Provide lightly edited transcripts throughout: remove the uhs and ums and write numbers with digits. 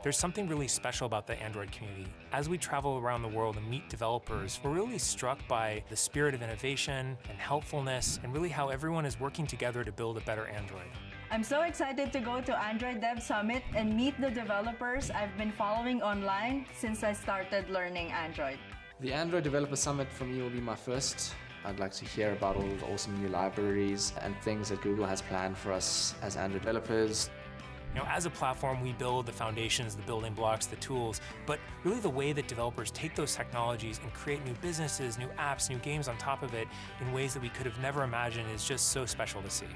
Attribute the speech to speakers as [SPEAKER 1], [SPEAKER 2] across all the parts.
[SPEAKER 1] There's something really special about the Android community. As we travel around the world and meet developers, we're really struck by the spirit of innovation and helpfulness, and really how everyone is working together to build a better Android.
[SPEAKER 2] I'm so excited to go to Android Dev Summit and meet the developers I've been following online since I started learning Android.
[SPEAKER 3] The Android Developer Summit for me will be my first. I'd like to hear about all the awesome new libraries and things that Google has planned for us as Android developers.
[SPEAKER 1] As a platform, we build the foundations, the building blocks, the tools, but really the way that developers take those technologies and create new businesses, new apps, new games on top of it in ways that we could have never imagined is just so special to see.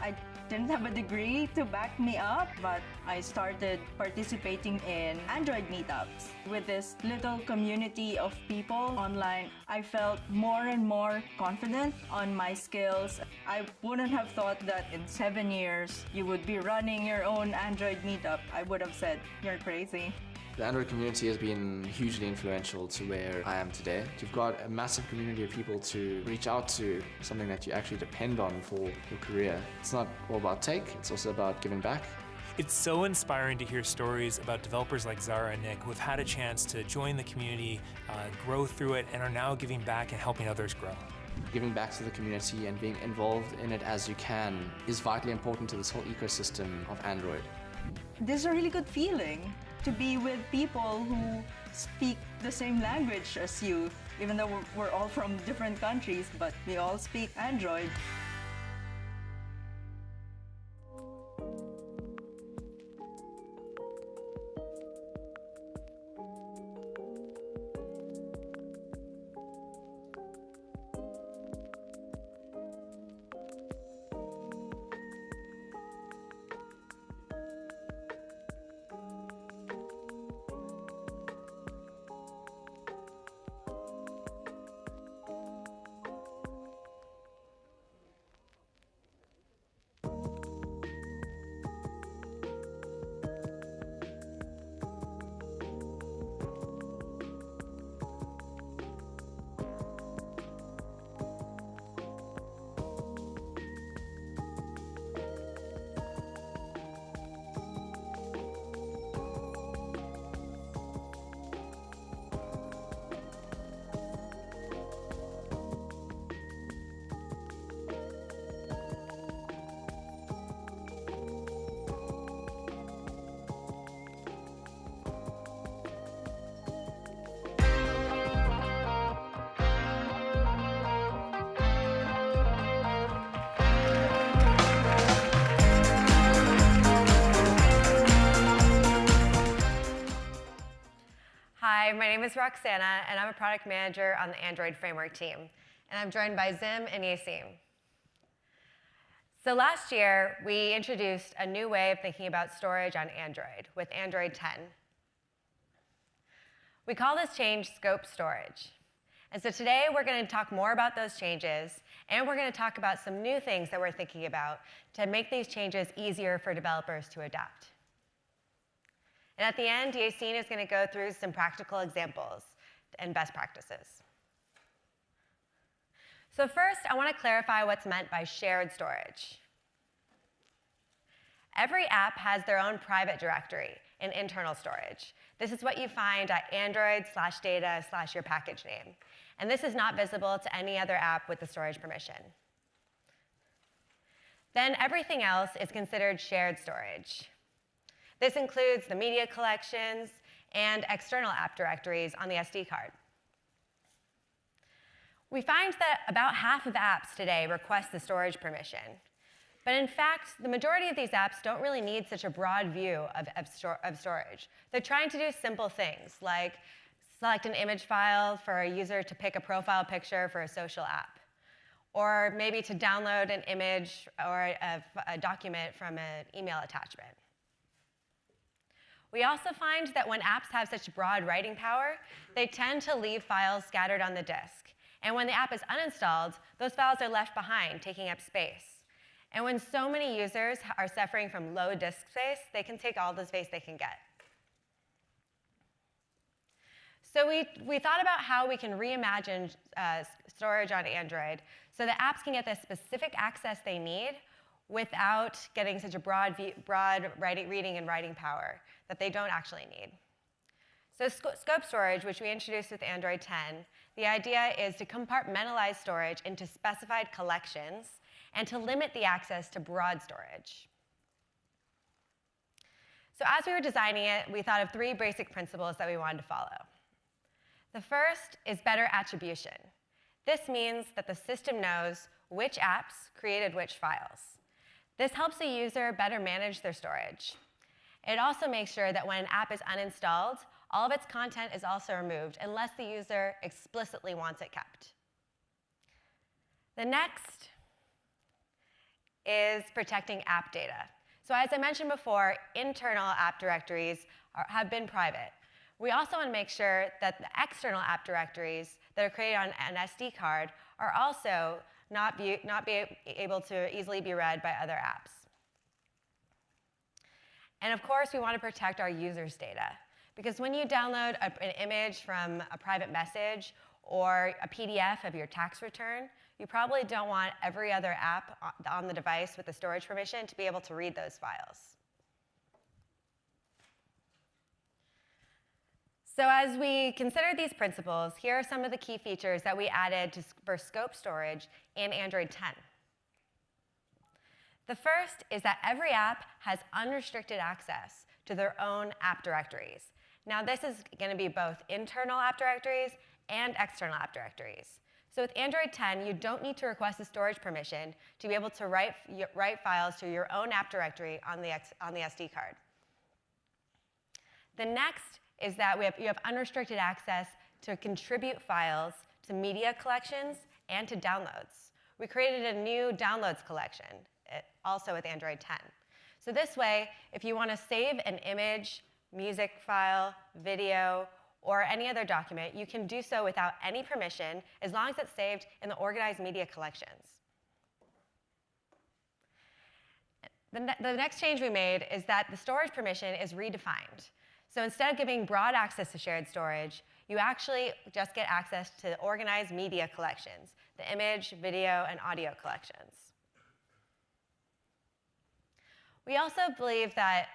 [SPEAKER 2] I didn't have a degree to back me up, but I started participating in Android meetups. With this little community of people online, I felt more and more confident on my skills. I wouldn't have thought that in 7 years you would be running your own Android meetup. I would have said, you're crazy.
[SPEAKER 3] The Android community has been hugely influential to where I am today. You've got a massive community of people to reach out to, something that you actually depend on for your career. It's not all about take, it's also about giving back.
[SPEAKER 1] It's so inspiring to hear stories about developers like Zara and Nick who have had a chance to join the community, grow through it, and are now giving back and helping others grow.
[SPEAKER 3] Giving back to the community and being involved in it as you can is vitally important to this whole ecosystem of Android.
[SPEAKER 2] This is a really good feeling to be with people who speak the same language as you, even though we're all from different countries, but we all speak Android.
[SPEAKER 4] Hi, my name is Roxana, and I'm a product manager on the Android Framework team. And I'm joined by Zim and Yassine. So last year, we introduced a new way of thinking about storage on Android with Android 10. We call this change scope storage. And so today, we're going to talk more about those changes, and we're going to talk about some new things that we're thinking about to make these changes easier for developers to adopt. And at the end, Yassine is going to go through some practical examples and best practices. So first, I want to clarify what's meant by shared storage. Every app has their own private directory in internal storage. This is what you find at android/data/your package name. And this is not visible to any other app with the storage permission. Then everything else is considered shared storage. This includes the media collections and external app directories on the SD card. We find that about half of apps today request the storage permission. But in fact, the majority of these apps don't really need such a broad view of storage. They're trying to do simple things, like select an image file for a user to pick a profile picture for a social app, or maybe to download an image or a document from an email attachment. We also find that when apps have such broad writing power, they tend to leave files scattered on the disk. And when the app is uninstalled, those files are left behind, taking up space. And when so many users are suffering from low disk space, they can take all the space they can get. So we thought about how we can reimagine storage on Android so that apps can get the specific access they need without getting such a broad reading and writing power that they don't actually need. So scope storage, which we introduced with Android 10, the idea is to compartmentalize storage into specified collections and to limit the access to broad storage. So as we were designing it, we thought of 3 basic principles that we wanted to follow. The first is better attribution. This means that the system knows which apps created which files. This helps the user better manage their storage. It also makes sure that when an app is uninstalled, all of its content is also removed unless the user explicitly wants it kept. The next is protecting app data. So as I mentioned before, internal app directories have been private. We also want to make sure that the external app directories that are created on an SD card are also not be able to easily be read by other apps. And of course, we want to protect our users' data. Because when you download an image from a private message or a PDF of your tax return, you probably don't want every other app on the device with the storage permission to be able to read those files. So as we consider these principles, here are some of the key features that we added for scope storage in Android 10. The first is that every app has unrestricted access to their own app directories. Now, this is going to be both internal app directories and external app directories. So with Android 10, you don't need to request a storage permission to be able to write files to your own app directory on the SD card. The next is that you have unrestricted access to contribute files to media collections and to downloads. We created a new downloads collection, also with Android 10. So this way, if you want to save an image, music file, video, or any other document, you can do so without any permission as long as it's saved in the organized media collections. The next change we made is that the storage permission is redefined. So instead of giving broad access to shared storage, you actually just get access to organized media collections, the image, video, and audio collections. We also believe that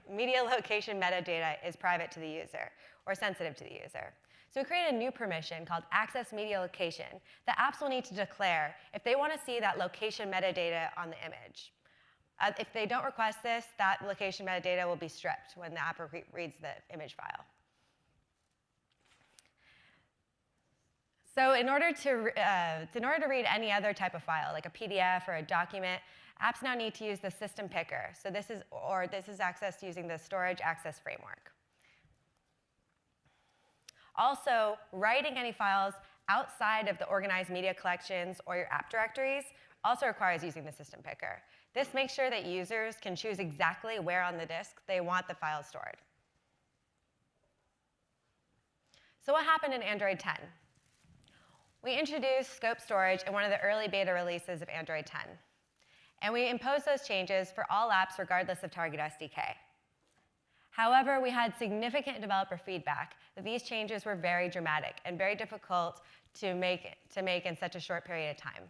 [SPEAKER 4] media location metadata is private to the user or sensitive to the user. So we created a new permission called Access Media Location that apps will need to declare if they want to see that location metadata on the image. If they don't request this, that location metadata will be stripped when the app reads the image file. So in order to read any other type of file, like a PDF or a document, apps now need to use the system picker. So this is accessed using the storage access framework. Also, writing any files outside of the organized media collections or your app directories also requires using the system picker. This makes sure that users can choose exactly where on the disk they want the files stored. So what happened in Android 10? We introduced scope storage in one of the early beta releases of Android 10. And we imposed those changes for all apps regardless of Target SDK. However, we had significant developer feedback that these changes were very dramatic and very difficult to make in such a short period of time.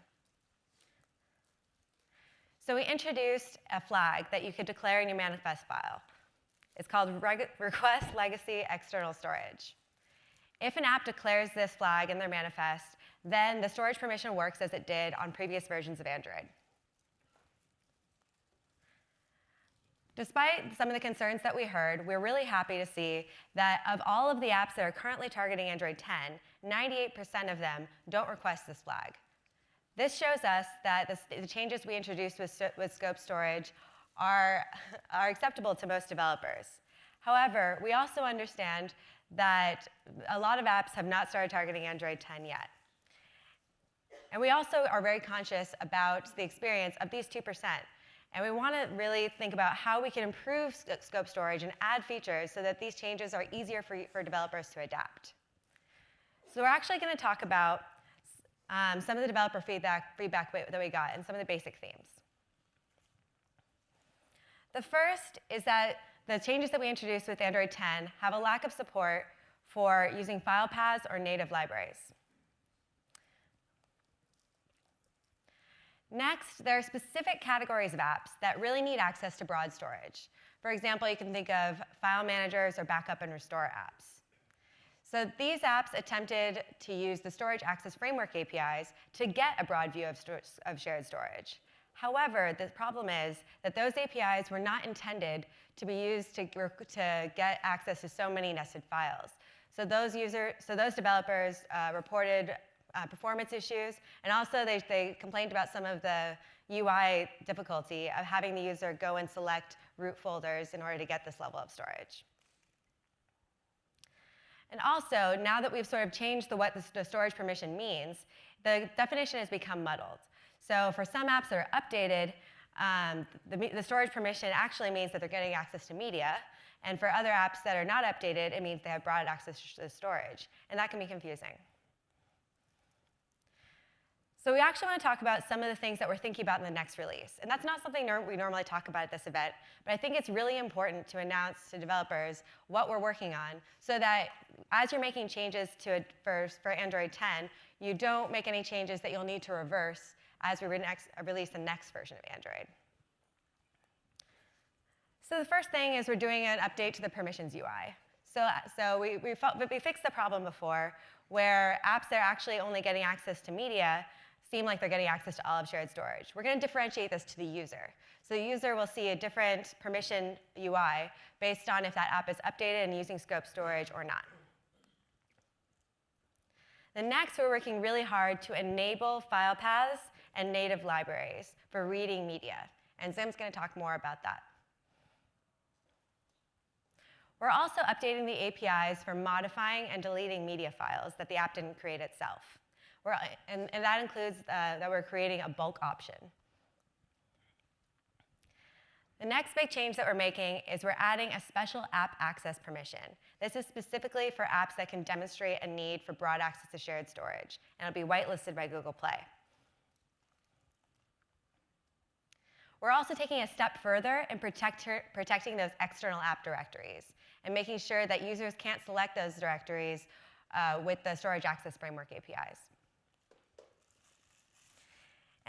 [SPEAKER 4] So we introduced a flag that you could declare in your manifest file. It's called Request Legacy External Storage. If an app declares this flag in their manifest, then the storage permission works as it did on previous versions of Android. Despite some of the concerns that we heard, we're really happy to see that of all of the apps that are currently targeting Android 10, 98% of them don't request this flag. This shows us that the changes we introduced with scope storage are acceptable to most developers. However, we also understand that a lot of apps have not started targeting Android 10 yet. And we also are very conscious about the experience of these 2%. And we want to really think about how we can improve scope storage and add features so that these changes are easier for developers to adapt. So we're actually going to talk about some of the developer feedback that we got and some of the basic themes. The first is that the changes that we introduced with Android 10 have a lack of support for using file paths or native libraries. Next, there are specific categories of apps that really need access to broad storage. For example, you can think of file managers or backup and restore apps. So these apps attempted to use the Storage Access Framework APIs to get a broad view of shared storage. However, the problem is that those APIs were not intended to be used to get access to so many nested files. So those developers reported performance issues, and also they complained about some of the UI difficulty of having the user go and select root folders in order to get this level of storage. And also, now that we've sort of changed what the storage permission means, the definition has become muddled. So for some apps that are updated, the storage permission actually means that they're getting access to media, and for other apps that are not updated, it means they have broad access to the storage, and that can be confusing. So we actually want to talk about some of the things that we're thinking about in the next release. And that's not something we normally talk about at this event, but I think it's really important to announce to developers what we're working on so that as you're making changes for Android 10, you don't make any changes that you'll need to reverse as we release the next version of Android. So the first thing is we're doing an update to the permissions UI. So we fixed the problem before where apps that are actually only getting access to media seem like they're getting access to all of shared storage. We're going to differentiate this to the user. So the user will see a different permission UI based on if that app is updated and using scope storage or not. Then next, we're working really hard to enable file paths and native libraries for reading media. And Zim's going to talk more about that. We're also updating the APIs for modifying and deleting media files that the app didn't create itself. And that includes that we're creating a bulk option. The next big change that we're making is we're adding a special app access permission. This is specifically for apps that can demonstrate a need for broad access to shared storage, and it'll be whitelisted by Google Play. We're also taking a step further in protecting those external app directories and making sure that users can't select those directories with the Storage Access Framework APIs.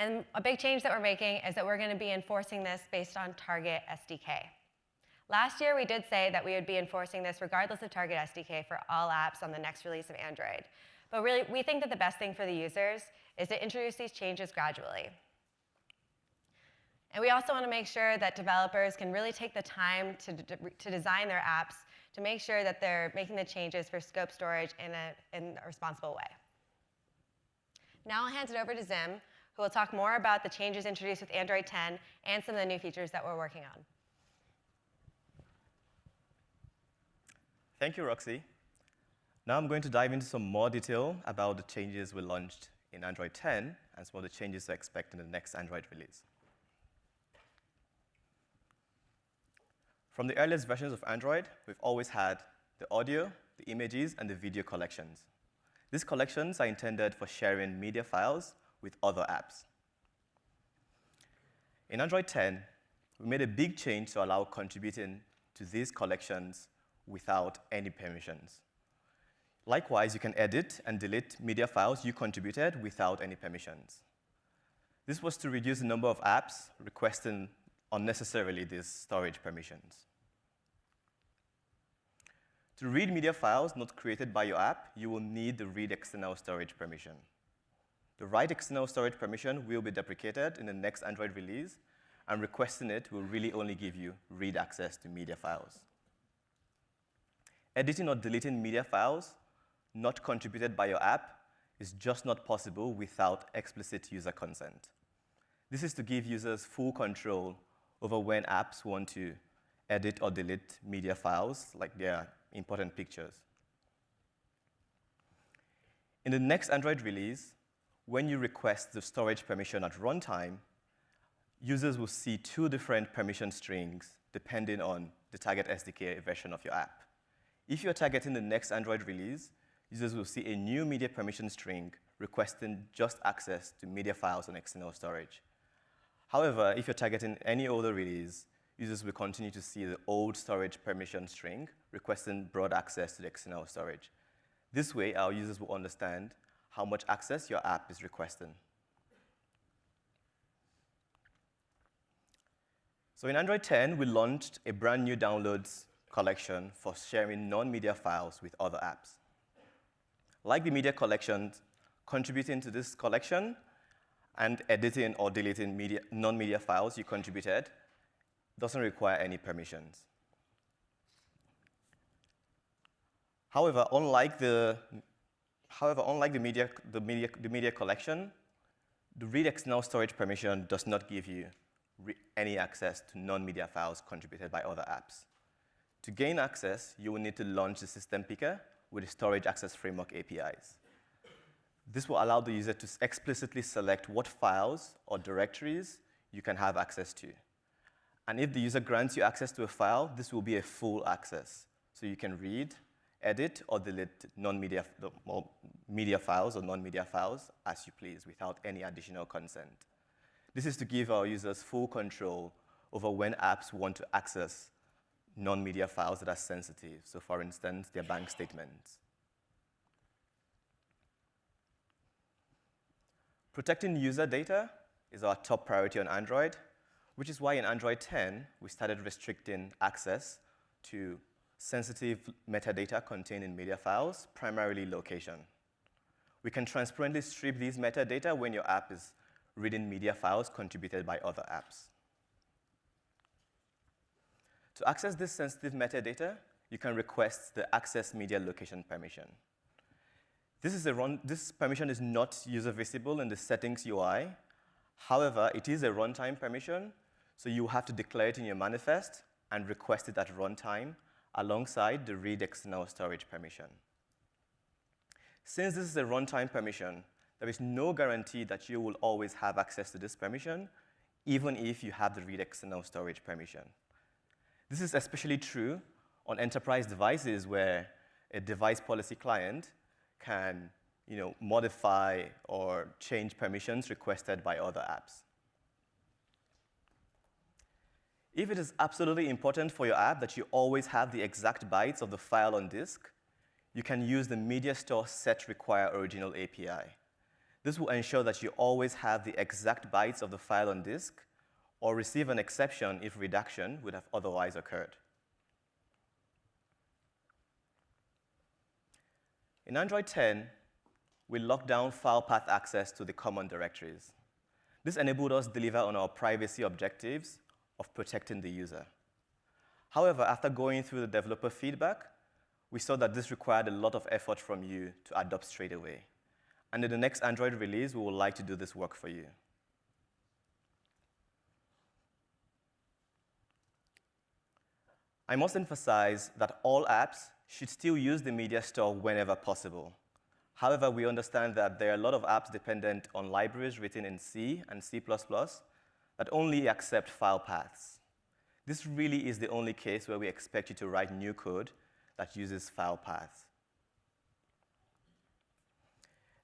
[SPEAKER 4] And a big change that we're making is that we're going to be enforcing this based on Target SDK. Last year, we did say that we would be enforcing this regardless of Target SDK for all apps on the next release of Android. But really, we think that the best thing for the users is to introduce these changes gradually. And we also want to make sure that developers can really take the time to design their apps to make sure that they're making the changes for scope storage in a responsible way. Now I'll hand it over to Zim, who will talk more about the changes introduced with Android 10 and some of the new features that we're working on.
[SPEAKER 5] Thank you, Roxy. Now I'm going to dive into some more detail about the changes we launched in Android 10 and some of the changes to expect in the next Android release. From the earliest versions of Android, we've always had the audio, the images, and the video collections. These collections are intended for sharing media files with other apps. In Android 10, we made a big change to allow contributing to these collections without any permissions. Likewise, you can edit and delete media files you contributed without any permissions. This was to reduce the number of apps requesting unnecessarily these storage permissions. To read media files not created by your app, you will need the read external storage permission. The write external storage permission will be deprecated in the next Android release, and requesting it will really only give you read access to media files. Editing or deleting media files not contributed by your app is just not possible without explicit user consent. This is to give users full control over when apps want to edit or delete media files, like their important pictures. In the next Android release, when you request the storage permission at runtime, users will see two different permission strings depending on the Target SDK version of your app. If you're targeting the next Android release, users will see a new media permission string requesting just access to media files on external storage. However, if you're targeting any older release, users will continue to see the old storage permission string requesting broad access to the external storage. This way, our users will understand how much access your app is requesting. So in Android 10, we launched a brand new downloads collection for sharing non-media files with other apps. Like the media collection, contributing to this collection and editing or deleting non-media files you contributed doesn't require any permissions. However, unlike the media collection, the read external storage permission does not give you any access to non-media files contributed by other apps. To gain access, you will need to launch the system picker with the Storage Access Framework APIs. This will allow the user to explicitly select what files or directories you can have access to. And if the user grants you access to a file, this will be a full access. So you can read, edit, or delete media files or non-media files as you please without any additional consent. This is to give our users full control over when apps want to access non-media files that are sensitive. So for instance, their bank statements. Protecting user data is our top priority on Android, which is why in Android 10, we started restricting access to sensitive metadata contained in media files, primarily location. We can transparently strip these metadata when your app is reading media files contributed by other apps. To access this sensitive metadata, you can request the Access Media Location permission. This permission is not user visible in the settings UI. However, it is a runtime permission, so you have to declare it in your manifest and request it at runtime alongside the read external storage permission. Since this is a runtime permission, there is no guarantee that you will always have access to this permission, even if you have the read external storage permission. This is especially true on enterprise devices where a device policy client can modify or change permissions requested by other apps. If it is absolutely important for your app that you always have the exact bytes of the file on disk, you can use the Media Store Set Require Original API. This will ensure that you always have the exact bytes of the file on disk, or receive an exception if redaction would have otherwise occurred. In Android 10, we locked down file path access to the common directories. This enabled us to deliver on our privacy objectives of protecting the user. However, after going through the developer feedback, we saw that this required a lot of effort from you to adopt straight away. And in the next Android release, we would like to do this work for you. I must emphasize that all apps should still use the media store whenever possible. However, we understand that there are a lot of apps dependent on libraries written in C and C++ that only accept file paths. This really is the only case where we expect you to write new code that uses file paths.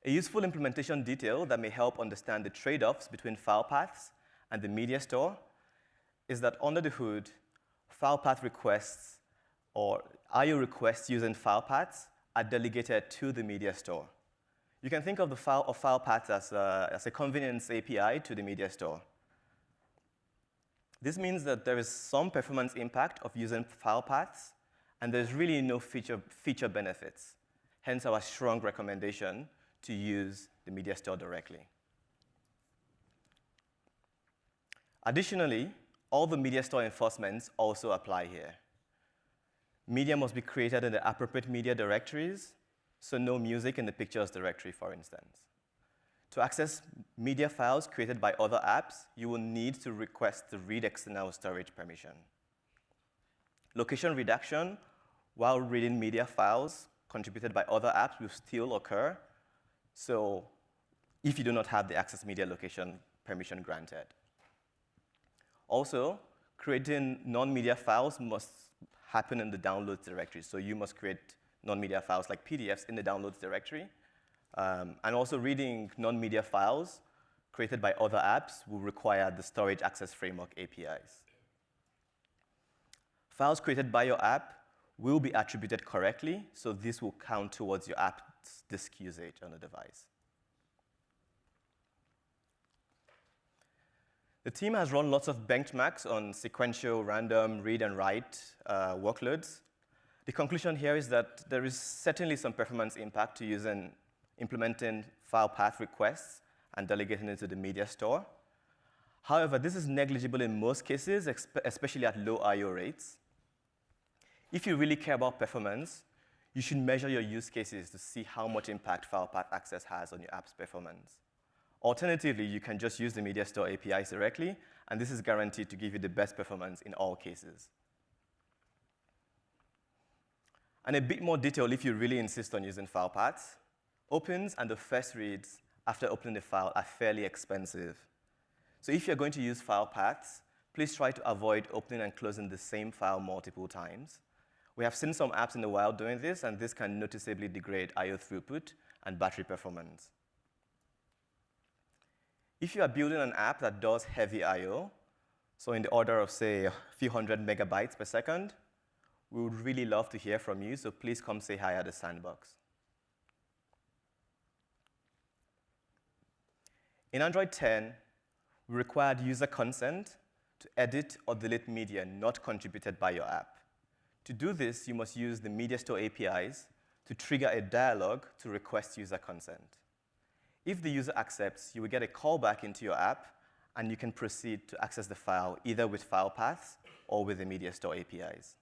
[SPEAKER 5] A useful implementation detail that may help understand the trade-offs between file paths and the media store is that under the hood, file path requests or IO requests using file paths are delegated to the media store. You can think of the file paths as a convenience API to the media store. This means that there is some performance impact of using file paths, and there's really no feature benefits. Hence our strong recommendation to use the media store directly. Additionally, all the media store enforcements also apply here. Media must be created in the appropriate media directories, so no music in the pictures directory, for instance. To access media files created by other apps, you will need to request the read external storage permission. Location redaction while reading media files contributed by other apps will still occur, so if you do not have the access media location permission granted. Also, creating non-media files must happen in the downloads directory, so you must create non-media files like PDFs in the downloads directory. And also reading non-media files created by other apps will require the Storage Access Framework APIs. Files created by your app will be attributed correctly, so this will count towards your app's disk usage on the device. The team has run lots of benchmarks on sequential, random, read and write workloads. The conclusion here is that there is certainly some performance impact to implementing file path requests and delegating it to the media store. However, this is negligible in most cases, especially at low I/O rates. If you really care about performance, you should measure your use cases to see how much impact file path access has on your app's performance. Alternatively, you can just use the media store APIs directly, and this is guaranteed to give you the best performance in all cases. And a bit more detail if you really insist on using file paths. Opens and the first reads after opening the file are fairly expensive. So if you're going to use file paths, please try to avoid opening and closing the same file multiple times. We have seen some apps in the wild doing this, and this can noticeably degrade I/O throughput and battery performance. If you are building an app that does heavy I/O, so in the order of, say, a few hundred megabytes per second, we would really love to hear from you, so please come say hi at the sandbox. In Android 10, we required user consent to edit or delete media not contributed by your app. To do this, you must use the Media Store APIs to trigger a dialog to request user consent. If the user accepts, you will get a callback into your app, and you can proceed to access the file either with file paths or with the Media Store APIs.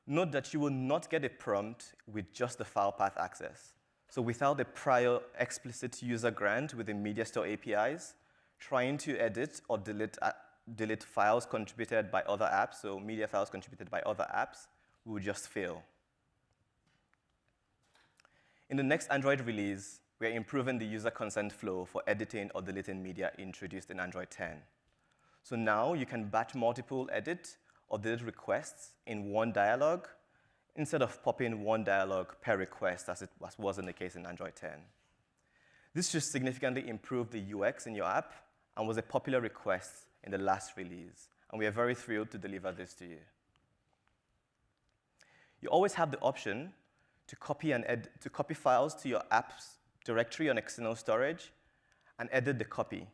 [SPEAKER 5] Note that you will not get a prompt with just the file path access. So without a prior explicit user grant with the Media Store APIs, trying to edit or delete files contributed by other apps, so media files contributed by other apps, will just fail. In the next Android release, we're improving the user consent flow for editing or deleting media introduced in Android 10. So now you can batch multiple edit or delete requests in one dialog instead of popping one dialog per request as it wasn't the case in Android 10. This should significantly improve the UX in your app and was a popular request in the last release, and we are very thrilled to deliver this to you. You always have the option to copy files to your app's directory on external storage and edit the copy,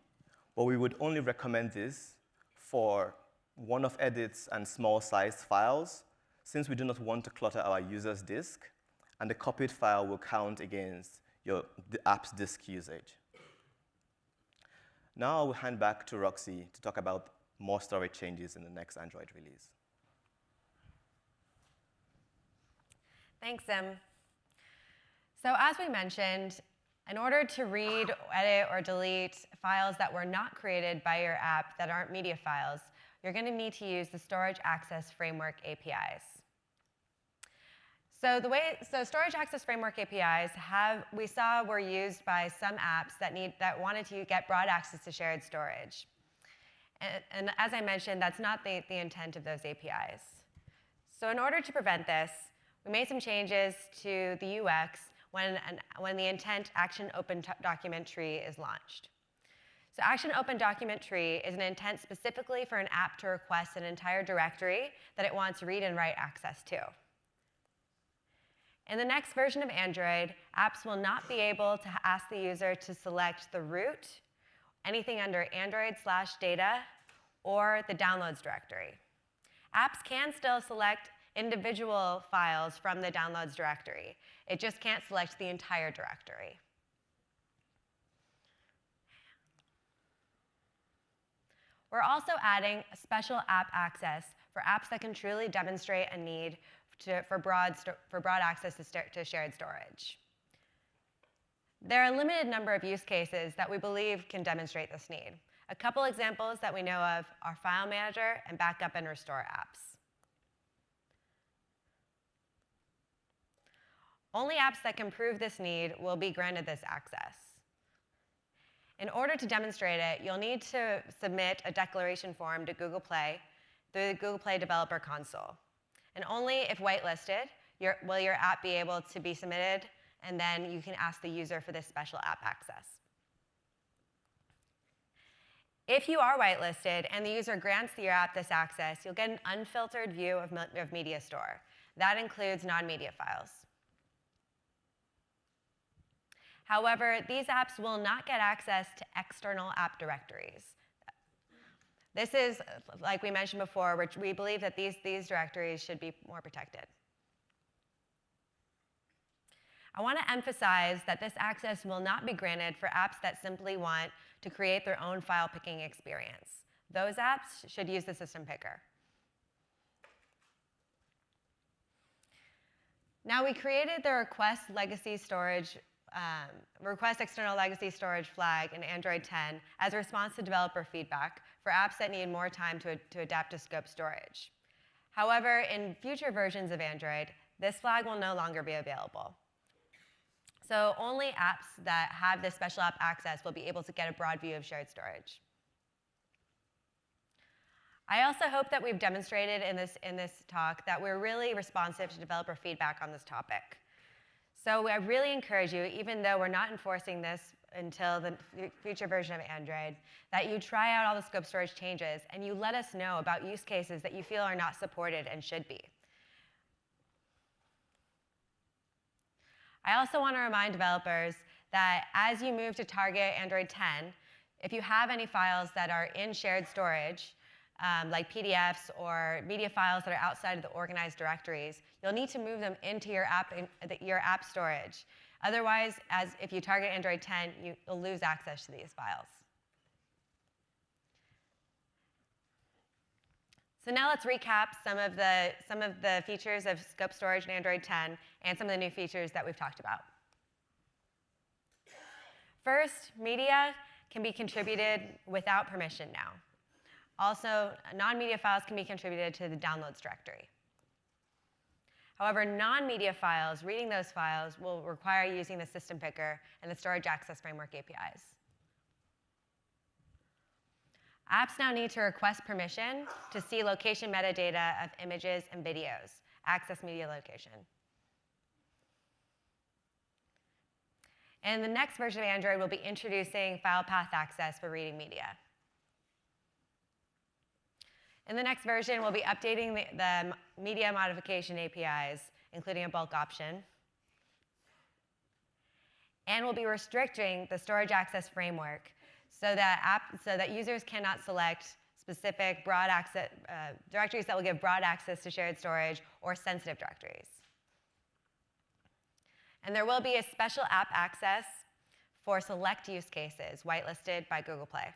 [SPEAKER 5] but we would only recommend this for one-off edits and small-sized files, since we do not want to clutter our user's disk, and the copied file will count against the app's disk usage. Now I will hand back to Roxy to talk about more storage changes in the next Android release.
[SPEAKER 4] Thanks, Sim. So as we mentioned, in order to read, edit, or delete files that were not created by your app that aren't media files, you're going to need to use the Storage Access Framework APIs. So Storage Access Framework APIs we saw were used by some apps that wanted to get broad access to shared storage. And as I mentioned, that's not the intent of those APIs. So in order to prevent this, we made some changes to the UX when the intent action open document tree is launched. So action open document tree is an intent specifically for an app to request an entire directory that it wants read and write access to. In the next version of Android, apps will not be able to ask the user to select the root, anything under Android/data, or the downloads directory. Apps can still select individual files from the downloads directory. It just can't select the entire directory. We're also adding a special app access for apps that can truly demonstrate a need for broad access to shared storage. There are a limited number of use cases that we believe can demonstrate this need. A couple examples that we know of are File Manager and Backup and Restore apps. Only apps that can prove this need will be granted this access. In order to demonstrate it, you'll need to submit a declaration form to Google Play through the Google Play Developer Console. And only if whitelisted will your app be able to be submitted, and then you can ask the user for this special app access. If you are whitelisted and the user grants your app this access, you'll get an unfiltered view of Media Store. That includes non-media files. However, these apps will not get access to external app directories. This is, like we mentioned before, which we believe that these directories should be more protected. I want to emphasize that this access will not be granted for apps that simply want to create their own file picking experience. Those apps should use the system picker. Now, we created the request external legacy storage flag in Android 10 as a response to developer feedback for apps that need more time to adapt to scope storage. However, in future versions of Android, this flag will no longer be available. So only apps that have this special app access will be able to get a broad view of shared storage. I also hope that we've demonstrated in this talk that we're really responsive to developer feedback on this topic. So I really encourage you, even though we're not enforcing this until the future version of Android, that you try out all the scope storage changes and you let us know about use cases that you feel are not supported and should be. I also want to remind developers that as you move to target Android 10, if you have any files that are in shared storage, like PDFs or media files that are outside of the organized directories, you'll need to move them into your app storage. Otherwise, if you target Android 10, you'll lose access to these files. So now let's recap some of the features of scope storage in Android 10 and some of the new features that we've talked about. First, media can be contributed without permission now. Also, non-media files can be contributed to the downloads directory. However, non-media files, reading those files, will require using the system picker and the Storage Access Framework APIs. Apps now need to request permission to see location metadata of images and videos, access media location. And the next version of Android will be introducing file path access for reading media. In the next version, we'll be updating the media modification APIs, including a bulk option. And we'll be restricting the storage access framework so that users cannot select specific broad access directories that will give broad access to shared storage or sensitive directories. And there will be a special app access for select use cases whitelisted by Google Play.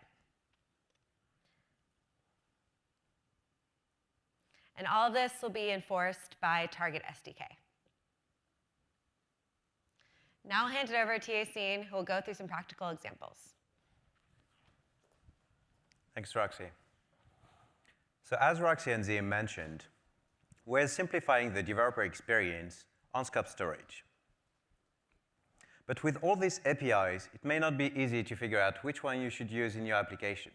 [SPEAKER 4] And all of this will be enforced by Target SDK. Now I'll hand it over to Yassine, who will go through some practical examples.
[SPEAKER 6] Thanks, Roxy. So as Roxy and Zia mentioned, we're simplifying the developer experience on scope storage. But with all these APIs, it may not be easy to figure out which one you should use in your application.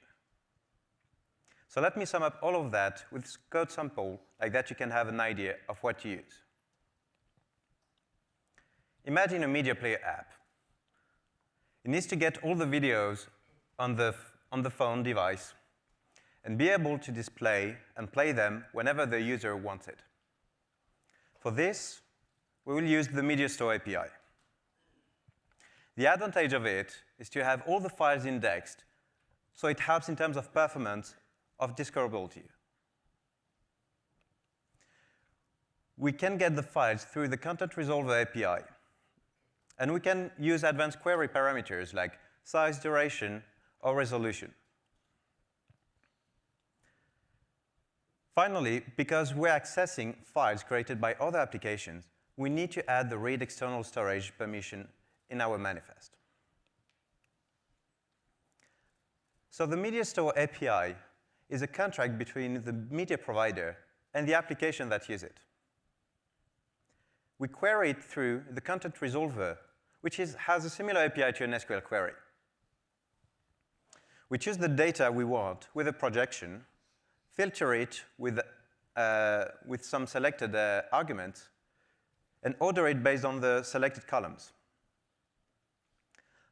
[SPEAKER 6] So let me sum up all of that with a code sample, like that you can have an idea of what to use. Imagine a media player app. It needs to get all the videos on the phone device and be able to display and play them whenever the user wants it. For this, we will use the Media Store API. The advantage of it is to have all the files indexed, so it helps in terms of performance of discoverability. We can get the files through the Content Resolver API, and we can use advanced query parameters like size, duration, or resolution. Finally, because we're accessing files created by other applications, we need to add the read external storage permission in our manifest. So the Media Store API is a contract between the media provider and the application that uses it. We query it through the Content Resolver, which has a similar API to an SQL query. We choose the data we want with a projection, filter it with some selected arguments, and order it based on the selected columns.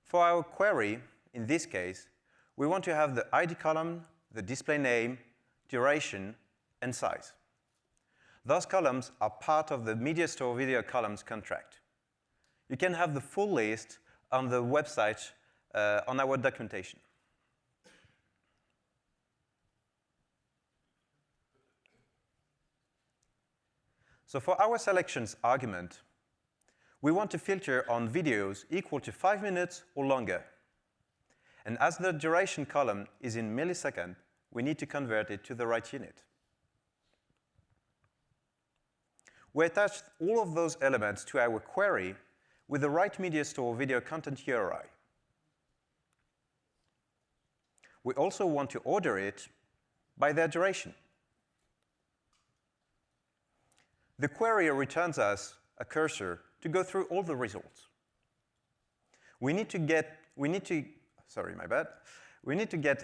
[SPEAKER 6] For our query, in this case, we want to have the ID column, the display name, duration, and size. Those columns are part of the Media Store Video Columns contract. You can have the full list on the website, on our documentation. So for our selections argument, we want to filter on videos equal to 5 minutes or longer. And as the duration column is in milliseconds, we need to convert it to the right unit. We attached all of those elements to our query with the right media store video content URI. We also want to order it by their duration. The query returns us a cursor to go through all the results. We need to get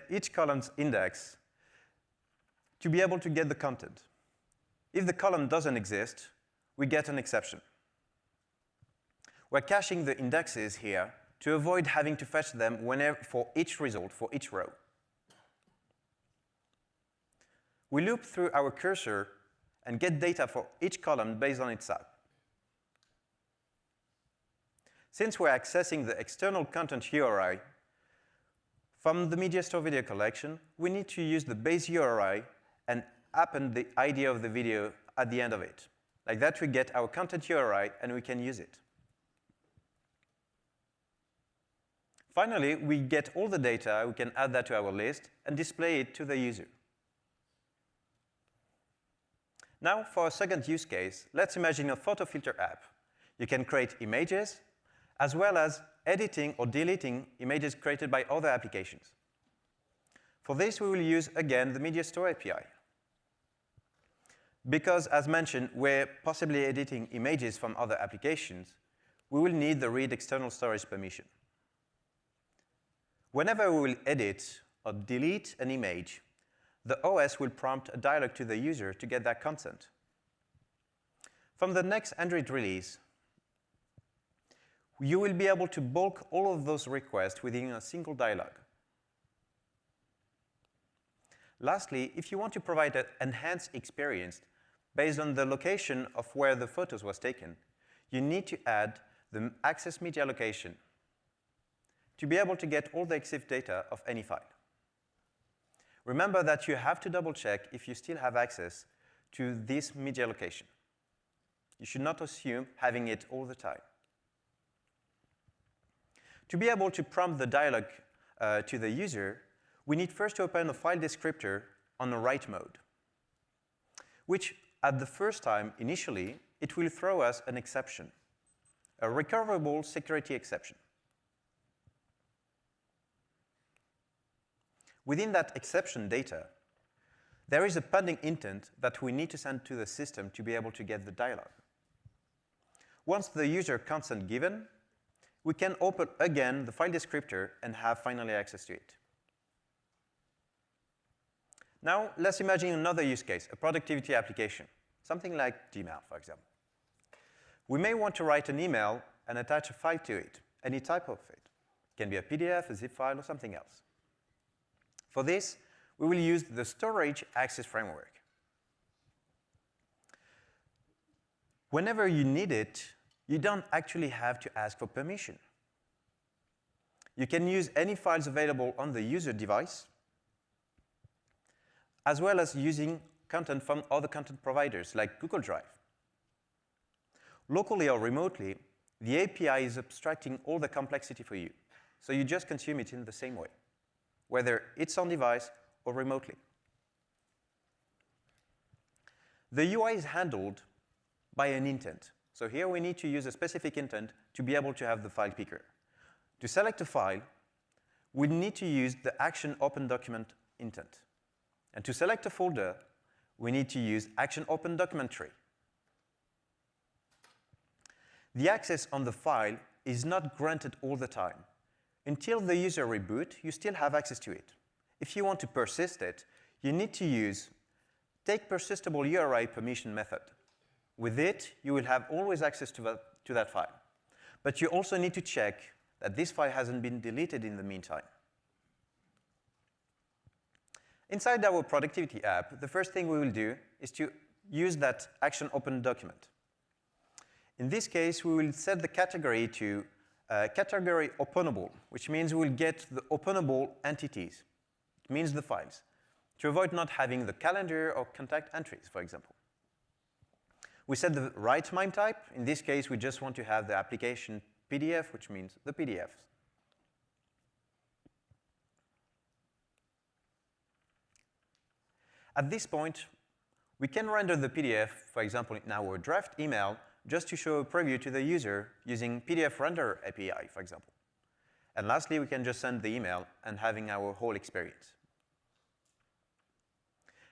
[SPEAKER 6] each column's index to be able to get the content. If the column doesn't exist, we get an exception. We're caching the indexes here to avoid having to fetch them for each result, for each row. We loop through our cursor and get data for each column based on its app. Since we're accessing the external content URI from the Media Store video collection, we need to use the base URI and append the ID of the video at the end of it. Like that, we get our content URI, and we can use it. Finally, we get all the data. We can add that to our list and display it to the user. Now, for a second use case, let's imagine a photo filter app. You can create images, as well as editing or deleting images created by other applications. For this, we will use, again, the Media Store API. Because, as mentioned, we're possibly editing images from other applications, we will need the read external storage permission. Whenever we will edit or delete an image, the OS will prompt a dialog to the user to get that consent. From the next Android release, you will be able to bulk all of those requests within a single dialog. Lastly, if you want to provide an enhanced experience based on the location of where the photos was taken, you need to add the access media location to be able to get all the EXIF data of any file. Remember that you have to double-check if you still have access to this media location. You should not assume having it all the time. To be able to prompt the dialog to the user, we need first to open a file descriptor on the write mode, which at the first time, initially, it will throw us an exception, a recoverable security exception. Within that exception data, there is a pending intent that we need to send to the system to be able to get the dialog. Once the user consent given, we can open again the file descriptor and have finally access to it. Now, let's imagine another use case, a productivity application, something like Gmail, for example. We may want to write an email and attach a file to it, any type of it. It can be a PDF, a zip file, or something else. For this, we will use the Storage Access Framework. Whenever you need it, you don't actually have to ask for permission. You can use any files available on the user device, as well as using content from other content providers like Google Drive. Locally or remotely, the API is abstracting all the complexity for you, so you just consume it in the same way, whether it's on device or remotely. The UI is handled by an intent. So here we need to use a specific intent to be able to have the file picker. To select a file, we need to use the action open document intent. And to select a folder, we need to use action open document tree. The access on the file is not granted all the time. Until the user reboot, you still have access to it. If you want to persist it, you need to use take persistable URI permission method. With it, you will have always access to that file. But you also need to check that this file hasn't been deleted in the meantime. Inside our productivity app, the first thing we will do is to use that action open document. In this case, we will set the category to category openable, which means we'll get the openable entities. It means the files, to avoid not having the calendar or contact entries, for example. We set the right MIME type. In this case, we just want to have the application PDF, which means the PDFs. At this point, we can render the PDF, for example, in our draft email, just to show a preview to the user using PDF Render API, for example. And lastly, we can just send the email and having our whole experience.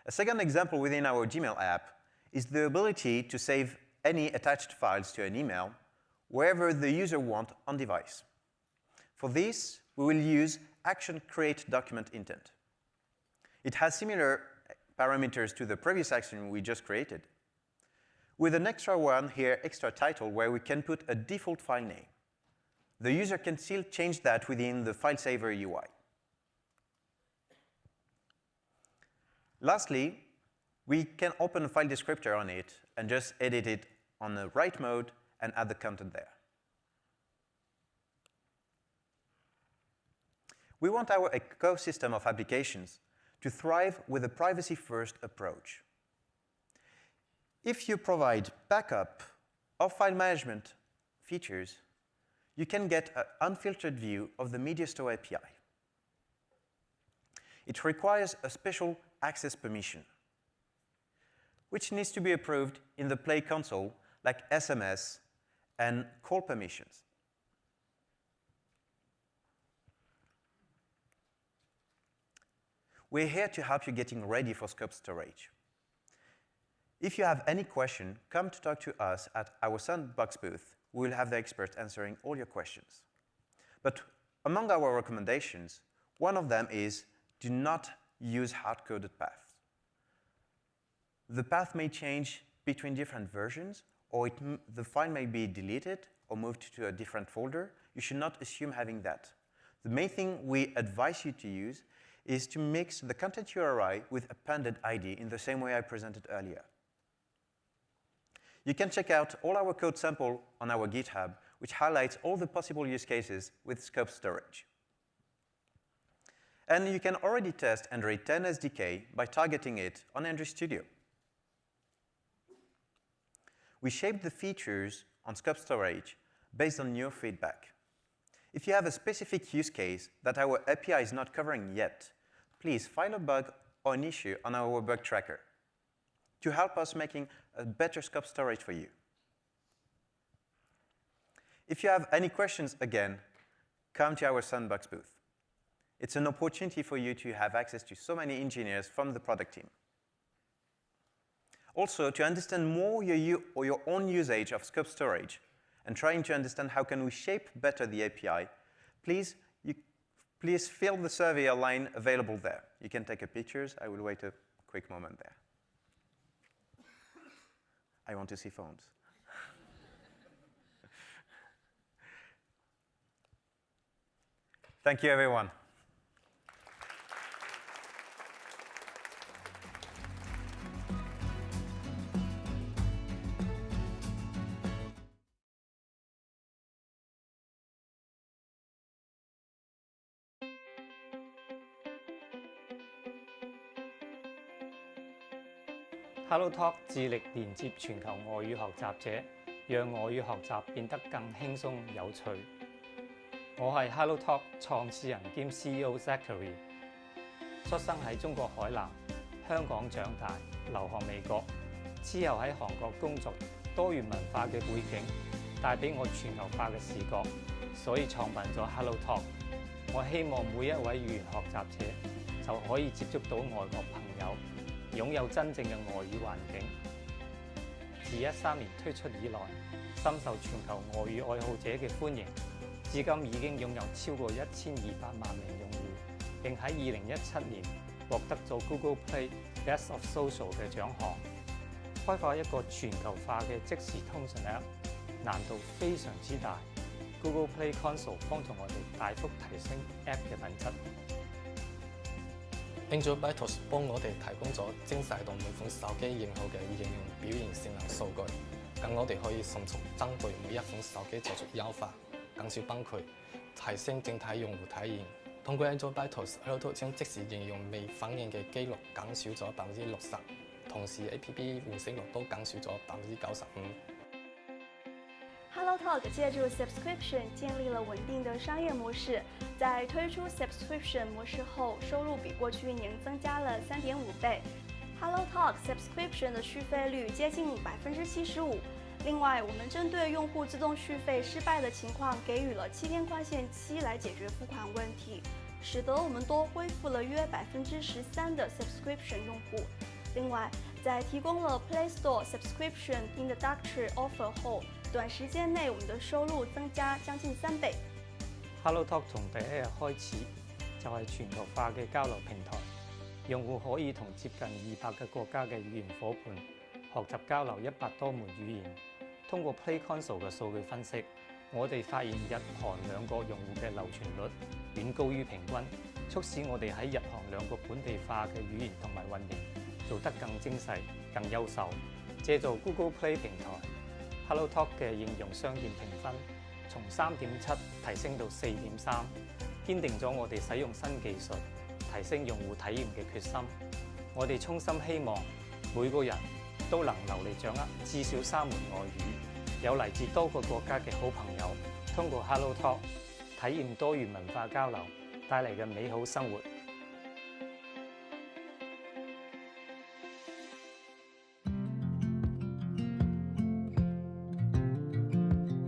[SPEAKER 6] A second example within our Gmail app is the ability to save any attached files to an email wherever the user wants on device. For this, we will use action create document intent. It has similar parameters to the previous action we just created, with an extra one here, extra title, where we can put a default file name. The user can still change that within the FileSaver UI. Lastly, we can open a file descriptor on it and just edit it on the write mode and add the content there. We want our ecosystem of applications to thrive with a privacy-first approach. If you provide backup or file management features, you can get an unfiltered view of the MediaStore API. It requires a special access permission, which needs to be approved in the Play console, like SMS and call permissions. We're here to help you getting ready for Scope Storage. If you have any question, come to talk to us at our Sandbox booth. We will have the expert answering all your questions. But among our recommendations, one of them is do not use hard-coded paths. The path may change between different versions, or the file may be deleted or moved to a different folder. You should not assume having that. The main thing we advise you to use is to mix the content URI with appended ID in the same way I presented earlier. You can check out all our code sample on our GitHub, which highlights all the possible use cases with Scope Storage. And you can already test Android 10 SDK by targeting it on Android Studio. We shaped the features on Scope Storage based on your feedback. If you have a specific use case that our API is not covering yet, please file a bug or an issue on our bug tracker to help us making a better Scope Storage for you. If you have any questions, again, come to our Sandbox booth. It's an opportunity for you to have access to so many engineers from the product team. Also, to understand more your own usage of Scope Storage and trying to understand how can we shape better the API, please fill the survey line available there. You can take pictures. I will wait a quick moment there. I want to see phones. Thank you, everyone.
[SPEAKER 7] HelloTalk 致力連接全球外語學習者，讓外語學習變得更輕鬆有趣。我係 HelloTalk 創始人兼 CEO Zachary， 出生喺中國海南，香港長大，留學美國，之後喺韓國工作，多元文化嘅背景帶俾我全球化嘅視覺，所以創辦咗 HelloTalk。我希望每一位語言學習者就可以接觸到外國朋友。擁有真正嘅外語環境。自13年推出以來，深受全球外語愛好者嘅歡迎，至今已經擁有超過1200萬名用戶，並喺2017年獲得咗 Google Play Best of Social 嘅獎項。開發一個全球化嘅即時通訊 App 難度非常之大。Google Play Console 幫助我哋大幅提升 App 嘅品質。
[SPEAKER 8] AngelBytos 幫我哋提供咗精細到每款手機型號嘅應用表現性能數據，咁我哋可以迅速針對每一款手機做出優化。減少崩潰，提升整體用戶體驗。通過 Android Vitals，HelloTalk 將即時應用未反應嘅機率減少咗60%，同時 App 完成率都減少咗95%。
[SPEAKER 9] HelloTalk 借助 Subscription 建立了穩定的商業模式，在推出 Subscription 模式後，收入比過去1年增加了3.5倍。HelloTalk Subscription 的續費率接近75%。另外，我們針對用戶自動續費失敗的情況，給予了7天寬限期來解決付款問題，使得我們多恢復了約13%的 Subscription 用戶。另外，在提供了 Play Store Subscription Introductory Offer 後，短時間內我們的收入增加將近3倍。
[SPEAKER 7] HelloTalk 從第一日開始就係全球化嘅交流平台，用戶可以同接近200個國家嘅語言夥伴學習交流100多門語言。通過 Play Console 嘅數據分析，我哋發現日韓兩個用戶嘅流傳率遠高於平均，促使我哋喺日韓兩個本地化嘅語言同埋運營做得更精細、更優秀。借助 Google Play 平台 ，HelloTalk 嘅應用商店評分從3.7提升到4.3，堅定咗我哋使用新技術提升用戶體驗嘅決心。我哋衷心希望每個人都能流利掌握至少3門外語，有嚟自多個國家嘅好朋友，通過 HelloTalk 體驗多元文化交流帶嚟嘅美好生活。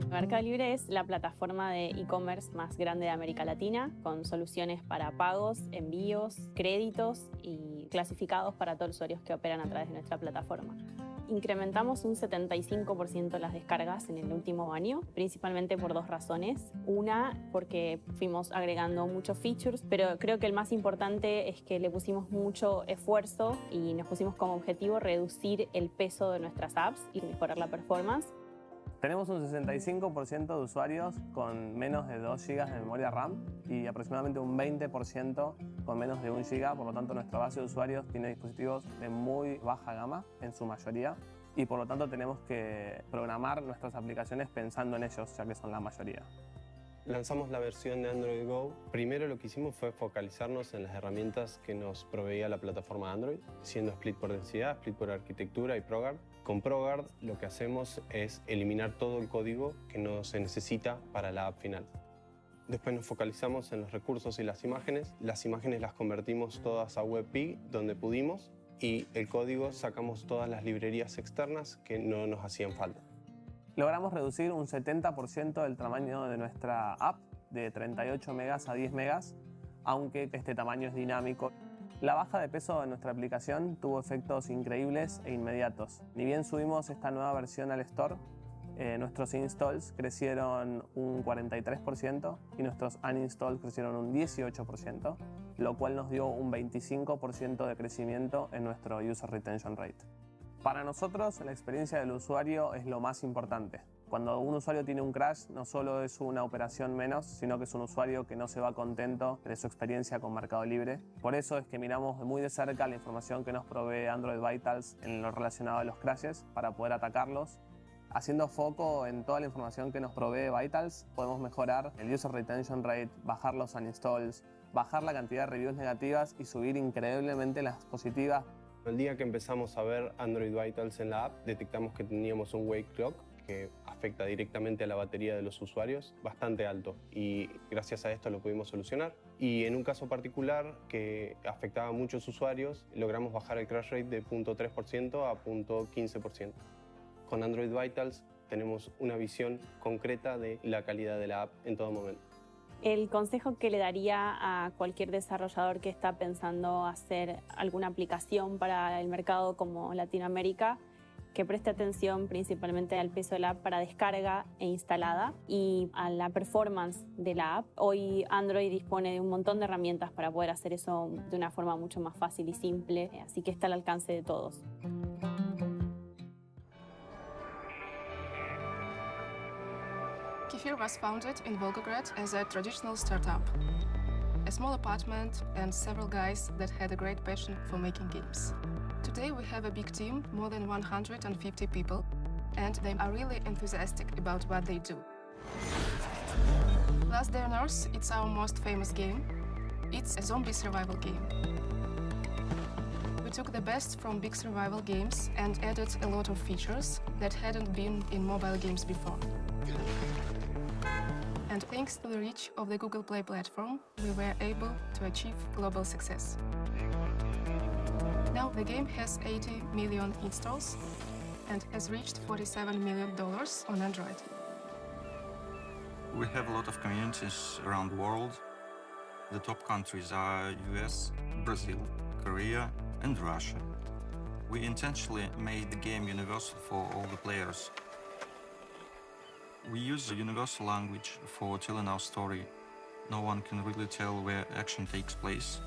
[SPEAKER 10] Mercado Libre es la plataforma de e-commerce más grande de América Latina, con soluciones para pagos, envíos, créditos y clasificados para todos los usuarios que operan a través de nuestra plataforma. Incrementamos un 75% las descargas en el último año, principalmente por 2 razones. Una, porque fuimos agregando muchos features, pero creo que el más importante es que le pusimos mucho esfuerzo y nos pusimos como objetivo reducir el peso de nuestras apps y mejorar la performance.
[SPEAKER 11] Tenemos un 65% de usuarios con menos de 2 GB de memoria RAM y aproximadamente un 20% con menos de 1 GB, por lo tanto nuestra base de usuarios tiene dispositivos de muy baja gama en su mayoría y por lo tanto tenemos que programar nuestras aplicaciones pensando en ellos, ya que son la mayoría.
[SPEAKER 12] Lanzamos la versión de Android Go. Primero lo que hicimos fue focalizarnos en las herramientas que nos proveía la plataforma Android, siendo Split por densidad, Split por arquitectura y ProGuard. Con ProGuard lo que hacemos es eliminar todo el código que no se necesita para la app final. Después nos focalizamos en los recursos y las imágenes. Las imágenes las convertimos todas a WebP donde pudimos y el código sacamos todas las librerías externas que no nos hacían falta.
[SPEAKER 11] Logramos reducir un 70% del tamaño de nuestra app, de 38 megas a 10 megas, aunque este tamaño es dinámico. La baja de peso de nuestra aplicación tuvo efectos increíbles e inmediatos. Ni bien subimos esta nueva versión al store, nuestros installs crecieron un 43% y nuestros uninstalls crecieron un 18%, lo cual nos dio un 25% de crecimiento en nuestro user retention rate. Para nosotros, la experiencia del usuario es lo más importante. Cuando un usuario tiene un crash, no solo es una operación menos, sino que es un usuario que no se va contento de su experiencia con Mercado Libre. Por eso es que miramos muy de cerca la información que nos provee Android Vitals en lo relacionado a los crashes para poder atacarlos. Haciendo foco en toda la información que nos provee Vitals, podemos mejorar el user retention rate, bajar los uninstalls, bajar la cantidad de reviews negativas y subir increíblemente las positivas.
[SPEAKER 12] El día que empezamos a ver Android Vitals en la app, detectamos que teníamos un wake clock que afecta directamente a la batería de los usuarios, bastante alto, y gracias a esto lo pudimos solucionar. Y en un caso particular que afectaba a muchos usuarios, logramos bajar el crash rate de 0.3% a 0.15%. Con Android Vitals tenemos una visión concreta de la calidad de la app en todo momento.
[SPEAKER 10] El consejo que le daría a cualquier desarrollador que está pensando hacer alguna aplicación para el mercado como Latinoamérica, que preste atención principalmente al peso de la app para descarga e instalada y a la performance de la app. Hoy Android dispone de un montón de herramientas para poder hacer eso de una forma mucho más fácil y simple, así que está al alcance de todos.
[SPEAKER 13] Kefir was founded in Volgograd as a traditional startup, a small apartment and several guys that had a great passion for making games. Today we have a big team, more than 150 people, and they are really enthusiastic about what they do. Last Day on Earth, it's our most famous game. It's a zombie survival game. We took the best from big survival games and added a lot of features that hadn't been in mobile games before. And thanks to the reach of the Google Play platform, we were able to achieve global success. Now the game has 80 million installs and has reached $47 million on Android.
[SPEAKER 14] We have a lot of communities around the world. The top countries are US, Brazil, Korea, and Russia. We intentionally made the game universal for all the players. We use a universal language for telling our story. No one can really tell where action takes place.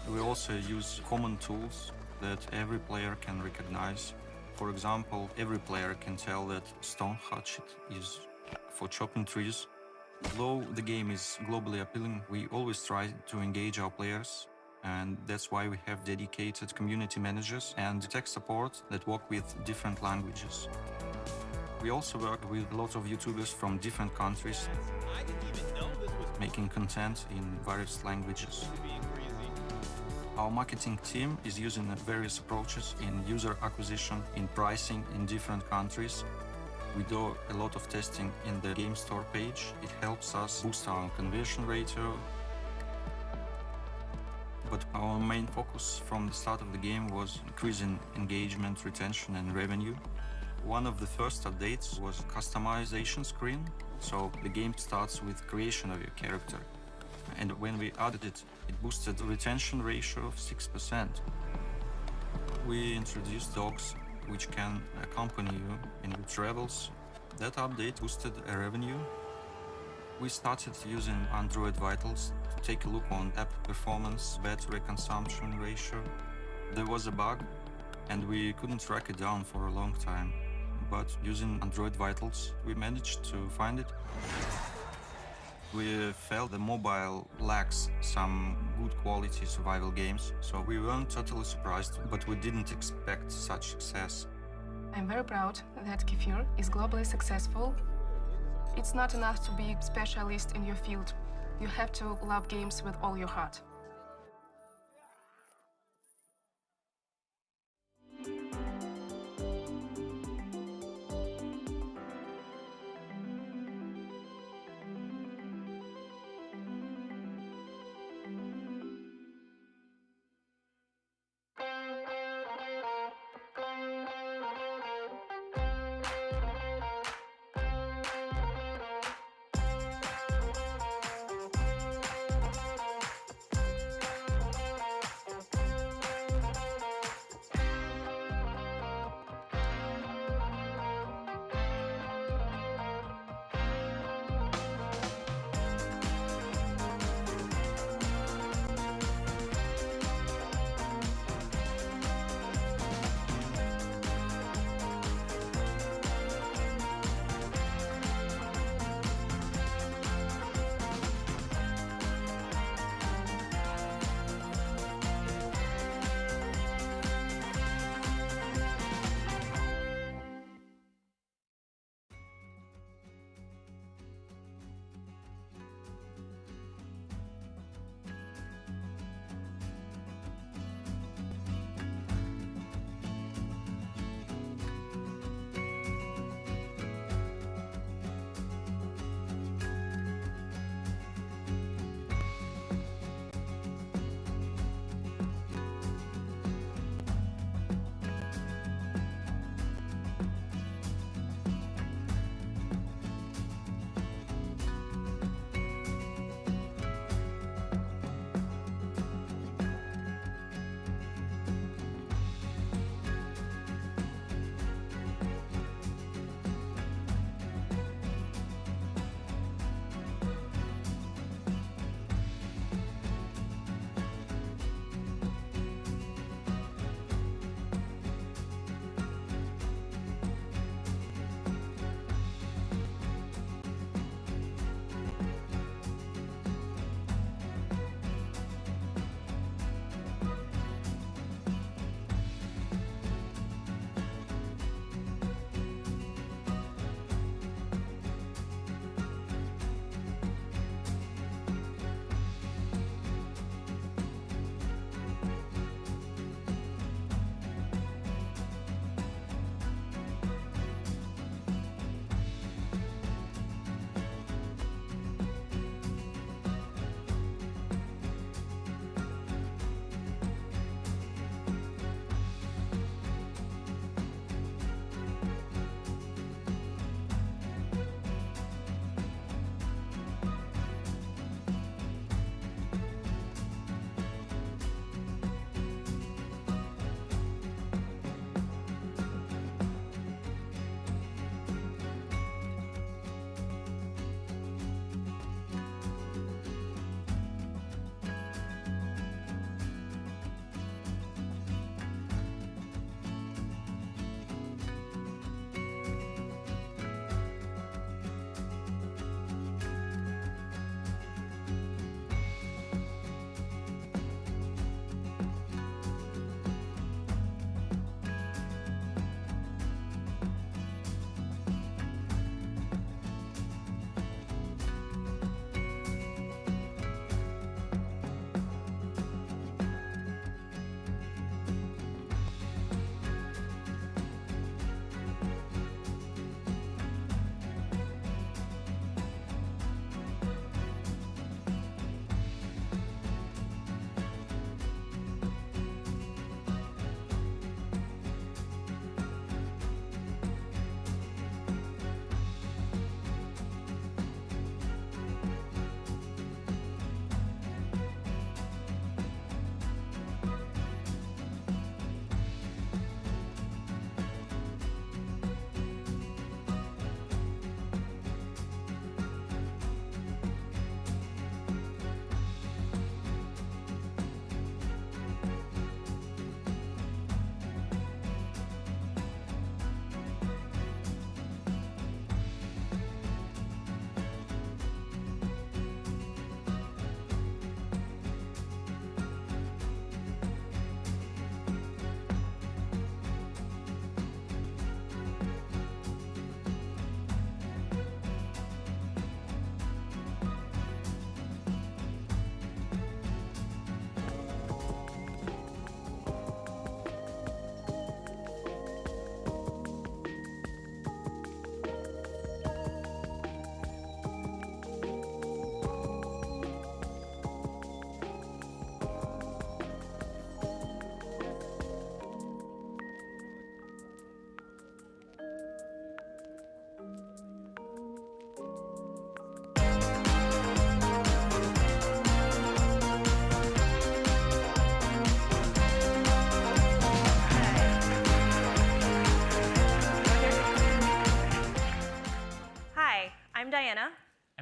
[SPEAKER 14] We also use common tools that every player can recognize. For example, every player can tell that stone hatchet is for chopping trees. Though the game is globally appealing, we always try to engage our players, and that's why we have dedicated community managers and tech support that work with different languages. We also work with a lot of YouTubers from different countries, making content in various languages. Our marketing team is using various approaches in user acquisition, in pricing in different countries. We do a lot of testing in the game store page. It helps us boost our conversion ratio. But our main focus from the start of the game was increasing engagement, retention, and revenue. One of the first updates was a customization screen. So the game starts with creation of your character. And when we added it, it boosted the retention ratio of 6%. We introduced dogs which can accompany you in your travels. That update boosted revenue. We started using Android Vitals to take a look on app performance, battery consumption ratio. There was a bug, and we couldn't track it down for a long time. But using Android Vitals, we managed to find it. We felt the mobile lacks some good quality survival games, so we weren't totally surprised, but we didn't expect such success.
[SPEAKER 13] I'm very proud that Kefir is globally successful. It's not enough to be a specialist in your field. You have to love games with all your heart.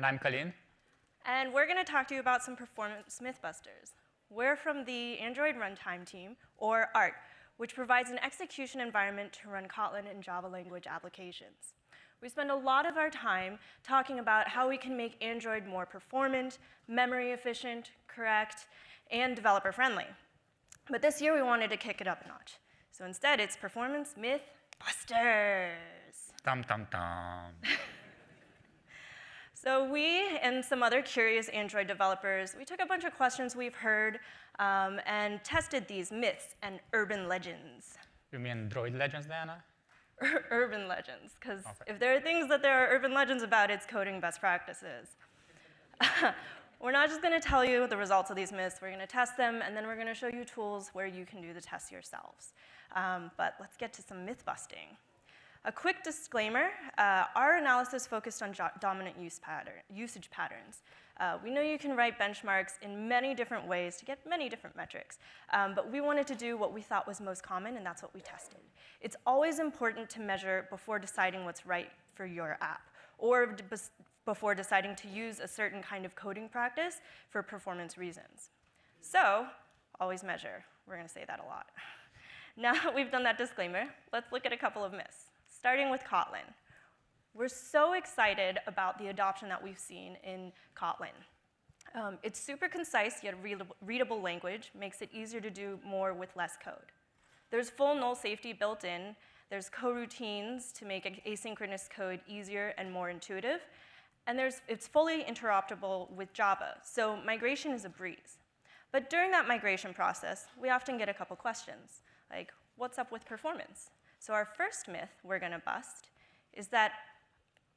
[SPEAKER 15] I'm Colin.
[SPEAKER 16] And we're going to talk to you about some performance mythbusters. We're from the Android Runtime team, or ART, which provides an execution environment to run Kotlin and Java language applications. We spend a lot of our time talking about how we can make Android more performant, memory efficient, correct, and developer friendly. But this year we wanted to kick it up a notch. So instead it's performance mythbusters.
[SPEAKER 15] Dum, dum, dum.
[SPEAKER 16] So we and some other curious Android developers, we took a bunch of questions we've heard and tested these myths and urban legends.
[SPEAKER 15] You mean Droid Legends, Diana?
[SPEAKER 16] Urban legends, because if there are things that there are urban legends about, it's coding best practices. We're not just going to tell you the results of these myths, we're going to test them, and then we're going to show you tools where you can do the tests yourselves. But let's get to some myth busting. A quick disclaimer, our analysis focused on dominant usage patterns. We know you can write benchmarks in many different ways to get many different metrics, but we wanted to do what we thought was most common, and that's what we tested. It's always important to measure before deciding what's right for your app, or before deciding to use a certain kind of coding practice for performance reasons. So, always measure. We're going to say that a lot. Now that we've done that disclaimer, let's look at a couple of myths. Starting with Kotlin. We're so excited about the adoption that we've seen in Kotlin. It's super concise yet readable language, makes it easier to do more with less code. There's full null safety built in. There's coroutines to make asynchronous code easier and more intuitive. And it's fully interoperable with Java, so migration is a breeze. But during that migration process, we often get a couple questions, like, what's up with performance? So our first myth we're going to bust is that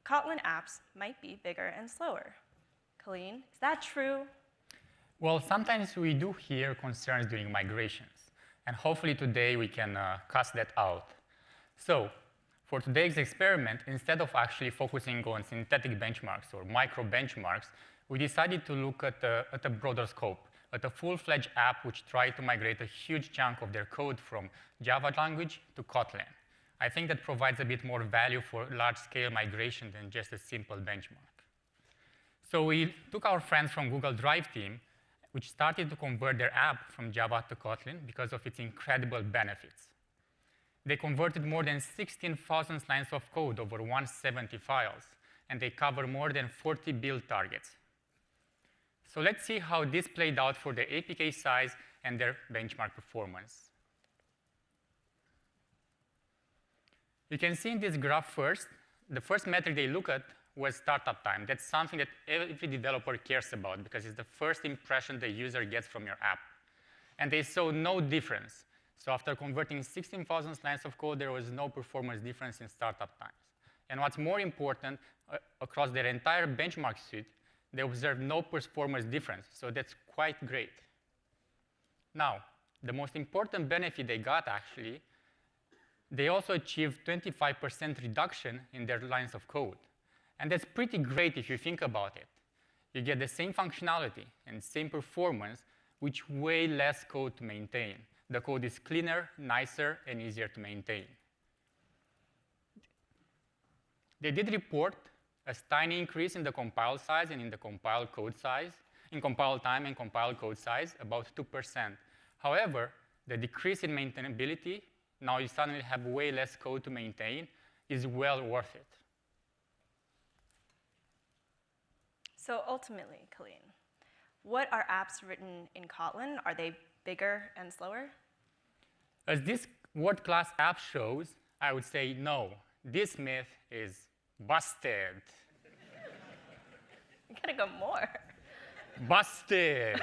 [SPEAKER 16] Kotlin apps might be bigger and slower. Colleen, is that true?
[SPEAKER 15] Well, sometimes we do hear concerns during migrations, and hopefully today we can cast that out. So for today's experiment, instead of actually focusing on synthetic benchmarks or micro benchmarks, we decided to look at a broader scope, at a full-fledged app which tried to migrate a huge chunk of their code from Java language to Kotlin. I think that provides a bit more value for large-scale migration than just a simple benchmark. So we took our friends from Google Drive team, which started to convert their app from Java to Kotlin because of its incredible benefits. They converted more than 16,000 lines of code over 170 files, and they cover more than 40 build targets. So let's see how this played out for their APK size and their benchmark performance. You can see in this graph first, the first metric they look at was startup time. That's something that every developer cares about because it's the first impression the user gets from your app. And they saw no difference. So after converting 16,000 lines of code, there was no performance difference in startup times. And what's more important, across their entire benchmark suite, they observed no performance difference, so that's quite great. Now, the most important benefit they got, actually, they also achieved 25% reduction in their lines of code. And that's pretty great if you think about it. You get the same functionality and same performance, with way less code to maintain. The code is cleaner, nicer, and easier to maintain. They did report a tiny increase in the compile size and in the compile code size, in compile time and compile code size, about 2%. However, the decrease in maintainability, now you suddenly have way less code to maintain, is well worth it.
[SPEAKER 16] So ultimately, Colleen, what are apps written in Kotlin? Are they bigger and slower?
[SPEAKER 15] As this world-class app shows, I would say no. This myth is busted.
[SPEAKER 16] You gotta go more.
[SPEAKER 15] Busted.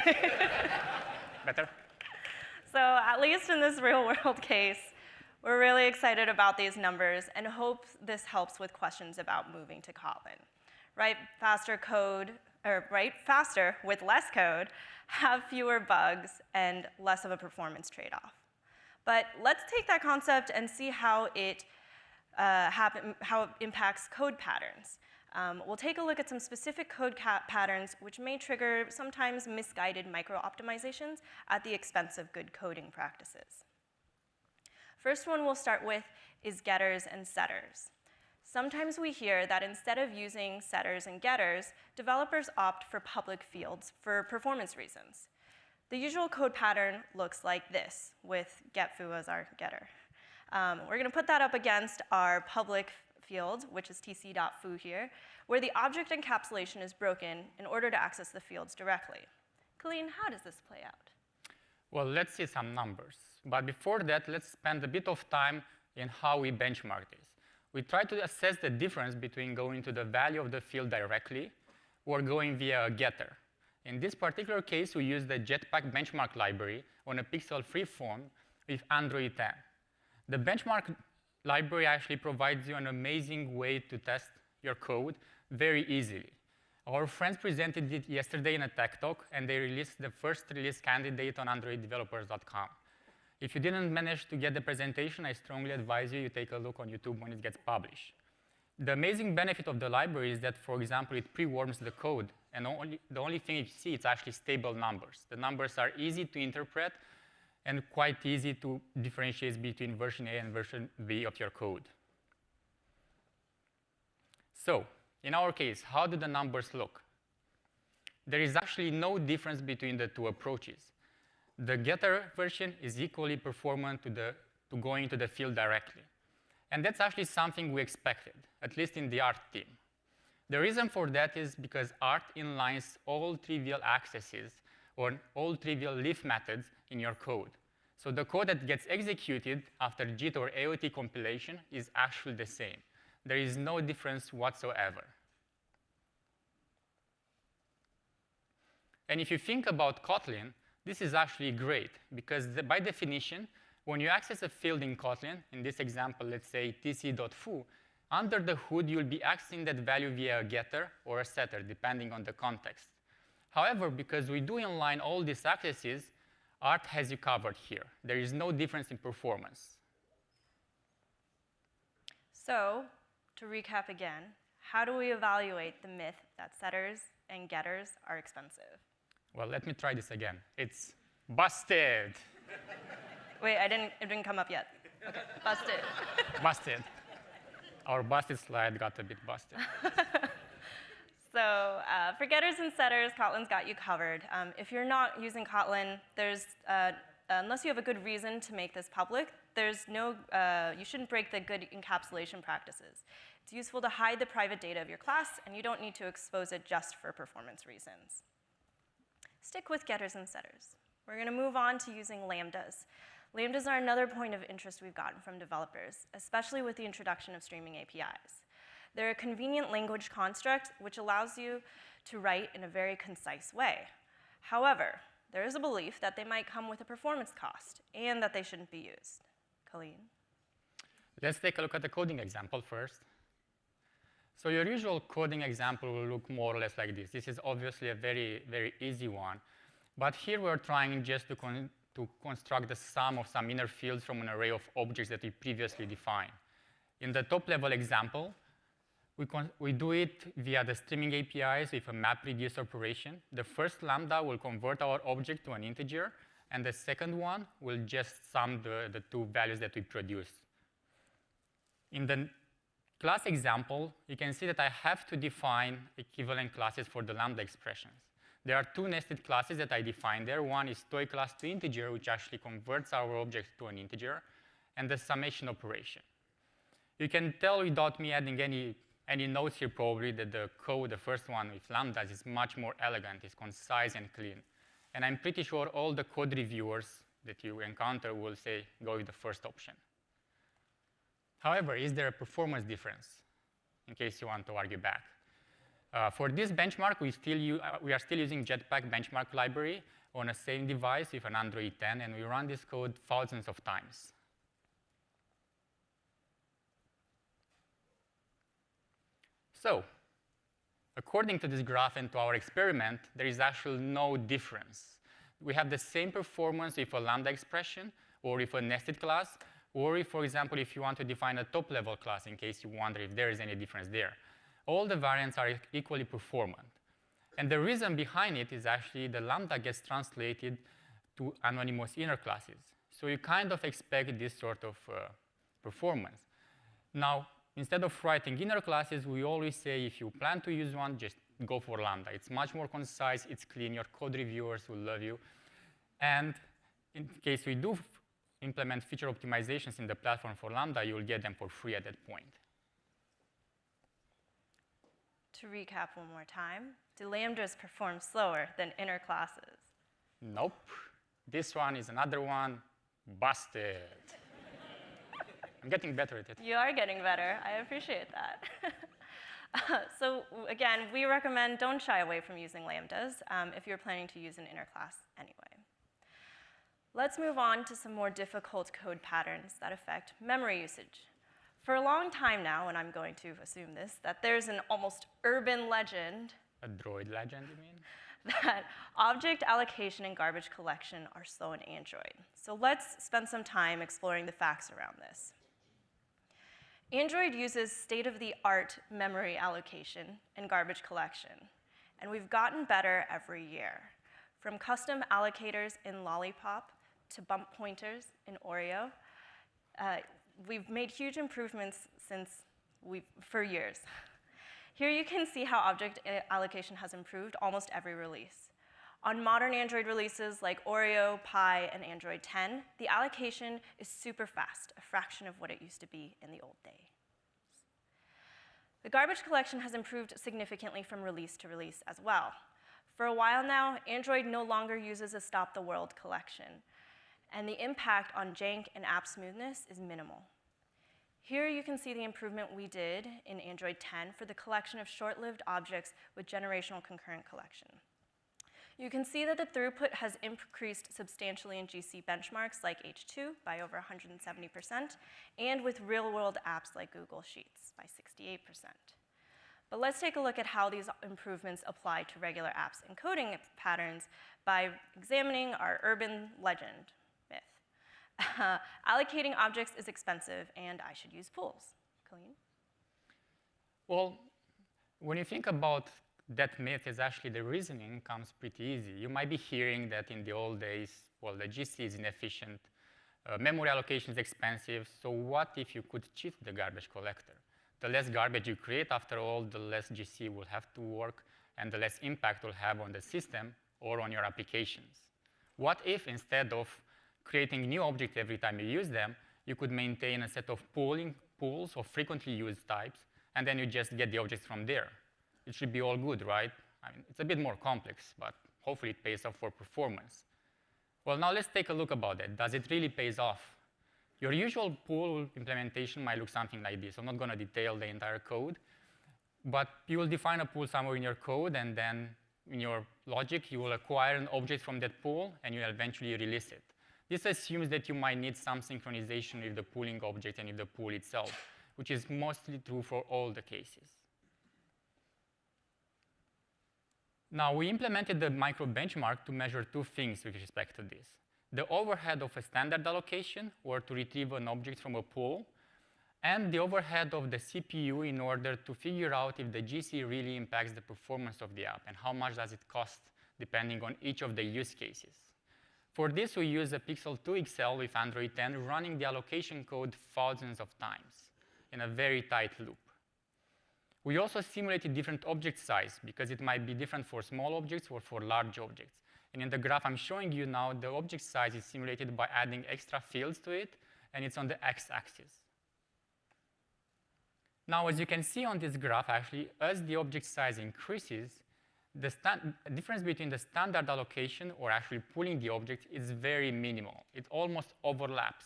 [SPEAKER 15] Better?
[SPEAKER 16] So at least in this real-world case, we're really excited about these numbers and hope this helps with questions about moving to Kotlin. Write faster code, or write faster with less code, have fewer bugs, and less of a performance trade-off. But let's take that concept and see how it impacts code patterns. We'll take a look at some specific code patterns which may trigger sometimes misguided micro-optimizations at the expense of good coding practices. First one we'll start with is getters and setters. Sometimes we hear that instead of using setters and getters, developers opt for public fields for performance reasons. The usual code pattern looks like this, with getFoo as our getter. We're going to put that up against our public field, which is tc.foo here, where the object encapsulation is broken in order to access the fields directly. Colleen, how does this play out?
[SPEAKER 15] Well, let's see some numbers. But before that, let's spend a bit of time in how we benchmark this. We try to assess the difference between going to the value of the field directly or going via a getter. In this particular case, we use the Jetpack benchmark library on a pixel-free phone with Android 10. The benchmark library actually provides you an amazing way to test your code very easily. Our friends presented it yesterday in a tech talk, and they released the first release candidate on AndroidDevelopers.com. If you didn't manage to get the presentation, I strongly advise you take a look on YouTube when it gets published. The amazing benefit of the library is that, for example, it pre-warms the code, and the only thing you see is actually stable numbers. The numbers are easy to interpret and quite easy to differentiate between version A and version B of your code. So, in our case, how do the numbers look? There is actually no difference between the two approaches. The getter version is equally performant to going to the field directly. And that's actually something we expected, at least in the art team. The reason for that is because art inlines all trivial accesses or all trivial leaf methods in your code. So the code that gets executed after JIT or AOT compilation is actually the same. There is no difference whatsoever. And if you think about Kotlin, this is actually great, because by definition, when you access a field in Kotlin, in this example, let's say tc.foo, under the hood, you'll be accessing that value via a getter or a setter, depending on the context. However, because we do inline all these accesses, art has you covered here. There is no difference in performance.
[SPEAKER 16] So, to recap again, how do we evaluate the myth that setters and getters are expensive?
[SPEAKER 15] Well, let me try this again. It's busted.
[SPEAKER 16] Wait, it didn't come up yet. OK, busted.
[SPEAKER 15] Busted. Our busted slide got a bit busted.
[SPEAKER 16] So for getters and setters, Kotlin's got you covered. If you're not using Kotlin, unless you have a good reason to make this public, you shouldn't break the good encapsulation practices. It's useful to hide the private data of your class, and you don't need to expose it just for performance reasons. Stick with getters and setters. We're going to move on to using lambdas. Lambdas are another point of interest we've gotten from developers, especially with the introduction of streaming APIs. They're a convenient language construct which allows you to write in a very concise way. However, there is a belief that they might come with a performance cost and that they shouldn't be used. Colleen?
[SPEAKER 15] Let's take a look at the coding example first. So your usual coding example will look more or less like this. This is obviously a very, very easy one. But here we're trying just to construct the sum of some inner fields from an array of objects that we previously defined. In the top-level example, we do it via the streaming APIs with a map reduce operation. The first lambda will convert our object to an integer, and the second one will just sum the two values that we produce. In the class example, you can see that I have to define equivalent classes for the lambda expressions. There are two nested classes that I define there. One is toyClass2Integer, which actually converts our object to an integer, and the summation operation. You can tell without me adding any notes here probably that the code, the first one with lambdas, is much more elegant, it's concise and clean. And I'm pretty sure all the code reviewers that you encounter will say go with the first option. However, is there a performance difference, in case you want to argue back? For this benchmark, we are still using Jetpack benchmark library on the same device with an Android 10, and we run this code thousands of times. So, according to this graph and to our experiment, there is actually no difference. We have the same performance with a lambda expression or with a nested class, or if, for example, if you want to define a top-level class in case you wonder if there is any difference there. All the variants are equally performant. And the reason behind it is actually the lambda gets translated to anonymous inner classes. So you kind of expect this sort of performance. Now, instead of writing inner classes, we always say if you plan to use one, just go for Lambda. It's much more concise, it's clean, your code reviewers will love you. And in case we do implement feature optimizations in the platform for Lambda, you'll get them for free at that point.
[SPEAKER 16] To recap one more time, do Lambdas perform slower than inner classes?
[SPEAKER 15] Nope. This one is another one. Busted. I'm getting better at it.
[SPEAKER 16] You are getting better. I appreciate that. So again, we recommend don't shy away from using Lambdas if you're planning to use an inner class anyway. Let's move on to some more difficult code patterns that affect memory usage. For a long time now, and I'm going to assume this, that there's an almost urban legend.
[SPEAKER 15] A droid legend, you mean?
[SPEAKER 16] That object allocation and garbage collection are slow in Android. So let's spend some time exploring the facts around this. Android uses state-of-the-art memory allocation and garbage collection, and we've gotten better every year. From custom allocators in Lollipop to bump pointers in Oreo, we've made huge improvements for years. Here you can see how object allocation has improved almost every release. On modern Android releases like Oreo, Pie, and Android 10, the allocation is super fast, a fraction of what it used to be in the old days. The garbage collection has improved significantly from release to release as well. For a while now, Android no longer uses a stop the world collection, and the impact on jank and app smoothness is minimal. Here you can see the improvement we did in Android 10 for the collection of short-lived objects with generational concurrent collection. You can see that the throughput has increased substantially in GC benchmarks like H2 by over 170%, and with real-world apps like Google Sheets by 68%. But let's take a look at how these improvements apply to regular apps encoding patterns by examining our urban legend myth. Allocating objects is expensive, and I should use pools. Colleen?
[SPEAKER 15] Well, when you think about that myth, is actually the reasoning comes pretty easy. You might be hearing that in the old days, well, the GC is inefficient, memory allocation is expensive, so what if you could cheat the garbage collector? The less garbage you create, after all, the less GC will have to work, and the less impact will have on the system or on your applications. What if, instead of creating new objects every time you use them, you could maintain a set of pools of frequently used types, and then you just get the objects from there? It should be all good, right? I mean, it's a bit more complex, but hopefully it pays off for performance. Well, now let's take a look about it. Does it really pay off? Your usual pool implementation might look something like this. I'm not going to detail the entire code, but you will define a pool somewhere in your code, and then in your logic, you will acquire an object from that pool, and you will eventually release it. This assumes that you might need some synchronization with the pooling object and with the pool itself, which is mostly true for all the cases. Now, we implemented the micro benchmark to measure two things with respect to this: the overhead of a standard allocation, or to retrieve an object from a pool, and the overhead of the CPU in order to figure out if the GC really impacts the performance of the app, and how much does it cost depending on each of the use cases. For this, we use a Pixel 2 XL with Android 10 running the allocation code thousands of times in a very tight loop. We also simulated different object size, because it might be different for small objects or for large objects. And in the graph I'm showing you now, the object size is simulated by adding extra fields to it, and it's on the x-axis. Now, as you can see on this graph, actually, as the object size increases, the difference between the standard allocation, or actually pooling the object, is very minimal. It almost overlaps.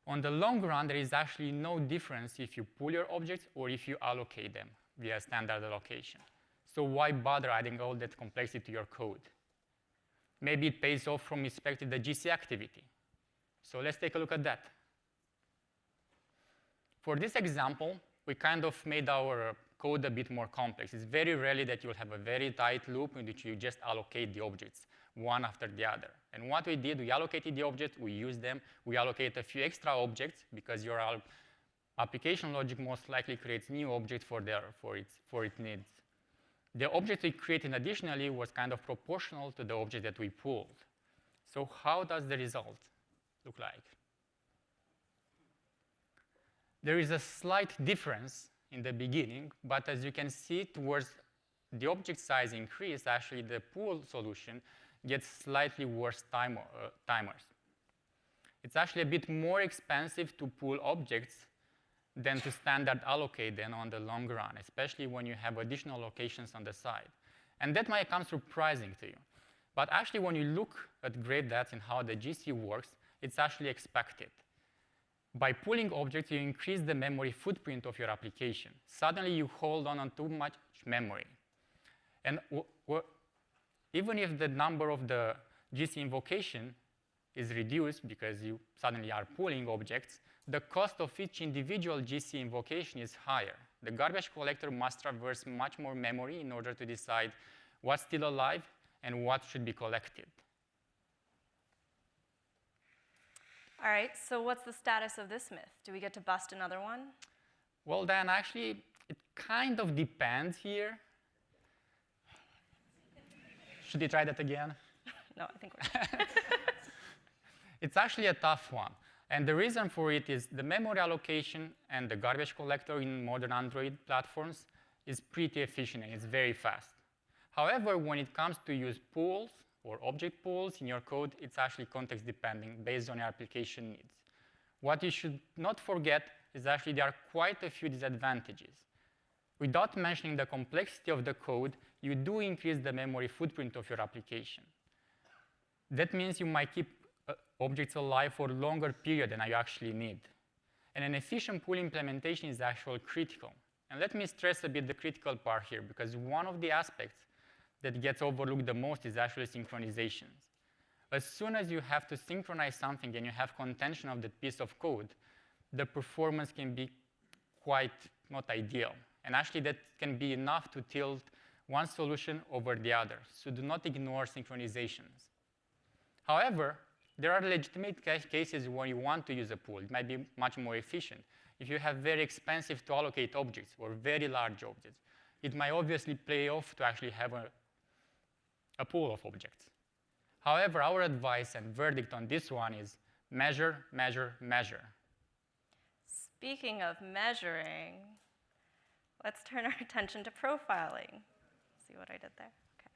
[SPEAKER 15] On the long run, there is actually no difference if you pool your objects or if you allocate them via standard allocation. So why bother adding all that complexity to your code? Maybe it pays off from respect to the GC activity. So let's take a look at that. For this example, we kind of made our code a bit more complex. It's very rarely that you'll have a very tight loop in which you just allocate the objects one after the other. And what we did, we allocated the object, we used them, we allocate a few extra objects, because your application logic most likely creates new objects for its needs. The object we created additionally was kind of proportional to the object that we pooled. So how does the result look like? There is a slight difference in the beginning, but as you can see, towards the object size increase, actually the pool solution gets slightly worse timers. It's actually a bit more expensive to pool objects than to standard allocate them on the long run, especially when you have additional locations on the side. And that might come surprising to you. But actually, when you look at great data and how the GC works, it's actually expected. By pooling objects, you increase the memory footprint of your application. Suddenly, you hold on too much memory. And even if the number of the GC invocation is reduced because you suddenly are pooling objects, the cost of each individual GC invocation is higher. The garbage collector must traverse much more memory in order to decide what's still alive and what should be collected.
[SPEAKER 16] All right, so what's the status of this myth? Do we get to bust another one?
[SPEAKER 15] Well, then actually, it kind of depends here. Should we try that again?
[SPEAKER 16] No, I think we're
[SPEAKER 15] It's actually a tough one. And the reason for it is the memory allocation and the garbage collector in modern Android platforms is pretty efficient and it's very fast. However, when it comes to use pools or object pools in your code, it's actually context dependent based on your application needs. What you should not forget is actually there are quite a few disadvantages. Without mentioning the complexity of the code, you do increase the memory footprint of your application. That means you might keep objects alive for a longer period than you actually need. And an efficient pool implementation is actually critical. And let me stress a bit the critical part here, because one of the aspects that gets overlooked the most is actually synchronizations. As soon as you have to synchronize something and you have contention of that piece of code, the performance can be quite not ideal. And actually, that can be enough to tilt one solution over the other. So do not ignore synchronizations. However, there are legitimate cases where you want to use a pool. It might be much more efficient. If you have very expensive to allocate objects or very large objects, it might obviously pay off to actually have a pool of objects. However, our advice and verdict on this one is measure, measure, measure.
[SPEAKER 16] Speaking of measuring, let's turn our attention to profiling. See what I did there? Okay.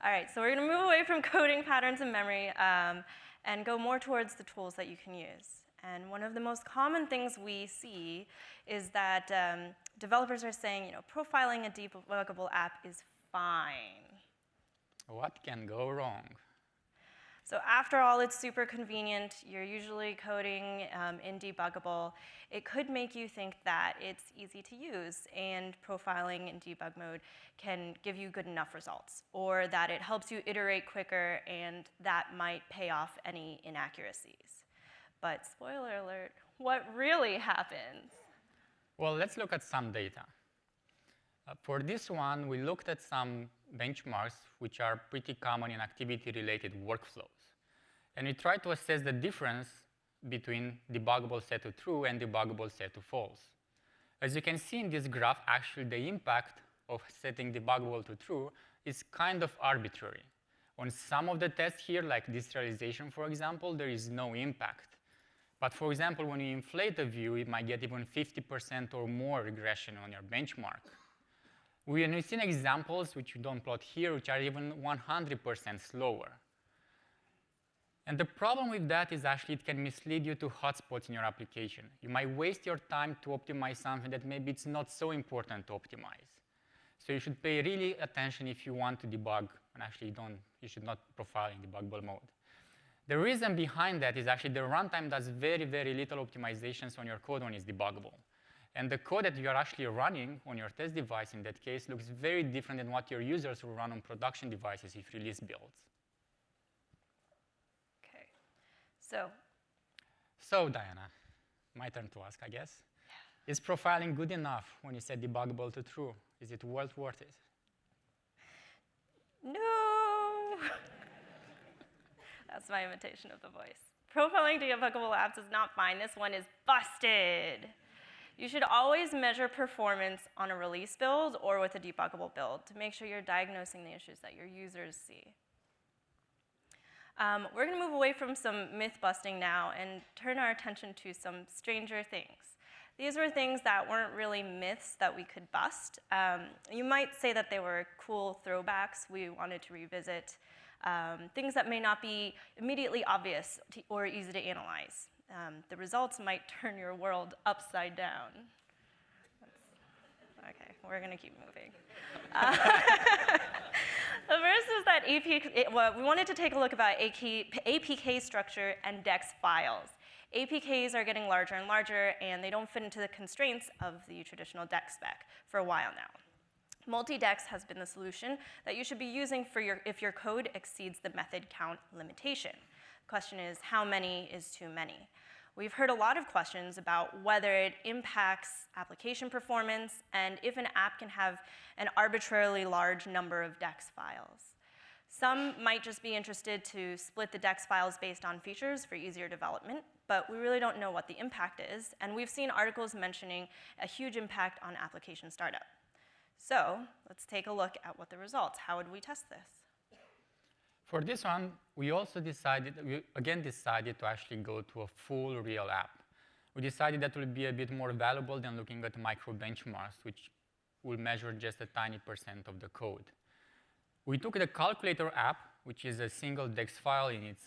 [SPEAKER 16] All right, so we're going to move away from coding patterns and memory and go more towards the tools that you can use. And one of the most common things we see is that developers are saying, profiling a debuggable app is fine.
[SPEAKER 15] What can go wrong?
[SPEAKER 16] So after all, it's super convenient. You're usually coding in debuggable. It could make you think that it's easy to use and profiling in debug mode can give you good enough results, or that it helps you iterate quicker and that might pay off any inaccuracies. But spoiler alert, what really happens?
[SPEAKER 15] Well, let's look at some data. For this one, we looked at some benchmarks which are pretty common in activity-related workflows. And we tried to assess the difference between debuggable set to true and debuggable set to false. As you can see in this graph, actually the impact of setting debuggable to true is kind of arbitrary. On some of the tests here, like deserialization, for example, there is no impact. But for example, when you inflate a view, it might get even 50% or more regression on your benchmark. We've seen examples, which we don't plot here, which are even 100% slower. And the problem with that is actually it can mislead you to hotspots in your application. You might waste your time to optimize something that maybe it's not so important to optimize. So you should pay really attention if you want to debug, and actually you should not profile in debuggable mode. The reason behind that is actually the runtime does very, very little optimizations on your code when it's debuggable. And the code that you are actually running on your test device in that case looks very different than what your users will run on production devices if release builds.
[SPEAKER 16] Okay, so
[SPEAKER 15] Diana, my turn to ask, I guess. Yeah. Is profiling good enough when you set debuggable to true? Is it worth it?
[SPEAKER 16] No! That's my imitation of the voice. Profiling debuggable apps is not fine. This one is busted. You should always measure performance on a release build or with a debuggable build to make sure you're diagnosing the issues that your users see. We're going to move away from some myth busting now and turn our attention to some stranger things. These were things that weren't really myths that we could bust. You might say that they were cool throwbacks we wanted to revisit, things that may not be immediately obvious or easy to analyze. The results might turn your world upside down. Okay, we're going to keep moving. The first is that we wanted to take a look about APK structure and DEX files. APKs are getting larger and larger, and they don't fit into the constraints of the traditional DEX spec for a while now. Multi-DEX has been the solution that you should be using for if your code exceeds the method count limitation. The question is, how many is too many? We've heard a lot of questions about whether it impacts application performance and if an app can have an arbitrarily large number of DEX files. Some might just be interested to split the DEX files based on features for easier development, but we really don't know what the impact is, and we've seen articles mentioning a huge impact on application startup. So let's take a look at what the results. How would we test this?
[SPEAKER 15] For this one, we again decided to actually go to a full real app. We decided that would be a bit more valuable than looking at micro benchmarks, which will measure just a tiny % of the code. We took the calculator app, which is a single DEX file in its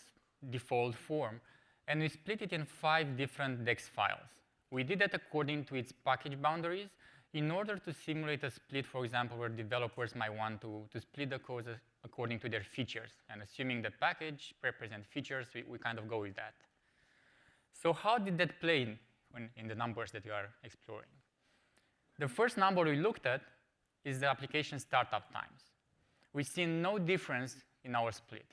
[SPEAKER 15] default form, and we split it in 5 different DEX files. We did that according to its package boundaries in order to simulate a split, for example, where developers might want to split the code according to their features. And assuming the package represents features, we kind of go with that. So how did that play in the numbers that we are exploring? The first number we looked at is the application startup times. We see no difference in our split.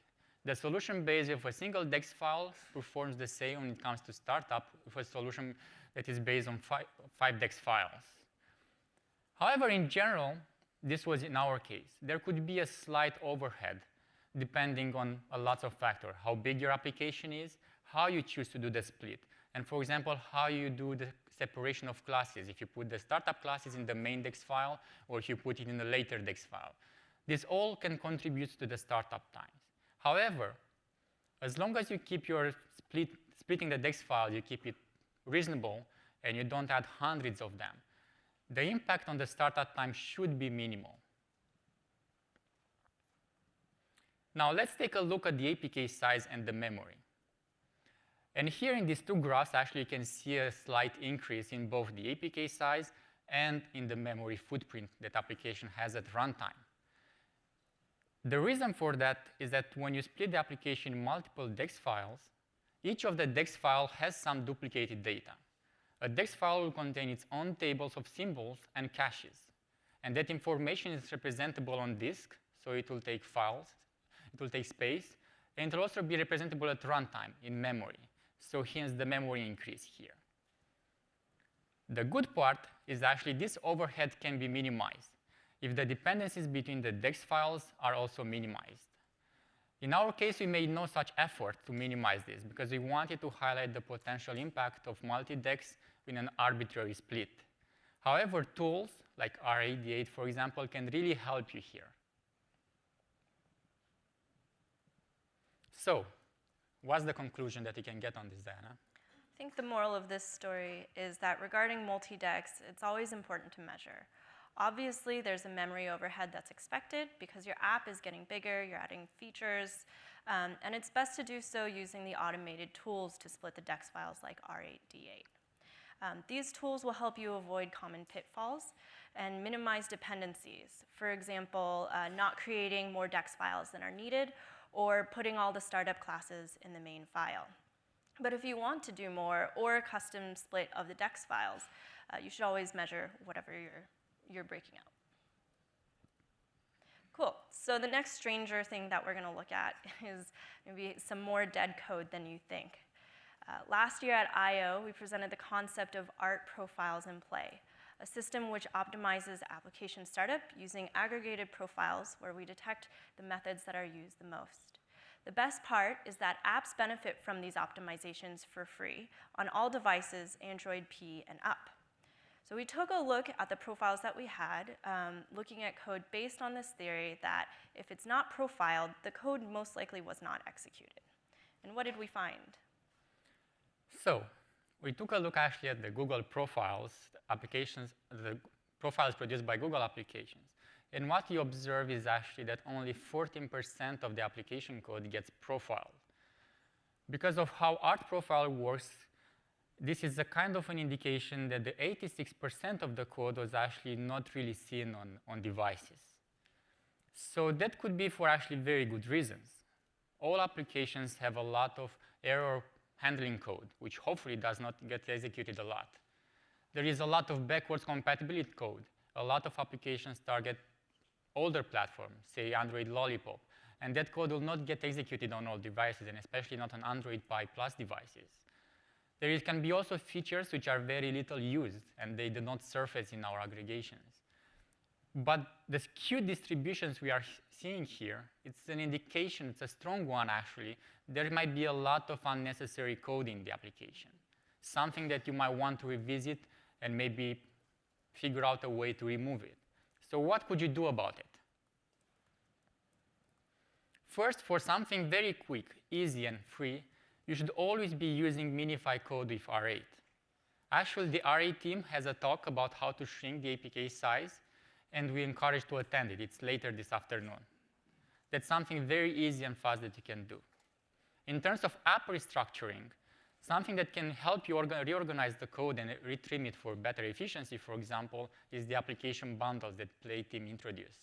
[SPEAKER 15] The solution based with a single DEX file performs the same when it comes to startup with a solution that is based on 5 DEX files. However, in general, this was in our case. There could be a slight overhead depending on a lot of factors, how big your application is, how you choose to do the split, and for example, how you do the separation of classes, if you put the startup classes in the main DEX file or if you put it in a later DEX file. This all can contribute to the startup times. However, as long as you keep your splitting the DEX file, you keep it reasonable, and you don't add hundreds of them, the impact on the startup time should be minimal. Now let's take a look at the APK size and the memory. And here in these 2 graphs, actually you can see a slight increase in both the APK size and in the memory footprint that application has at runtime. The reason for that is that when you split the application in multiple DEX files, each of the DEX files has some duplicated data. A DEX file will contain its own tables of symbols and caches. And that information is representable on disk, so it will take files, it will take space, and it will also be representable at runtime in memory. So hence the memory increase here. The good part is actually this overhead can be minimized if the dependencies between the DEX files are also minimized. In our case, we made no such effort to minimize this because we wanted to highlight the potential impact of multi-DEX in an arbitrary split. However, tools like R88, for example, can really help you here. So, what's the conclusion that you can get on this, Diana?
[SPEAKER 16] I think the moral of this story is that regarding multi-DEX, it's always important to measure. Obviously, there's a memory overhead that's expected because your app is getting bigger, you're adding features, and it's best to do so using the automated tools to split the DEX files like R8D8. These tools will help you avoid common pitfalls and minimize dependencies. For example, not creating more DEX files than are needed or putting all the startup classes in the main file. But if you want to do more or a custom split of the DEX files, you should always measure whatever you're breaking out. Cool. So the next stranger thing that we're going to look at is maybe some more dead code than you think. Last year at I/O, we presented the concept of art profiles in play, a system which optimizes application startup using aggregated profiles where we detect the methods that are used the most. The best part is that apps benefit from these optimizations for free on all devices, Android P and up. So we took a look at the profiles that we had, looking at code based on this theory that if it's not profiled, the code most likely was not executed. And what did we find?
[SPEAKER 15] So, we took a look actually at the Google profiles, applications, the profiles produced by Google applications. And what you observe is actually that only 14% of the application code gets profiled. Because of how Art Profile works, this is a kind of an indication that the 86% of the code was actually not really seen on devices. So that could be for actually very good reasons. All applications have a lot of error handling code, which hopefully does not get executed a lot. There is a lot of backwards compatibility code. A lot of applications target older platforms, say Android Lollipop, and that code will not get executed on all devices, and especially not on Android Pie Plus devices. There can be also features which are very little used, and they do not surface in our aggregations. But the skewed distributions we are seeing here, it's an indication, it's a strong one actually, there might be a lot of unnecessary code in the application, something that you might want to revisit and maybe figure out a way to remove it. So what could you do about it? First, for something very quick, easy, and free, you should always be using Minify code with R8. Actually, the R8 team has a talk about how to shrink the APK size, and we encourage to attend it. It's later this afternoon. That's something very easy and fast that you can do. In terms of app restructuring, something that can help you reorganize the code and retrim it for better efficiency, for example, is the application bundles that Play team introduced.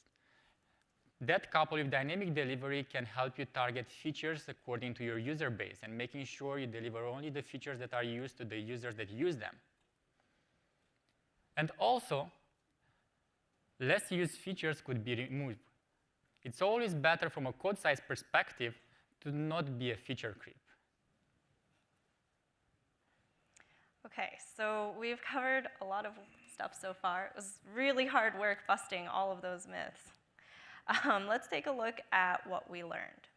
[SPEAKER 15] That coupled with dynamic delivery can help you target features according to your user base and making sure you deliver only the features that are used to the users that use them. And also, less used features could be removed. It's always better from a code size perspective to not be a feature creep.
[SPEAKER 16] Okay, so we've covered a lot of stuff so far. It was really hard work busting all of those myths. Let's take a look at what we learned.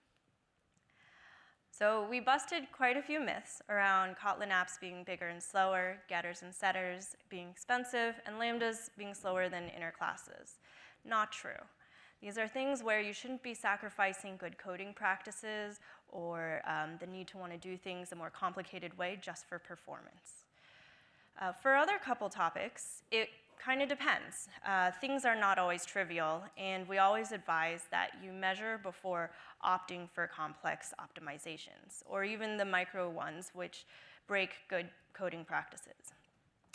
[SPEAKER 16] So we busted quite a few myths around Kotlin apps being bigger and slower, getters and setters being expensive, and lambdas being slower than inner classes. Not true. These are things where you shouldn't be sacrificing good coding practices or the need to want to do things a more complicated way just for performance. For other couple topics, it kind of depends. Things are not always trivial, and we always advise that you measure before opting for complex optimizations, or even the micro ones which break good coding practices.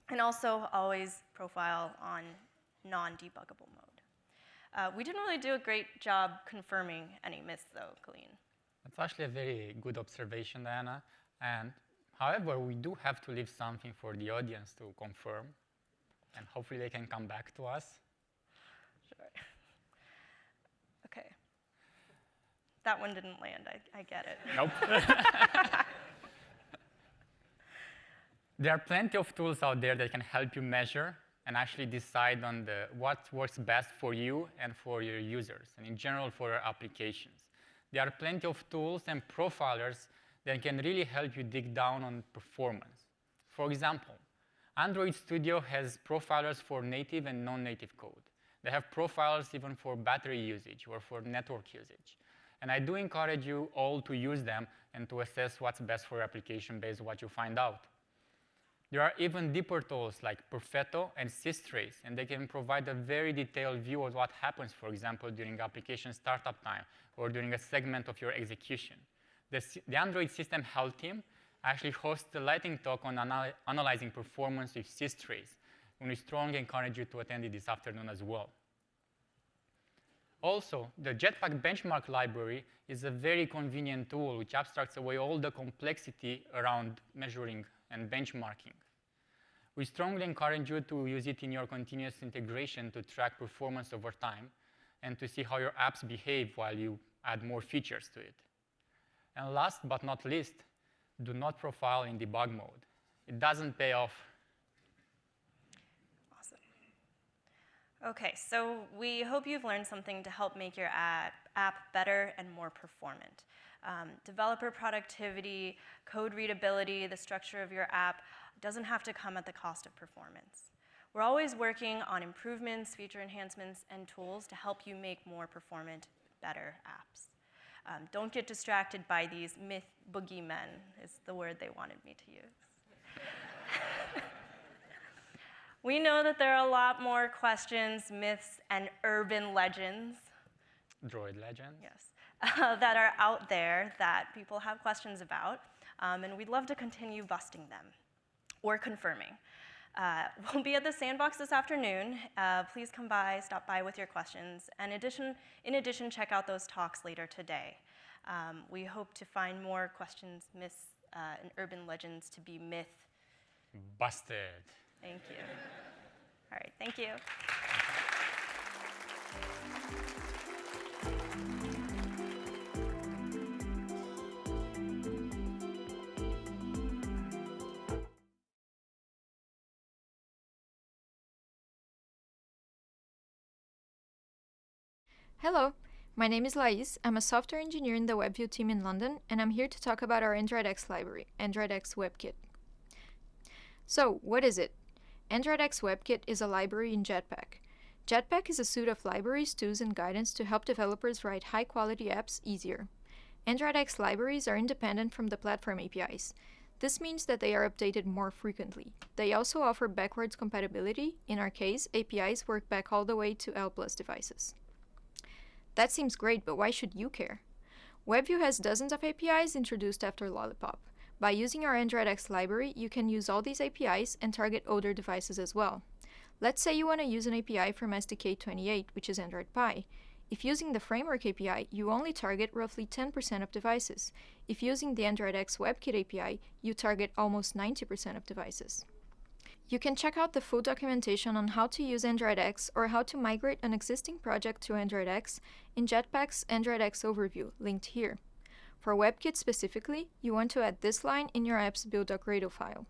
[SPEAKER 16] And also always profile on non-debuggable mode. We didn't really do a great job confirming any myths, though, Colleen.
[SPEAKER 15] That's actually a very good observation, Diana. And however, we do have to leave something for the audience to confirm, and hopefully they can come back to us.
[SPEAKER 16] Sure. Okay. That one didn't land. I get it.
[SPEAKER 15] Nope. There are plenty of tools out there that can help you measure and actually decide on what works best for you and for your users, and in general for your applications. There are plenty of tools and profilers that can really help you dig down on performance. For example, Android Studio has profilers for native and non-native code. They have profilers even for battery usage or for network usage. And I do encourage you all to use them and to assess what's best for your application based on what you find out. There are even deeper tools like Perfetto and Systrace, and they can provide a very detailed view of what happens, for example, during application startup time or during a segment of your execution. The Android System Health team actually hosts a lightning talk on analyzing performance with Systrace, and we strongly encourage you to attend it this afternoon as well. Also, the Jetpack Benchmark library is a very convenient tool which abstracts away all the complexity around measuring and benchmarking. We strongly encourage you to use it in your continuous integration to track performance over time and to see how your apps behave while you add more features to it. And last but not least, do not profile in debug mode. It doesn't pay off.
[SPEAKER 16] Awesome. Okay, so we hope you've learned something to help make your app better and more performant. Developer productivity, code readability, the structure of your app doesn't have to come at the cost of performance. We're always working on improvements, feature enhancements, and tools to help you make more performant, better apps. Don't get distracted by these myth boogeymen, is the word they wanted me to use. We know that there are a lot more questions, myths, and urban legends.
[SPEAKER 15] Droid legends?
[SPEAKER 16] Yes. That are out there that people have questions about, and we'd love to continue busting them or confirming. We'll be at the Sandbox this afternoon. Please come by, stop by with your questions, and in addition, check out those talks later today. We hope to find more questions, myths, and urban legends to be myth
[SPEAKER 15] busted.
[SPEAKER 16] Thank you. All right, thank you.
[SPEAKER 17] Hello, my name is Lais. I'm a software engineer in the WebView team in London, and I'm here to talk about our AndroidX library, AndroidX WebKit. So, what is it? AndroidX WebKit is a library in Jetpack. Jetpack is a suite of libraries, tools, and guidance to help developers write high-quality apps easier. AndroidX libraries are independent from the platform APIs. This means that they are updated more frequently. They also offer backwards compatibility. In our case, APIs work back all the way to L+ devices. That seems great, but why should you care? WebView has dozens of APIs introduced after Lollipop. By using our AndroidX library, you can use all these APIs and target older devices as well. Let's say you want to use an API from SDK28, which is Android Pie. If using the Framework API, you only target roughly 10% of devices. If using the AndroidX WebKit API, you target almost 90% of devices. You can check out the full documentation on how to use AndroidX or how to migrate an existing project to AndroidX in Jetpack's AndroidX overview, linked here. For WebKit specifically, you want to add this line in your app's build.gradle file.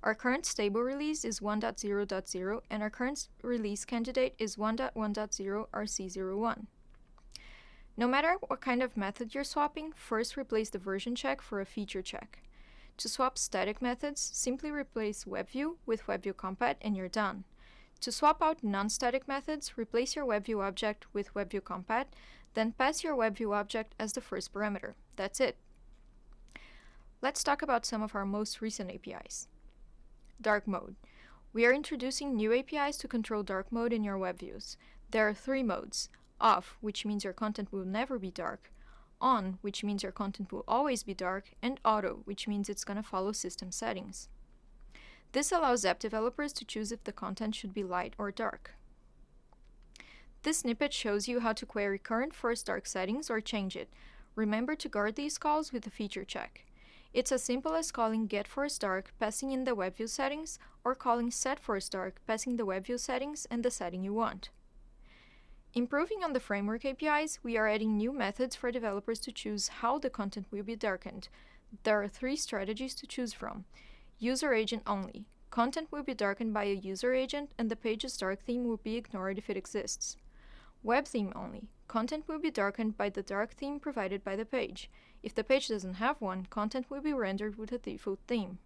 [SPEAKER 17] Our current stable release is 1.0.0, and our current release candidate is 1.1.0 RC01. No matter what kind of method you're swapping, first replace the version check for a feature check. To swap static methods, simply replace WebView with WebView compat and you're done. To swap out non-static methods, replace your WebView object with WebView compat, then pass your WebView object as the first parameter. That's it. Let's talk about some of our most recent APIs. Dark mode. We are introducing new APIs to control dark mode in your WebViews. There are 3 modes. Off, which means your content will never be dark. On, which means your content will always be dark, and auto, which means it's going to follow system settings. This allows app developers to choose if the content should be light or dark. This snippet shows you how to query current force dark settings or change it. Remember to guard these calls with a feature check. It's as simple as calling getForceDark, passing in the WebView settings, or calling setForceDark, passing the WebView settings and the setting you want. Improving on the Framework APIs, we are adding new methods for developers to choose how the content will be darkened. There are 3 strategies to choose from. User agent only. Content will be darkened by a user agent, and the page's dark theme will be ignored if it exists. Web theme only. Content will be darkened by the dark theme provided by the page. If the page doesn't have one, content will be rendered with a default theme.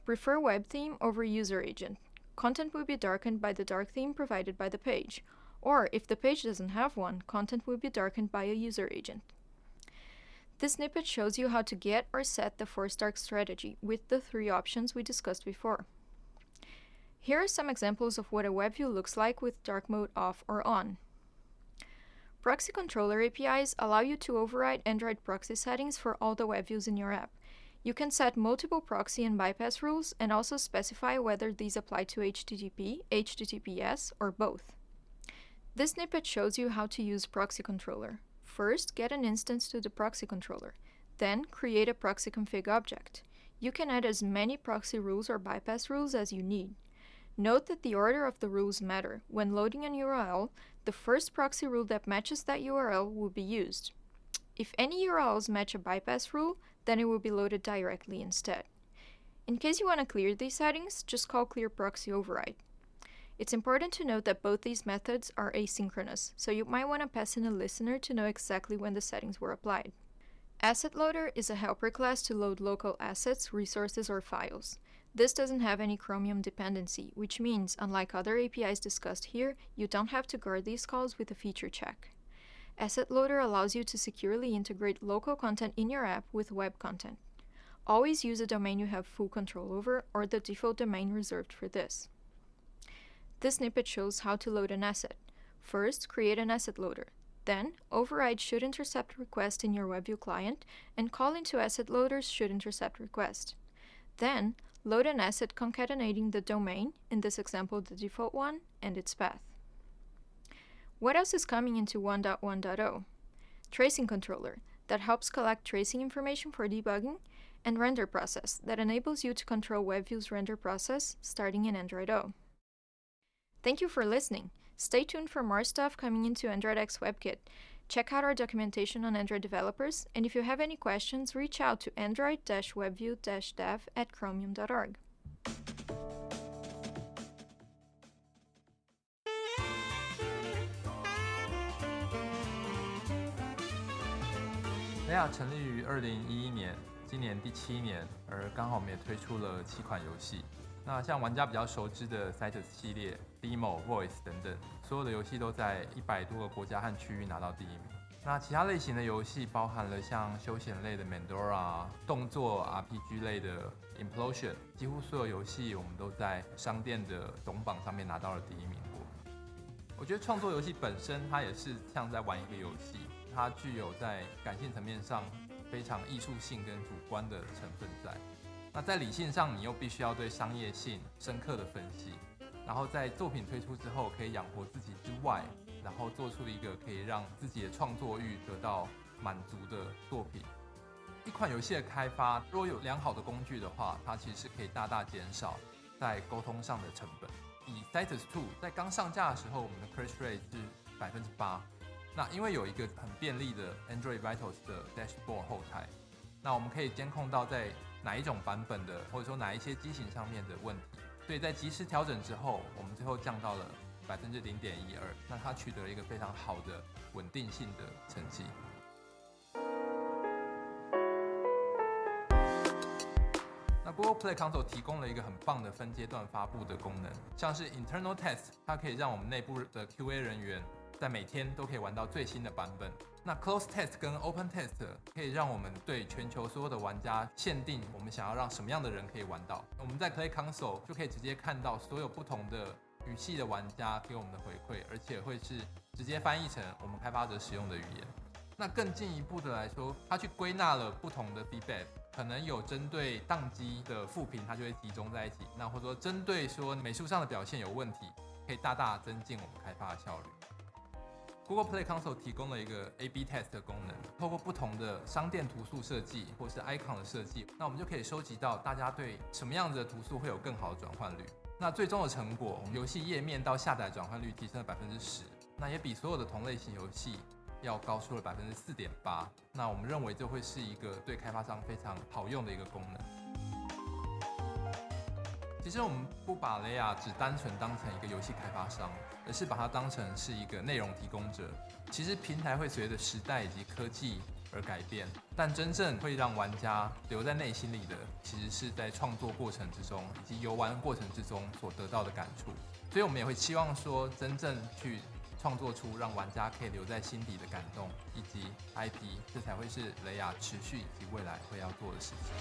[SPEAKER 17] Prefer web theme over user agent. Content will be darkened by the dark theme provided by the page. Or, if the page doesn't have one, content will be darkened by a user agent. This snippet shows you how to get or set the force dark strategy with the 3 options we discussed before. Here are some examples of what a WebView looks like with dark mode off or on. Proxy controller APIs allow you to override Android proxy settings for all the WebViews in your app. You can set multiple proxy and bypass rules and also specify whether these apply to HTTP, HTTPS, or both. This snippet shows you how to use proxy controller. First, get an instance to the proxy controller. Then, create a proxy config object. You can add as many proxy rules or bypass rules as you need. Note that the order of the rules matter. When loading an URL, the first proxy rule that matches that URL will be used. If any URLs match a bypass rule, then it will be loaded directly instead. In case you want to clear these settings, just call clear proxy override. It's important to note that both these methods are asynchronous, so you might want to pass in a listener to know exactly when the settings were applied. Asset Loader is a helper class to load local assets, resources, or files. This doesn't have any Chromium dependency, which means, unlike other APIs discussed here, you don't have to guard these calls with a feature check. Asset Loader allows you to securely integrate local content in your app with web content. Always use a domain you have full control over, or the default domain reserved for this. This snippet shows how to load an asset. First, create an asset loader. Then, override should-intercept request in your WebView client and call into asset loaders should-intercept request. Then, load an asset concatenating the domain, in this example the default one, and its path. What else is coming into 1.1.0? Tracing controller, that helps collect tracing information for debugging, and render process, that enables you to control WebView's render process starting in Android O. Thank you for listening. Stay tuned for more stuff coming into Android X WebKit. Check out our documentation on Android developers, and if you have any questions, reach out to android-webview-dev@chromium.org.
[SPEAKER 18] Leia 成立于2011年，今年第7年，而刚好我们也推出了7款游戏。那像玩家比较熟知的 Citus 系列、Demo、Voice 等等，所有的游戏都在100多个国家和区域拿到第1名。那其他类型的游戏包含了像休闲类的 Mandora、动作 RPG 类的 Implosion， 几乎所有游戏我们都在商店的总榜上面拿到了第1名过。我觉得创作游戏本身它也是像在玩一个游戏，它具有在感性层面上非常艺术性跟主观的成分在。那在理性上，你又必须要对商业性深刻的分析，然后在作品推出之后可以养活自己之外，然后做出一个可以让自己的创作欲得到满足的作品。一款游戏的开发，如果有良好的工具的话，它其实是可以大大减少在沟通上的成本。以 Citus 2在刚上架的时候，我们的 crash rate 是8%。那因为有一个很便利的 Android Vitals 的 dashboard 后台，那我们可以监控到在哪一种版本的，或者说哪一些机型上面的问题，所以在及时调整之后，我们最后降到了0.12%，那它取得了一个非常好的稳定性的成绩。那 Google Play Console 提供了一个很棒的分阶段发布的功能，像是 Internal Test， 它可以让我们内部的 QA 人员在每天都可以玩到最新的版本。那 Close Test 跟 Open Test 可以让我们对全球所有的玩家限定我们想要让什么样的人可以玩到。我们在 Play Console 就可以直接看到所有不同的语系的玩家给我们的回馈，而且会是直接翻译成我们开发者使用的语言。那更进一步的来说，它去归纳了不同的 feedback， 可能有针对宕机的负评，它就会集中在一起。那或者说针对说美术上的表现有问题，可以大大增进我们开发的效率。Google Play Console 提供了一个 A/B Test 的功能，透过不同的商店图素设计或是 icon 的设计，那我们就可以收集到大家对什么样子的图素会有更好的转换率。那最终的成果，我们游戏页面到下载转换率提升了10%，那也比所有的同类型游戏要高出了4.8%。那我们认为这会是一个对开发商非常好用的一个功能。其实我们不把 Leia 只单纯当成一个游戏开发商，而是把它当成是一个内容提供者。其实平台会随着时代以及科技而改变，但真正会让玩家留在内心里的，其实是在创作过程之中以及游玩过程之中所得到的感触。所以我们也会期望说，真正去创作出让玩家可以留在心底的感动以及 IP， 这才会是 Leia 持续以及未来会要做的事情。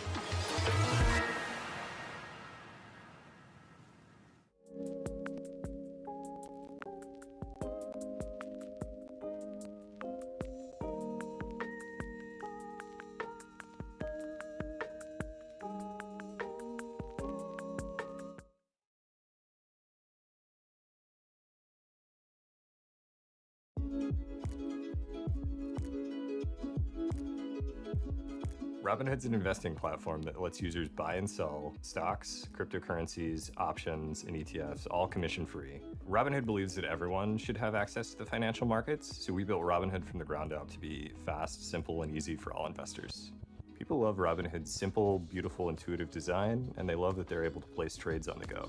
[SPEAKER 19] Robinhood's an investing platform that lets users buy and sell stocks, cryptocurrencies, options, and ETFs, all commission-free. Robinhood believes that everyone should have access to the financial markets, so we built Robinhood from the ground up to be fast, simple, and easy for all investors. People love Robinhood's simple, beautiful, intuitive design, and they love that they're able to place trades on the go.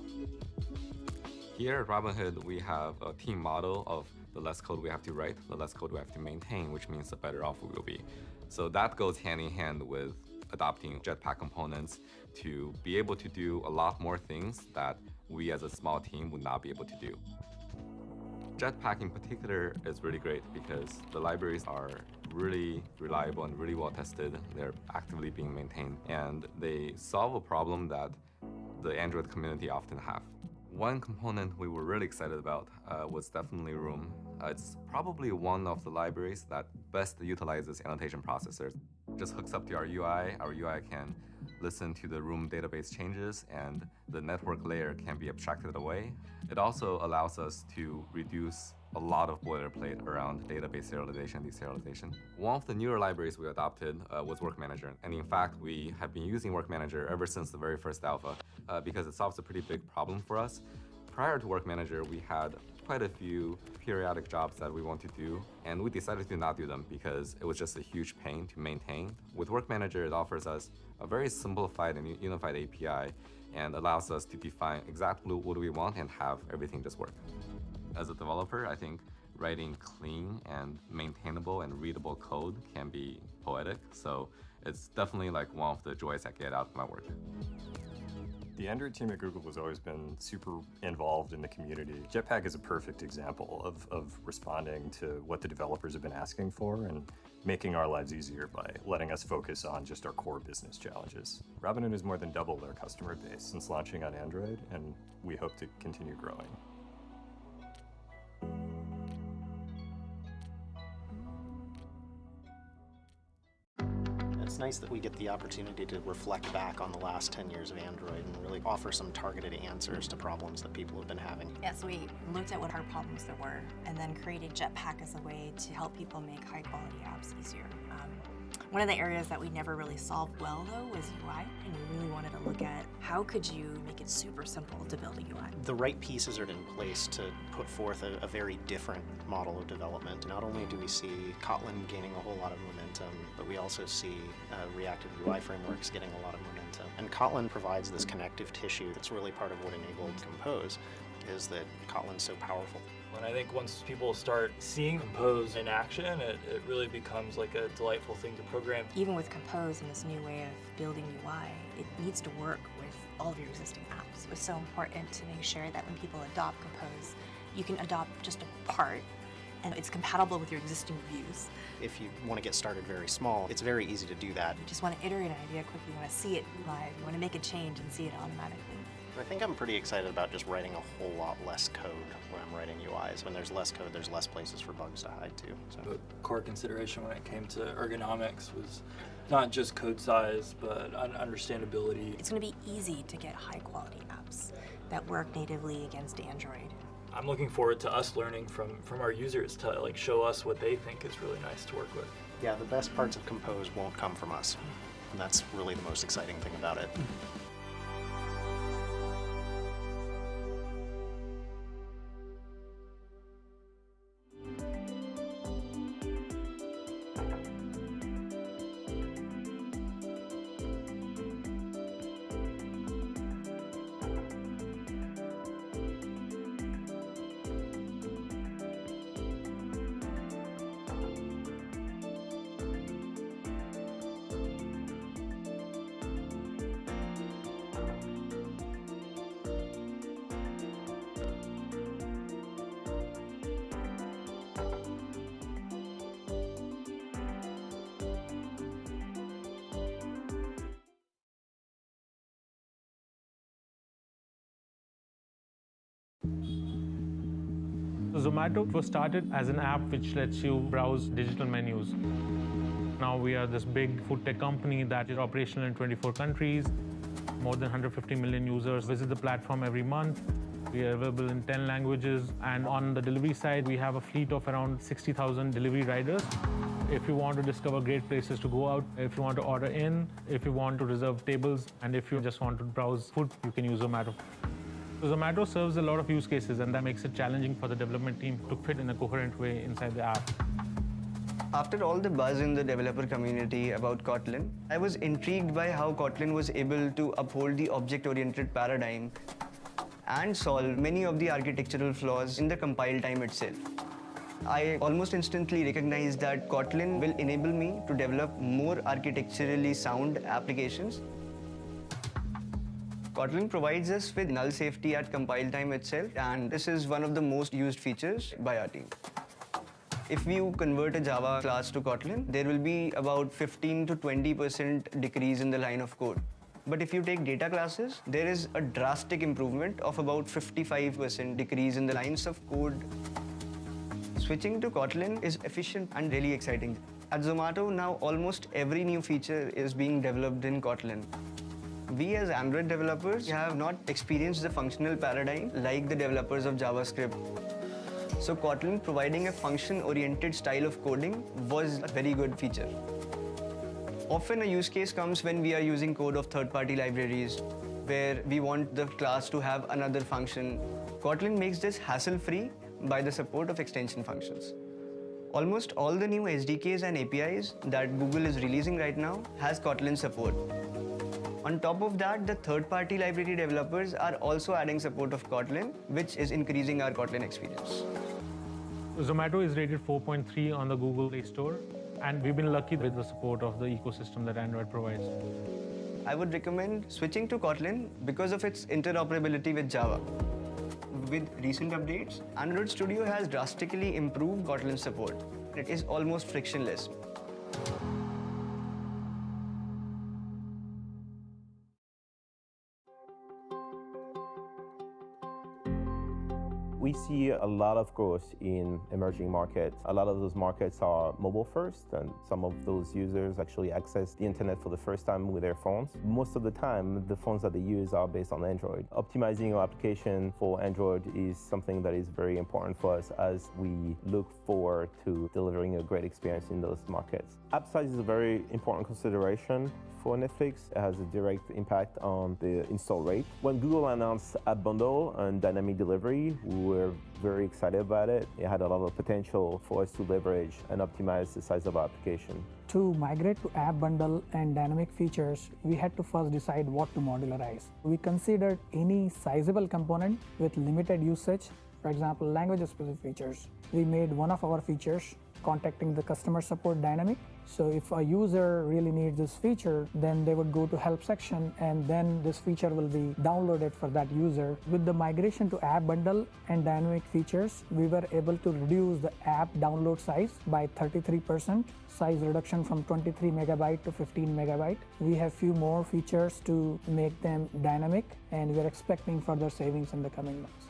[SPEAKER 20] Here at Robinhood, we have a team model of the less code we have to write, the less code we have to maintain, which means the better off we will be. So that goes hand in hand with adopting Jetpack components to be able to do a lot more things that we as a small team would not be able to do. Jetpack in particular is really great because the libraries are really reliable and really well tested. They're actively being maintained, and they solve a problem that the Android community often have. One component we were really excited about was definitely Room. It's probably one of the libraries that best utilizes annotation processors. It just hooks up to our UI. Our UI can listen to the Room database changes, and the network layer can be abstracted away. It also allows us to reduce a lot of boilerplate around database serialization and deserialization. One of the newer libraries we adopted was Work Manager. And in fact, we have been using Work Manager ever since the very first alpha because it solves a pretty big problem for us. Prior to Work Manager, we had quite a few periodic jobs that we want to do, and we decided to not do them because it was just a huge pain to maintain. With Work Manager, it offers us a very simplified and unified API and allows us to define exactly what we want and have everything just work. As a developer, I think writing clean and maintainable and readable code can be poetic, so it's definitely like one of the joys I get out of my work.
[SPEAKER 19] The Android team at Google has always been super involved in the community. Jetpack is a perfect example of responding to what the developers have been asking for and making our lives easier by letting us focus on just our core business challenges. Robinhood has more than doubled their customer base since launching on Android, and we hope to continue growing.
[SPEAKER 21] It's nice that we get the opportunity to reflect back on the last 10 years of Android and really offer some targeted answers to problems that people have been having.
[SPEAKER 22] Yeah, so we looked at what hard problems there were and then created Jetpack as a way to help people make high-quality apps easier. One of the areas that we never really solved well, though, was UI, and we really wanted to look at how could you make it super simple to build a UI.
[SPEAKER 21] The right pieces are in place to put forth a very different model of development. Not only do we see Kotlin gaining a whole lot of momentum, but we also see reactive UI frameworks getting a lot of momentum. And Kotlin provides this connective tissue that's really part of what enabled Compose, is that Kotlin's so powerful.
[SPEAKER 23] And I think once people start seeing Compose in action, it really becomes like a delightful thing to program.
[SPEAKER 22] Even with Compose and this new way of building UI, it needs to work with all of your existing apps. It was so important to make sure that when people adopt Compose, you can adopt just a part and it's compatible with your existing views.
[SPEAKER 21] If you want to get started very small, it's very easy to do that.
[SPEAKER 22] You just want to iterate an idea quickly, you want to see it live, you want to make a change and see it automatically.
[SPEAKER 21] I think I'm pretty excited about just writing a whole lot less code when I'm writing UIs. When there's less code, there's less places for bugs to hide too. So.
[SPEAKER 23] The core consideration when it came to ergonomics was not just code size, but understandability.
[SPEAKER 22] It's going to be easy to get high-quality apps that work natively against Android.
[SPEAKER 23] I'm looking forward to us learning from our users to like show us what they think is really nice to work with.
[SPEAKER 21] Yeah, the best parts of Compose won't come from us, and that's really the most exciting thing about it.
[SPEAKER 24] Zomato was started as an app which lets you browse digital menus. Now we are this big food tech company that is operational in 24 countries. More than 150 million users visit the platform every month. We are available in 10 languages. And on the delivery side, we have a fleet of around 60,000 delivery riders. If you want to discover great places to go out, if you want to order in, if you want to reserve tables, and if you just want to browse food, you can use Zomato. Zomato serves a lot of use cases, and that makes it challenging for the development team to fit in a coherent way inside the app.
[SPEAKER 25] After all the buzz in the developer community about Kotlin, I was intrigued by how Kotlin was able to uphold the object-oriented paradigm and solve many of the architectural flaws in the compile time itself. I almost instantly recognized that Kotlin will enable me to develop more architecturally sound applications. Kotlin provides us with null safety at compile time itself, and this is one of the most used features by our team. If you convert a Java class to Kotlin, there will be about 15 to 20% decrease in the line of code. But if you take data classes, there is a drastic improvement of about 55% decrease in the lines of code. Switching to Kotlin is efficient and really exciting. At Zomato, now almost every new feature is being developed in Kotlin. We as Android developers have not experienced the functional paradigm like the developers of JavaScript. So Kotlin providing a function-oriented style of coding was a very good feature. Often a use case comes when we are using code of third-party libraries, where we want the class to have another function. Kotlin makes this hassle-free by the support of extension functions. Almost all the new SDKs and APIs that Google is releasing right now has Kotlin support. On top of that, the third-party library developers are also adding support of Kotlin, which is increasing our Kotlin experience.
[SPEAKER 24] Zomato is rated 4.3 on the Google Play Store, and we've been lucky with the support of the ecosystem that Android provides.
[SPEAKER 25] I would recommend switching to Kotlin because of its interoperability with Java. With recent updates, Android Studio has drastically improved Kotlin support. It is almost frictionless.
[SPEAKER 1] We see a lot of growth in emerging markets. A lot of those markets are mobile first, and some of those users actually access the internet for the first time with their phones. Most of the time, the phones that they use are based on Android. Optimizing your application for Android is something that is very important for us as we look forward to delivering a great experience in those markets. App size is a very important consideration for Netflix. It has a direct impact on the install rate. When Google announced App Bundle and dynamic delivery, we were very excited about it. It had a lot of potential for us to leverage and optimize the size of our application.
[SPEAKER 2] To migrate to App Bundle and dynamic features, we had to first decide what to modularize. We considered any sizable component with limited usage, for example, language-specific features. We made one of our features contacting the customer support dynamic. So if a user really needs this feature, then they would go to help section and then this feature will be downloaded for that user. With the migration to App Bundle and dynamic features, we were able to reduce the app download size by 33%, size reduction from 23 megabyte to 15 megabyte. We have few more features to make them dynamic, and we're expecting further savings in the coming months.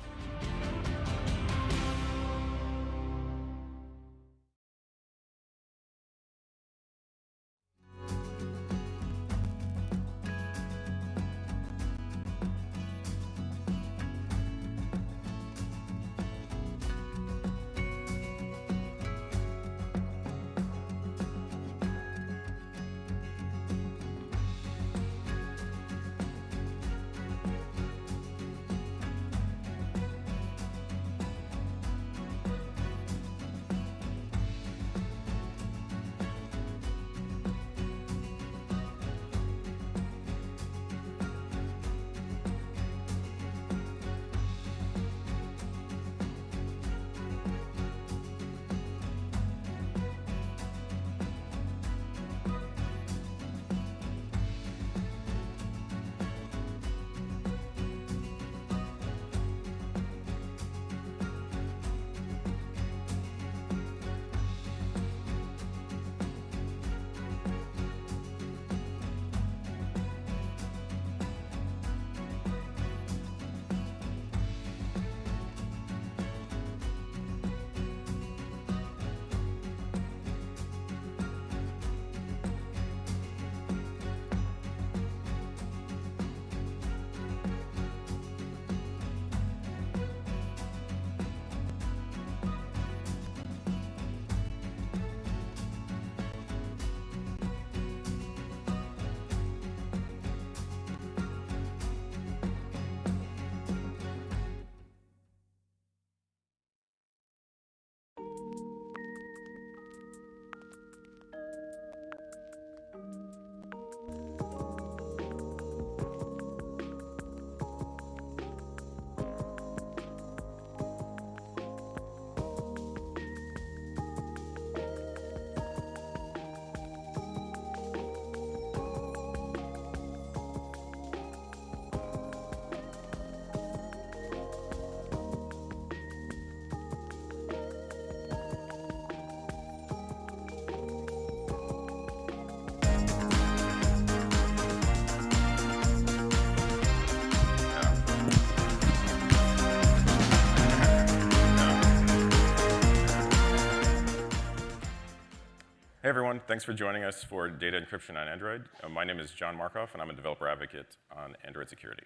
[SPEAKER 3] Hey everyone, thanks for joining us for Data Encryption on Android. My name is John Markoff, and I'm a developer advocate on Android security.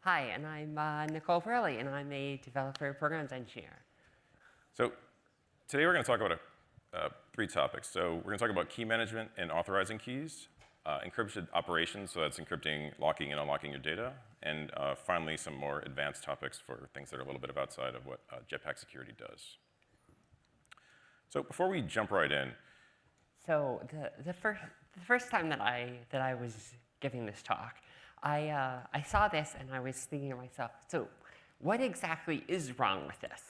[SPEAKER 4] Hi, and I'm Nicole Perley, and I'm a developer programs engineer.
[SPEAKER 3] So today we're going to talk about three topics. So we're going to talk about key management and authorizing keys, encrypted operations, so that's encrypting, locking, and unlocking your data, and finally some more advanced topics for things that are a little bit outside of what Jetpack Security does. So before we jump right in,
[SPEAKER 4] so the first time that I was giving this talk, I saw this and I was thinking to myself, so what exactly is wrong with this?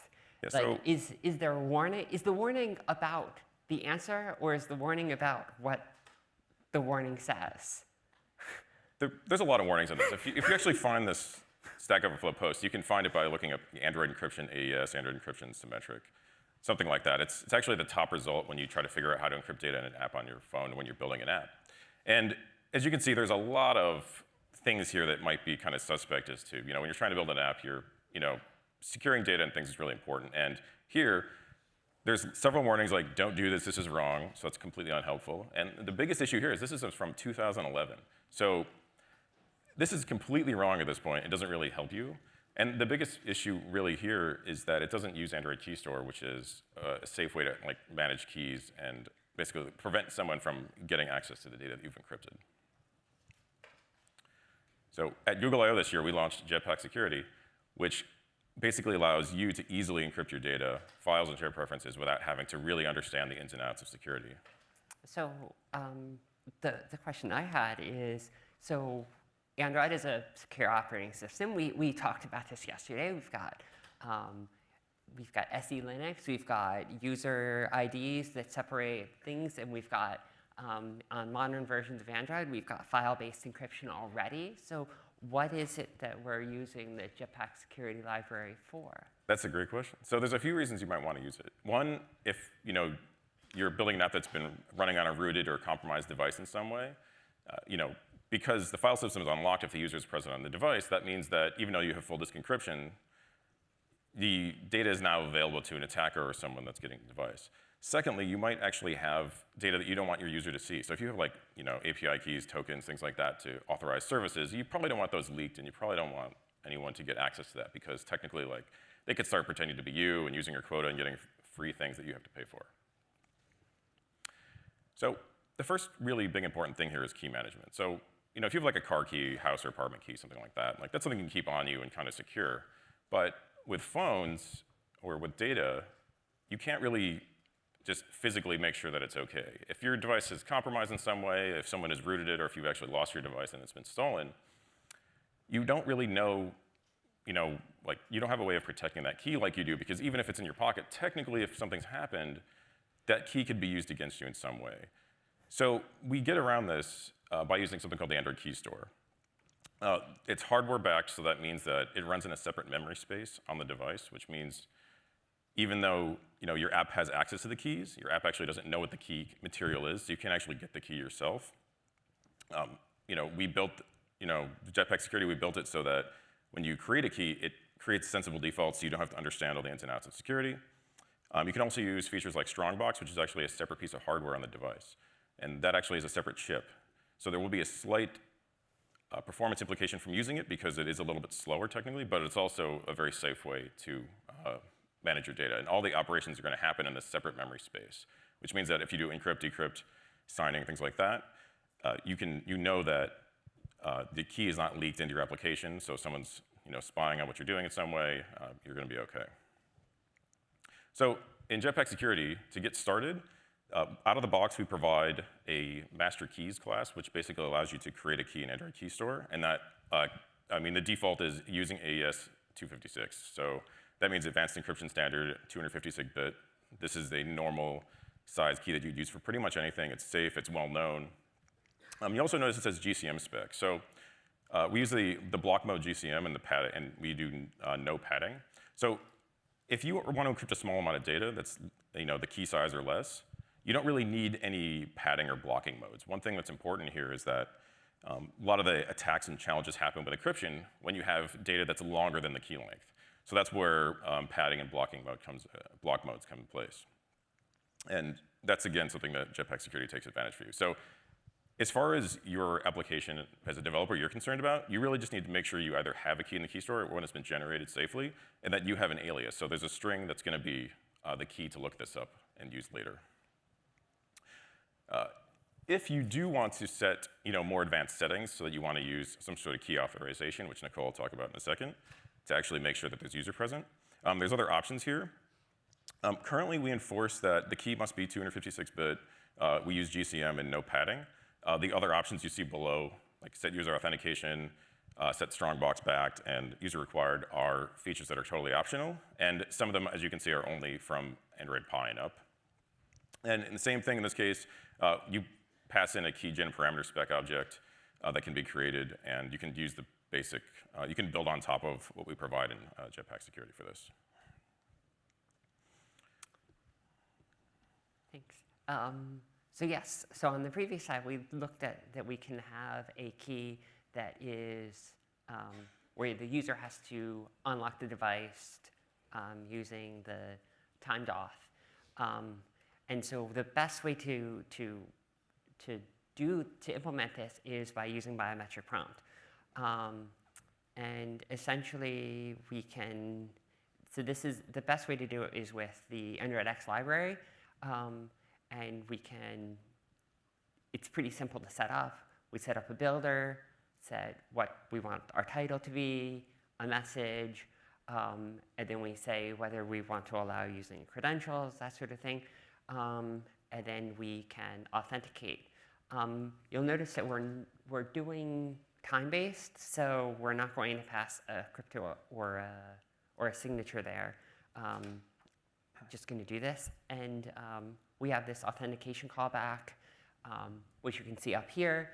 [SPEAKER 3] Yeah,
[SPEAKER 4] like, is there a warning? Is the warning about the answer, or is the warning about what the warning says?
[SPEAKER 3] There's a lot of warnings on this. If you actually find this Stack Overflow post, you can find it by looking up Android encryption AES, Android encryption symmetric. Something like that. It's actually the top result when you try to figure out how to encrypt data in an app on your phone when you're building an app. And as you can see, there's a lot of things here that might be kind of suspect as to, when you're trying to build an app, you're, securing data and things is really important. And here, there's several warnings like, don't do this, this is wrong, so that's completely unhelpful. And the biggest issue here is this is from 2011. So this is completely wrong at this point. It doesn't really help you. And the biggest issue really here is that it doesn't use Android Key Store, which is a safe way to manage keys and basically prevent someone from getting access to the data that you've encrypted. So at Google I/O this year, we launched Jetpack Security, which basically allows you to easily encrypt your data, files, and share preferences without having to really understand the ins and outs of security.
[SPEAKER 4] So the question I had is, so Android is a secure operating system. We talked about this yesterday. We've got SE Linux. We've got user IDs that separate things, and we've got on modern versions of Android, we've got file-based encryption already. So what is it that we're using the Jetpack Security Library for?
[SPEAKER 3] That's a great question. So there's a few reasons you might want to use it. One, if you're building an app that's been running on a rooted or compromised device in some way, because the file system is unlocked if the user is present on the device, that means that even though you have full disk encryption, the data is now available to an attacker or someone that's getting the device. Secondly, you might actually have data that you don't want your user to see. So if you have API keys, tokens, things like that to authorize services, you probably don't want those leaked, and you probably don't want anyone to get access to that because technically they could start pretending to be you and using your quota and getting free things that you have to pay for. So the first really big important thing here is key management. So if you have a car key, house or apartment key, something like that, that's something you can keep on you and kind of secure. But with phones or with data, you can't really just physically make sure that it's okay. If your device is compromised in some way, if someone has rooted it, or if you've actually lost your device and it's been stolen, you don't really know, you don't have a way of protecting that key like you do, because even if it's in your pocket, technically if something's happened, that key could be used against you in some way. So we get around this by using something called the Android Key Store. It's hardware backed, so that means that it runs in a separate memory space on the device, which means even though your app has access to the keys, your app actually doesn't know what the key material is, so you can't actually get the key yourself. We built, Jetpack Security, we built it so that when you create a key, it creates sensible defaults so you don't have to understand all the ins and outs of security. You can also use features like Strongbox, which is actually a separate piece of hardware on the device. And that actually is a separate chip. So there will be a slight performance implication from using it because it is a little bit slower technically, but it's also a very safe way to manage your data. And all the operations are going to happen in this separate memory space, which means that if you do encrypt, decrypt, signing, things like that, you know that the key is not leaked into your application, so if someone's spying on what you're doing in some way, you're going to be okay. So in Jetpack Security, to get started, out of the box, we provide a master keys class, which basically allows you to create a key in Android Key Store. And that, the default is using AES 256. So that means advanced encryption standard, 256 bit. This is a normal size key that you'd use for pretty much anything. It's safe, it's well known. You also notice it says GCM spec. So we use the block mode GCM and the pad, and we do no padding. So if you want to encrypt a small amount of data that's the key size or less, you don't really need any padding or blocking modes. One thing that's important here is that a lot of the attacks and challenges happen with encryption when you have data that's longer than the key length. So that's where padding and block modes come in place. And that's, again, something that Jetpack Security takes advantage for you. So as far as your application as a developer you're concerned about, you really just need to make sure you either have a key in the key store or when it's been generated safely, and that you have an alias. So there's a string that's going to be the key to look this up and use later. If you do want to set more advanced settings so that you want to use some sort of key authorization, which Nicole will talk about in a second, to actually make sure that there's user present, there's other options here. Currently, we enforce that the key must be 256-bit. We use GCM and no padding. The other options you see below, like set user authentication, set strongbox backed, and user required, are features that are totally optional. And some of them, as you can see, are only from Android Pie and up. And the same thing in this case, you pass in a keygen parameter spec object that can be created, and you can use the basic, you can build on top of what we provide in Jetpack Security for this.
[SPEAKER 4] Thanks. So yes, so on the previous slide, we looked at that we can have a key that is where the user has to unlock the device using the timed off. And so the best way to implement this is by using biometric prompt. And essentially we can, so this is, the best way to do it is with the Android X library. And we can, it's pretty simple to set up. We set up a builder, set what we want our title to be, a message, and then we say whether we want to allow using credentials, that sort of thing. And then we can authenticate. You'll notice that we're doing time-based, so we're not going to pass a crypto or a signature there. I'm just going to do this, and we have this authentication callback, which you can see up here.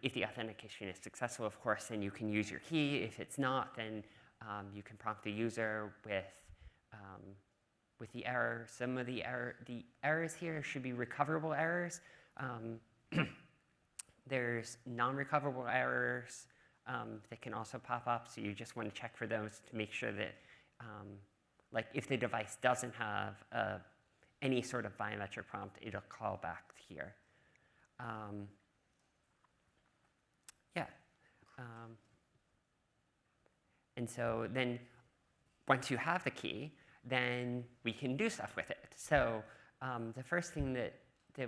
[SPEAKER 4] If the authentication is successful, of course, then you can use your key. If it's not, then you can prompt the user with the error. Some of the errors here should be recoverable errors. There's non-recoverable errors that can also pop up, so you just want to check for those to make sure that, like if the device doesn't have any sort of biometric prompt, it'll call back here. And so then once you have the key, then we can do stuff with it. So the first thing that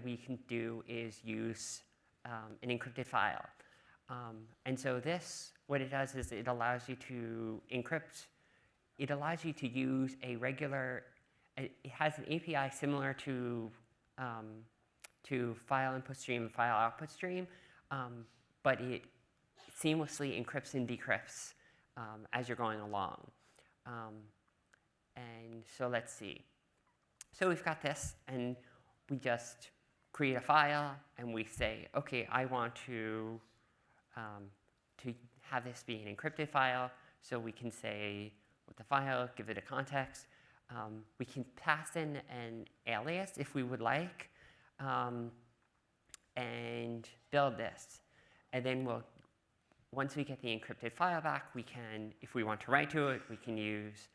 [SPEAKER 4] we can do is use an encrypted file. And so this, what it does is it allows you to encrypt. It allows you to use a regular, it has an API similar to file input stream and file output stream, but it seamlessly encrypts and decrypts as you're going along. And so let's see. So we've got this, and we just create a file, and we say, okay, I want to have this be an encrypted file. So we can say with the file, give it a context. We can pass in an alias if we would like, and build this. And then once we get the encrypted file back, we can, if we want to write to it, we can use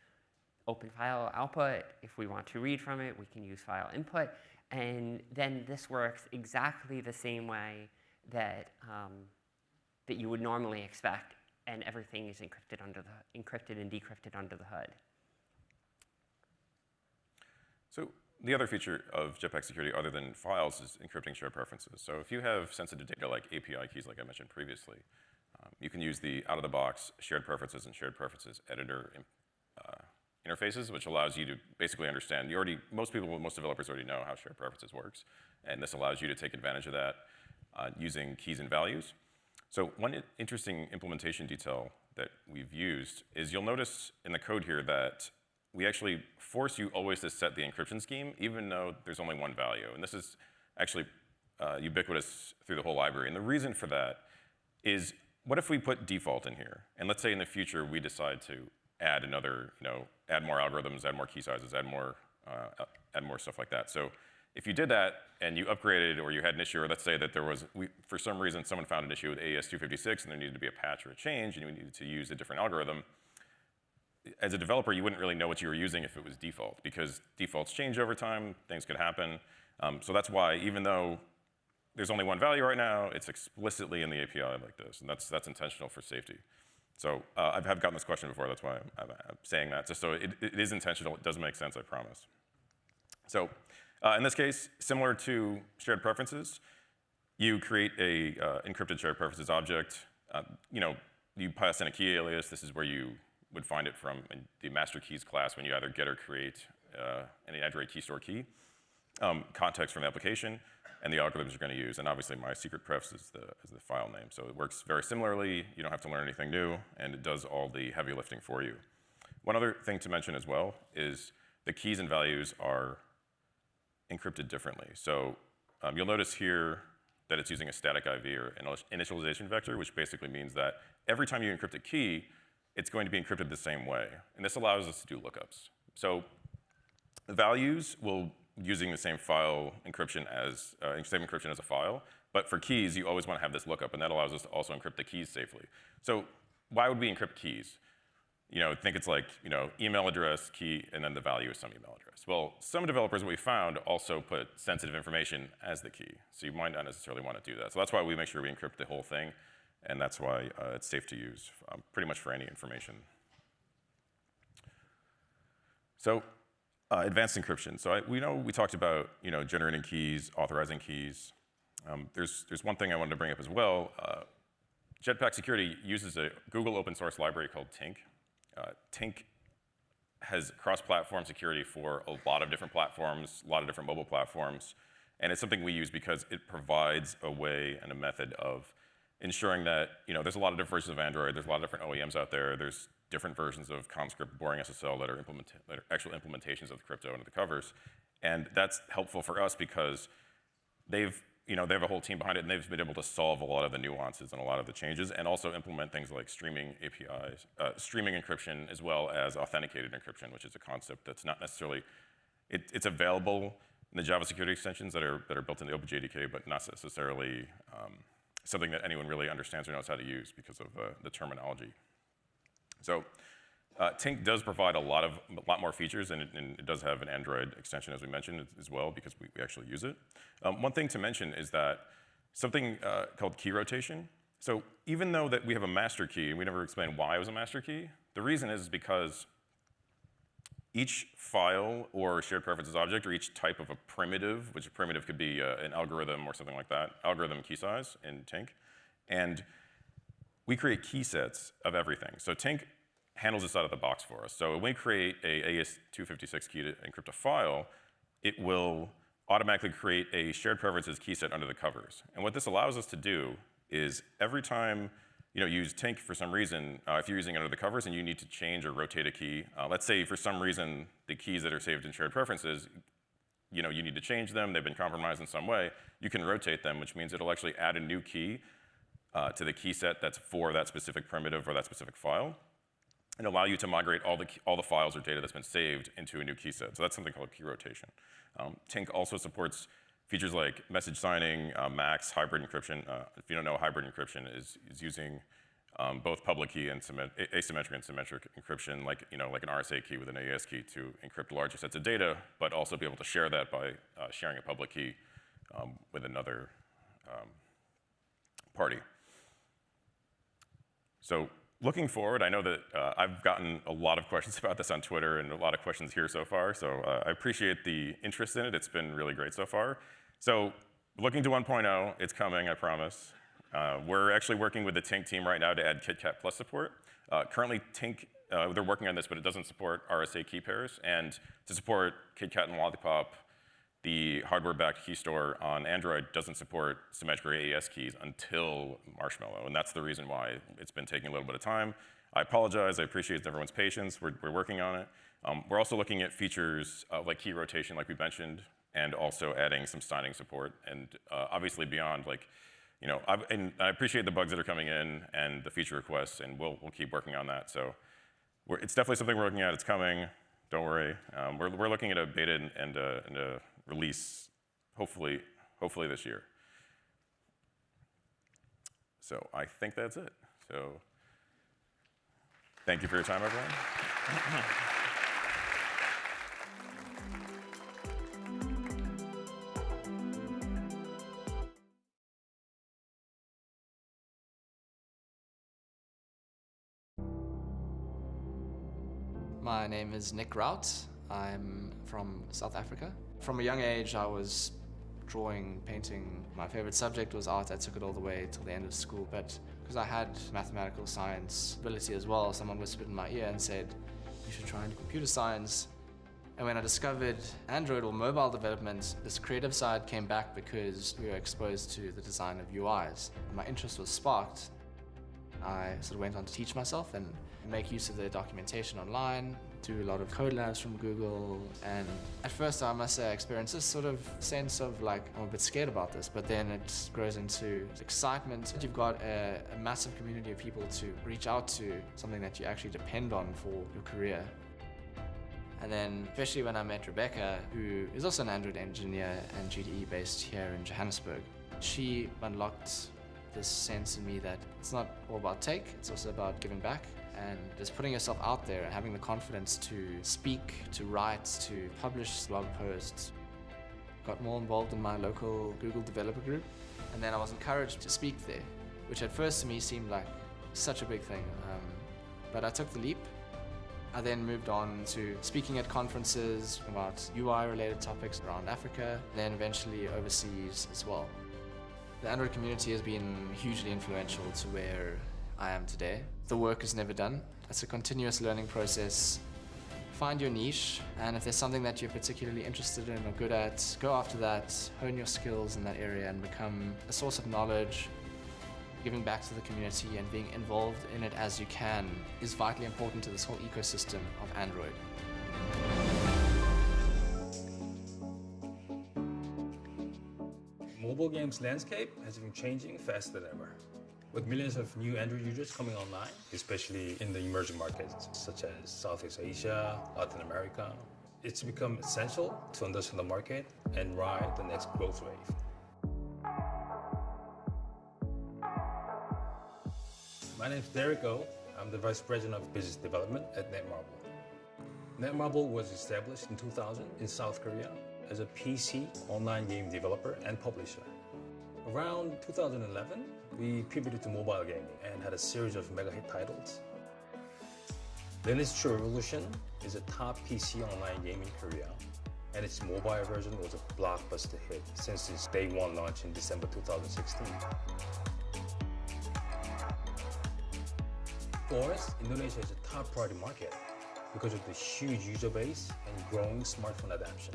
[SPEAKER 4] open file output. If we want to read from it, we can use file input. And then this works exactly the same way that, that you would normally expect, and everything is encrypted and decrypted under the hood.
[SPEAKER 3] So the other feature of Jetpack Security, other than files, is encrypting shared preferences. So if you have sensitive data like API keys, like I mentioned previously, you can use the out-of-the-box shared preferences and shared preferences editor interfaces, which allows you to basically understand. Most developers already know how shared preferences works, and this allows you to take advantage of that using keys and values. So one interesting implementation detail that we've used is you'll notice in the code here that we actually force you always to set the encryption scheme, even though there's only one value. And this is actually ubiquitous through the whole library. And the reason for that is, what if we put default in here? And let's say in the future we decide to add another, add more algorithms, add more key sizes, add more stuff like that. So if you did that and you upgraded, or you had an issue, or let's say that there was, for some reason someone found an issue with AES-256 and there needed to be a patch or a change and you needed to use a different algorithm, as a developer, you wouldn't really know what you were using if it was default, because defaults change over time, things could happen. So that's why, even though there's only one value right now, it's explicitly in the API like this, and that's intentional for safety. So I have gotten this question before, that's why I'm saying that. Just so it is intentional, it does make sense, I promise. So in this case, similar to shared preferences, you create a encrypted shared preferences object. You pass in a key alias. This is where you would find it from in the master keys class when you either get or create any Android key store key. Context from the application, and the algorithms you're going to use. And obviously, my secret prefs is the file name. So it works very similarly. You don't have to learn anything new, and it does all the heavy lifting for you. One other thing to mention as well is the keys and values are encrypted differently. So you'll notice here that it's using a static IV, or an initialization vector, which basically means that every time you encrypt a key, it's going to be encrypted the same way. And this allows us to do lookups. So the values will using the same file encryption as a file, but for keys, you always want to have this lookup, and that allows us to also encrypt the keys safely. So why would we encrypt keys? Think it's like email address, key, and then the value is some email address. Well, some developers, what we found, also put sensitive information as the key, so you might not necessarily want to do that. So that's why we make sure we encrypt the whole thing, and that's why it's safe to use pretty much for any information. So advanced encryption. So we talked about generating keys, authorizing keys. There's one thing I wanted to bring up as well. Jetpack Security uses a Google open source library called Tink. Tink has cross-platform security for a lot of different platforms, a lot of different mobile platforms, and it's something we use because it provides a way and a method of ensuring that there's a lot of different versions of Android, there's a lot of different OEMs out there, there's different versions of CommScript, Boring SSL that are actual implementations of the crypto under the covers, and that's helpful for us because they have a whole team behind it, and they've been able to solve a lot of the nuances and a lot of the changes, and also implement things like streaming APIs, streaming encryption, as well as authenticated encryption, which is a concept that's not necessarily, it's available in the Java security extensions that are built into OpenJDK, but not necessarily something that anyone really understands or knows how to use because of the terminology. So Tink does provide a lot more features, and it does have an Android extension, as we mentioned, as well, because we actually use it. One thing to mention is that something called key rotation. So even though that we have a master key, and we never explained why it was a master key, the reason is because each file or shared preferences object, or each type of a primitive, which a primitive could be an algorithm or something like that, algorithm key size in Tink, and we create key sets of everything. So Tink handles this out of the box for us. So when we create a AES-256 key to encrypt a file, it will automatically create a shared preferences key set under the covers. And what this allows us to do is every time you use Tink for some reason, if you're using it under the covers and you need to change or rotate a key, let's say for some reason the keys that are saved in shared preferences, you need to change them, they've been compromised in some way, you can rotate them, which means it'll actually add a new key to the key set that's for that specific primitive or that specific file, and allow you to migrate all the files or data that's been saved into a new key set. So that's something called key rotation. Tink also supports features like message signing, MAX, hybrid encryption. If you don't know, hybrid encryption is using both public key and asymmetric and symmetric encryption, like an RSA key with an AES key to encrypt larger sets of data, but also be able to share that by sharing a public key with another party. So looking forward, I know that I've gotten a lot of questions about this on Twitter and a lot of questions here so far, so I appreciate the interest in it. It's been really great so far. So looking to 1.0, it's coming, I promise. We're actually working with the Tink team right now to add KitKat Plus support. Currently, Tink, they're working on this, but it doesn't support RSA key pairs. And to support KitKat and Lollipop, the hardware-backed key store on Android doesn't support symmetric AES keys until Marshmallow, and that's the reason why it's been taking a little bit of time. I apologize. I appreciate everyone's patience. We're working on it. We're also looking at features like key rotation, like we mentioned, and also adding some signing support, and obviously beyond, and I appreciate the bugs that are coming in and the feature requests, and we'll keep working on that. So it's definitely something we're looking at. It's coming. Don't worry. We're looking at a beta and a release, hopefully this year. So I think that's it. So thank you for your time, everyone.
[SPEAKER 5] My name is Nick Rout. I'm from South Africa. From a young age, I was drawing, painting. My favorite subject was art. I took it all the way till the end of school, but because I had mathematical science ability as well, someone whispered in my ear and said, you should try into computer science. And when I discovered Android or mobile development, this creative side came back because we were exposed to the design of UIs. My interest was sparked. I sort of went on to teach myself and make use of the documentation online, do a lot of code labs from Google, and at first I must say I experienced this sort of sense of like, I'm a bit scared about this, but then it grows into excitement. You've got a massive community of people to reach out to, something that you actually depend on for your career. And then, especially when I met Rebecca, who is also an Android engineer and GDE based here in Johannesburg, she unlocked this sense in me that it's not all about take, it's also about giving back. And just putting yourself out there and having the confidence to speak, to write, to publish blog posts. Got more involved in my local Google developer group, and then I was encouraged to speak there, which at first to me seemed like such a big thing. But I took the leap. I then moved on to speaking at conferences about UI-related topics around Africa, and then eventually overseas as well. The Android community has been hugely influential to where I am today. The work is never done. It's a continuous learning process. Find your niche, and if there's something that you're particularly interested in or good at, go after that, hone your skills in that area and become a source of knowledge. Giving back to the community and being involved in it as you can is vitally important to this whole ecosystem of Android.
[SPEAKER 6] Mobile games landscape has been changing faster than ever. With millions of new Android users coming online, especially in the emerging markets such as Southeast Asia, Latin America, it's become essential to understand the market and ride the next growth wave. My name is Derek O. I'm the Vice President of Business Development at Netmarble. Netmarble was established in 2000 in South Korea as a PC online game developer and publisher. Around 2011, we pivoted to mobile gaming and had a series of mega hit titles. Lineage True Revolution is a top PC online game in Korea, and its mobile version was a blockbuster hit since its day one launch in December 2016. For us, Indonesia is a top priority market because of the huge user base and growing smartphone adoption.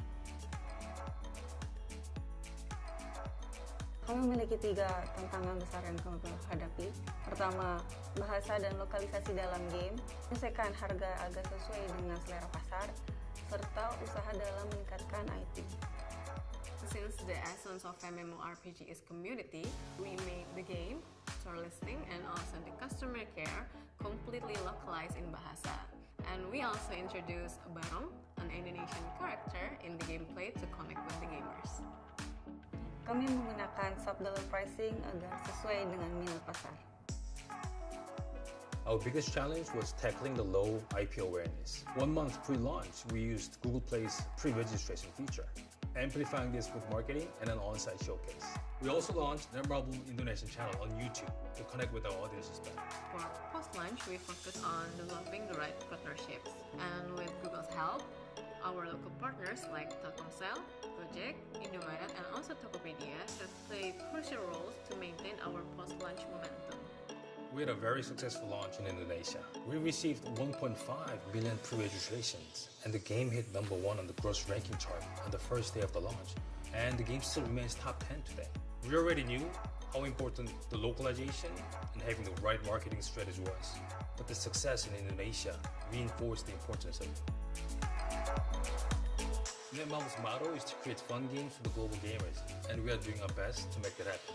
[SPEAKER 7] Kami memiliki 3 tantangan besar yang kami hadapi. Pertama, bahasa dan lokalisasi dalam game, menyesuaikan harga agar sesuai dengan selera pasar, serta usaha dalam meningkatkan IT.
[SPEAKER 8] Since the essence of MMORPG is community, we make the game, store listing, and also the customer care completely localized in Bahasa. And we also introduce Barong, an Indonesian character in the gameplay to connect with the gamers.
[SPEAKER 7] Kami menggunakan sub-dollar pricing agar sesuai dengan minat pasar.
[SPEAKER 6] Our biggest challenge was tackling the low IP awareness. 1 month pre-launch, we used Google Play's pre-registration feature, amplifying this with marketing and an on-site showcase. We also launched Netmarble Indonesian channel on YouTube to connect with our audiences better.
[SPEAKER 8] For post-launch, we focus on developing the right partnerships. And with Google's help, our local partners like Telkomsel, Gojek, Indomaret, and also Tokopedia have played crucial roles to maintain our post-launch momentum.
[SPEAKER 6] We had a very successful launch in Indonesia. We received 1.5 million pre-registrations, and the game hit #1 on the gross ranking chart on the first day of the launch, and the game still remains top 10 today. We already knew how important the localization and having the right marketing strategy was, but the success in Indonesia reinforced the importance of it. Netmarble's motto is to create fun games for the global gamers, and we are doing our best to make that happen.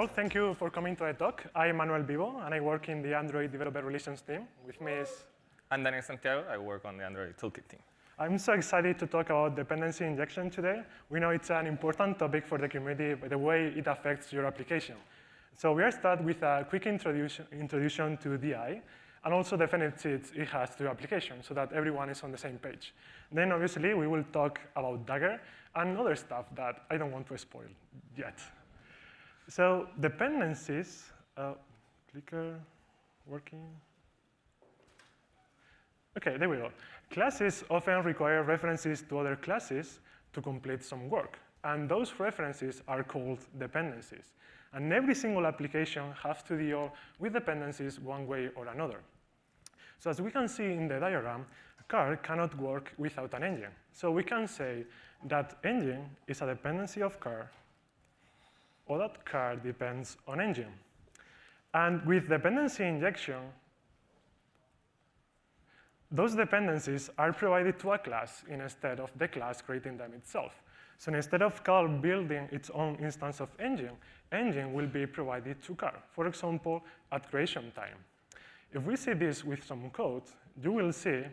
[SPEAKER 9] all, thank you for coming to the talk. I'm Manuel Vivo, and I work in the Android Developer Relations team. With me is...
[SPEAKER 10] I'm Daniel Santiago. I work on the Android Toolkit team.
[SPEAKER 9] I'm so excited to talk about dependency injection today. We know it's an important topic for the community by the way it affects your application. So we are start with a quick introduction to DI, and also the benefits it has to your application so that everyone is on the same page. Then obviously we will talk about Dagger and other stuff that I don't want to spoil yet. So dependencies, clicker working. Okay, there we go. Classes often require references to other classes to complete some work. And those references are called dependencies. And every single application has to deal with dependencies one way or another. So as we can see in the diagram, a car cannot work without an engine. So we can say that engine is a dependency of car, or that car depends on engine. And with dependency injection, those dependencies are provided to a class instead of the class creating them itself. So instead of car building its own instance of engine, engine will be provided to car, for example, at creation time. If we see this with some code, you will see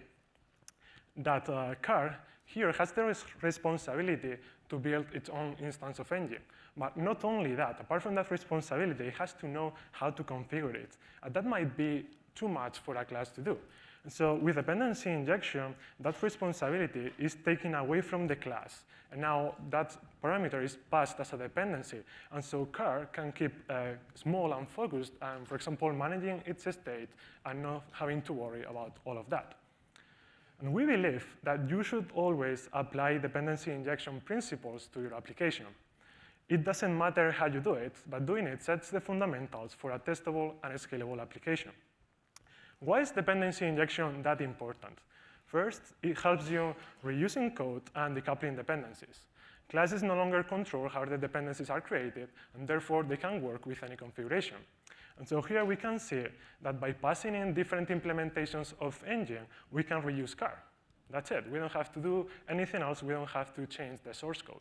[SPEAKER 9] that car here has the responsibility to build its own instance of engine. But not only that, apart from that responsibility, it has to know how to configure it. And that might be too much for a class to do. So with dependency injection, that responsibility is taken away from the class. And now that parameter is passed as a dependency. And so car can keep small and focused, and for example, managing its state and not having to worry about all of that. And we believe that you should always apply dependency injection principles to your application. It doesn't matter how you do it, but doing it sets the fundamentals for a testable and scalable application. Why is dependency injection that important? First, it helps you reusing code and decoupling dependencies. Classes no longer control how the dependencies are created, and therefore they can work with any configuration. And so here we can see that by passing in different implementations of engine, we can reuse car. That's it. We don't have to do anything else. We don't have to change the source code.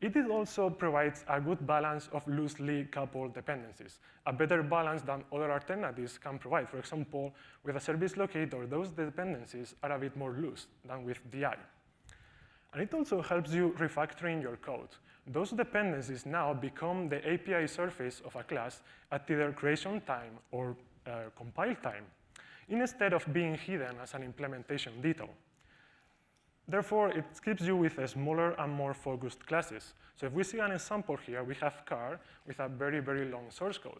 [SPEAKER 9] It also provides a good balance of loosely coupled dependencies, a better balance than other alternatives can provide. For example, with a service locator, those dependencies are a bit more loose than with DI. And it also helps you refactoring your code. Those dependencies now become the API surface of a class at either creation time or compile time, instead of being hidden as an implementation detail. Therefore, it keeps you with smaller and more focused classes. So if we see an example here, we have car with a very, very long source code.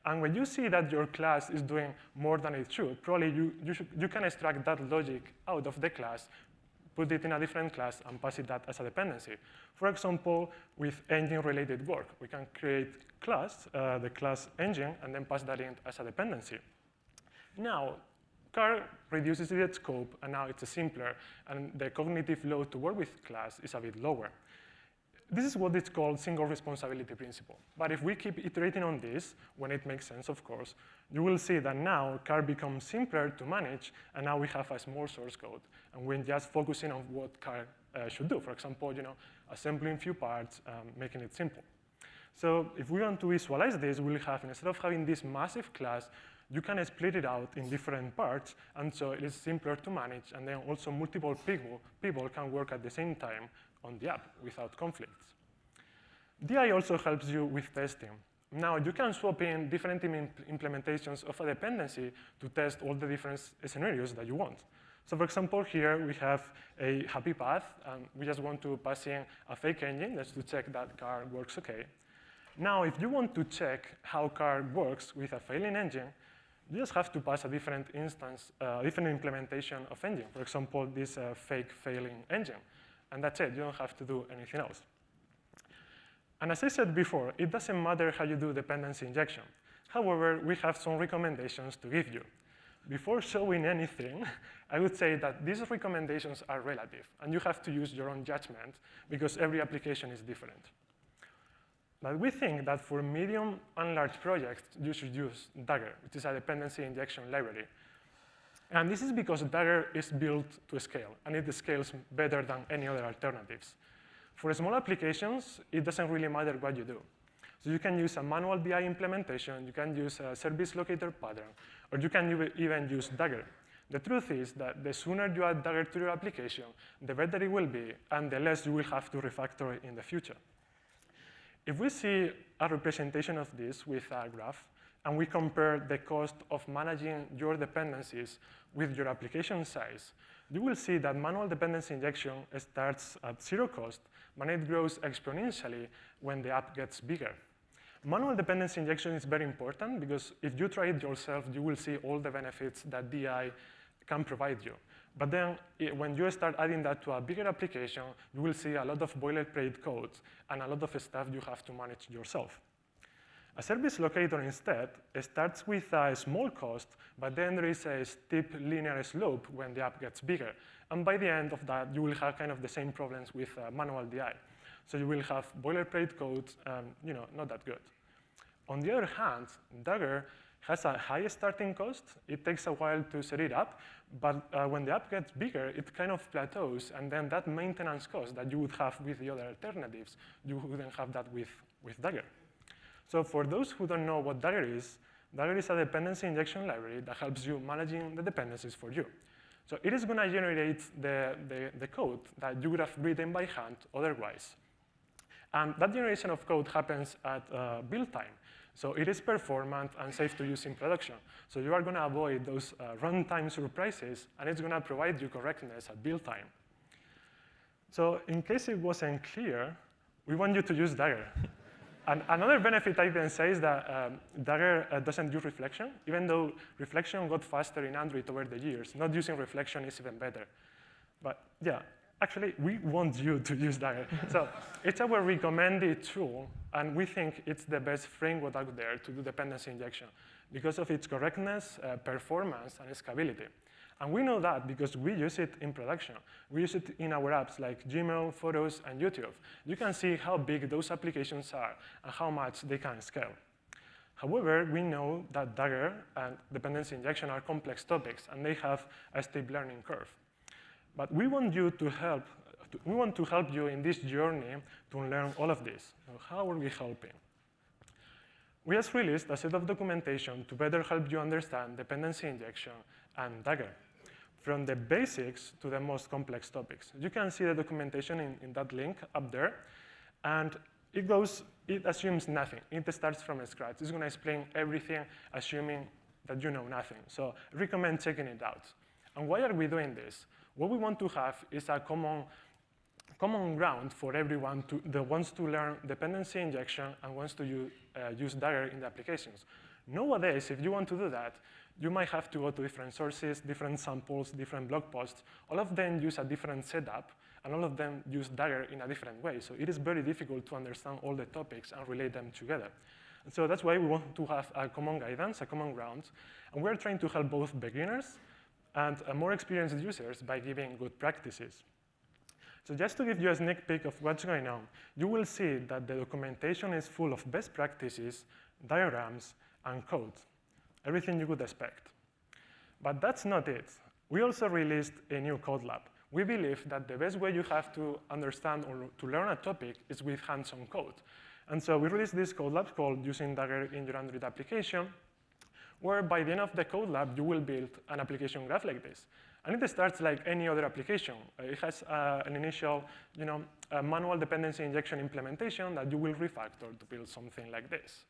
[SPEAKER 9] And when you see that your class is doing more than it should, probably you can extract that logic out of the class, put it in a different class, and pass it that as a dependency. For example, with engine-related work, we can create class, the class engine, and then pass that in as a dependency. Now, car reduces its scope, and now it's simpler, and the cognitive load to work with class is a bit lower. This is what is called single responsibility principle. But if we keep iterating on this, when it makes sense, of course, you will see that now car becomes simpler to manage, and now we have a small source code, and we're just focusing on what car should do. For example, assembling few parts, making it simple. So if we want to visualize this, we'll have, instead of having this massive class, you can split it out in different parts, and so it is simpler to manage, and then also multiple people can work at the same time on the app without conflicts. DI also helps you with testing. Now, you can swap in different implementations of a dependency to test all the different scenarios that you want. So for example, here we have a happy path, and we just want to pass in a fake engine just to check that car works OK. Now, if you want to check how car works with a failing engine, you just have to pass a different instance, different implementation of engine. For example, this fake failing engine. And that's it. You don't have to do anything else. And as I said before, it doesn't matter how you do dependency injection. However, we have some recommendations to give you. Before showing anything, I would say that these recommendations are relative, and you have to use your own judgment because every application is different. But we think that for medium and large projects, you should use Dagger, which is a dependency injection library. And this is because Dagger is built to scale, and it scales better than any other alternatives. For small applications, it doesn't really matter what you do. So you can use a manual BI implementation, you can use a service locator pattern, or you can even use Dagger. The truth is that the sooner you add Dagger to your application, the better it will be, and the less you will have to refactor it in the future. If we see a representation of this with a graph, and we compare the cost of managing your dependencies with your application size, you will see that manual dependency injection starts at 0 cost, but it grows exponentially when the app gets bigger. Manual dependency injection is very important because if you try it yourself, you will see all the benefits that DI can provide you. But then when you start adding that to a bigger application, you will see a lot of boilerplate code and a lot of stuff you have to manage yourself. A service locator instead starts with a small cost, but then there is a steep linear slope when the app gets bigger. And by the end of that, you will have kind of the same problems with manual DI. So you will have boilerplate code, not that good. On the other hand, Dagger has a high starting cost. It takes a while to set it up, but when the app gets bigger, it kind of plateaus, and then that maintenance cost that you would have with the other alternatives, you wouldn't have that with Dagger. So for those who don't know what Dagger is a dependency injection library that helps you managing the dependencies for you. So it is going to generate the code that you would have written by hand otherwise. And that generation of code happens at build time. So it is performant and safe to use in production. So you are going to avoid those runtime surprises, and it's going to provide you correctness at build time. So in case it wasn't clear, we want you to use Dagger. And another benefit I can say is that Dagger doesn't use reflection. Even though reflection got faster in Android over the years, not using reflection is even better. But yeah, actually, we want you to use Dagger. So it's our recommended tool, and we think it's the best framework out there to do dependency injection because of its correctness, performance, and scalability. And we know that because we use it in production. We use it in our apps like Gmail, Photos, and YouTube. You can see how big those applications are and how much they can scale. However, we know that Dagger and dependency injection are complex topics, and they have a steep learning curve. But we want you to help. We want to help you in this journey to learn all of this. So how are we helping? We just released a set of documentation to better help you understand dependency injection and Dagger, from the basics to the most complex topics. You can see the documentation in that link up there, and it assumes nothing. It starts from scratch. It's going to explain everything, assuming that you know nothing. So I recommend checking it out. And why are we doing this? What we want to have is a common ground for everyone that wants to learn dependency injection and wants to use Dagger in the applications. Nowadays, if you want to do that, you might have to go to different sources, different samples, different blog posts. All of them use a different setup, and all of them use Dagger in a different way. So it is very difficult to understand all the topics and relate them together. And so that's why we want to have a common guidance, a common ground. And we're trying to help both beginners and more experienced users by giving good practices. So just to give you a sneak peek of what's going on, you will see that the documentation is full of best practices, diagrams, and code, everything you would expect. But that's not it. We also released a new code lab. We believe that the best way you have to understand or to learn a topic is with hands-on code. And so we released this code lab called Using Dagger in Your Android Application, where by the end of the code lab, you will build an application graph like this. And it starts like any other application. It has an initial manual dependency injection implementation that you will refactor to build something like this.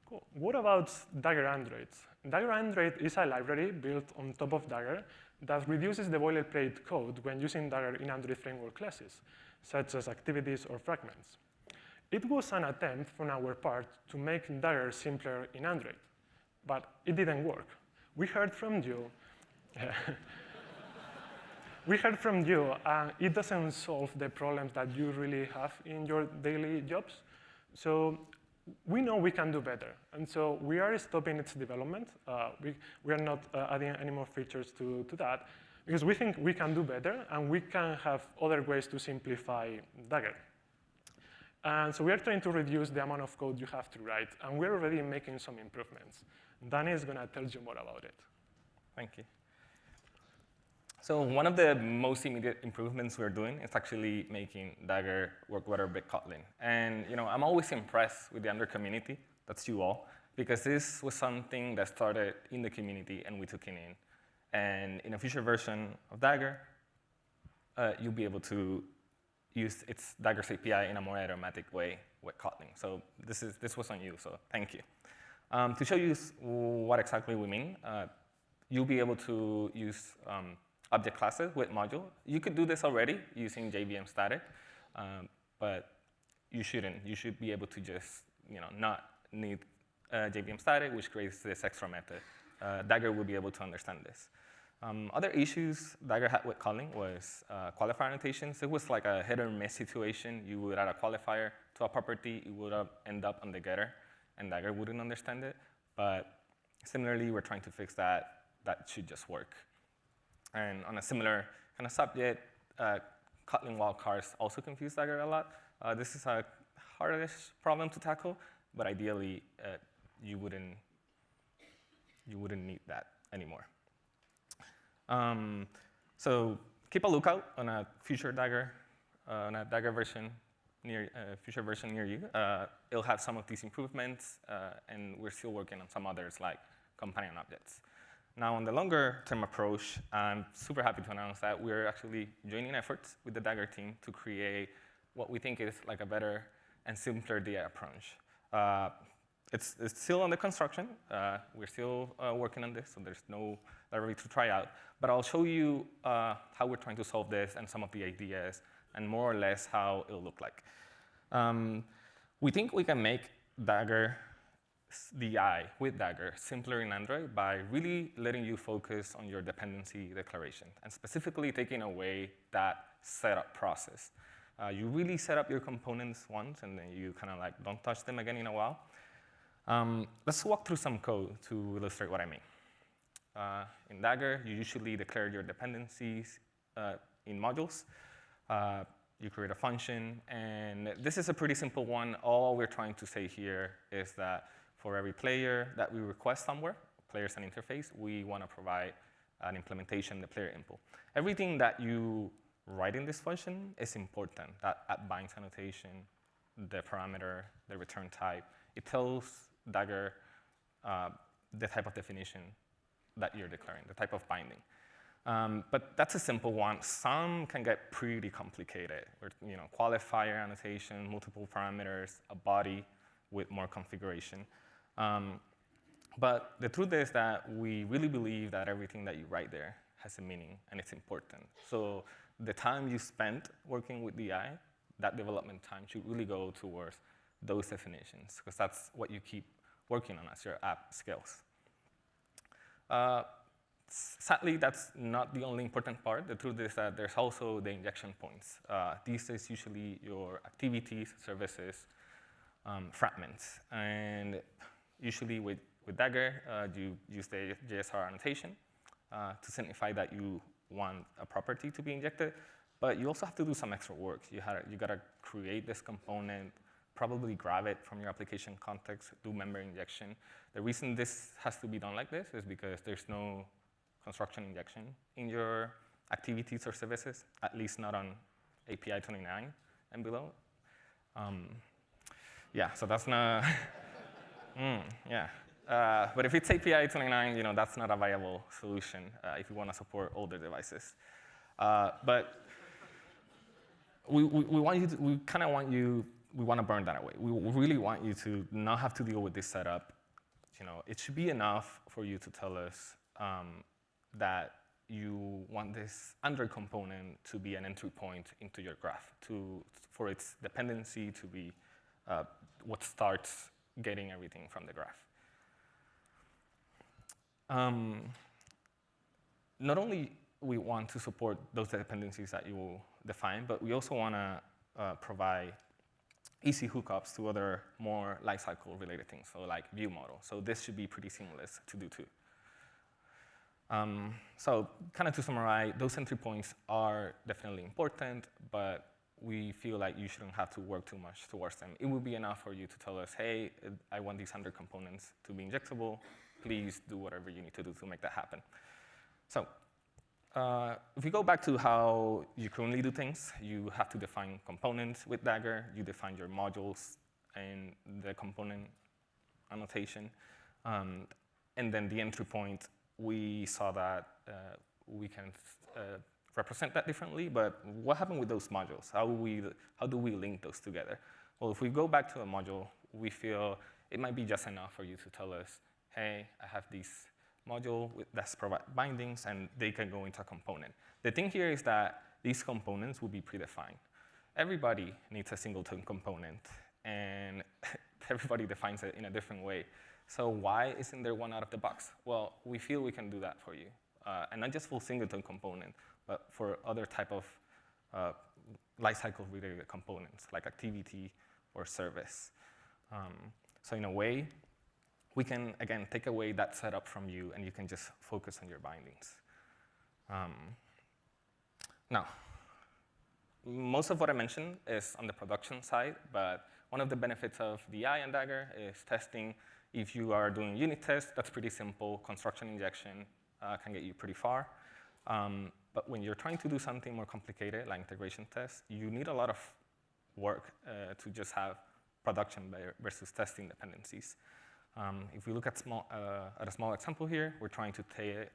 [SPEAKER 9] Cool. What about Dagger Android? Dagger Android is a library built on top of Dagger that reduces the boilerplate code when using Dagger in Android framework classes, such as activities or fragments. It was an attempt from our part to make Dagger simpler in Android, but it didn't work. We heard from you. It doesn't solve the problems that you really have in your daily jobs. So we know we can do better. And so we are stopping its development. We are not adding any more features to that because we think we can do better and we can have other ways to simplify Dagger. And so we are trying to reduce the amount of code you have to write, and we're already making some improvements. Danny is going to tell you more about it.
[SPEAKER 10] Thank you. So one of the most immediate improvements we're doing is actually making Dagger work better with Kotlin. And I'm always impressed with the Android community, that's you all, because this was something that started in the community and we took it in. And in a future version of Dagger, you'll be able to use its Dagger's API in a more automatic way with Kotlin. So this was on you, so thank you. To show you what exactly we mean, you'll be able to use object classes with module. You could do this already using JVM static, but you shouldn't. You should be able to just not need JVM static, which creates this extra method. Dagger will be able to understand this. Other issues Dagger had with Kotlin was qualifier annotations. It was like a hit or miss situation. You would add a qualifier to a property, it would end up on the getter, and Dagger wouldn't understand it. But similarly, we're trying to fix that. That should just work. And on a similar kind of subject, Kotlin wildcards also confuse Dagger a lot. This is a hardish problem to tackle, but ideally, you wouldn't need that anymore. So keep a lookout on a future Dagger, version future version near you. It'll have some of these improvements, and we're still working on some others like companion objects. Now, on the longer-term approach, I'm super happy to announce that we're actually joining efforts with the Dagger team to create what we think is like a better and simpler DI approach. It's still under construction. We're still working on this, so there's no library to try out. But I'll show you how we're trying to solve this and some of the ideas, and more or less how it'll look like. We think we can make Dagger DI with Dagger simpler in Android by really letting you focus on your dependency declaration, and specifically taking away that setup process. You really set up your components once, and then you kind of like don't touch them again in a while. Let's walk through some code to illustrate what I mean. In Dagger, you usually declare your dependencies in modules. You create a function, and this is a pretty simple one. All we're trying to say here is that for every player that we request somewhere, players and interface, we want to provide an implementation, the player input. Everything that you write in this function is important. That binds annotation, the parameter, the return type. It tells Dagger the type of definition that you're declaring, the type of binding. But that's a simple one. Some can get pretty complicated. Qualifier annotation, multiple parameters, a body with more configuration. But the truth is that we really believe that everything that you write there has a meaning and it's important. So the time you spent working with DI, that development time should really go towards those definitions, because that's what you keep working on as your app scales. Sadly, that's not the only important part. The truth is that there's also the injection points. These is usually your activities, services, fragments. And usually with Dagger, you use the JSR annotation to signify that you want a property to be injected. But you also have to do some extra work. You got to create this component, probably grab it from your application context, do member injection. The reason this has to be done like this is because there's no construction injection in your activities or services, at least not on API 29 and below. Yeah, so that's not, yeah. But if it's API 29, that's not a viable solution if you want to support older devices. But we want to burn that away. We really want you to not have to deal with this setup. It should be enough for you to tell us that you want this Android component to be an entry point into your graph, for its dependency to be what starts getting everything from the graph. Not only we want to support those dependencies that you will define, but we also want to provide easy hookups to other more lifecycle related things, so like view model. So this should be pretty seamless to do too. So kind of to summarize, those entry points are definitely important, but we feel like you shouldn't have to work too much towards them. It would be enough for you to tell us, hey, I want these Android components to be injectable. Please do whatever you need to do to make that happen. So if we go back to how you currently do things, you have to define components with Dagger. You define your modules and the component annotation. And then the entry point, we saw that we can represent that differently, but what happened with those modules? How do we link those together? Well, if we go back to a module, we feel it might be just enough for you to tell us, hey, I have this module that's provide bindings, and they can go into a component. The thing here is that these components will be predefined. Everybody needs a singleton component, and everybody defines it in a different way. So why isn't there one out of the box? Well, we feel we can do that for you. And not just for singleton component, but for other type of lifecycle related components, like activity or service. So in a way, we can, again, take away that setup from you, and you can just focus on your bindings. Now, most of what I mentioned is on the production side, but one of the benefits of DI and Dagger is testing. If you are doing unit tests, that's pretty simple. Construction injection can get you pretty far. But when you're trying to do something more complicated, like integration tests, you need a lot of work to just have production versus testing dependencies. If we look at a small example here, we're trying to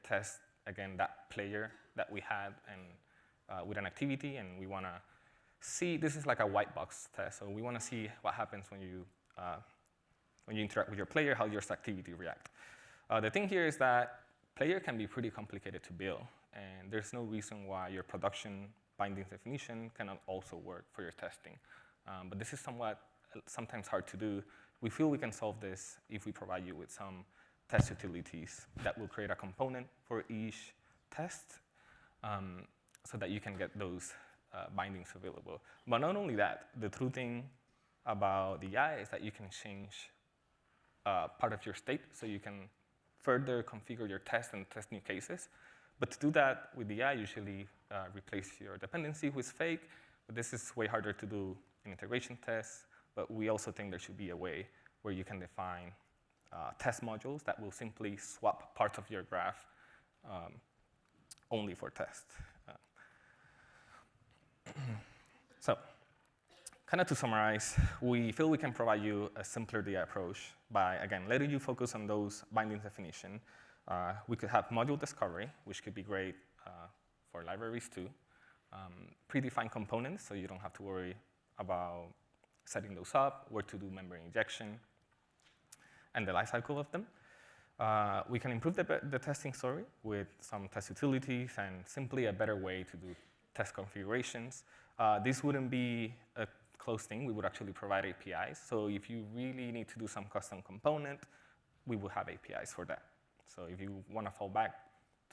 [SPEAKER 10] test, again, that player that we had and with an activity, and we want to see, this is like a white box test, so we want to see what happens when you interact with your player, how your activity react. The thing here is that player can be pretty complicated to build, and there's no reason why your production bindings definition cannot also work for your testing. But this is sometimes hard to do. We feel we can solve this if we provide you with some test utilities that will create a component for each test so that you can get those bindings available. But not only that, the true thing about the AI is that you can change part of your state, so you can further configure your test and test new cases. But to do that with the AI, usually replace your dependency with fake. But this is way harder to do in integration tests. But we also think there should be a way where you can define test modules that will simply swap parts of your graph only for test. So, kind of to summarize, we feel we can provide you a simpler DI approach by, again, letting you focus on those bindings definition. We could have module discovery, which could be great for libraries too. Predefined components, so you don't have to worry about setting those up, where to do member injection, and the lifecycle of them. We can improve the testing story with some test utilities and simply a better way to do test configurations. This wouldn't be a closed thing. We would actually provide APIs. So if you really need to do some custom component, we will have APIs for that. So if you want to fall back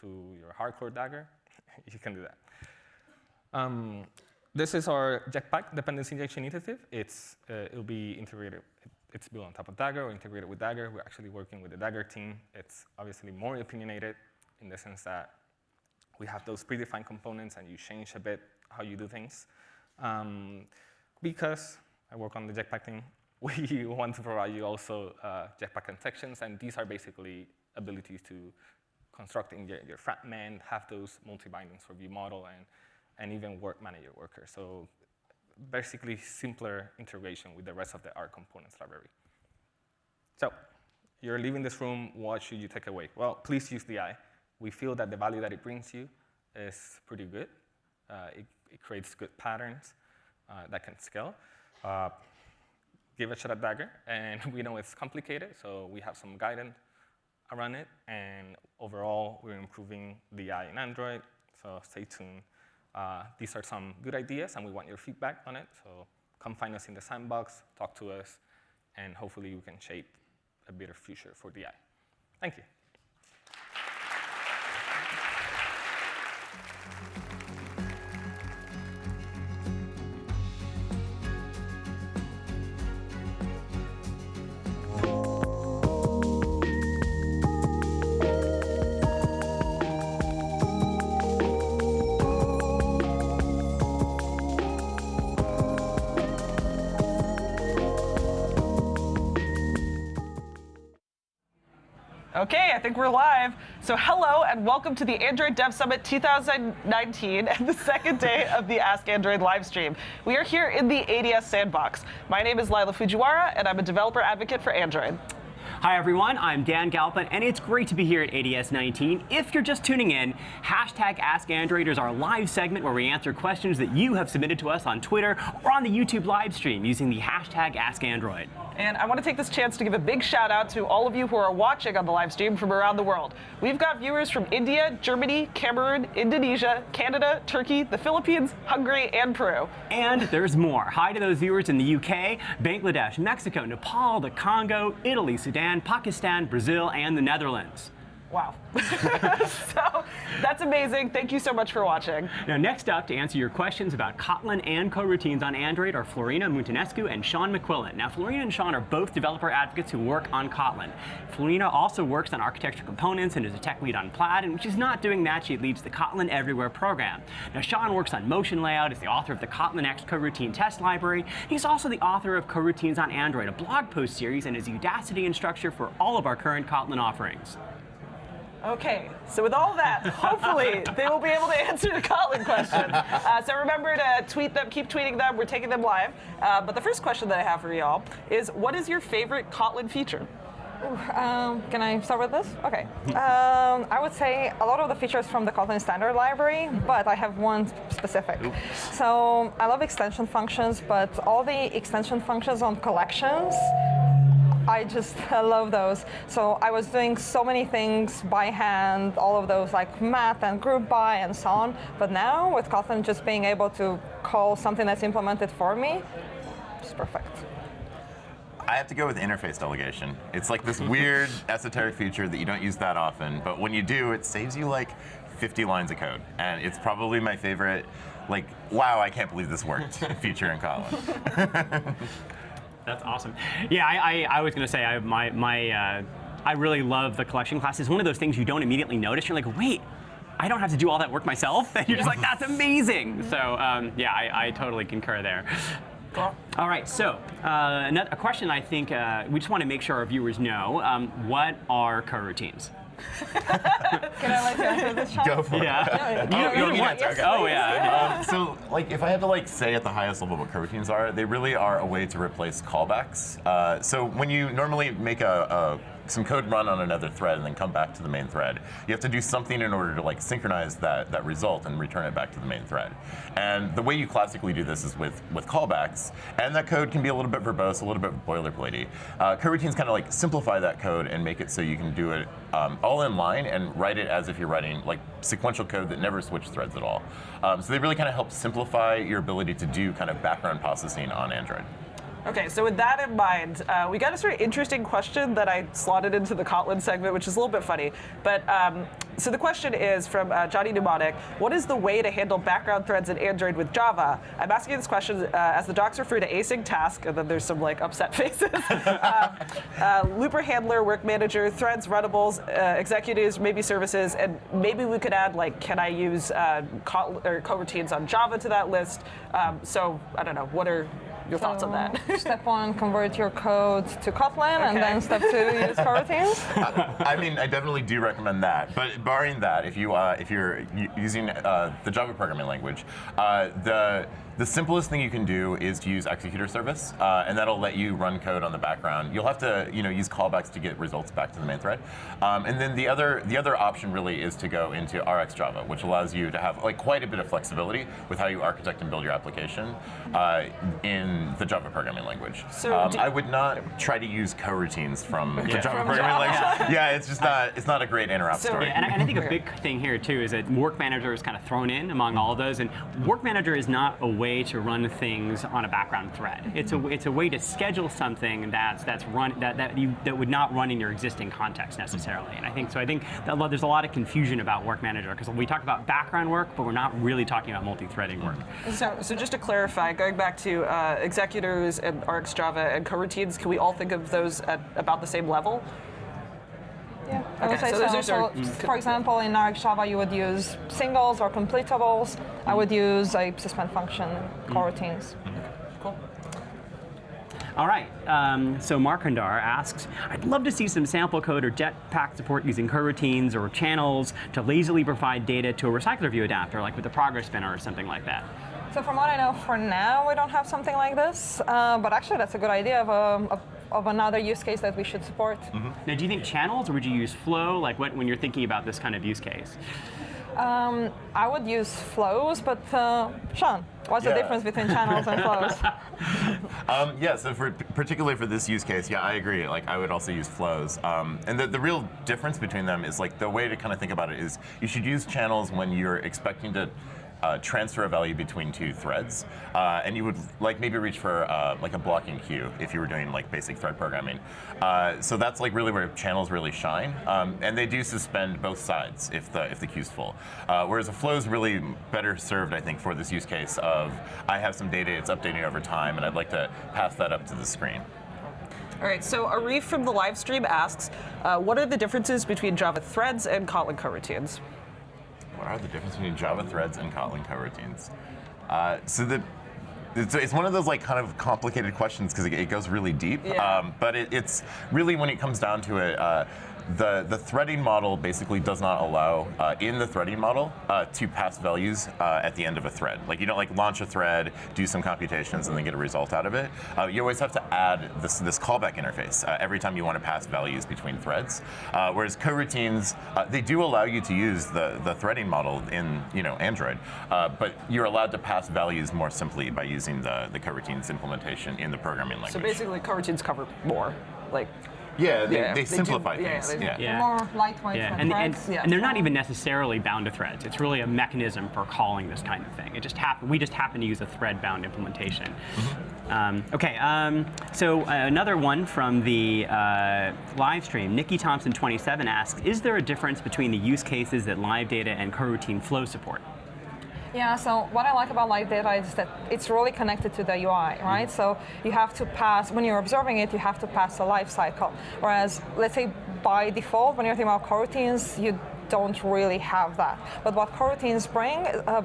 [SPEAKER 10] to your hardcore Dagger, you can do that. This is our Jetpack dependency injection initiative. It'll be integrated. It's built on top of Dagger or integrated with Dagger. We're actually working with the Dagger team. It's obviously more opinionated in the sense that we have those predefined components and you change a bit how you do things. Because I work on the Jetpack team, we want to provide you also Jetpack sections, and these are basically abilities to construct in your fragment, have those multi-bindings for view model, and even work manager workers. So basically simpler integration with the rest of the R components library. So you're leaving this room, what should you take away? Well, please use DI. We feel that the value that it brings you is pretty good. It creates good patterns that can scale. Give a shot at Dagger, and we know it's complicated, so we have some guidance around it, and overall, we're improving DI in Android, so stay tuned. These are some good ideas, and we want your feedback on it, so come find us in the sandbox, talk to us, and hopefully we can shape a better future for DI. Thank you.
[SPEAKER 11] Okay, I think we're live. So hello and welcome to the Android Dev Summit 2019 and the second day of the Ask Android live stream. We are here in the ADS Sandbox. My name is Lila Fujiwara and I'm a developer advocate for Android.
[SPEAKER 12] Hi everyone, I'm Dan Galpin, and it's great to be here at ADS 19. If you're just tuning in, hashtag Ask Android is our live segment where we answer questions that you have submitted to us on Twitter or on the YouTube live stream using the hashtag Ask Android.
[SPEAKER 11] And I want to take this chance to give a big shout out to all of you who are watching on the live stream from around the world. We've got viewers from India, Germany, Cameroon, Indonesia, Canada, Turkey, the Philippines, Hungary, and Peru.
[SPEAKER 12] And there's more. Hi to those viewers in the UK, Bangladesh, Mexico, Nepal, the Congo, Italy, Sudan, Pakistan, Brazil, and the Netherlands.
[SPEAKER 11] Wow. So that's amazing. Thank you so much for watching.
[SPEAKER 12] Now, next up to answer your questions about Kotlin and coroutines on Android are Florina Muntenescu and Sean McQuillan. Now, Florina and Sean are both developer advocates who work on Kotlin. Florina also works on architecture components and is a tech lead on Plaid, and when she's not doing that, she leads the Kotlin Everywhere program. Now, Sean works on motion layout, is the author of the Kotlin X coroutine test library. He's also the author of Coroutines on Android, a blog post series, and is the Udacity instructor for all of our current Kotlin offerings.
[SPEAKER 11] Okay, so with all that, hopefully they will be able to answer your Kotlin question. So remember to tweet them, keep tweeting them, we're taking them live. But the first question that I have for y'all is, what is your favorite Kotlin feature?
[SPEAKER 13] Can I start with this? Okay. I would say a lot of the features from the Kotlin standard library, but I have one specific. So I love extension functions, but all the extension functions on collections, I just love those. So I was doing so many things by hand, all of those like math and group by and so on. But now with Kotlin just being able to call something that's implemented for me, it's perfect.
[SPEAKER 14] I have to go with interface delegation. It's like this weird esoteric feature that you don't use that often, but when you do, it saves you like 50 lines of code. And it's probably my favorite, like, wow, I can't believe this worked feature in Kotlin.
[SPEAKER 12] That's awesome. Yeah, I was going to say I really love the collection class. It's one of those things you don't immediately notice. You're like, wait, I don't have to do all that work myself. And you're just like, that's amazing. So yeah, I totally concur there. All right, so a question I think we just want to make sure our viewers know. What are coroutines?
[SPEAKER 13] Can I let you answer this, Sean?
[SPEAKER 14] Go for it.
[SPEAKER 12] Yeah. Oh, yeah.
[SPEAKER 14] So, like, if I had to like say at the highest level what coroutines are, they really are a way to replace callbacks. So when you normally make some code run on another thread and then come back to the main thread, you have to do something in order to like synchronize that result and return it back to the main thread. And the way you classically do this is with callbacks, and that code can be a little bit verbose, a little bit boilerplatey. Coroutines kind of like simplify that code and make it so you can do it all in line and write it as if you're writing like sequential code that never switch threads at all. So they really kind of help simplify your ability to do kind of background processing on Android.
[SPEAKER 11] Okay, so with that in mind, we got a sort of interesting question that I slotted into the Kotlin segment, which is a little bit funny. But so the question is from Johnny Mnemonic: what is the way to handle background threads in Android with Java? I'm asking this question as the docs refer to async task, and then there's some like upset faces. Looper handler, work manager, threads, runnables, executives, maybe services, and maybe we could add like, can I use coroutines on Java to that list? So I don't know. What are your thoughts on that?
[SPEAKER 13] Step 1, convert your code to Kotlin, and then step 2, use coroutines.
[SPEAKER 14] I mean, I definitely do recommend that. But barring that, if you're using the Java programming language, the simplest thing you can do is to use executor service, and that'll let you run code on the background. You'll have to use callbacks to get results back to the main thread. And then the other option really is to go into RxJava, which allows you to have like quite a bit of flexibility with how you architect and build your application in the Java programming language.
[SPEAKER 11] So
[SPEAKER 14] I would not try to use coroutines from the Java programming language. Yeah, it's just not a great interop story.
[SPEAKER 12] Yeah, and I think a big thing here too is that Work Manager is kind of thrown in among all of those, and Work Manager is not a way to run things on a background thread. It's a way to schedule something that would not run in your existing context necessarily. And I think that there's a lot of confusion about Work Manager because we talk about background work, but we're not really talking about multi-threading work.
[SPEAKER 11] So just to clarify, going back to executors and RxJava and coroutines, can we all think of those at about the same level?
[SPEAKER 13] Yeah, I would say so. For example, in RxJava, you would use singles or completables. I would use a suspend function, coroutines.
[SPEAKER 11] Cool.
[SPEAKER 12] All right, so Markandar asks, I'd love to see some sample code or Jetpack support using coroutines or channels to lazily provide data to a recycler view adapter, like with the progress spinner or something like that.
[SPEAKER 13] So from what I know, for now, we don't have something like this, but actually that's a good idea of another use case that we should support.
[SPEAKER 12] Now, do you think channels, or would you use flow, like when you're thinking about this kind of use case?
[SPEAKER 13] I would use flows, but Sean, what's the difference between channels and flows?
[SPEAKER 14] Yeah, so particularly for this use case, yeah, I agree. Like, I would also use flows. And the real difference between them is, like, the way to kind of think about it is you should use channels when you're expecting to transfer a value between two threads, and you would like maybe reach for like a blocking queue if you were doing like basic thread programming. So that's like really where channels really shine, and they do suspend both sides if the queue's full. Whereas a flow is really better served, I think, for this use case of I have some data, it's updating over time, and I'd like to pass that up to the screen.
[SPEAKER 11] All right, so Arif from the live stream asks, what are the differences between Java threads and Kotlin coroutines?
[SPEAKER 14] What are the differences between Java threads and Kotlin coroutines? So it's one of those like kind of complicated questions because it goes really deep.
[SPEAKER 11] Yeah.
[SPEAKER 14] But it's really, when it comes down to it, the threading model basically does not allow, in the threading model, to pass values at the end of a thread. Like, you don't like launch a thread, do some computations, and then get a result out of it. You always have to add this callback interface every time you want to pass values between threads. Whereas coroutines, they do allow you to use the threading model in Android, but you're allowed to pass values more simply by using the coroutines implementation in the programming language.
[SPEAKER 11] So basically, coroutines cover more, like.
[SPEAKER 14] Yeah, they simplify things.
[SPEAKER 13] They're more lightweight than threads.
[SPEAKER 12] And they're not even necessarily bound to threads. It's really a mechanism for calling this kind of thing. It just we just happen to use a thread-bound implementation. So another one from the live stream, Nikki Thompson 27 asks, is there a difference between the use cases that live data and coroutine flow support?
[SPEAKER 13] Yeah, so what I like about live data is that it's really connected to the UI, right? So you have to pass, when you're observing it, you have to pass a life cycle. Whereas, let's say by default, when you're thinking about coroutines, you don't really have that. But what coroutines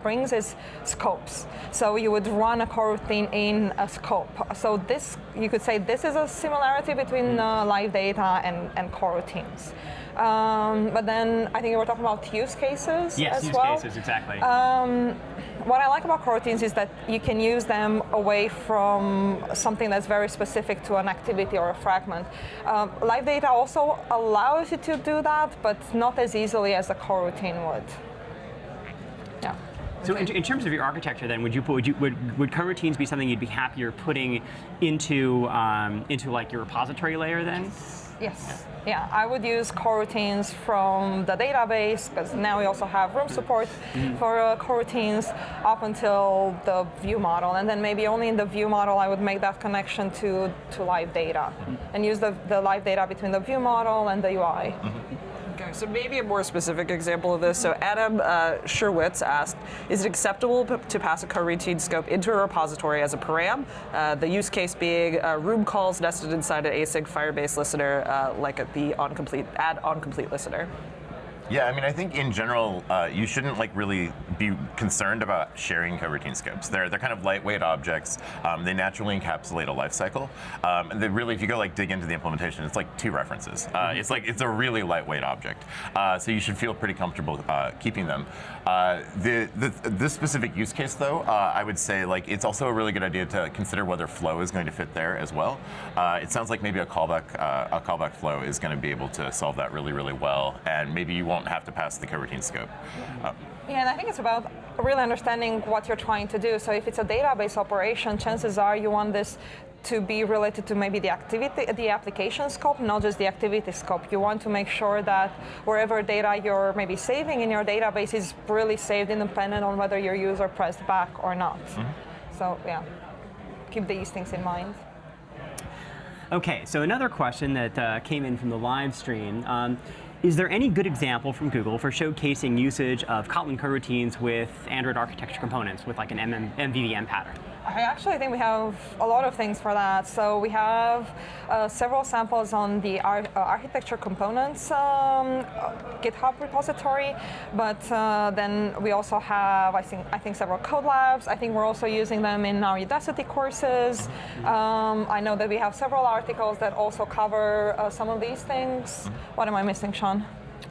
[SPEAKER 13] brings is scopes. So you would run a coroutine in a scope. So this, you could say this is a similarity between live data and coroutines. But then I think you were talking about use cases as well.
[SPEAKER 12] Yes, use cases, exactly.
[SPEAKER 13] What I like about coroutines is that you can use them away from something that's very specific to an activity or a fragment. Live data also allows you to do that, but not as easily as a coroutine would. Yeah.
[SPEAKER 12] So in terms of your architecture, then, would coroutines be something you'd be happier putting into like your repository layer then?
[SPEAKER 13] Yes. Yeah, I would use coroutines from the database, because now we also have room support for coroutines up until the view model. And then maybe only in the view model I would make that connection to live data and use the live data between the view model and the UI.
[SPEAKER 11] Okay, so maybe a more specific example of this. So Adam Sherwitz asked, is it acceptable to pass a coroutine scope into a repository as a param? The use case being room calls nested inside an async Firebase listener, like the add onComplete listener.
[SPEAKER 14] Yeah, I mean, I think in general, you shouldn't like really be concerned about sharing coroutine scopes. They're kind of lightweight objects. They naturally encapsulate a lifecycle. And they really, if you go like dig into the implementation, it's like 2 references. It's a really lightweight object. So you should feel pretty comfortable keeping them. This specific use case, though, I would say like it's also a really good idea to consider whether flow is going to fit there as well. It sounds like maybe a callback flow is going to be able to solve that really, really well, and maybe you won't have to pass the coroutine scope.
[SPEAKER 13] Yeah, and I think it's about really understanding what you're trying to do. So if it's a database operation, chances are you want this to be related to maybe the application scope, not just the activity scope. You want to make sure that wherever data you're maybe saving in your database is really saved independent on whether your user pressed back or not. So yeah, keep these things in mind.
[SPEAKER 12] Okay, so another question that came in from the live stream. Is there any good example from Google for showcasing usage of Kotlin coroutines with Android architecture components with like an MVVM pattern?
[SPEAKER 13] I actually think we have a lot of things for that. So we have several samples on the architecture components GitHub repository, but then we also have, I think several code labs. I think we're also using them in our Udacity courses. I know that we have several articles that also cover some of these things. What am I missing, Sean?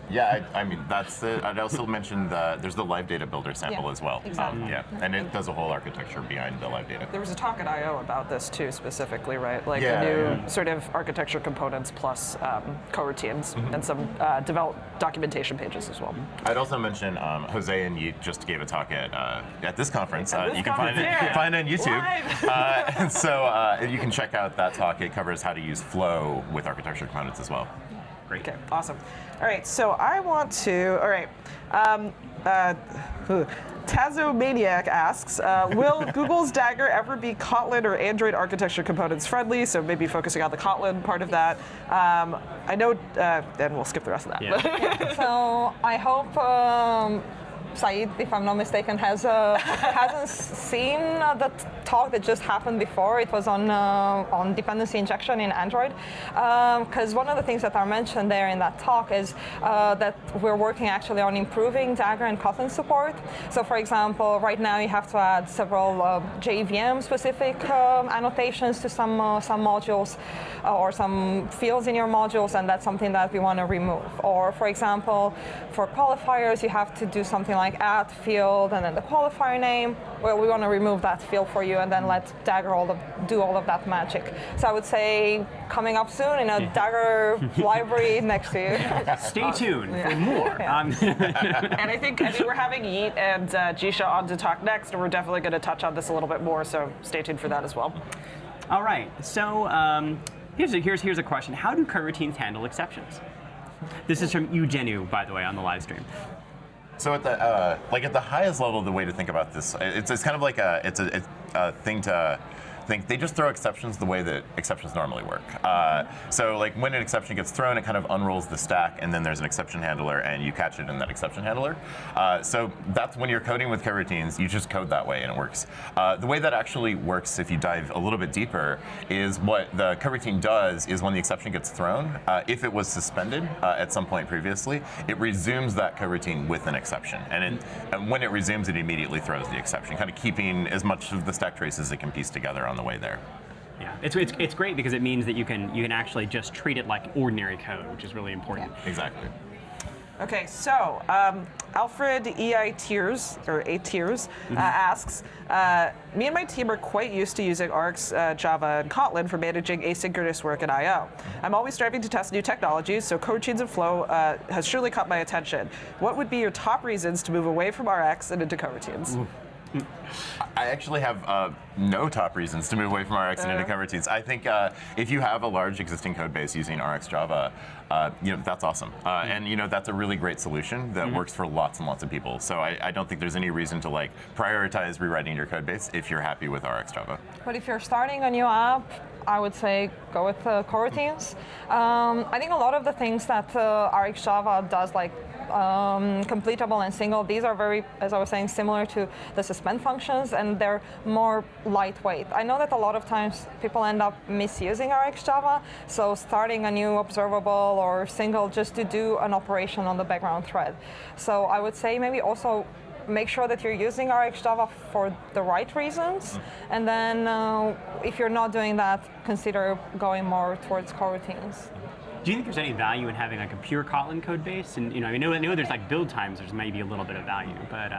[SPEAKER 14] Yeah, I mean, that's it. I'd also mention there's the live data builder sample as well.
[SPEAKER 13] Exactly.
[SPEAKER 14] Yeah, and it does a whole architecture behind the live data.
[SPEAKER 11] There was a talk at I/O about this too, specifically, right? Like
[SPEAKER 14] Yeah,
[SPEAKER 11] the new
[SPEAKER 14] yeah.
[SPEAKER 11] sort of architecture components plus coroutines and some documentation pages as well.
[SPEAKER 14] I'd also mention Jose and Yeet just gave a talk at this conference.
[SPEAKER 11] At this
[SPEAKER 14] You can find it,
[SPEAKER 11] conference,
[SPEAKER 14] find it on YouTube.
[SPEAKER 11] Live.
[SPEAKER 14] And so you can check out that talk. It covers how to use Flow with architecture components as well.
[SPEAKER 11] Great. Okay, awesome. All right, so I want to, all right. Tazomaniac asks, will Google's Dagger ever be Kotlin or Android architecture components friendly? So maybe focusing on the Kotlin part of that. I know, and we'll skip the rest of that.
[SPEAKER 13] Yeah. So I hope Saeed, if I'm not mistaken, hasn't seen the talk that just happened before. It was on dependency injection in Android. Because one of the things that are mentioned there in that talk is that we're working actually on improving Dagger and Kotlin support. So for example, right now you have to add several JVM-specific annotations to some modules or some fields in your modules, and that's something that we want to remove. Or for example, for qualifiers, you have to do something like add field and then the qualifier name. Well, we want to remove that field for you and then let Dagger do all of that magic. So I would say coming up soon in a Dagger library next to you.
[SPEAKER 12] Stay tuned for more.
[SPEAKER 13] Yeah.
[SPEAKER 11] And I think we're having Yeet and Jisha on to talk next, and we're definitely going to touch on this a little bit more, so stay tuned for that as well.
[SPEAKER 12] All right, so here's a question. How do coroutines handle exceptions? This is from Eugenu, by the way, on the live stream.
[SPEAKER 14] So at the highest level, the way to think about this, it's kind of like it's a thing to think. They just throw exceptions the way that exceptions normally work. So like when an exception gets thrown, it kind of unrolls the stack, and then there's an exception handler, and you catch it in that exception handler. So that's when you're coding with coroutines, you just code that way, and it works. The way that actually works, if you dive a little bit deeper, is what the coroutine does is when the exception gets thrown, if it was suspended at some point previously, it resumes that coroutine with an exception. And when it resumes, it immediately throws the exception, kind of keeping as much of the stack trace as it can piece together on the way there.
[SPEAKER 12] Yeah, it's great because it means that you can actually just treat it like ordinary code, which is really important.
[SPEAKER 14] Yeah. Exactly.
[SPEAKER 11] Okay, so Alfred EI Tiers, or A Tiers, asks, me and my team are quite used to using Arcs, Java, and Kotlin for managing asynchronous work in I/O. I'm always striving to test new technologies, so coroutines and Flow has surely caught my attention. What would be your top reasons to move away from RX and into coroutines?
[SPEAKER 14] Ooh. I actually have no top reasons to move away from RX and into coroutines. I think if you have a large existing code base using RX Java, that's awesome. And that's a really great solution that works for lots and lots of people. So I don't think there's any reason to like prioritize rewriting your code base if you're happy with RX Java.
[SPEAKER 13] But if you're starting a new app, I would say go with coroutines. I think a lot of the things that RX Java does, like completable and single, these are very, as I was saying, similar to the suspend functions, and they're more lightweight. I know that a lot of times people end up misusing RX Java, so starting a new observable or single just to do an operation on the background thread. So I would say maybe also make sure that you're using RX Java for the right reasons, and then if you're not doing that, consider going more towards coroutines.
[SPEAKER 12] Do you think there's any value in having like a pure Kotlin code base? And I know there's like build times. There's maybe a little bit of value, but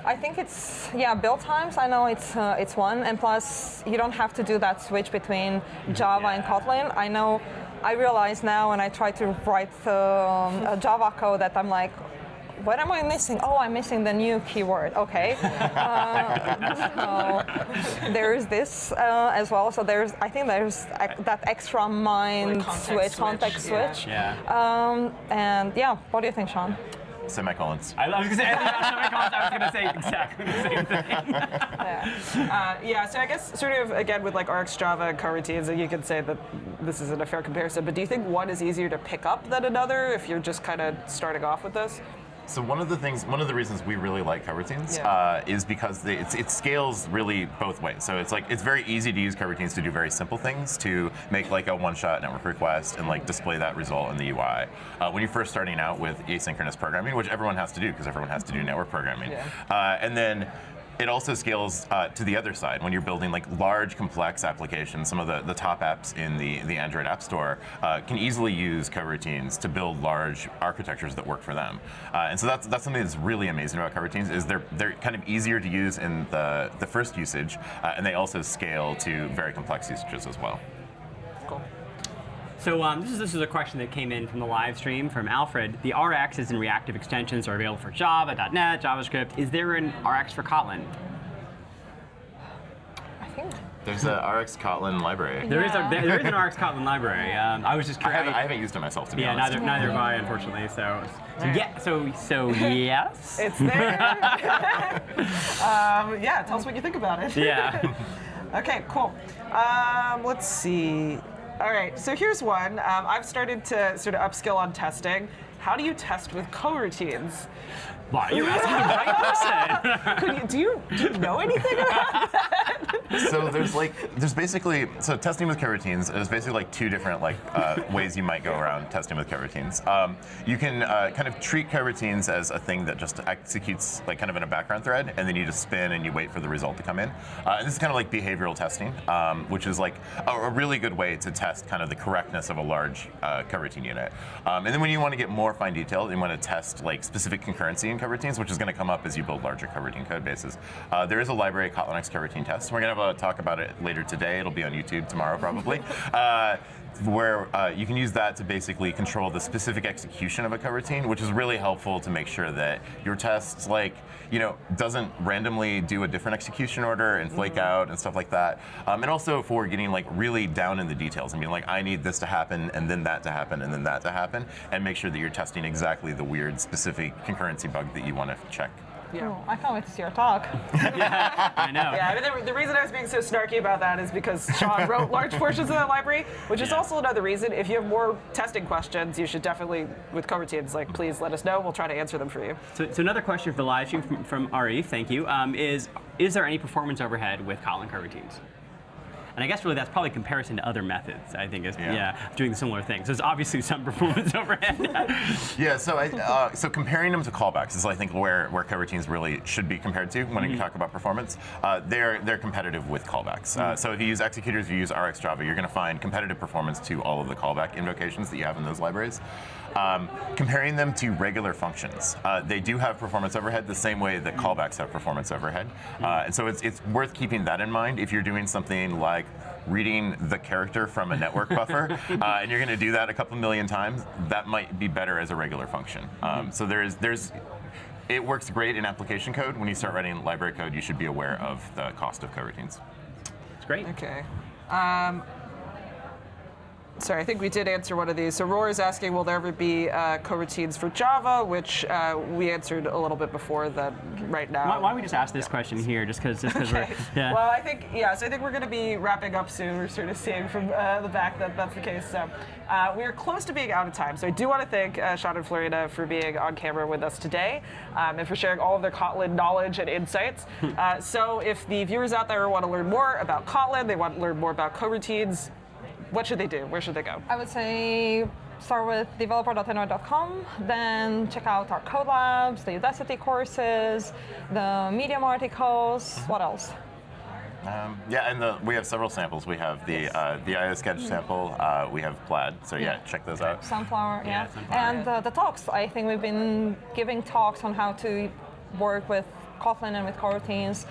[SPEAKER 13] I think it's build times. I know it's one, and plus you don't have to do that switch between Java and Kotlin. I realize now when I try to write a Java code that I'm like, what am I missing? Oh, I'm missing the new keyword. Okay. So there's this as well. So I think there's that extra mind switch, context switch.
[SPEAKER 12] Yeah.
[SPEAKER 13] And yeah, what do you think, Sean?
[SPEAKER 14] Semicolons.
[SPEAKER 12] I was going to say semicolons. I was going to say exactly the same thing.
[SPEAKER 11] So I guess sort of again with like RX Java and coroutines, you could say that this isn't a fair comparison. But do you think one is easier to pick up than another if you're just kind of starting off with this?
[SPEAKER 14] So one of the reasons we really like coroutines is because it scales really both ways. So it's very easy to use coroutines to do very simple things, to make like a one-shot network request and like display that result in the UI. When you're first starting out with asynchronous programming, which everyone has to do because everyone has to do network programming, and then it also scales to the other side when you're building like large, complex applications. Some of the top apps in the Android App Store can easily use coroutines to build large architectures that work for them. And so that's something that's really amazing about coroutines is they're kind of easier to use in the first usage, and they also scale to very complex usages as well.
[SPEAKER 11] Cool.
[SPEAKER 12] So this is a question that came in from the live stream from Alfred. The RXs and reactive extensions are available for Java, .NET, JavaScript. Is there an RX for Kotlin?
[SPEAKER 13] I think
[SPEAKER 14] there's a RX Kotlin library.
[SPEAKER 12] There is an RX Kotlin library. I was just curious.
[SPEAKER 14] I haven't used it myself, to be honest.
[SPEAKER 12] Neither have I, unfortunately. So yes.
[SPEAKER 11] It's there. Yeah, tell us what you think about it.
[SPEAKER 12] Yeah.
[SPEAKER 11] Okay, cool. Let's see. All right, so here's one. I've started to sort of upskill on testing. How do you test with coroutines?
[SPEAKER 12] Why, you're asking the right person.
[SPEAKER 11] Do you know anything about that?
[SPEAKER 14] So there's basically testing with coroutines. There's basically like two different ways you might go around testing with coroutines. You can kind of treat coroutines as a thing that just executes like kind of in a background thread, and then you just spin and you wait for the result to come in. And this is kind of like behavioral testing, which is like a really good way to test kind of the correctness of a large coroutine unit. And then when you want to get more fine detail, you want to test like specific concurrency in coroutines, which is going to come up as you build larger coroutine code bases. There is a library, Kotlin-X coroutine test. We're going to have a talk about it later today. It'll be on YouTube tomorrow, probably. Where you can use that to basically control the specific execution of a coroutine, which is really helpful to make sure that your tests, doesn't randomly do a different execution order and flake out and stuff like that. And also for getting really down in the details. I mean, I need this to happen, and then that to happen, and then that to happen, and make sure that you're testing exactly the weird specific concurrency bug that you want to check.
[SPEAKER 13] Yeah. Oh, I can't wait to see your talk.
[SPEAKER 12] Yeah, I know.
[SPEAKER 11] Yeah, I mean, the reason I was being so snarky about that is because Sean wrote large portions of that library, which is also another reason. If you have more testing questions, you should definitely, with coroutines, please let us know. We'll try to answer them for you.
[SPEAKER 12] So another question for the live stream from Arif, thank you, is there any performance overhead with Kotlin coroutines? And I guess really that's probably comparison to other methods, I think, is doing similar things. There's obviously some performance overhead.
[SPEAKER 14] Yeah, so comparing them to callbacks is, I think, where coroutines really should be compared to when you talk about performance. They're competitive with callbacks. So if you use executors, if you use RxJava, you're going to find competitive performance to all of the callback invocations that you have in those libraries. Comparing them to regular functions, they do have performance overhead the same way that callbacks have performance overhead. And so it's worth keeping that in mind if you're doing something like reading the character from a network buffer, and you're going to do that a couple million times. That might be better as a regular function. So it works great in application code. When you start writing library code, you should be aware of the cost of coroutines.
[SPEAKER 12] It's great.
[SPEAKER 11] Okay. Sorry, I think we did answer one of these. So Roar is asking, will there ever be coroutines for Java, which we answered a little bit before that right now.
[SPEAKER 12] Why don't we just ask this question here, just because we're, yeah.
[SPEAKER 11] Well, I think we're going to be wrapping up soon. We're sort of seeing from the back that that's the case. So we're close to being out of time. So I do want to thank Sean and Florina for being on camera with us today and for sharing all of their Kotlin knowledge and insights. So if the viewers out there want to learn more about Kotlin, they want to learn more about coroutines, what should they do? Where should they go?
[SPEAKER 13] I would say start with developer.android.com, then check out our code labs, the Udacity courses, the Medium articles. What else?
[SPEAKER 14] And we have several samples. We have the IO Sketch sample. We have Plaid. So check those out.
[SPEAKER 13] Sunflower, and the talks. I think we've been giving talks on how to work with Kotlin and with coroutines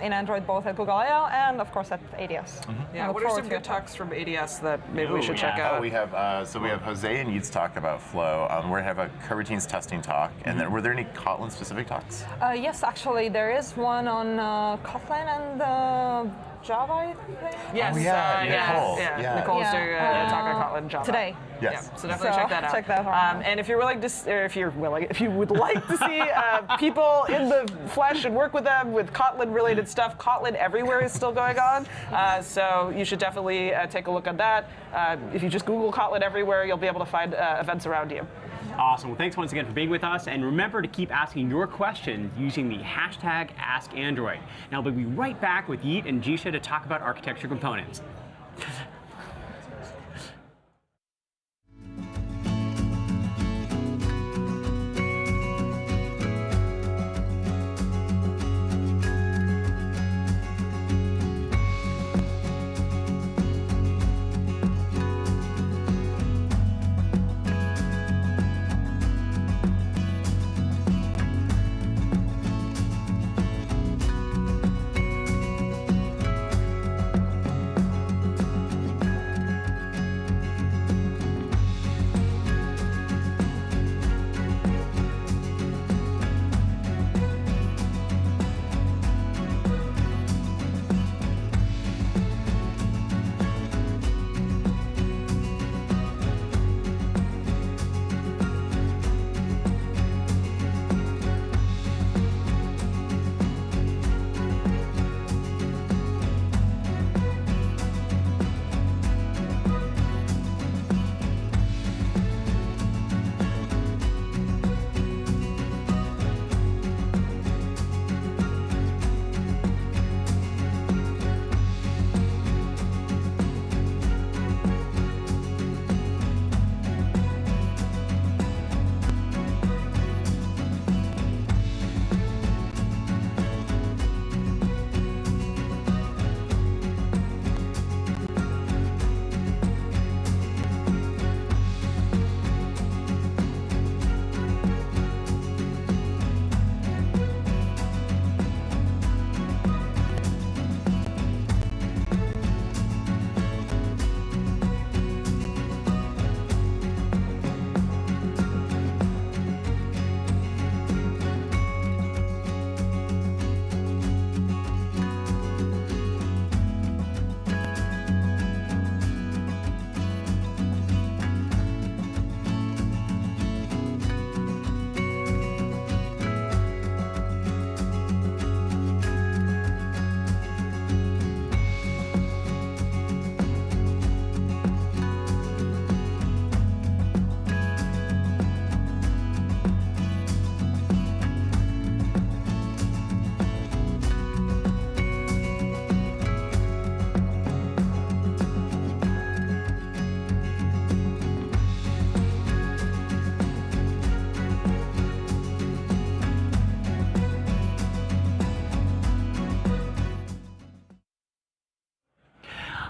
[SPEAKER 13] in Android, both at Google I/O and, of course, at ADS.
[SPEAKER 11] Yeah, what are some good talks from ADS that maybe we should check out?
[SPEAKER 14] We have we have Jose and Yeats talk about Flow. We're going to have a coroutines testing talk. And then, were there any Kotlin specific talks?
[SPEAKER 13] Yes, actually, there is one on Kotlin and Java, I think.
[SPEAKER 11] Yes. Nicole's doing a talk on Kotlin and Java
[SPEAKER 13] today.
[SPEAKER 14] Yes.
[SPEAKER 11] So definitely check that out.
[SPEAKER 13] Check that out.
[SPEAKER 11] And if you would like to see people in the flesh and work with them with Kotlin-related stuff, Kotlin Everywhere is still going on. So you should definitely take a look at that. If you just Google Kotlin Everywhere, you'll be able to find events around you.
[SPEAKER 12] Awesome. Well, thanks once again for being with us. And remember to keep asking your questions using the hashtag AskAndroid. Now, we'll be right back with Yeet and Jisha to talk about architecture components.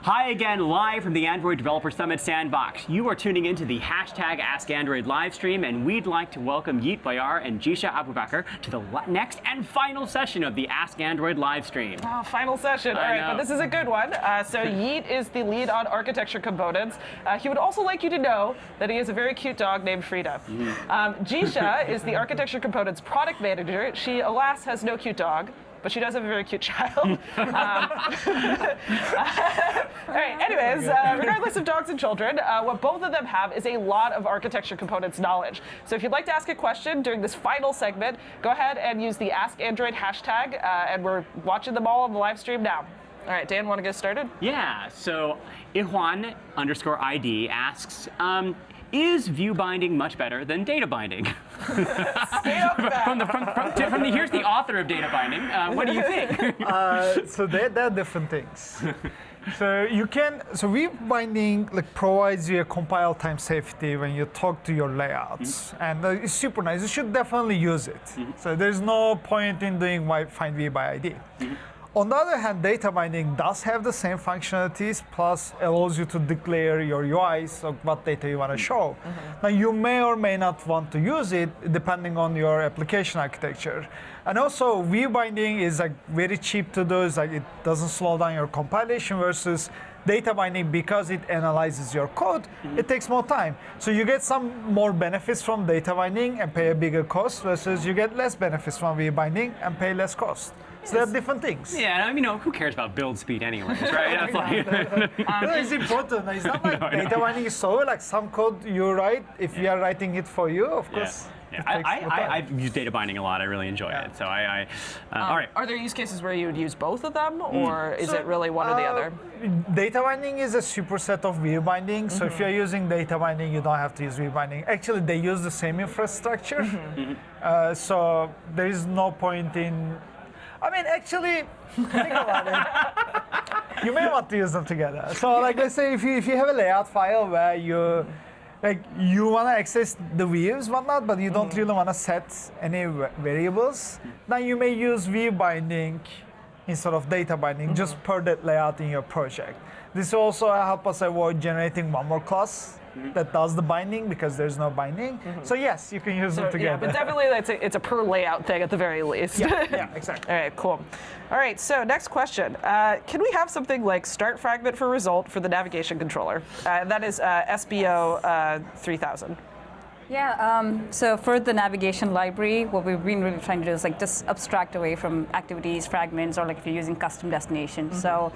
[SPEAKER 12] Hi again, live from the Android Developer Summit Sandbox. You are tuning into the hashtag AskAndroid live stream, and we'd like to welcome Yeet Bayar and Jisha Abubakar to the next and final session of the AskAndroid live stream.
[SPEAKER 11] Oh, final session. All right, but this is a good one. So Yeet is the lead on architecture components. He would also like you to know that he has a very cute dog named Frida. Jisha is the architecture components product manager. She, alas, has no cute dog, but she does have a very cute child. All right, anyways, regardless of dogs and children, what both of them have is a lot of architecture components knowledge. So if you'd like to ask a question during this final segment, go ahead and use the AskAndroid hashtag, and we're watching them all on the live stream now. All right, Dan, want to get started?
[SPEAKER 12] Yeah, so Ihwan_ID asks, is view binding much better than data binding? Here's the author of data binding. What do you think?
[SPEAKER 15] So there are different things. So view binding provides you a compile time safety when you talk to your layouts, and it's super nice. You should definitely use it. So there's no point in doing find view by ID. On the other hand, data binding does have the same functionalities, plus allows you to declare your UIs of what data you want to show. Now, you may or may not want to use it depending on your application architecture. And also, view binding is very cheap to do. It doesn't slow down your compilation versus data binding, because it analyzes your code, it takes more time. So you get some more benefits from data binding and pay a bigger cost, versus you get less benefits from view binding and pay less cost. So they're different things.
[SPEAKER 12] Yeah, I mean, who cares about build speed anyways, right? That's like,
[SPEAKER 15] no, it's important. It's not like data mining is so like some code you write. If we are writing it for you, of course.
[SPEAKER 12] Yeah. I've used data binding a lot. I really enjoy it. So all right.
[SPEAKER 11] Are there use cases where you would use both of them, or is it really one or the other?
[SPEAKER 15] Data binding is a superset of view binding. So if you're using data binding, you don't have to use view binding. Actually, they use the same infrastructure. So there is no point in. I mean, actually, think about it. You may want to use them together. So, like, let's say if you have a layout file where you want to access the views, whatnot, but you don't really want to set any variables, then you may use view binding instead of data binding, just per that layout in your project. This also helps us avoid generating one more class that does the binding because there's no binding. So yes, you can use them together.
[SPEAKER 11] Yeah, but definitely it's a per layout thing at the very least.
[SPEAKER 15] Yeah, exactly.
[SPEAKER 11] All right, cool. All right, so next question. Can we have something like start fragment for result for the navigation controller? That is SBO 3000.
[SPEAKER 16] Yeah, so for the navigation library, what we've been really trying to do is like just abstract away from activities, fragments, or like if you're using custom destinations. So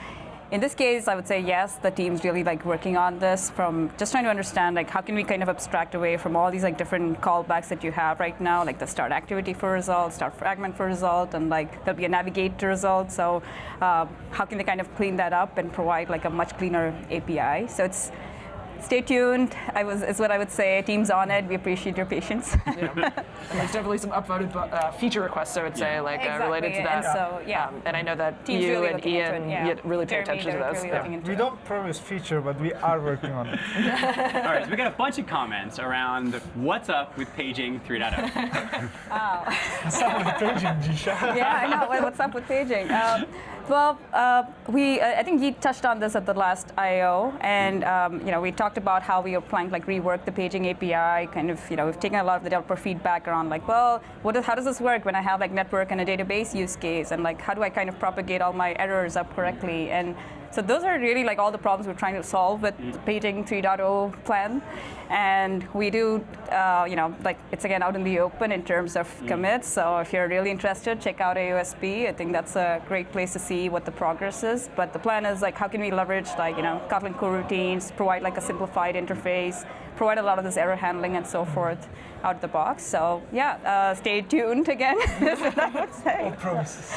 [SPEAKER 16] in this case, I would say yes, the team's really like working on this from just trying to understand like how can we kind of abstract away from all these like different callbacks that you have right now, like the start activity for result, start fragment for result, and like there'll be a navigate to result. So how can they kind of clean that up and provide like a much cleaner API? So it's stay tuned. Is what I would say. Team's on it. We appreciate your patience.
[SPEAKER 11] And there's definitely some upvoted feature requests, I would say, like related to that.
[SPEAKER 16] And so,
[SPEAKER 11] and I know that
[SPEAKER 16] Team's
[SPEAKER 11] you
[SPEAKER 16] really
[SPEAKER 11] and Ian really pay attention to those.
[SPEAKER 16] Really
[SPEAKER 15] we don't promise feature, but we are working on it.
[SPEAKER 12] All right, so we got a bunch of comments around what's up with paging 3.0.
[SPEAKER 15] What's up with paging, Jisha?
[SPEAKER 16] Yeah, I know. What's up with paging? Well, I think you touched on this at the last I/O, and we talked about how we are planning to like rework the paging API. Kind of, we've taken a lot of the developer feedback around like, well, how does this work when I have like network and a database use case, and like how do I kind of propagate all my errors up correctly? And so those are really like all the problems we're trying to solve with the paging 3.0 plan. And we do, like it's again out in the open in terms of commits. So if you're really interested, check out AOSP. I think that's a great place to see what the progress is. But the plan is like, how can we leverage like, Kotlin coroutines, provide like a simplified interface, provide a lot of this error handling and so forth out of the box. So yeah, stay tuned again, is what I would say.
[SPEAKER 15] All promises.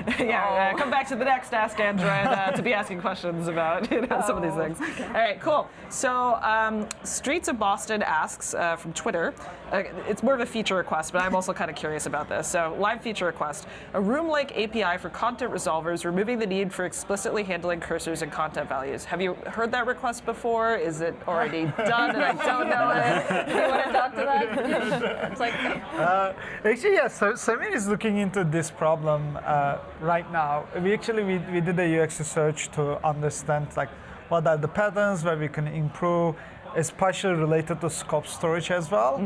[SPEAKER 11] Come back to the next Ask Android to be asking questions about some of these things. Okay. All right, cool. So Streets of Boston asks from Twitter, it's more of a feature request, but I'm also kind of curious about this. So live feature request, a Room-like API for content resolvers, removing the need for explicitly handling cursors and content values. Have you heard that request before? Is it already done and I don't know it? Do you want to talk to that? It's like,
[SPEAKER 15] actually, yeah, so Samir is looking into this problem right now. We did a UX research to understand like what are the patterns where we can improve, especially related to scope storage as well.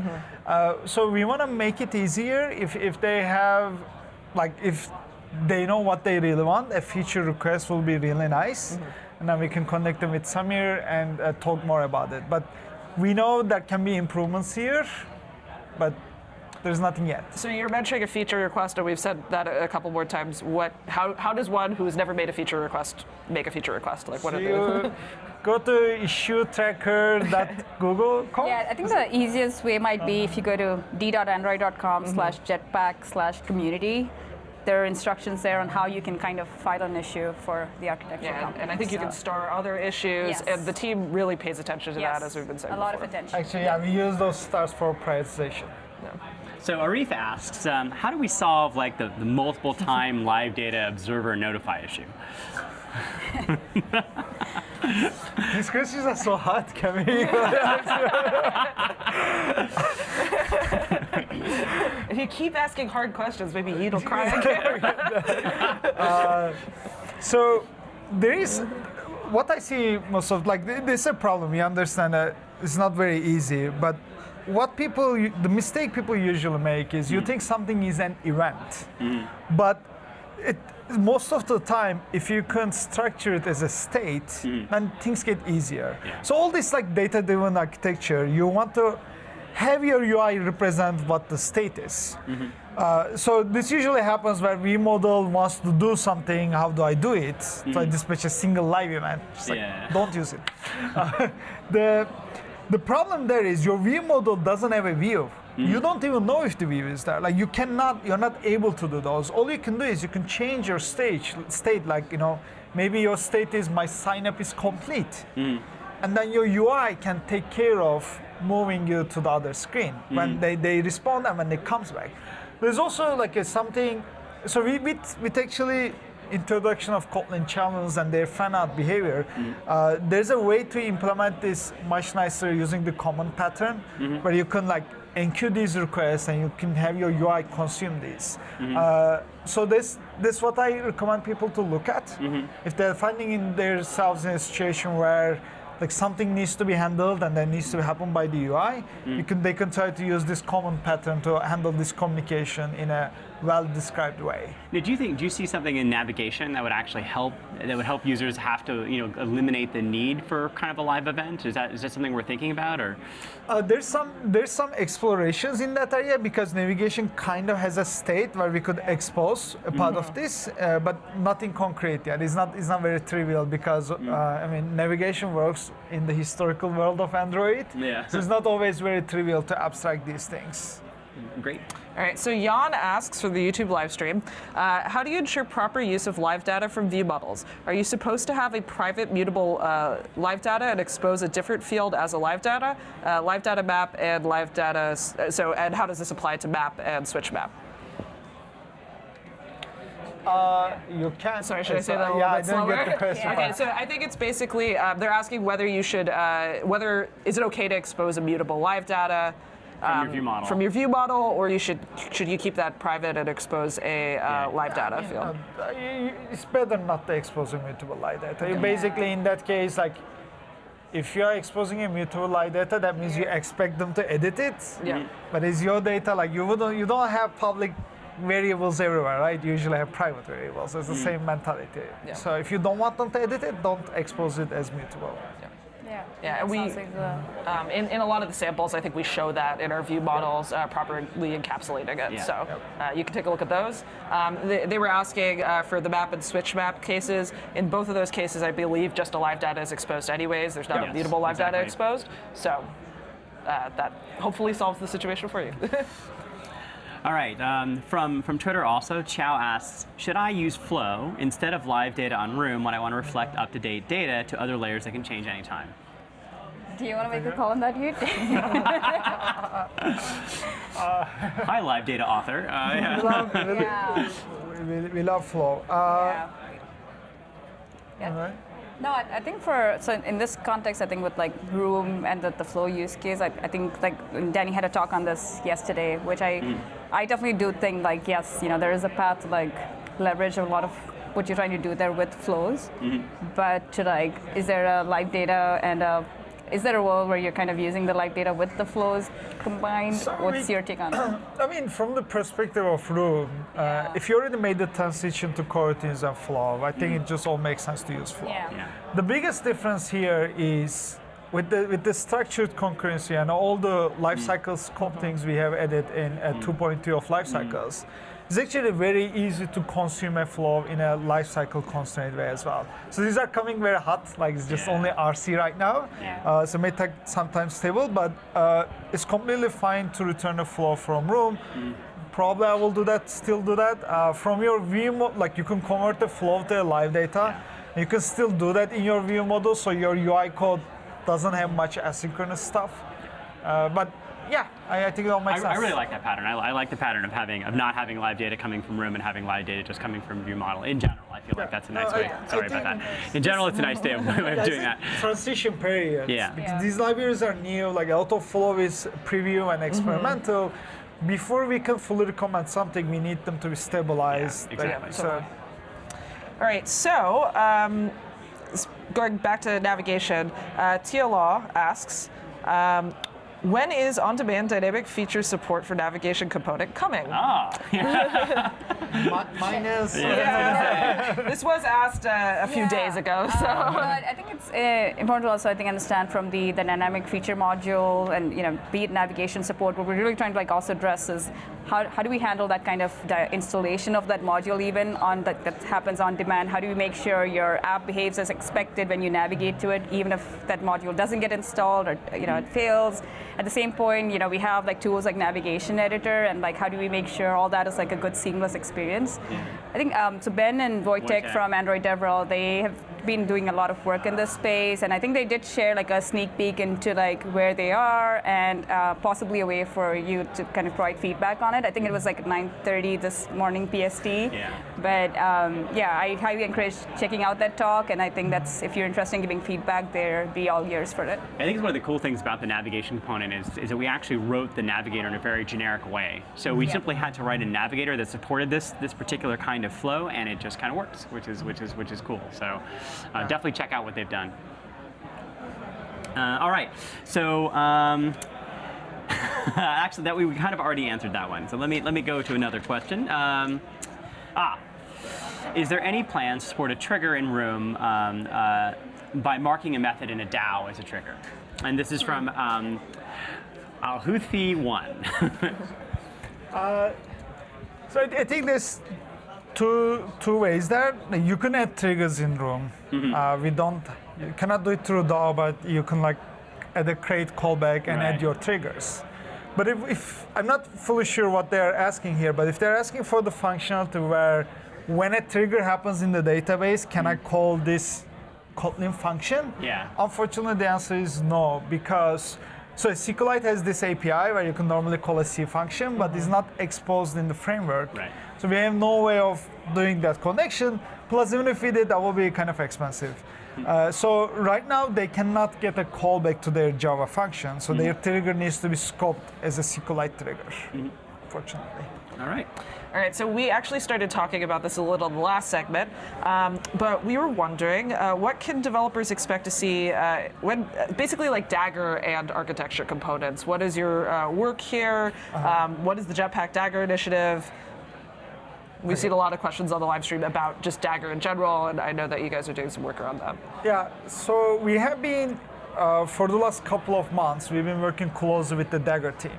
[SPEAKER 15] So we want to make it easier if they have, like if they know what they really want, a feature request will be really nice. And then we can connect them with Samir and talk more about it. But we know there can be improvements here, but there's nothing yet.
[SPEAKER 11] So you're mentioning a feature request, and we've said that a couple more times. How does one who's never made a feature request make a feature request? Like, what are they?
[SPEAKER 15] Go to issuetracker.google.com.
[SPEAKER 16] Yeah, I think the easiest way might be if you go to d.android.com/jetpack/community. There are instructions there on how you can kind of file an issue for the architecture company.
[SPEAKER 11] And I think you can star other issues, and the team really pays attention to that, as we've been saying
[SPEAKER 16] a lot of attention.
[SPEAKER 15] Actually, yeah, we use those stars for prioritization.
[SPEAKER 12] So Arif asks, how do we solve like the multiple time live data observer notify issue?
[SPEAKER 15] These questions are so hard, can we?
[SPEAKER 11] If you keep asking hard questions, maybe you'll cry again.
[SPEAKER 15] So there is, what I see most of, like, there's a problem. We understand that it's not very easy, but the mistake people usually make is you think something is an event, but most of the time, if you can structure it as a state, then things get easier. So all this like data-driven architecture, you want to have your UI represent what the state is. So this usually happens where vModel wants to do something. How do I do it? So I dispatch a single live event. Just like, don't use it. The problem there is your vModel doesn't have a view. You don't even know if the view is there. Like you're not able to do those. All you can do is you can change your state. Like, maybe your state is my sign up is complete. And then your UI can take care of moving you to the other screen when they respond and when it comes back. There's also like something, so with actually introduction of Kotlin channels and their fan out behavior, there's a way to implement this much nicer using the common pattern where you can like enqueue these requests and you can have your UI consume these. So this what I recommend people to look at. If they're finding in themselves in a situation where like something needs to be handled and that needs to happen by the UI, they can try to use this common pattern to handle this communication in a well-described way.
[SPEAKER 12] Now, do you see something in navigation that would actually help? That would help users have to eliminate the need for kind of a live event? Is that something we're thinking about, or?
[SPEAKER 15] There's some explorations in that area because navigation kind of has a state where we could expose a part of this, but nothing concrete yet. It's not very trivial because I mean navigation works in the historical world of Android. So it's not always very trivial to abstract these things.
[SPEAKER 12] Great.
[SPEAKER 11] All right, so Jan asks for the YouTube live stream, how do you ensure proper use of live data from view models? Are you supposed to have a private mutable live data and expose a different field as a live data map and live data, and how does this apply to map and switch map?
[SPEAKER 15] You can.
[SPEAKER 11] Sorry, should I say that a little bit slower?
[SPEAKER 15] I didn't get the question.
[SPEAKER 11] Okay, so I think it's basically, they're asking whether you should, is it okay to expose a mutable live data
[SPEAKER 12] from your view model.
[SPEAKER 11] From your view model, or should you keep that private and expose a live data field?
[SPEAKER 15] It's better not to expose a mutable live data. You basically, in that case, like, if you are exposing a mutable live data, that means you expect them to edit it. But it's your data, like you don't have public variables everywhere, right? You usually have private variables. It's the same mentality. So if you don't want them to edit it, don't expose it as mutable.
[SPEAKER 11] Yeah, we in a lot of the samples, I think we show that in our view models, properly encapsulating it. So you can take a look at those. They were asking for the map and switch map cases. In both of those cases, I believe just a live data is exposed anyways. There's not a mutable live data exposed. So that hopefully solves the situation for you.
[SPEAKER 12] All right, from Twitter also, Chow asks, should I use Flow instead of live data on Room when I want to reflect up-to-date data to other layers that can change anytime?
[SPEAKER 16] Do you want to make a call on that, Yute?
[SPEAKER 12] Hi, live data author.
[SPEAKER 15] We love Flow.
[SPEAKER 16] No, I think so in this context, I think with like Room and the Flow use case, I think like Danny had a talk on this yesterday, which I definitely do think like, yes, there is a path to like leverage a lot of what you're trying to do there with flows, but to like, is there a live data and is there a world where you're kind of using the live data with the flows combined? What's your take on that?
[SPEAKER 15] I mean, from the perspective of Room, if you already made the transition to coroutines and Flow, I think it just all makes sense to use Flow. The biggest difference here is with the structured concurrency and all the lifecycle scope things we have added in 2.2 of lifecycles. It's actually very easy to consume a flow in a lifecycle constrained way as well. So these are coming very hot, like it's just only RC right now. So it may take some time stable, but it's completely fine to return a flow from Room. Probably I will still do that. From your view, like you can convert the flow to a live data. You can still do that in your view model, so your UI code doesn't have much asynchronous stuff. But yeah, I think it all makes sense.
[SPEAKER 12] I really like that pattern. I like the pattern of not having live data coming from Room and having live data just coming from view model. In general, I feel like that's a nice way. Sorry about that. In general, it's a nice way of doing that.
[SPEAKER 15] Transition period. Because these libraries are new. Like Autoflow is preview and experimental. Before we can fully recommend something, we need them to be stabilized.
[SPEAKER 11] Exactly. All right. So going back to navigation, Tia Law asks. When is on-demand dynamic feature support for navigation component coming?
[SPEAKER 15] Mine is.
[SPEAKER 11] This was asked a few days ago. So
[SPEAKER 16] I think it's important to also, I think, understand from the dynamic feature module and be it navigation support. What we're really trying to also address is how do we handle that kind of installation of that module even on that happens on demand? How do we make sure your app behaves as expected when you navigate to it, even if that module doesn't get installed or it fails? At the same point, we have tools like Navigation Editor, and how do we make sure all that is a good seamless experience? I think so. Ben and Wojtek from Android DevRel, they have been doing a lot of work in this space, and I think they did share a sneak peek into where they are and possibly a way for you to kind of provide feedback on it. I think it was 9:30 this morning PST. But I highly encourage checking out that talk, and I think that's, if you're interested in giving feedback, there be all ears for it.
[SPEAKER 12] I think one of the cool things about the navigation component is that we actually wrote the navigator in a very generic way. So we simply had to write a navigator that supported this particular kind of flow, and it just kind of works, which is cool. So definitely check out what they've done. All right, so actually that we kind of already answered that one. So let me go to another question. Is there any plans to support a trigger in Room by marking a method in a DAO as a trigger? And this is from Alhuthi1.
[SPEAKER 15] So I think there's two ways there. You can add triggers in Room. You cannot do it through DAO, but you can add a create callback and add your triggers. But if I'm not fully sure what they're asking here, but if they're asking for the functionality where when a trigger happens in the database, can I call this Kotlin function? Unfortunately, the answer is no, because SQLite has this API where you can normally call a C function, but it's not exposed in the framework. So we have no way of doing that connection. Plus, even if we did, that would be kind of expensive. So right now, they cannot get a callback to their Java function. So their trigger needs to be scoped as a SQLite trigger, unfortunately.
[SPEAKER 12] All right.
[SPEAKER 11] All right, so we actually started talking about this a little in the last segment, but we were wondering, what can developers expect to see when, basically Dagger and architecture components? What is your work here? What is the Jetpack Dagger initiative? We've seen a lot of questions on the live stream about just Dagger in general, and I know that you guys are doing some work around that.
[SPEAKER 15] Yeah, so we have been, for the last couple of months, we've been working closely with the Dagger team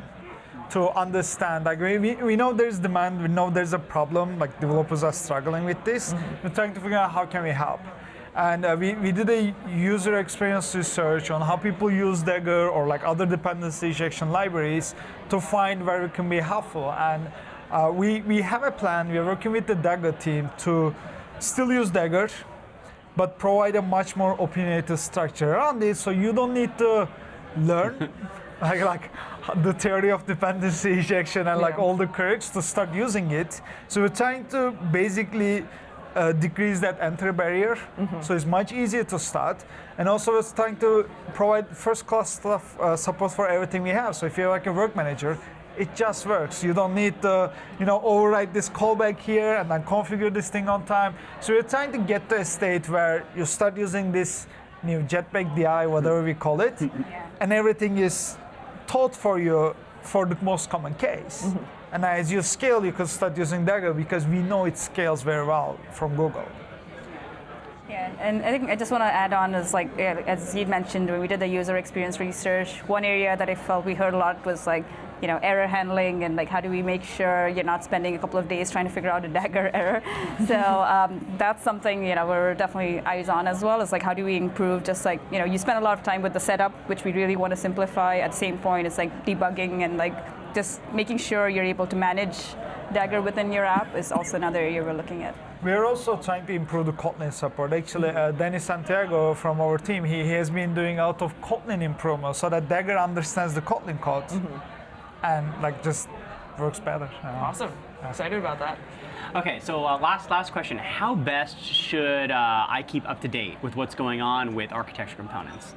[SPEAKER 15] to understand, we know there's demand, we know there's a problem, developers are struggling with this. We're trying to figure out how can we help. And we did a user experience research on how people use Dagger or other dependency injection libraries to find where we can be helpful. And we have a plan, we are working with the Dagger team to still use Dagger, but provide a much more opinionated structure around it, so you don't need to learn the theory of dependency injection and all the quirks to start using it. So we're trying to basically decrease that entry barrier, so it's much easier to start. And also we're trying to provide first-class support for everything we have. So if you're a work manager, it just works. You don't need to overwrite this callback here and then configure this thing on time. So we're trying to get to a state where you start using this new Jetpack DI, whatever we call it, and everything is taught for you for the most common case. And as you scale, you can start using Dagger because we know it scales very well from Google.
[SPEAKER 16] Yeah, and I think I just want to add on is as you mentioned, when we did the user experience research, one area that I felt we heard a lot was error handling and how do we make sure you're not spending a couple of days trying to figure out a Dagger error. So that's something we're definitely eyes on as well. Is how do we improve? Just you spend a lot of time with the setup, which we really want to simplify. At the same point, it's debugging and just making sure you're able to manage Dagger within your app is also another area we're looking at.
[SPEAKER 15] We're also trying to improve the Kotlin support. Actually, Danny Santiago from our team, he has been doing a lot of Kotlin improvements so that Dagger understands the Kotlin code. And just works better.
[SPEAKER 11] Awesome. Excited about that.
[SPEAKER 12] Okay, so last question. How best should I keep up to date with what's going on with architecture components?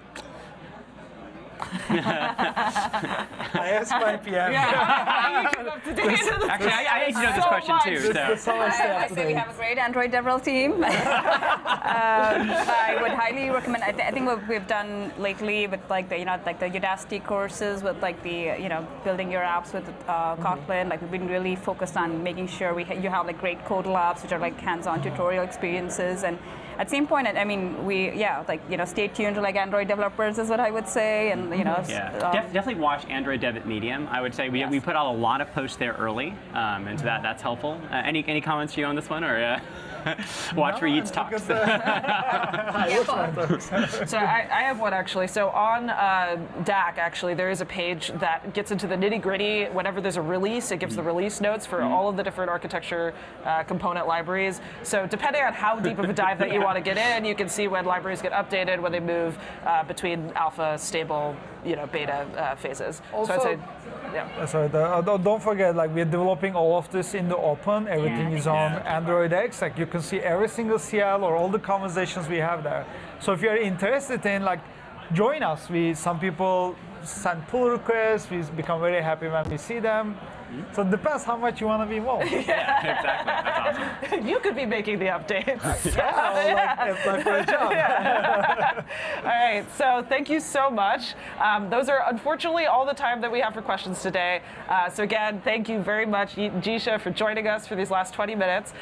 [SPEAKER 15] I asked my PM.
[SPEAKER 12] Actually, I need to know this question too.
[SPEAKER 16] I say we have a great Android DevRel team. I would highly recommend. I think what we've done lately with like the Udacity courses with like the building your apps with Kotlin. Like we've been really focused on making sure you have like great code labs, which are like hands-on tutorial experiences. And at the same point, I mean, stay tuned to like Android developers is what I would say, and
[SPEAKER 12] definitely watch Android Dev at Medium. I would say we put out a lot of posts there early, and so that's helpful. Any comments to you on this one, or watch Reed's talks?
[SPEAKER 11] So I have one actually. So on DAC, actually, there is a page that gets into the nitty-gritty. Whenever there's a release, it gives the release notes for all of the different architecture component libraries. So depending on how deep of a dive that you want to get in, you can see when libraries get updated, when they move between alpha, stable, beta phases.
[SPEAKER 15] Also,
[SPEAKER 11] so I'd say, yeah.
[SPEAKER 15] Sorry, don't forget, like we're developing all of this in the open. Everything is on Android X. Like you can see every single CL or all the conversations we have there. So if you're interested in like join us, some people send pull requests. We become very happy when we see them. So it depends how much you want to be involved.
[SPEAKER 12] Yeah, exactly. That's awesome.
[SPEAKER 11] You could be making the updates.
[SPEAKER 15] It's like for a job.
[SPEAKER 11] All right, so thank you so much. Those are unfortunately all the time that we have for questions today. So again, thank you very much, Jisha, for joining us for these last 20 minutes.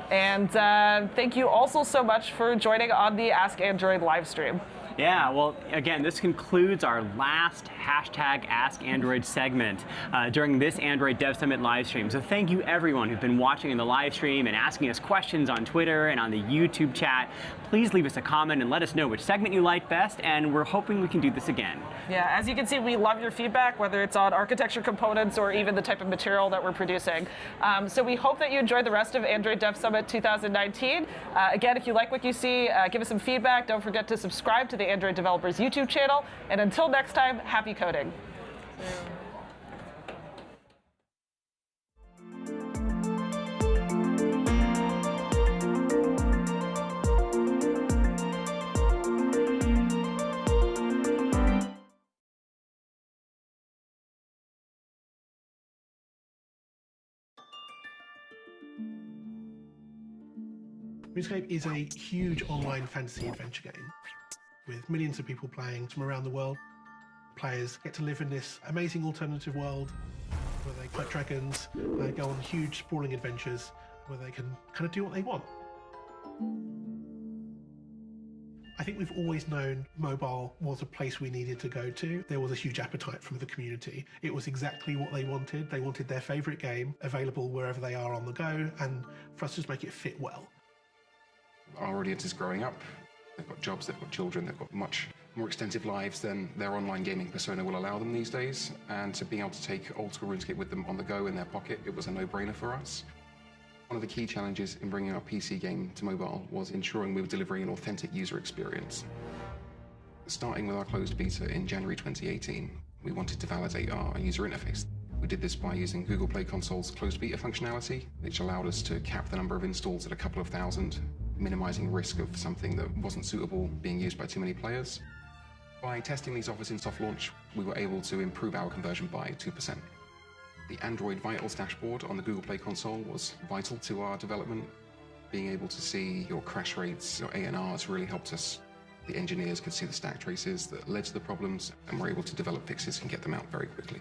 [SPEAKER 11] And thank you also so much for joining on the Ask Android live stream.
[SPEAKER 12] Yeah, well, again, this concludes our last #AskAndroid segment during this Android Dev Summit live stream. So thank you everyone who's been watching in the live stream and asking us questions on Twitter and on the YouTube chat. Please leave us a comment and let us know which segment you like best, and we're hoping we can do this again.
[SPEAKER 11] Yeah, as you can see, we love your feedback, whether it's on architecture components or even the type of material that we're producing. So we hope that you enjoy the rest of Android Dev Summit 2019. Again, if you like what you see, give us some feedback. Don't forget to subscribe to the Android Developers YouTube channel. And until next time, happy coding.
[SPEAKER 17] RuneScape is a huge online fantasy adventure game with millions of people playing from around the world. Players get to live in this amazing alternative world where they fight dragons, they go on huge sprawling adventures where they can kind of do what they want. I think we've always known mobile was a place we needed to go to. There was a huge appetite from the community. It was exactly what they wanted. They wanted their favorite game available wherever they are on the go, and for us to just make it fit well.
[SPEAKER 18] Our audience is growing up. They've got jobs, they've got children, they've got much more extensive lives than their online gaming persona will allow them these days. And to being able to take old school RuneScape with them on the go in their pocket, it was a no-brainer for us. One of the key challenges in bringing our PC game to mobile was ensuring we were delivering an authentic user experience. Starting with our closed beta in January 2018, we wanted to validate our user interface. We did this by using Google Play Console's closed beta functionality, which allowed us to cap the number of installs at a couple of thousand, minimizing risk of something that wasn't suitable being used by too many players. By testing these offers in soft launch, we were able to improve our conversion by 2%. The Android Vitals dashboard on the Google Play console was vital to our development. Being able to see your crash rates, your ANRs really helped us. The engineers could see the stack traces that led to the problems, and were able to develop fixes and get them out very quickly.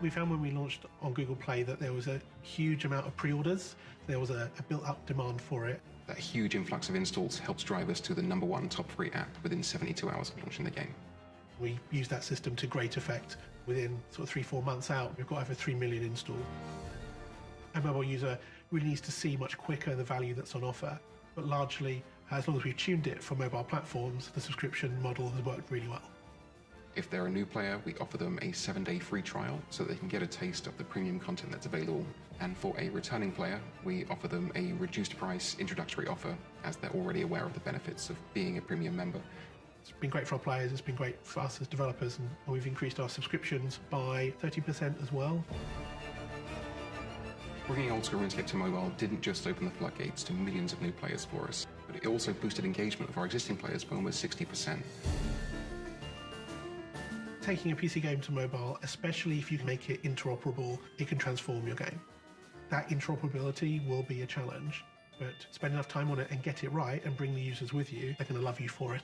[SPEAKER 17] We found when we launched on Google Play that there was a huge amount of pre-orders. There was a built-up demand for it.
[SPEAKER 18] That huge influx of installs helps drive us to the #1 top free app within 72 hours of launching the game.
[SPEAKER 17] We used that system to great effect. Within sort of 3-4 months out, we've got over 3 million installs. A mobile user really needs to see much quicker the value that's on offer. But largely, as long as we've tuned it for mobile platforms, the subscription model has worked really well.
[SPEAKER 18] If they're a new player, we offer them a 7-day free trial so they can get a taste of the premium content that's available. And for a returning player, we offer them a reduced price introductory offer as they're already aware of the benefits of being a premium member.
[SPEAKER 17] It's been great for our players, it's been great for us as developers, and we've increased our subscriptions by 30% as well.
[SPEAKER 18] Bringing old school RuneScape to mobile didn't just open the floodgates to millions of new players for us, but it also boosted engagement of our existing players by almost 60%.
[SPEAKER 17] Taking a PC game to mobile, especially if you make it interoperable, it can transform your game. That interoperability will be a challenge, but spend enough time on it and get it right and bring the users with you, they're going to love you for it.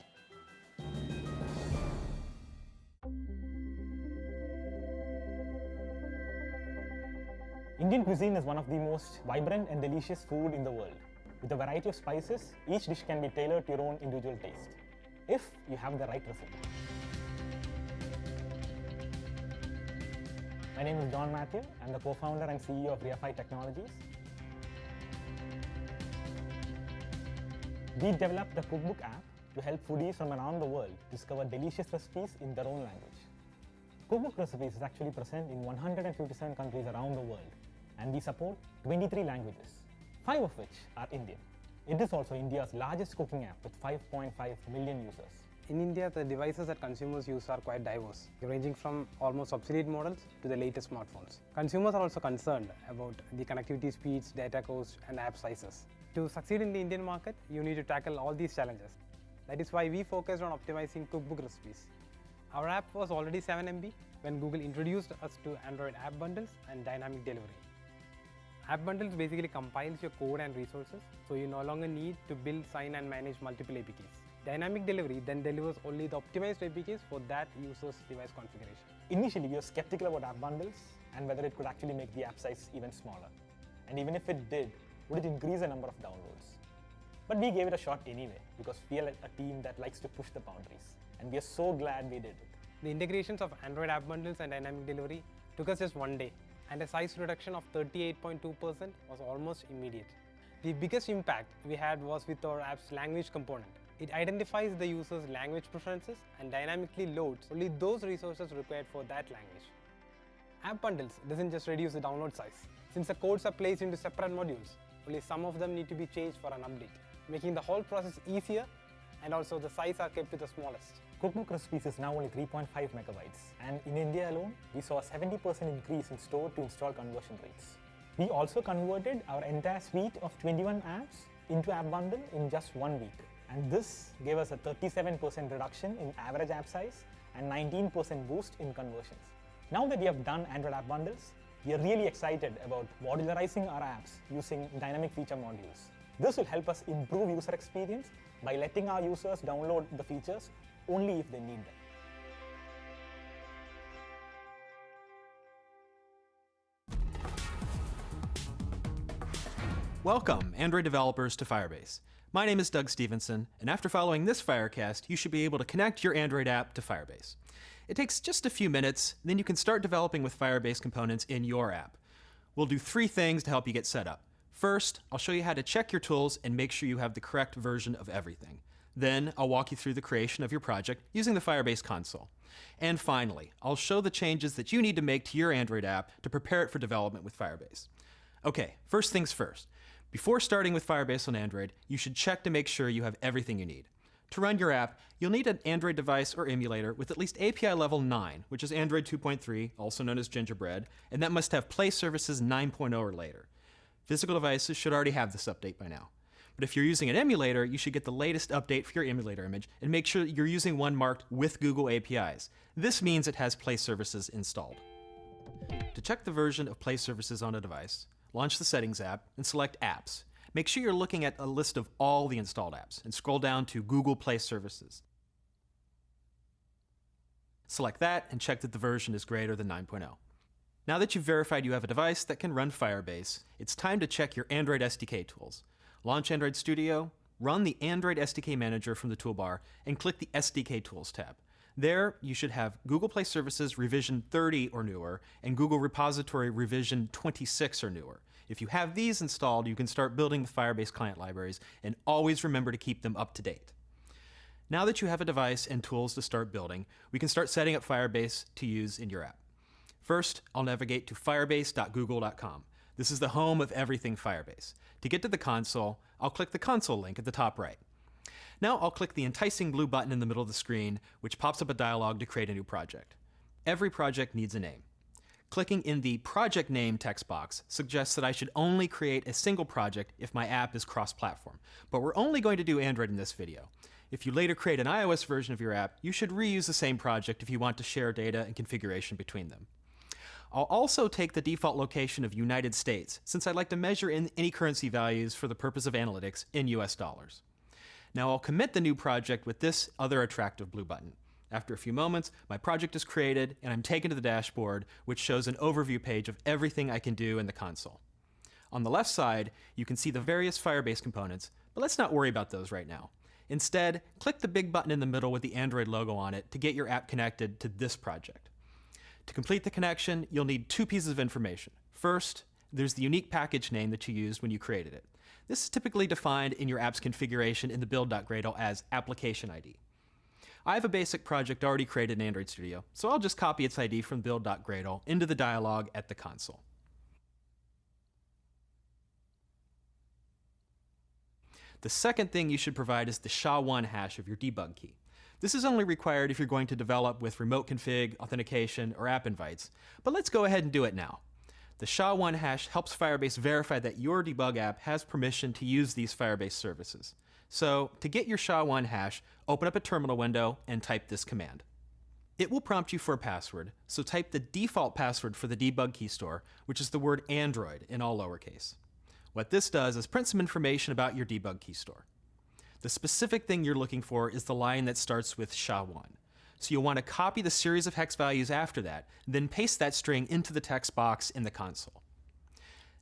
[SPEAKER 19] Indian cuisine is one of the most vibrant and delicious food in the world. With a variety of spices, each dish can be tailored to your own individual taste, if you have the right recipe. My name is John Matthew. I'm the co-founder and CEO of Reafy Technologies. We developed the Cookbook app to help foodies from around the world discover delicious recipes in their own language. Cookbook Recipes is actually present in 157 countries around the world, and we support 23 languages, 5 of which are Indian. It is also India's largest cooking app with 5.5 million users.
[SPEAKER 20] In India, the devices that consumers use are quite diverse, ranging from almost obsolete models to the latest smartphones. Consumers are also concerned about the connectivity speeds, data costs, and app sizes. To succeed in the Indian market, you need to tackle all these challenges. That is why we focused on optimizing Cookbook Recipes. Our app was already 7 MB when Google introduced us to Android app bundles and dynamic delivery. App bundles basically compiles your code and resources, so you no longer need to build, sign, and manage multiple APKs. Dynamic delivery then delivers only the optimized APKs for that user's device configuration.
[SPEAKER 19] Initially, we were skeptical about app bundles and whether it could actually make the app size even smaller. And even if it did, would it increase the number of downloads? But we gave it a shot anyway, because we are a team that likes to push the boundaries. And we are so glad we did it.
[SPEAKER 20] The integrations of Android app bundles and dynamic delivery took us just one day, and a size reduction of 38.2% was almost immediate. The biggest impact we had was with our app's language component. It identifies the user's language preferences and dynamically loads only those resources required for that language. App bundles doesn't just reduce the download size. Since the codes are placed into separate modules, only some of them need to be changed for an update, making the whole process easier, and also the size are kept to the smallest.
[SPEAKER 19] Cookbook Recipes is now only 3.5 megabytes, and in India alone, we saw a 70% increase in store-to-install conversion rates. We also converted our entire suite of 21 apps into App Bundle in just 1 week, and this gave us a 37% reduction in average app size and 19% boost in conversions. Now that we have done Android App Bundles, we are really excited about modularizing our apps using dynamic feature modules. This will help us improve user experience by letting our users download the features only if they need them.
[SPEAKER 21] Welcome, Android developers, to Firebase. My name is Doug Stevenson, and after following this Firecast, you should be able to connect your Android app to Firebase. It takes just a few minutes, then you can start developing with Firebase components in your app. We'll do 3 things to help you get set up. First, I'll show you how to check your tools and make sure you have the correct version of everything. Then, I'll walk you through the creation of your project using the Firebase console. And finally, I'll show the changes that you need to make to your Android app to prepare it for development with Firebase. Okay, first things first. Before starting with Firebase on Android, you should check to make sure you have everything you need. To run your app, you'll need an Android device or emulator with at least API level 9, which is Android 2.3, also known as Gingerbread, and that must have Play Services 9.0 or later. Physical devices should already have this update by now. But if you're using an emulator, you should get the latest update for your emulator image and make sure you're using one marked with Google APIs. This means it has Play Services installed. To check the version of Play Services on a device, launch the Settings app and select Apps. Make sure you're looking at a list of all the installed apps and scroll down to Google Play Services. Select that and check that the version is greater than 9.0. Now that you've verified you have a device that can run Firebase, it's time to check your Android SDK tools. Launch Android Studio, run the Android SDK Manager from the toolbar, and click the SDK Tools tab. There, you should have Google Play Services revision 30 or newer, and Google Repository revision 26 or newer. If you have these installed, you can start building the Firebase client libraries, and always remember to keep them up to date. Now that you have a device and tools to start building, we can start setting up Firebase to use in your app. First, I'll navigate to firebase.google.com. This is the home of everything Firebase. To get to the console, I'll click the console link at the top right. Now I'll click the enticing blue button in the middle of the screen, which pops up a dialog to create a new project. Every project needs a name. Clicking in the project name text box suggests that I should only create a single project if my app is cross-platform, but we're only going to do Android in this video. If you later create an iOS version of your app, you should reuse the same project if you want to share data and configuration between them. I'll also take the default location of United States, since I'd like to measure in any currency values for the purpose of analytics in US dollars. Now I'll commit the new project with this other attractive blue button. After a few moments, my project is created and I'm taken to the dashboard, which shows an overview page of everything I can do in the console. On the left side, you can see the various Firebase components, but let's not worry about those right now. Instead, click the big button in the middle with the Android logo on it to get your app connected to this project. To complete the connection, you'll need two pieces of information. First, there's the unique package name that you used when you created it. This is typically defined in your app's configuration in the build.gradle as application ID. I have a basic project already created in Android Studio, so I'll just copy its ID from build.gradle into the dialog at the console. The second thing you should provide is the SHA-1 hash of your debug key. This is only required if you're going to develop with remote config, authentication, or app invites, but let's go ahead and do it now. The SHA-1 hash helps Firebase verify that your debug app has permission to use these Firebase services. So, to get your SHA-1 hash, open up a terminal window and type this command. It will prompt you for a password, so type the default password for the debug key store, which is the word Android in all lowercase. What this does is print some information about your debug key store. The specific thing you're looking for is the line that starts with SHA-1. So you'll want to copy the series of hex values after that, then paste that string into the text box in the console.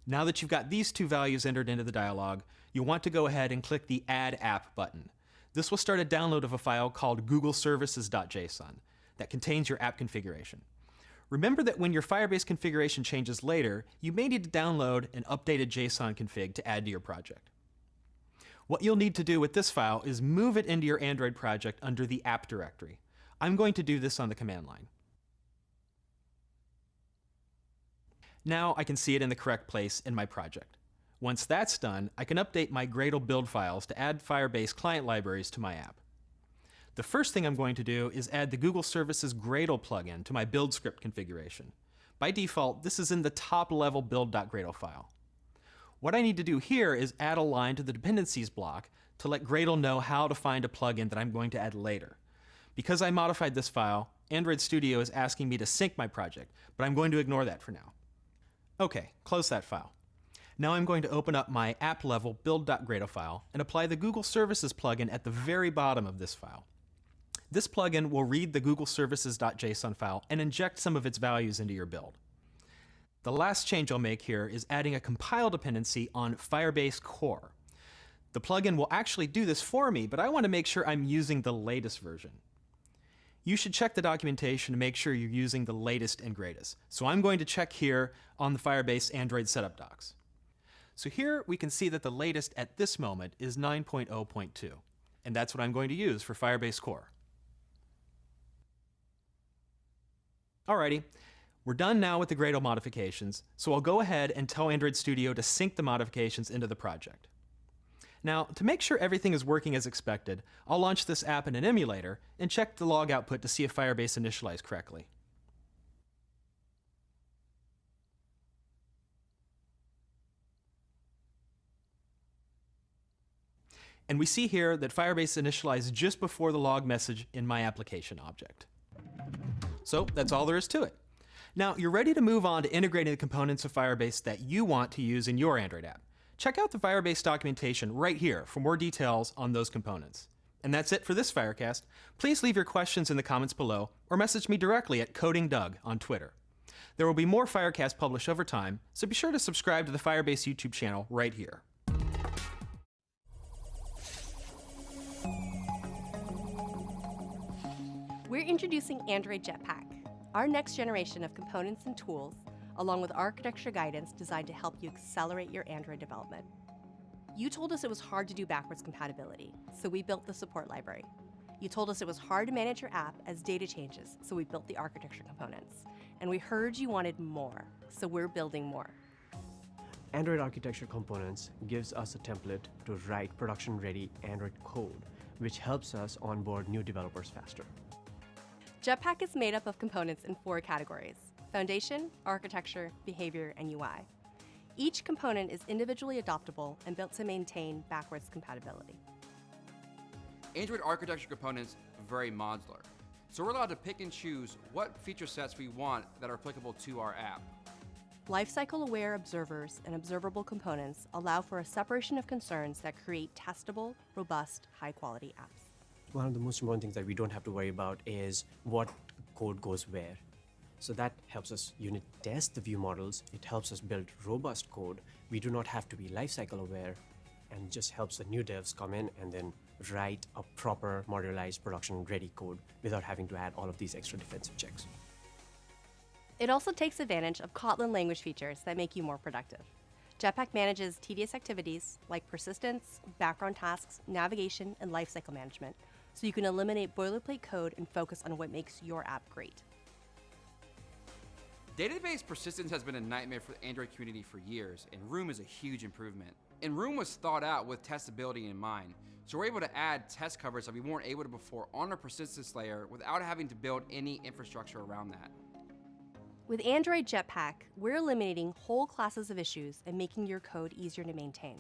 [SPEAKER 21] Now that you've got these two values entered into the dialog, you'll want to go ahead and click the Add App button. This will start a download of a file called googleservices.json that contains your app configuration. Remember that when your Firebase configuration changes later, you may need to download an updated JSON config to add to your project. What you'll need to do with this file is move it into your Android project under the app directory. I'm going to do this on the command line. Now I can see it in the correct place in my project. Once that's done, I can update my Gradle build files to add Firebase client libraries to my app. The first thing I'm going to do is add the Google Services Gradle plugin to my build script configuration. By default, this is in the top level build.gradle file. What I need to do here is add a line to the dependencies block to let Gradle know how to find a plugin that I'm going to add later. Because I modified this file, Android Studio is asking me to sync my project, but I'm going to ignore that for now. Okay, close that file. Now I'm going to open up my app level build.gradle file and apply the Google Services plugin at the very bottom of this file. This plugin will read the Google Services.json file and inject some of its values into your build. The last change I'll make here is adding a compile dependency on Firebase Core. The plugin will actually do this for me, but I want to make sure I'm using the latest version. You should check the documentation to make sure you're using the latest and greatest. So I'm going to check here on the Firebase Android setup docs. So here we can see that the latest at this moment is 9.0.2, and that's what I'm going to use for Firebase Core. Alrighty. We're done now with the Gradle modifications, so I'll go ahead and tell Android Studio to sync the modifications into the project. Now, to make sure everything is working as expected, I'll launch this app in an emulator and check the log output to see if Firebase initialized correctly. And we see here that Firebase initialized just before the log message in my application object. So that's all there is to it. Now, you're ready to move on to integrating the components of Firebase that you want to use in your Android app. Check out the Firebase documentation right here for more details on those components. And that's it for this Firecast. Please leave your questions in the comments below or message me directly at CodingDoug on Twitter. There will be more Firecasts published over time, so be sure to subscribe to the Firebase YouTube channel right here.
[SPEAKER 1] We're introducing Android Jetpack, our next generation of components and tools, along with architecture guidance designed to help you accelerate your Android development. You told us it was hard to do backwards compatibility, so we built the support library. You told us it was hard to manage your app as data changes, so we built the architecture components. And we heard you wanted more, so we're building more.
[SPEAKER 22] Android Architecture Components gives us a template to write production-ready Android code, which helps us onboard new developers faster.
[SPEAKER 1] Jetpack is made up of components in 4 categories: foundation, architecture, behavior, and UI. Each component is individually adoptable and built to maintain backwards compatibility.
[SPEAKER 2] Android architecture components are very modular, so we're allowed to pick and choose what feature sets we want that are applicable to our app.
[SPEAKER 1] Lifecycle-aware observers and observable components allow for a separation of concerns that create testable, robust, high-quality apps.
[SPEAKER 22] One of the most important things that we don't have to worry about is what code goes where. So that helps us unit test the view models. It helps us build robust code. We do not have to be lifecycle aware, and just helps the new devs come in and then write a proper modularized production-ready code without having to add all of these extra defensive checks.
[SPEAKER 1] It also takes advantage of Kotlin language features that make you more productive. Jetpack manages tedious activities like persistence, background tasks, navigation, and lifecycle management, so you can eliminate boilerplate code and focus on what makes your app great.
[SPEAKER 2] Database persistence has been a nightmare for the Android community for years, and Room is a huge improvement. And Room was thought out with testability in mind, so we're able to add test coverage that we weren't able to before on our persistence layer without having to build any infrastructure around that.
[SPEAKER 1] With Android Jetpack, we're eliminating whole classes of issues and making your code easier to maintain.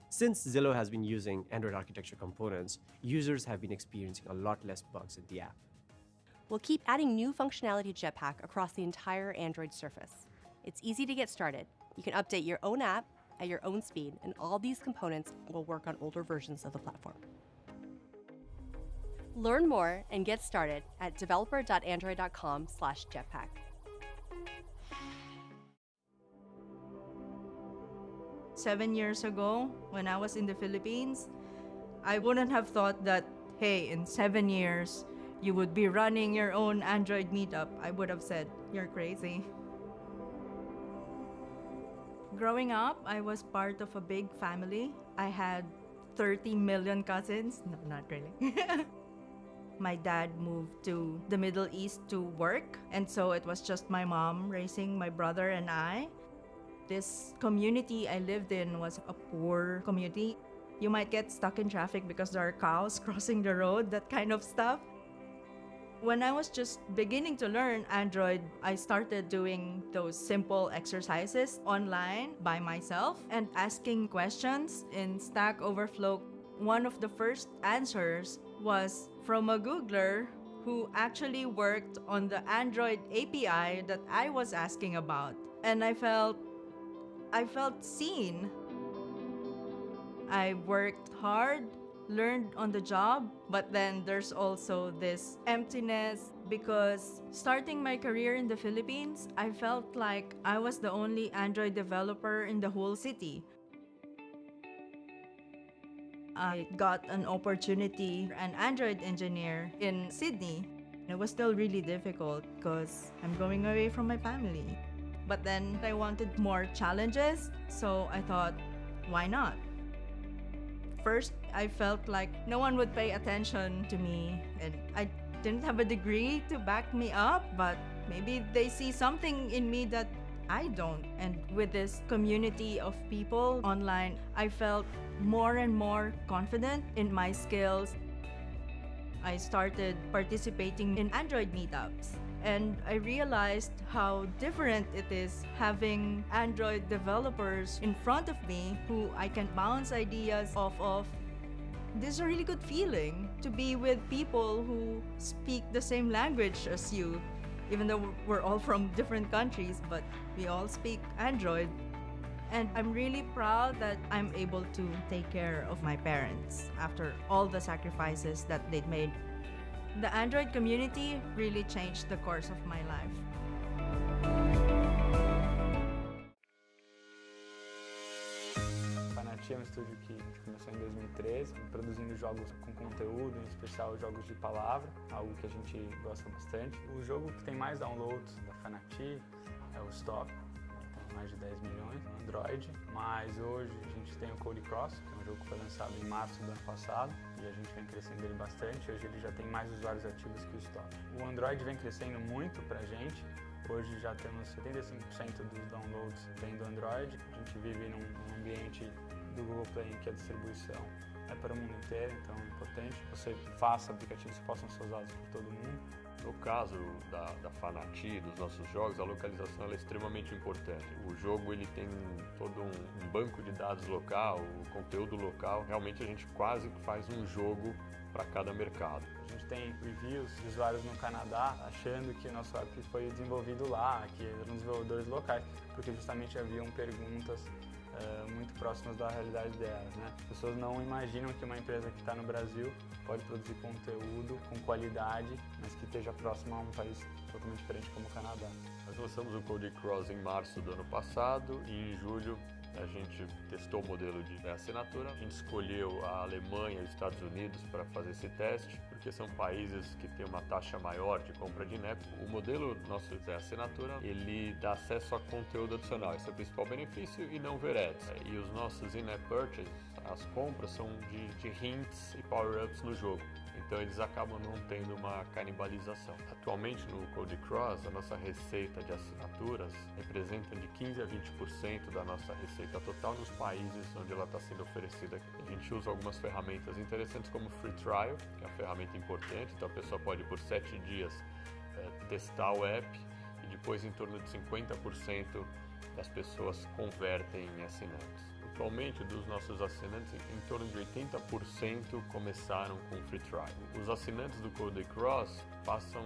[SPEAKER 22] Since Zillow has been using Android architecture components, users have been experiencing a lot less bugs in the app.
[SPEAKER 1] We'll keep adding new functionality to Jetpack across the entire Android surface. It's easy to get started. You can update your own app at your own speed, and all these components will work on older versions of the platform. Learn more and get started at developer.android.com/jetpack.
[SPEAKER 4] Seven years ago, when I was in the Philippines, I wouldn't have thought that, hey, in 7 years, you would be running your own Android meetup. I would have said, you're crazy. Growing up, I was part of a big family. I had 30 million cousins. No, not really. My dad moved to the Middle East to work, and so it was just my mom raising my brother and I. This community I lived in was a poor community. You might get stuck in traffic because there are cows crossing the road, that kind of stuff. When I was just beginning to learn Android, I started doing those simple exercises online by myself and asking questions in Stack Overflow. One of the first answers was from a Googler who actually worked on the Android API that I was asking about. And I felt seen. I worked hard, learned on the job, but then there's also this emptiness because starting my career in the Philippines, I felt like I was the only Android developer in the whole city. I got an opportunity, an Android engineer in Sydney. It was still really difficult because I'm going away from my family. But then I wanted more challenges, so I thought, why not? First, I felt like no one would pay attention to me, and I didn't have a degree to back me up, but maybe they see something in me that I don't. And with this community of people online, I felt more and more confident in my skills. I started participating in Android meetups, and I realized how different it is having Android developers in front of me who I can bounce ideas off of. This is a really good feeling to be with people who speak the same language as you, even though we're all from different countries, but we all speak Android. And I'm really proud that I'm able to take care of my parents after all the sacrifices that they'd made. The Android community really changed the course of my life.
[SPEAKER 23] Fanati é um estúdio que começou em 2013, produzindo jogos com conteúdo, em especial jogos de palavra, algo que a gente gosta bastante. O jogo que tem mais downloads da Fanati é o Stop, tem mais de 10 milhões no Android, mas hoje a gente tem o Code Cross, que é um jogo que foi lançado em março do ano passado, e a gente vem crescendo ele bastante. Hoje ele já tem mais usuários ativos que o Stop. O Android vem crescendo muito pra gente. Hoje já temos 75% dos downloads vem do Android. A gente vive num ambiente do Google Play em que a distribuição é para o mundo inteiro, então é importante que você faça aplicativos que possam ser usados por todo mundo.
[SPEAKER 3] No caso da Fanati, dos nossos jogos, a localização ela é extremamente importante. O jogo ele tem todo um banco de dados local, o conteúdo local. Realmente a gente quase faz um jogo para cada mercado.
[SPEAKER 23] A gente tem reviews de usuários no Canadá achando que o nosso app foi desenvolvido lá, que eram desenvolvedores locais, porque justamente haviam perguntas muito próximas da realidade delas, né? As pessoas não imaginam que uma empresa que está no Brasil pode produzir conteúdo com qualidade, mas que esteja próximo a um país totalmente diferente como o Canadá.
[SPEAKER 3] Nós lançamos o Code Cross em março do ano passado e em julho a gente testou o modelo de assinatura. A gente escolheu a Alemanha e os Estados Unidos para fazer esse teste, porque são países que têm uma taxa maior de compra de in-app. O modelo nosso de assinatura, ele dá acesso a conteúdo adicional. Esse é o principal benefício e não ver ads. E os nossos in-app purchases, as compras são de hints e power-ups no jogo. Então eles acabam não tendo uma canibalização. Atualmente no Code Cross, a nossa receita de assinaturas representa de 15% a 20% da nossa receita total nos países onde ela está sendo oferecida. A gente usa algumas ferramentas interessantes como Free Trial, que é uma ferramenta importante, então a pessoa pode por 7 dias testar o app e depois em torno de 50% das pessoas convertem em assinantes. Atualmente, dos nossos assinantes, em torno de 80% começaram com Free Trial. Os assinantes do Code Cross passam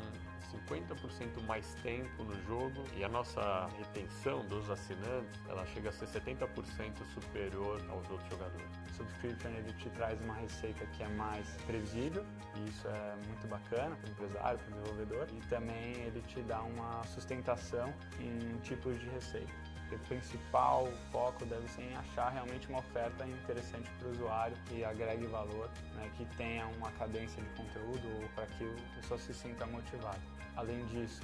[SPEAKER 3] 50% mais tempo no jogo e a nossa retenção dos assinantes ela chega a ser 70% superior aos outros jogadores.
[SPEAKER 23] O subscription ele te traz uma receita que é mais previsível e isso é muito bacana para o empresário, para o desenvolvedor, e também ele te dá uma sustentação em tipos de receita. O principal foco deve ser em achar realmente uma oferta interessante para o usuário que agregue valor, né, que tenha uma cadência de conteúdo ou para que a pessoa se sinta motivada. Além disso,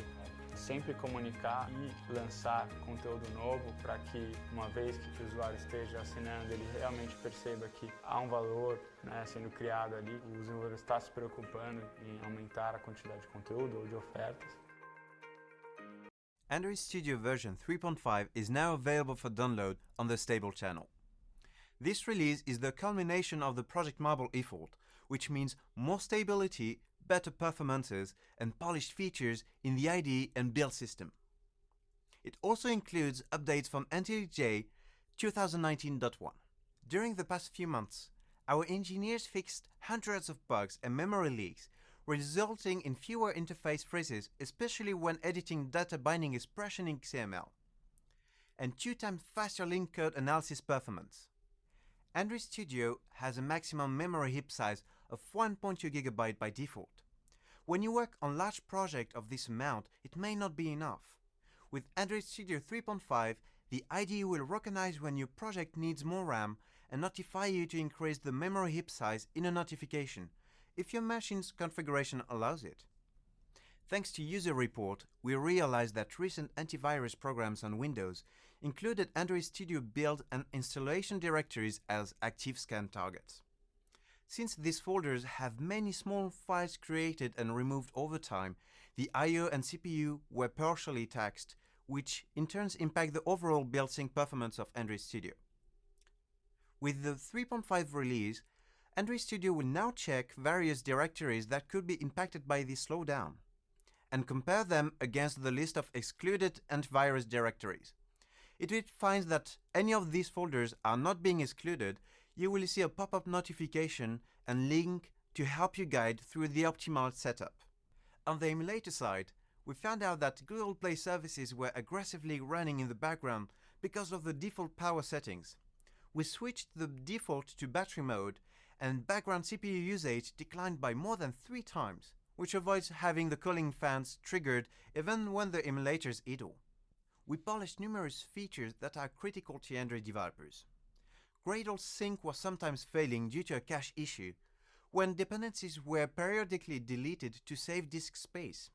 [SPEAKER 23] sempre comunicar e lançar conteúdo novo para que, uma vez que o usuário esteja assinando, ele realmente perceba que há um valor, né, sendo criado ali. O desenvolvedor está se preocupando em aumentar a quantidade de conteúdo ou de ofertas.
[SPEAKER 5] Android Studio version 3.5 is now available for download on the stable channel. This release is the culmination of the Project Marble effort, which means more stability, better performances, and polished features in the IDE and build system. It also includes updates from IntelliJ 2019.1. During the past few months, our engineers fixed hundreds of bugs and memory leaks, resulting in fewer interface phrases, especially when editing data binding expression in XML, and 2 times faster link code analysis performance. Android Studio has a maximum memory heap size of 1.2 GB by default. When you work on large projects of this amount, it may not be enough. With Android Studio 3.5, the IDE will recognize when your project needs more RAM and notify you to increase the memory heap size in a notification, if your machine's configuration allows it. Thanks to user report, we realized that recent antivirus programs on Windows included Android Studio build and installation directories as active scan targets. Since these folders have many small files created and removed over time, the I/O and CPU were partially taxed, which in turn impact the overall build sync performance of Android Studio. With the 3.5 release, Android Studio will now check various directories that could be impacted by this slowdown and compare them against the list of excluded antivirus directories. If it finds that any of these folders are not being excluded, you will see a pop-up notification and link to help you guide through the optimal setup. On the emulator side, we found out that Google Play services were aggressively running in the background because of the default power settings. We switched the default to battery mode and background CPU usage declined by more than 3 times, which avoids having the cooling fans triggered even when the emulators idle. We polished numerous features that are critical to Android developers. Gradle sync was sometimes failing due to a cache issue, when dependencies were periodically deleted to save disk space.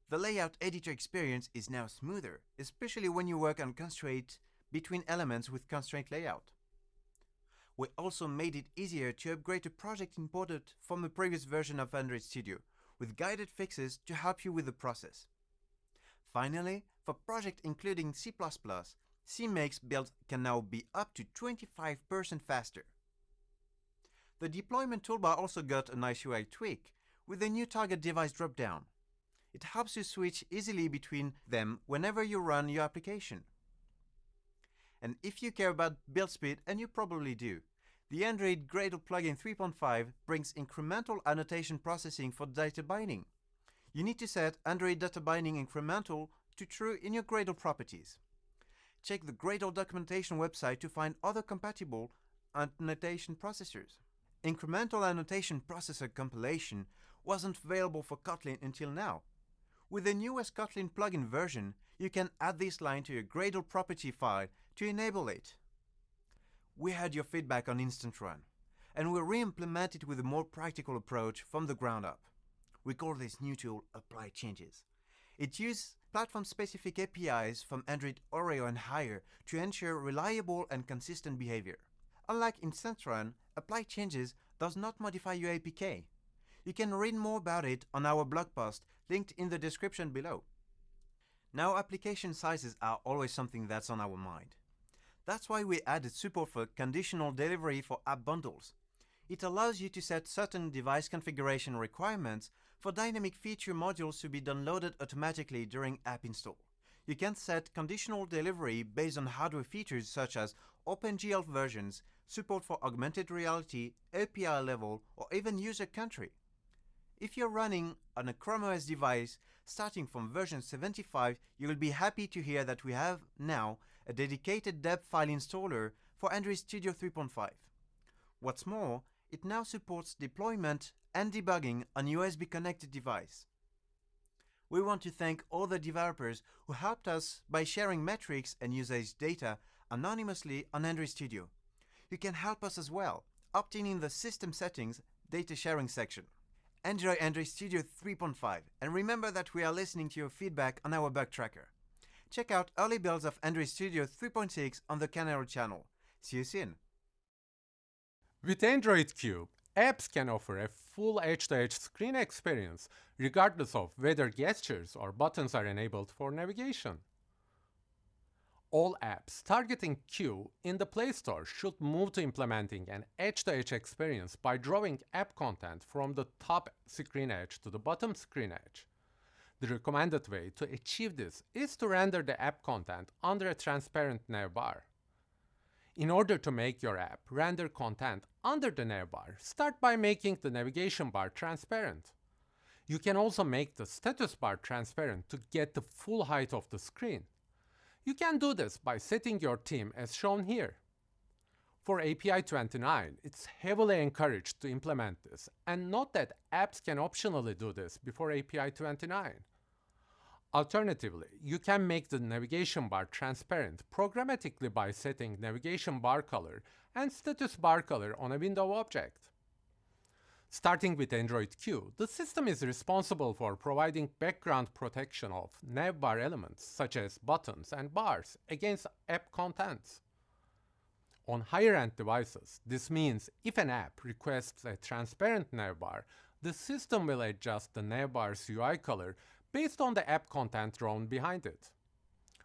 [SPEAKER 5] The layout editor experience is now smoother, especially when you work on constraint between elements with constraint layout. We also made it easier to upgrade a project imported from the previous version of Android Studio, with guided fixes to help you with the process. Finally, for projects including C++, CMake builds can now be up to 25% faster. The deployment toolbar also got a nice UI tweak, with the new target device dropdown. It helps you switch easily between them whenever you run your application. And if you care about build speed, and you probably do, the Android Gradle plugin 3.5 brings incremental annotation processing for data binding. You need to set Android data binding incremental to true in your Gradle properties. Check the Gradle documentation website to find other compatible annotation processors. Incremental annotation processor compilation wasn't available for Kotlin until now. With the newest Kotlin plugin version, you can add this line to your Gradle property file to enable it. We had your feedback on Instant Run, and we re-implement it with a more practical approach from the ground up. We call this new tool Apply Changes. It uses platform-specific APIs from Android Oreo and higher to ensure reliable and consistent behavior. Unlike Instant Run, Apply Changes does not modify your APK. You can read more about it on our blog post linked in the description below. Now, application sizes are always something that's on our mind. That's why we added support for conditional delivery for app bundles. It allows you to set certain device configuration requirements for dynamic feature modules to be downloaded automatically during app install. You can set conditional delivery based on hardware features such as OpenGL versions, support for augmented reality, API level, or even user country. If you're running on a Chrome OS device starting from version 75, you will be happy to hear that we have now a dedicated deb file installer for Android Studio 3.5. What's more, it now supports deployment and debugging on USB-connected device. We want to thank all the developers who helped us by sharing metrics and usage data anonymously on Android Studio. You can help us as well, opting in the System Settings data sharing section. Enjoy Android Studio 3.5, and remember that we are listening to your feedback on our bug tracker. Check out early builds of Android Studio 3.6 on the Canary channel. See you soon!
[SPEAKER 6] With Android Q, apps can offer a full edge-to-edge screen experience, regardless of whether gestures or buttons are enabled for navigation. All apps targeting Q in the Play Store should move to implementing an edge-to-edge experience by drawing app content from the top screen edge to the bottom screen edge. The recommended way to achieve this is to render the app content under a transparent navbar. In order to make your app render content under the navbar, start by making the navigation bar transparent. You can also make the status bar transparent to get the full height of the screen. You can do this by setting your theme as shown here. For API 29, it's heavily encouraged to implement this, and note that apps can optionally do this before API 29. Alternatively, you can make the navigation bar transparent programmatically by setting navigation bar color and status bar color on a window object. Starting with Android Q, the system is responsible for providing background protection of navbar elements such as buttons and bars against app contents. On higher-end devices, this means if an app requests a transparent navbar, the system will adjust the navbar's UI color based on the app content drawn behind it.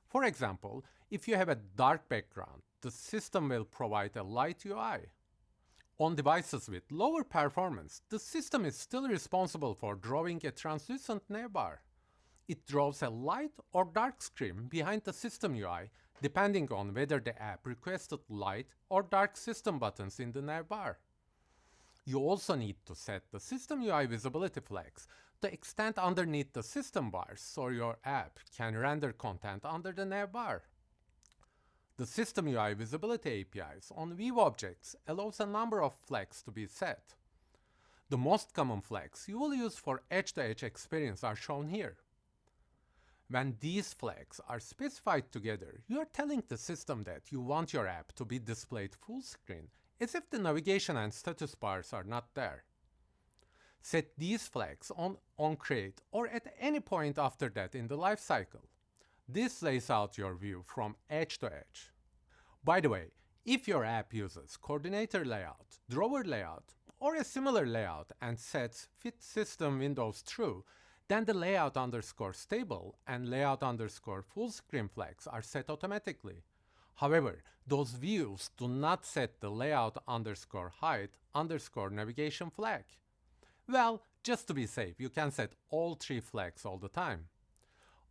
[SPEAKER 6] For example, if you have a dark background, the system will provide a light UI. On devices with lower performance, the system is still responsible for drawing a translucent navbar. It draws a light or dark screen behind the system UI, depending on whether the app requested light or dark system buttons in the navbar. You also need to set the system UI visibility flags to extend underneath the system bars so your app can render content under the navbar. The System UI Visibility APIs on View Objects allows a number of flags to be set. The most common flags you will use for edge-to-edge experience are shown here. When these flags are specified together, you are telling the system that you want your app to be displayed full screen, as if the navigation and status bars are not there. Set these flags on create or at any point after that in the lifecycle. This lays out your view from edge to edge. By the way, if your app uses coordinator layout, drawer layout, or a similar layout and sets fit system windows true, then the layout underscore stable and layout underscore full screen flags are set automatically. However, those views do not set the layout underscore height underscore navigation flag. Well, Just to be safe, you can set all 3 flags all the time.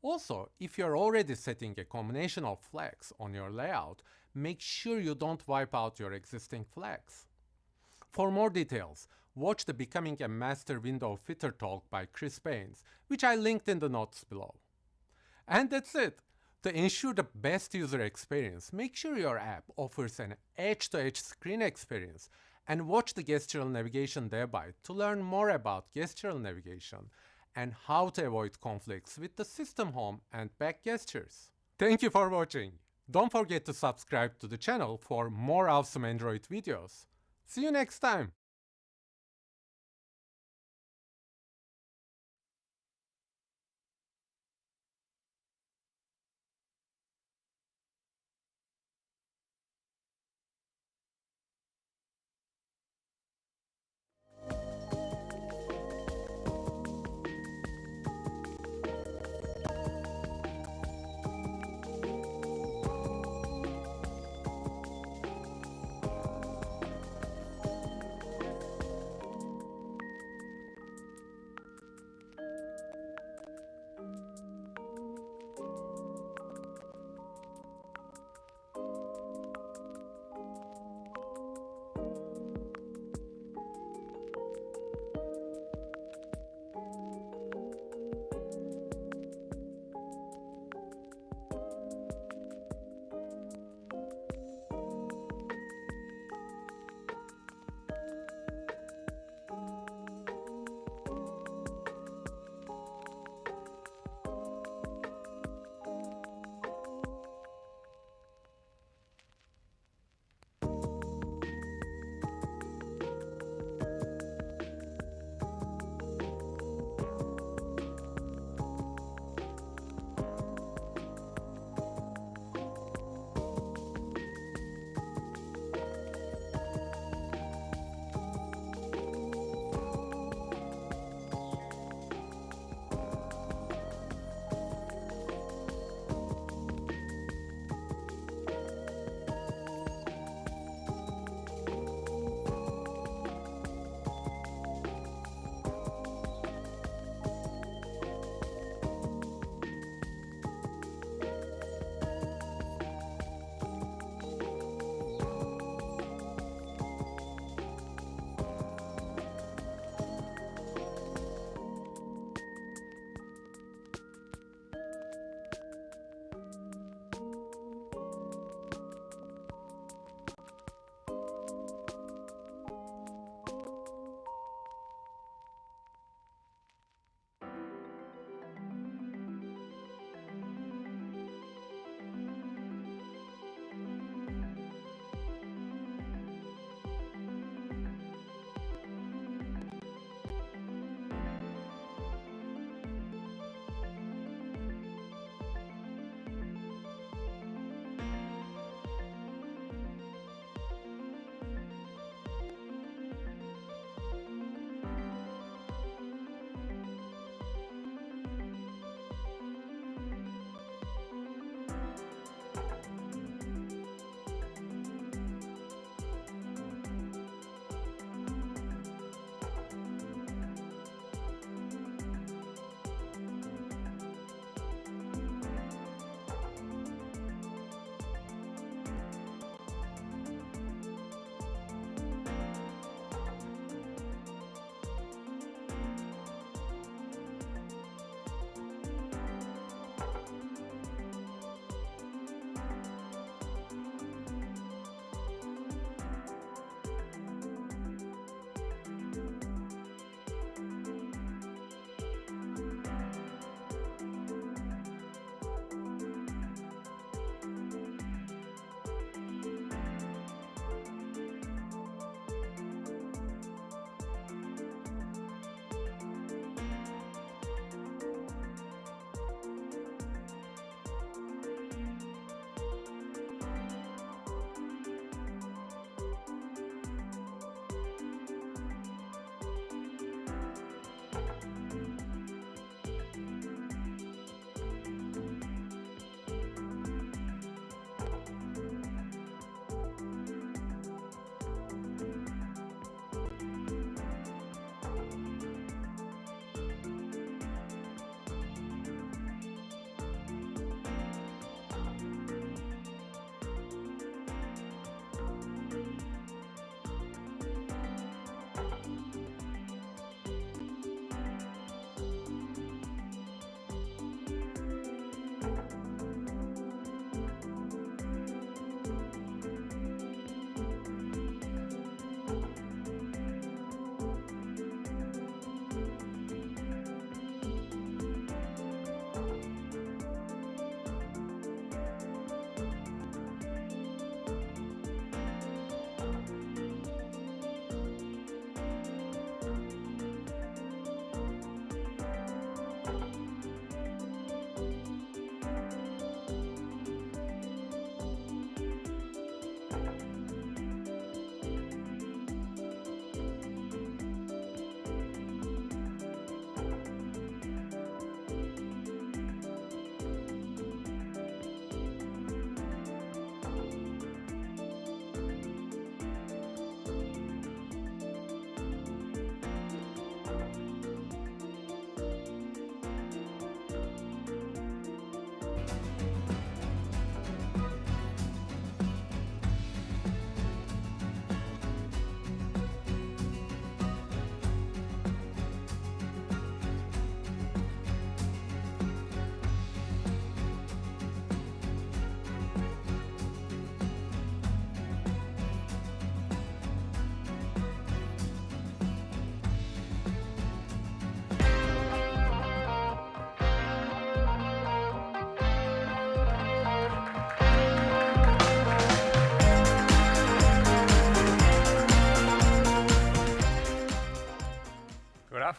[SPEAKER 6] Also, if you're already setting a combination of flags on your layout, make sure you don't wipe out your existing flags. For more details, watch the Becoming a Master Window Fitter talk by Chris Baines, which I linked in the notes below. And that's it! To ensure the best user experience, make sure your app offers an edge-to-edge screen experience, and watch the gestural navigation debate to learn more about gestural navigation and how to avoid conflicts with the system home and back gestures. Thank you for watching! Don't forget to subscribe to the channel for more awesome Android videos. See you next time!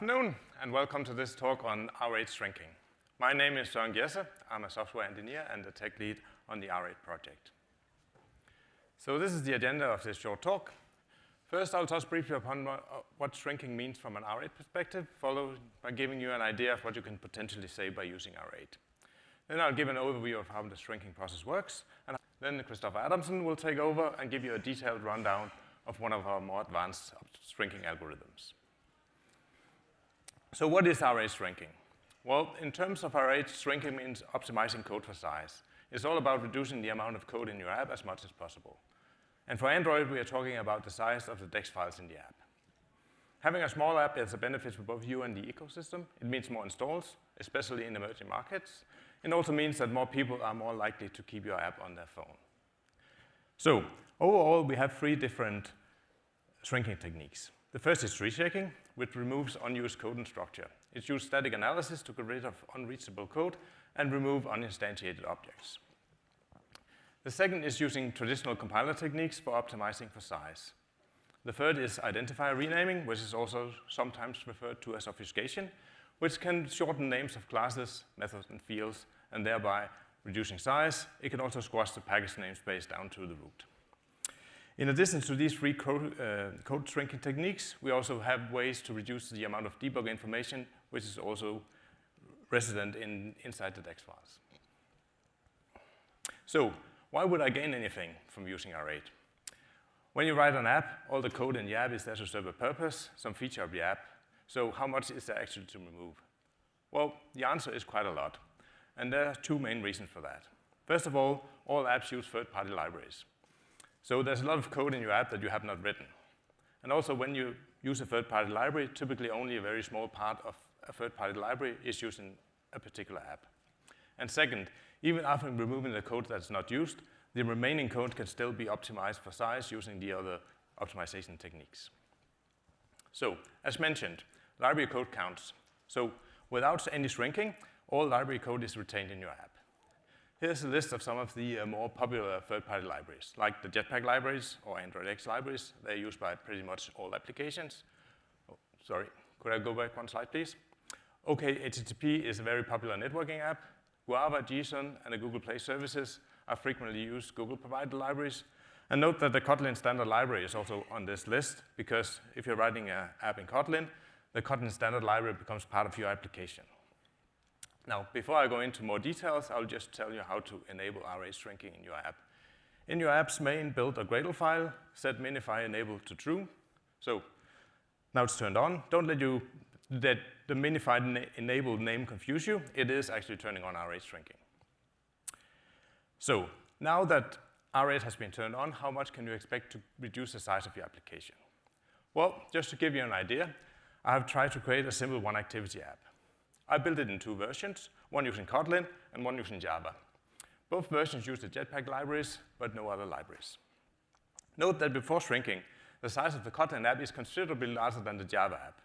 [SPEAKER 7] afternoon, and welcome to this talk on R8 shrinking. My name is Søren Gjesse. I'm a software engineer and the tech lead on the R8 project. So this is the agenda of this short talk. First, I'll touch briefly upon what shrinking means from an R8 perspective, followed by giving you an idea of what you can potentially say by using R8. Then I'll give an overview of how the shrinking process works, and then Christopher Adamson will take over and give you a detailed rundown of one of our more advanced shrinking algorithms. So what is R8 shrinking? Well, in terms of R8, shrinking means optimizing code for size. It's all about reducing the amount of code in your app as much as possible. And for Android, we are talking about the size of the DEX files in the app. Having a small app has a benefit for both you and the ecosystem. It means more installs, especially in emerging markets. It also means that more people are more likely to keep your app on their phone. So overall, we have 3 different shrinking techniques. The first is tree shaking, which removes unused code and structure. It uses static analysis to get rid of unreachable code and remove uninstantiated objects. The second is using traditional compiler techniques for optimizing for size. The third is identifier renaming, which is also sometimes referred to as obfuscation, which can shorten names of classes, methods, and fields, and thereby reducing size. It can also squash the package namespace down to the root. In addition to these 3 code shrinking techniques, we also have ways to reduce the amount of debug information, which is also resident inside the DEX files. So, why would I gain anything from using R8? When you write an app, all the code in the app is there to serve a purpose, some feature of the app. So how much is there actually to remove? Well, the answer is quite a lot. And there are 2 main reasons for that. First of all apps use third-party libraries. So there's a lot of code in your app that you have not written. And also when you use a third-party library, typically only a very small part of a third-party library is used in a particular app. And second, even after removing the code that's not used, the remaining code can still be optimized for size using the other optimization techniques. So, as mentioned, library code counts. So, without any shrinking, all library code is retained in your app. Here's a list of some of the more popular third-party libraries, like the Jetpack libraries or Android X libraries. They're used by pretty much all applications. Oh, sorry, could I go back 1 slide, please? OKHTTP is a very popular networking app. Guava, JSON, and the Google Play services are frequently used Google-provided libraries. And note that the Kotlin standard library is also on this list, because if you're writing an app in Kotlin, the Kotlin standard library becomes part of your application. Now, before I go into more details, I'll just tell you how to enable R8 shrinking in your app. In your app's main build a Gradle file, set minify enable to true. So now it's turned on. Don't let the minified enabled name confuse you. It is actually turning on R8 shrinking. So now that R8 has been turned on, how much can you expect to reduce the size of your application? Well, just to give you an idea, I have tried to create a simple one-activity app. I built it in 2 versions, one using Kotlin and one using Java. Both versions use the Jetpack libraries, but no other libraries. Note that before shrinking, the size of the Kotlin app is considerably larger than the Java app.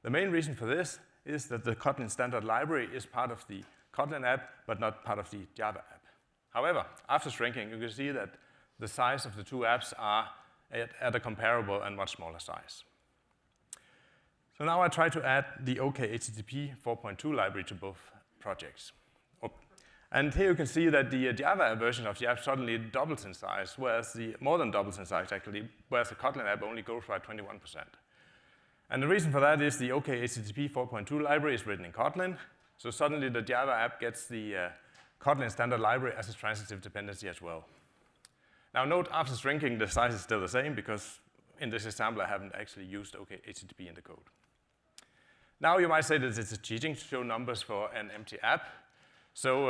[SPEAKER 7] The main reason for this is that the Kotlin standard library is part of the Kotlin app, but not part of the Java app. However, after shrinking, you can see that the size of the 2 apps are at a comparable and much smaller size. So now I try to add the OKHTTP 4.2 library to both projects. And here you can see that the Java version of the app suddenly doubles in size, whereas more than doubles in size actually, whereas the Kotlin app only grows by 21%. And the reason for that is the OKHTTP 4.2 library is written in Kotlin, so suddenly the Java app gets the Kotlin standard library as a transitive dependency as well. Now note, after shrinking, the size is still the same because in this example, I haven't actually used OKHTTP in the code. Now you might say that it's cheating to show numbers for an empty app. So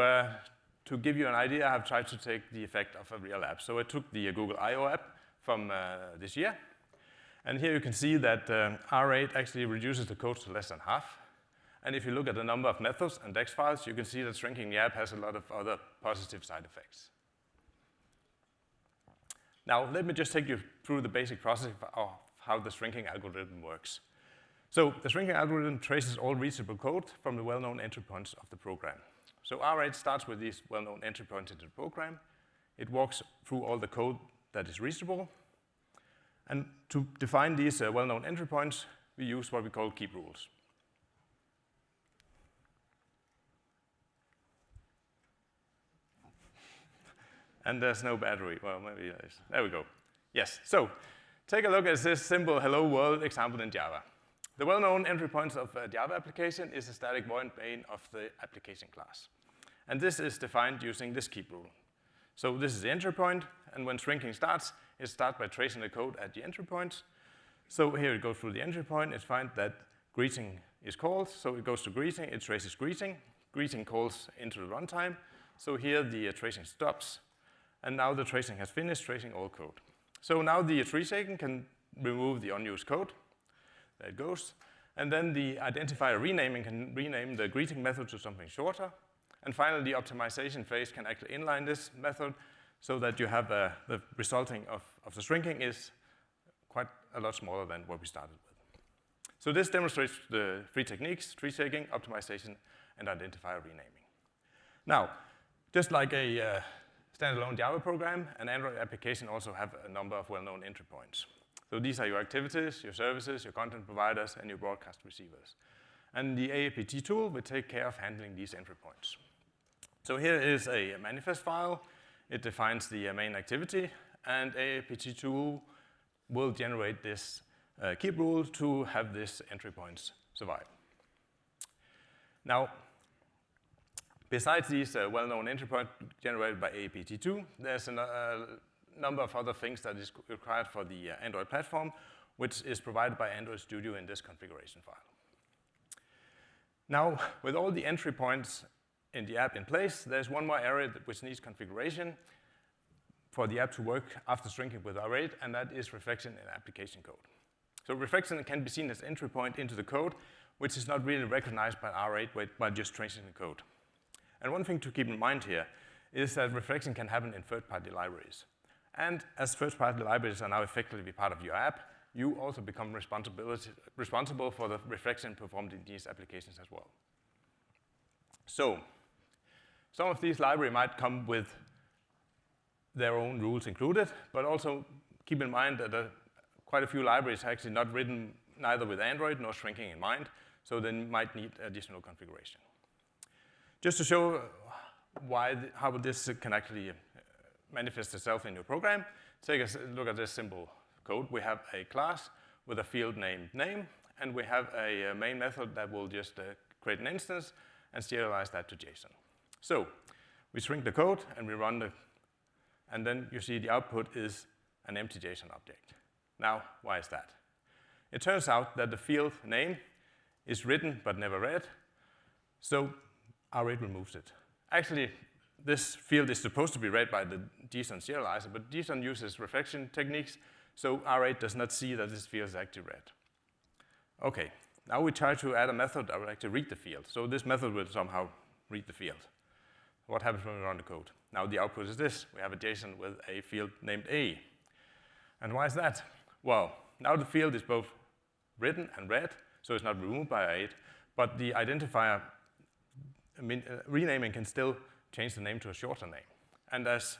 [SPEAKER 7] to give you an idea, I have tried to take the effect of a real app. So I took the Google I/O app from this year. And here you can see that R8 actually reduces the code to less than half. And if you look at the number of methods and DEX files, you can see that shrinking the app has a lot of other positive side effects. Now, let me just take you through the basic process of how the shrinking algorithm works. So the shrinking algorithm traces all reachable code from the well-known entry points of the program. So R8 starts with these well-known entry points into the program. It walks through all the code that is reachable. And to define these well-known entry points, we use what we call keep rules. And there's no battery. Well, maybe there is. There we go. Yes, so take a look at this simple hello world example in Java. The well-known entry points of a Java application is a static void main of the application class. And this is defined using this keep rule. So this is the entry point, and when shrinking starts, it starts by tracing the code at the entry points. So here it goes through the entry point, it finds that greeting is called, so it goes to greeting, it traces greeting, greeting calls into the runtime, so here the tracing stops, and now the tracing has finished tracing all code. So now the tree shaking can remove the unused code, there it goes, and then the identifier renaming can rename the greeting method to something shorter, and finally the optimization phase can actually inline this method so that you have the resulting of the shrinking is quite a lot smaller than what we started with. So this demonstrates the three techniques: tree shaking, optimization, and identifier renaming. Now, just like a standalone Java program, an Android application also have a number of well-known entry points. So these are your activities, your services, your content providers, and your broadcast receivers. And the AAPT tool will take care of handling these entry points. So here is a manifest file. It defines the main activity, and AAPT tool will generate this keep rule to have this entry points survive. Now, besides these well-known entry points generated by AAPT2, there's a number of other things that is required for the Android platform, which is provided by Android Studio in this configuration file. Now, with all the entry points in the app in place, there's one more area which needs configuration for the app to work after shrinking with R8, and that is reflection in application code. So reflection can be seen as entry point into the code, which is not really recognized by R8 by just tracing the code. And one thing to keep in mind here is that reflection can happen in third-party libraries. And as third-party libraries are now effectively part of your app, you also become responsible for the reflection performed in these applications as well. So some of these libraries might come with their own rules included, but also keep in mind that quite a few libraries are actually not written neither with Android nor shrinking in mind, so they might need additional configuration. Just to show how this can actually manifest itself in your program, take a look at this simple code. We have a class with a field named name, and we have a main method that will just create an instance and serialize that to JSON. So we shrink the code and we run and then you see the output is an empty JSON object. Now, why is that? It turns out that the field name is written but never read, so R8 removes it. Actually, this field is supposed to be read by the JSON serializer, but JSON uses reflection techniques, so R8 does not see that this field is actually read. Okay, now we try to add a method that will actually read the field. So this method will somehow read the field. What happens when we run the code? Now the output is this. We have a JSON with a field named A. And why is that? Well, now the field is both written and read, so it's not removed by R8, but the identifier renaming can still change the name to a shorter name. And as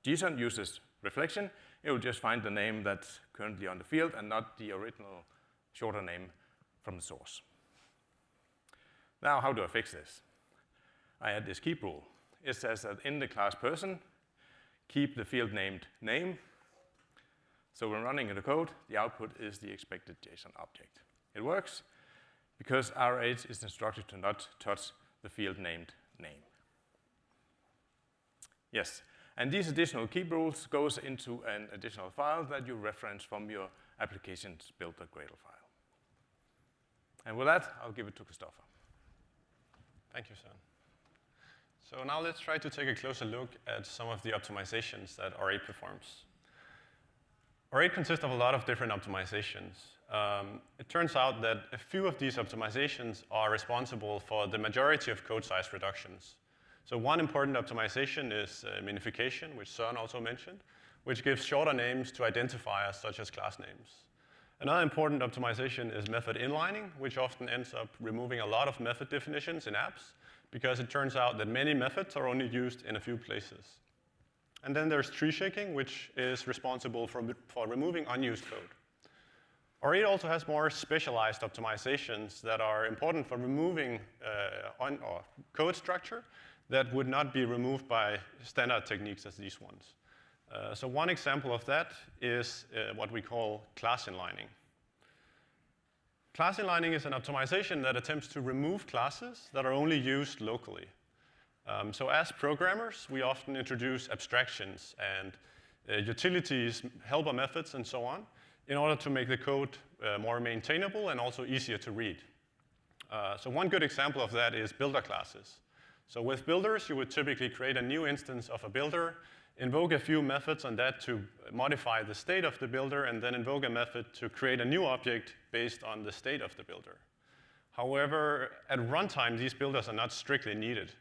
[SPEAKER 7] JSON uses reflection, it will just find the name that's currently on the field and not the original shorter name from the source. Now, how do I fix this? I add this keep rule. It says that in the class person, keep the field named name. So when running the code, the output is the expected JSON object. It works because R8 is instructed to not touch the field named name. Yes, and these additional keep rules goes into an additional file that you reference from your application's build.gradle file. And with that, I'll give it to Christopher.
[SPEAKER 8] Thank you, Søren. So now let's try to take a closer look at some of the optimizations that R8 performs. R8 consists of a lot of different optimizations. It turns out that a few of these optimizations are responsible for the majority of code size reductions. So one important optimization is minification, which Søren also mentioned, which gives shorter names to identifiers such as class names. Another important optimization is method inlining, which often ends up removing a lot of method definitions in apps, because it turns out that many methods are only used in a few places. And then there's tree shaking, which is responsible for removing unused code. R8 also has more specialized optimizations that are important for removing code structure that would not be removed by standard techniques as these ones. So one example of that is what we call class inlining. Class inlining is an optimization that attempts to remove classes that are only used locally. So as programmers, we often introduce abstractions and utilities, helper methods, and so on, in order to make the code more maintainable and also easier to read. So one good example of that is builder classes. So with builders, you would typically create a new instance of a builder, invoke a few methods on that to modify the state of the builder, and then invoke a method to create a new object based on the state of the builder. However, at runtime, these builders are not strictly needed,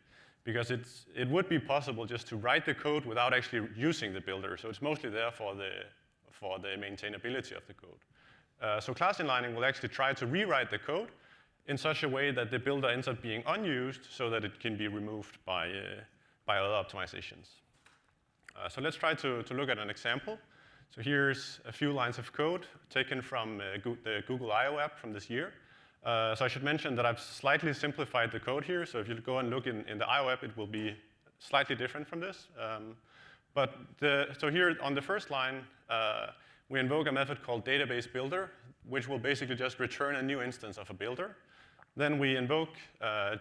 [SPEAKER 8] because it would be possible just to write the code without actually using the builder. So it's mostly there for the maintainability of the code. So class inlining will actually try to rewrite the code in such a way that the builder ends up being unused so that it can be removed by other optimizations. So let's try to look at an example. So here's a few lines of code taken from the Google I/O app from this year. So I should mention that I've slightly simplified the code here. So if you go and look in the I/O app, it will be slightly different from this. So here on the first line, we invoke a method called database builder, which will basically just return a new instance of a builder. Then we invoke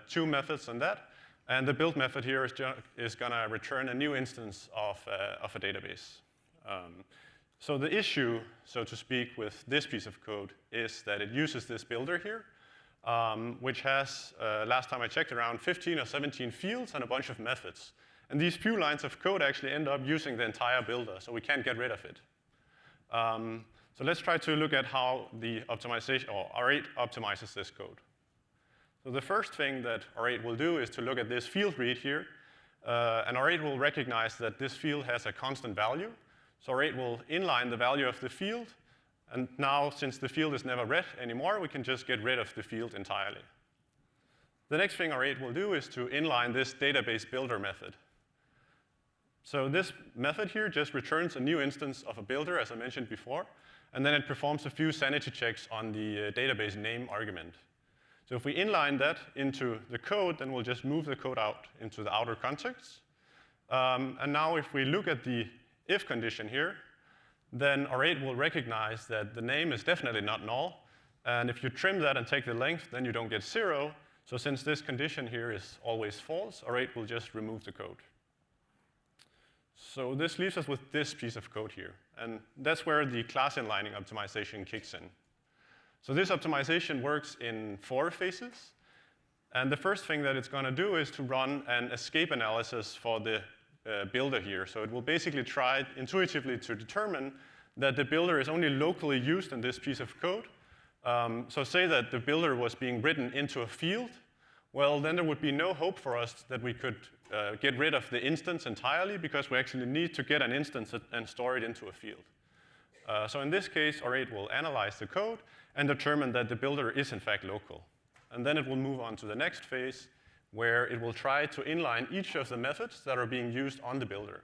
[SPEAKER 8] two methods on that. And the build method here is going to return a new instance of a database. So the issue, so to speak, with this piece of code is that it uses this builder here, which has, last time I checked, around 15 or 17 fields and a bunch of methods. And these few lines of code actually end up using the entire builder, so we can't get rid of it. So let's try to look at how the optimization, or R8 optimizes this code. So the first thing that R8 will do is to look at this field read here, and R8 will recognize that this field has a constant value. So R8 will inline the value of the field, and now, since the field is never read anymore, we can just get rid of the field entirely. The next thing R8 will do is to inline this database builder method. So this method here just returns a new instance of a builder, as I mentioned before, and then it performs a few sanity checks on the database name argument. So if we inline that into the code, then we'll just move the code out into the outer context. And now if we look at the if condition here, then R8 will recognize that the name is definitely not null. And if you trim that and take the length, then you don't get 0. So since this condition here is always false, R8 will just remove the code. So this leaves us with this piece of code here. And that's where the class inlining optimization kicks in. So this optimization works in 4 phases. And the first thing that it's going to do is to run an escape analysis for the builder here. So it will basically try intuitively to determine that the builder is only locally used in this piece of code. So say that the builder was being written into a field. Well, then there would be no hope for us that we could get rid of the instance entirely, because we actually need to get an instance and store it into a field. So in this case, R8 will analyze the code and determine that the builder is in fact local. And then it will move on to the next phase, where it will try to inline each of the methods that are being used on the builder.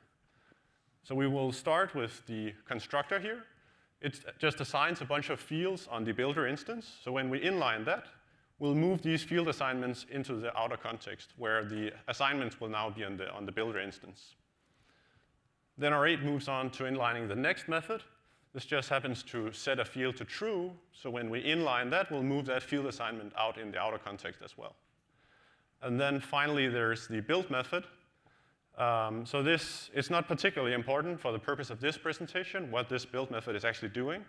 [SPEAKER 8] So we will start with the constructor here. It just assigns a bunch of fields on the builder instance. So when we inline that, we'll move these field assignments into the outer context, where the assignments will now be on the builder instance. Then R8 moves on to inlining the next method. This just happens to set a field to true. So when we inline that, we'll move that field assignment out in the outer context as well. And then finally, there's the build method. So this is not particularly important for the purpose of this presentation, what this build method is actually doing.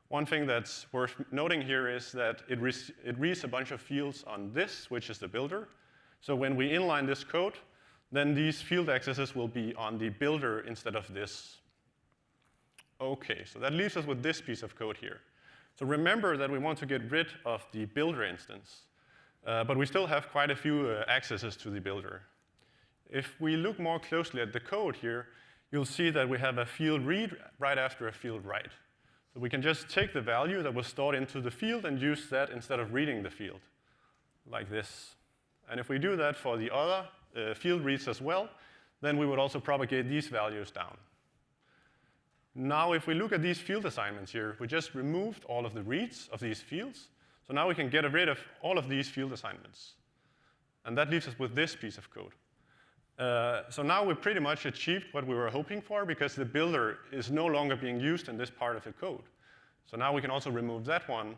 [SPEAKER 8] One thing that's worth noting here is that it reads a bunch of fields on this, which is the builder. So when we inline this code, then these field accesses will be on the builder instead of this. OK, so that leaves us with this piece of code here. So remember that we want to get rid of the builder instance. But we still have quite a few accesses to the builder. If we look more closely at the code here, you'll see that we have a field read right after a field write. So we can just take the value that was stored into the field and use that instead of reading the field, like this. And if we do that for the other field reads as well, then we would also propagate these values down. Now, if we look at these field assignments here, we just removed all of the reads of these fields. So now we can get rid of all of these field assignments. And that leaves us with this piece of code. So now we pretty much achieved what we were hoping for because the builder is no longer being used in this part of the code. So now we can also remove that one.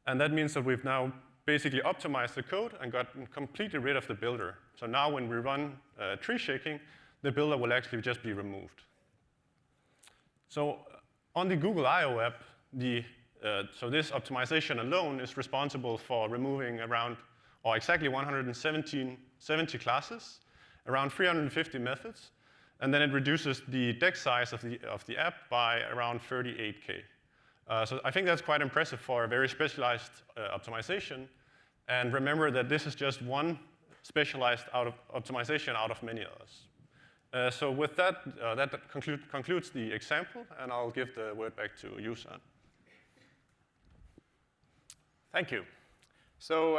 [SPEAKER 8] And that means that we've now basically optimized the code and gotten completely rid of the builder. So now when we run tree shaking, the builder will actually just be removed. So on the Google I/O app, so this optimization alone is responsible for removing around, or exactly 170 classes, around 350 methods, and then it reduces the deck size of the app by around 38K. So I think that's quite impressive for a very specialized optimization. And remember that this is just one specialized optimization out of many others. So with that, that concludes the example, and I'll give the word back to you, Søren.
[SPEAKER 7] Thank you. So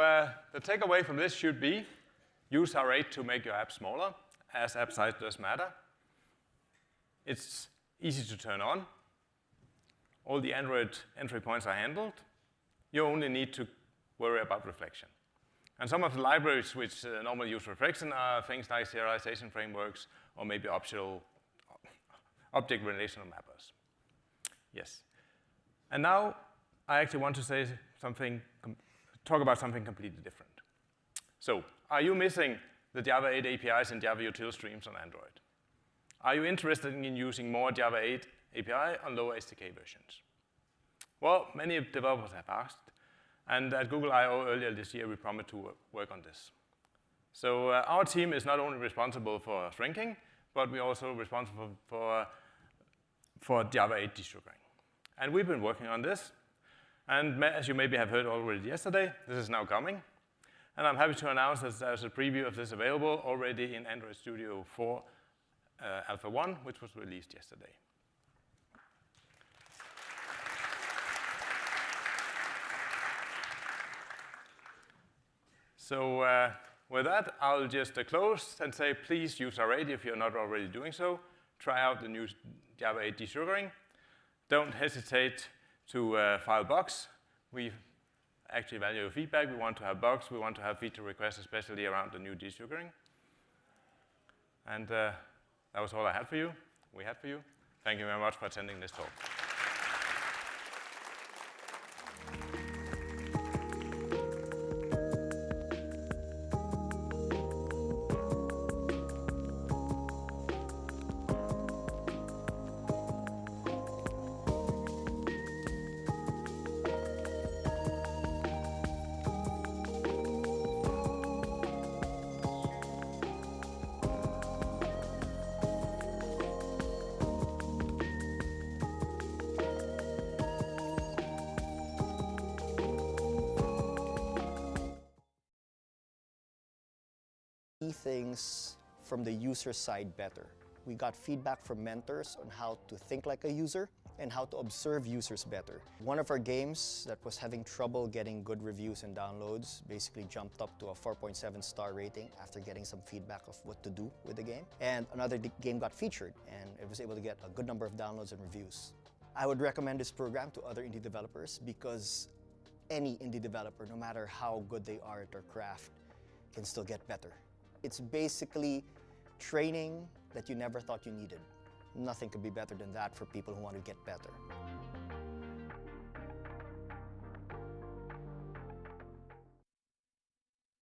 [SPEAKER 7] the takeaway from this should be, use R8 to make your app smaller, as app size does matter. It's easy to turn on. All the Android entry points are handled. You only need to worry about reflection. And some of the libraries which normally use reflection are things like serialization frameworks or maybe optional object relational mappers. Yes. And now I actually want to say something, talk about something completely different. So, are you missing the Java 8 APIs and Java util streams on Android? Are you interested in using more Java 8 API on lower SDK versions? Well, many developers have asked, and at Google I/O earlier this year, we promised to work on this. So our team is not only responsible for shrinking, but we're also responsible for Java 8 desugaring. And we've been working on this, and as you maybe have heard already yesterday, this is now coming. And I'm happy to announce that there's a preview of this available already in Android Studio 4 Alpha 1, which was released yesterday. So with that, I'll just close and say, please use R8 if you're not already doing so. Try out the new Java 8 desugaring. Don't hesitate to file bugs. We actually value your feedback. We want to have bugs. We want to have feature requests, especially around the new desugaring. And that was all I had for you. We had for you. Thank you very much for attending this talk.
[SPEAKER 9] Things from the user side better. We got feedback from mentors on how to think like a user and how to observe users better. One of our games that was having trouble getting good reviews and downloads basically jumped up to a 4.7 star rating after getting some feedback of what to do with the game. And another game got featured and it was able to get a good number of downloads and reviews. I would recommend this program to other indie developers because any indie developer, no matter how good they are at their craft, can still get better. It's basically training that you never thought you needed. Nothing could be better than that for people who want to get better.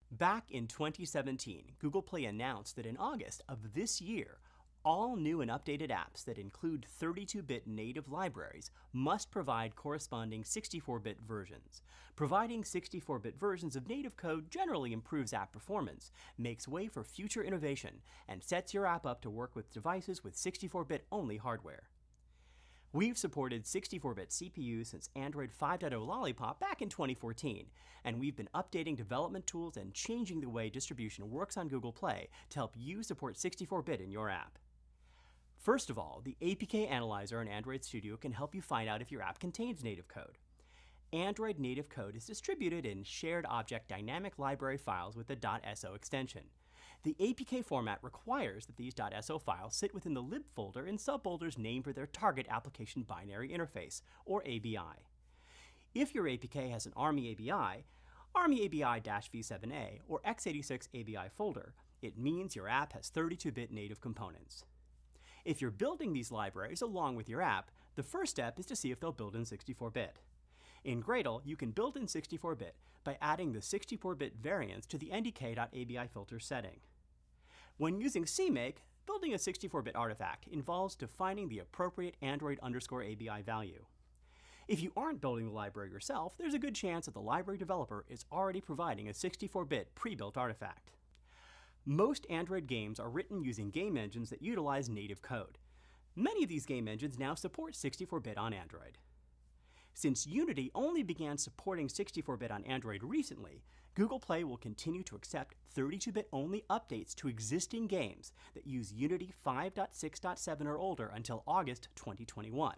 [SPEAKER 12] Back in 2017, Google Play announced that in August of this year, all new and updated apps that include 32-bit native libraries must provide corresponding 64-bit versions. Providing 64-bit versions of native code generally improves app performance, makes way for future innovation, and sets your app up to work with devices with 64-bit only hardware. We've supported 64-bit CPUs since Android 5.0 Lollipop back in 2014, and we've been updating development tools and changing the way distribution works on Google Play to help you support 64-bit in your app. First of all, the APK Analyzer in Android Studio can help you find out if your app contains native code. Android native code is distributed in shared object dynamic library files with the .so extension. The APK format requires that these .so files sit within the lib folder in subfolders named for their target application binary interface, or ABI. If your APK has an ARMY ABI, ARMY ABI-V7A, or x86 ABI folder, it means your app has 32-bit native components. If you're building these libraries along with your app, the first step is to see if they'll build in 64-bit. In Gradle, you can build in 64-bit by adding the 64-bit variants to the ndk.abi filter setting. When using CMake, building a 64-bit artifact involves defining the appropriate Android_ABI value. If you aren't building the library yourself, there's a good chance that the library developer is already providing a 64-bit pre-built artifact. Most Android games are written using game engines that utilize native code. Many of these game engines now support 64-bit on Android. Since Unity only began supporting 64-bit on Android recently, Google Play will continue to accept 32-bit only updates to existing games that use Unity 5.6.7 or older until August 2021.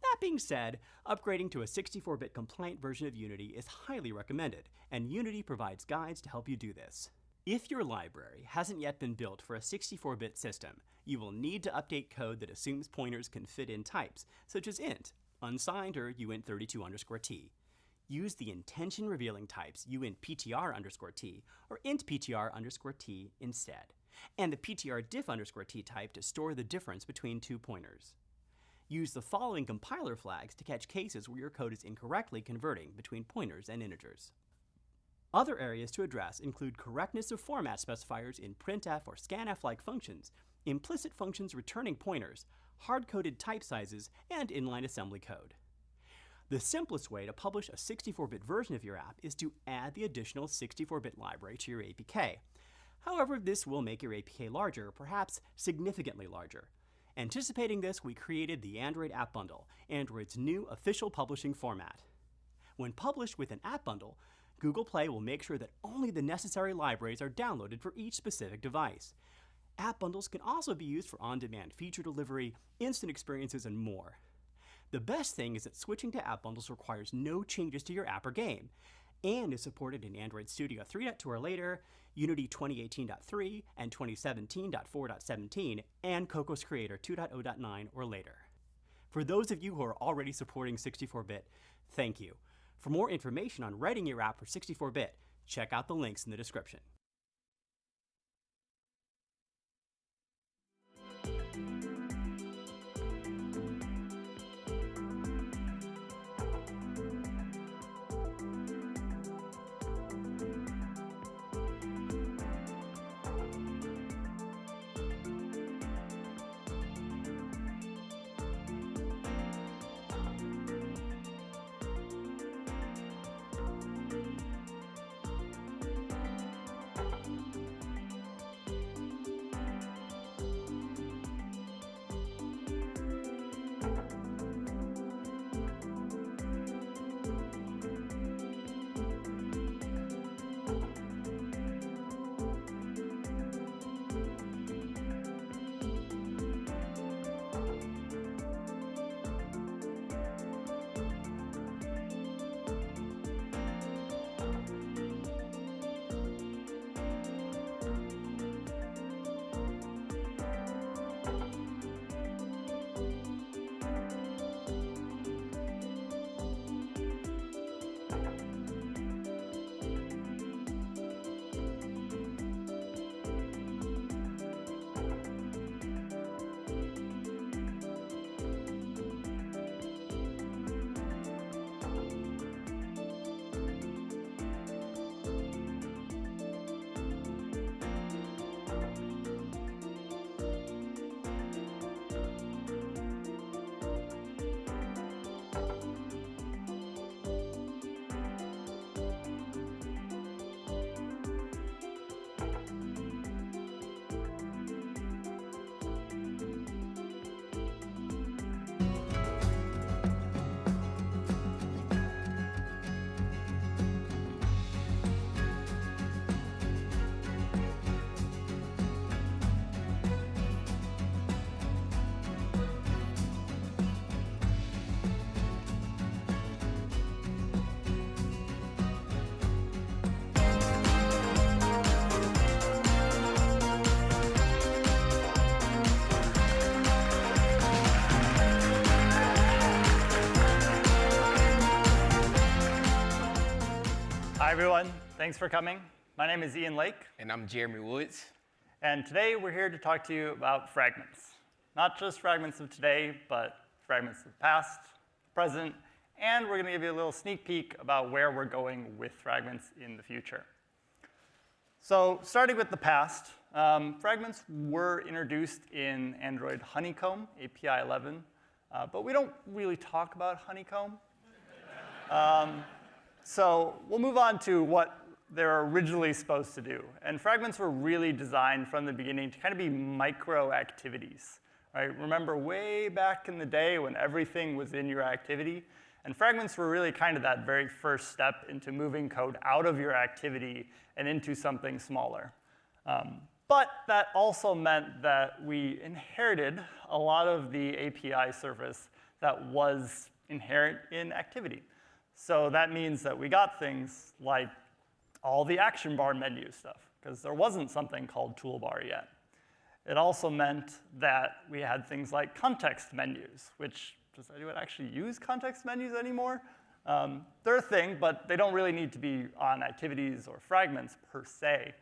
[SPEAKER 12] That being said, upgrading to a 64-bit compliant version of Unity is highly recommended, and Unity provides guides to help you do this. If your library hasn't yet been built for a 64-bit system, you will need to update code that assumes pointers can fit in types, such as int, unsigned, or uint32_t. Use the intention revealing types uintptr_t or intptr_t instead, and the ptrdiff_t type to store the difference between two pointers. Use the following compiler flags to catch cases where your code is incorrectly converting between pointers and integers. Other areas to address include correctness of format specifiers in printf or scanf-like functions, implicit functions returning pointers, hard-coded type sizes, and inline assembly code. The simplest way to publish a 64-bit version of your app is to add the additional 64-bit library to your APK. However, this will make your APK larger, perhaps significantly larger. Anticipating this, we created the Android App Bundle, Android's new official publishing format. When published with an app bundle, Google Play will make sure that only the necessary libraries are downloaded for each specific device. App bundles can also be used for on-demand feature delivery, instant experiences, and more. The best thing is that switching to app bundles requires no changes to your app or game, and is supported in Android Studio 3.2 or later, Unity 2018.3 and 2017.4.17, and Cocos Creator 2.0.9 or later. For those of you who are already supporting 64-bit, thank you. For more information on writing your app for 64-bit, check out the links in the description.
[SPEAKER 10] Hi, everyone. Thanks for coming. My name is Ian Lake.
[SPEAKER 13] And I'm Jeremy Woods.
[SPEAKER 10] And today we're here to talk to you about fragments. Not just fragments of today, but fragments of the past, present, and we're going to give you a little sneak peek about where we're going with fragments in the future. So starting with the past, fragments were introduced in Android Honeycomb, API 11, but we don't really talk about Honeycomb. So we'll move on to what they're originally supposed to do. And fragments were really designed from the beginning to kind of be micro activities. Right? Remember way back in the day when everything was in your activity? And fragments were really kind of that very first step into moving code out of your activity and into something smaller. But that also meant that we inherited a lot of the API surface that was inherent in activity. So that means that we got things like all the action bar menu stuff, because there wasn't something called toolbar yet. It also meant that we had things like context menus, which, does anyone actually use context menus anymore? They're a thing, but they don't really need to be on activities or fragments per se.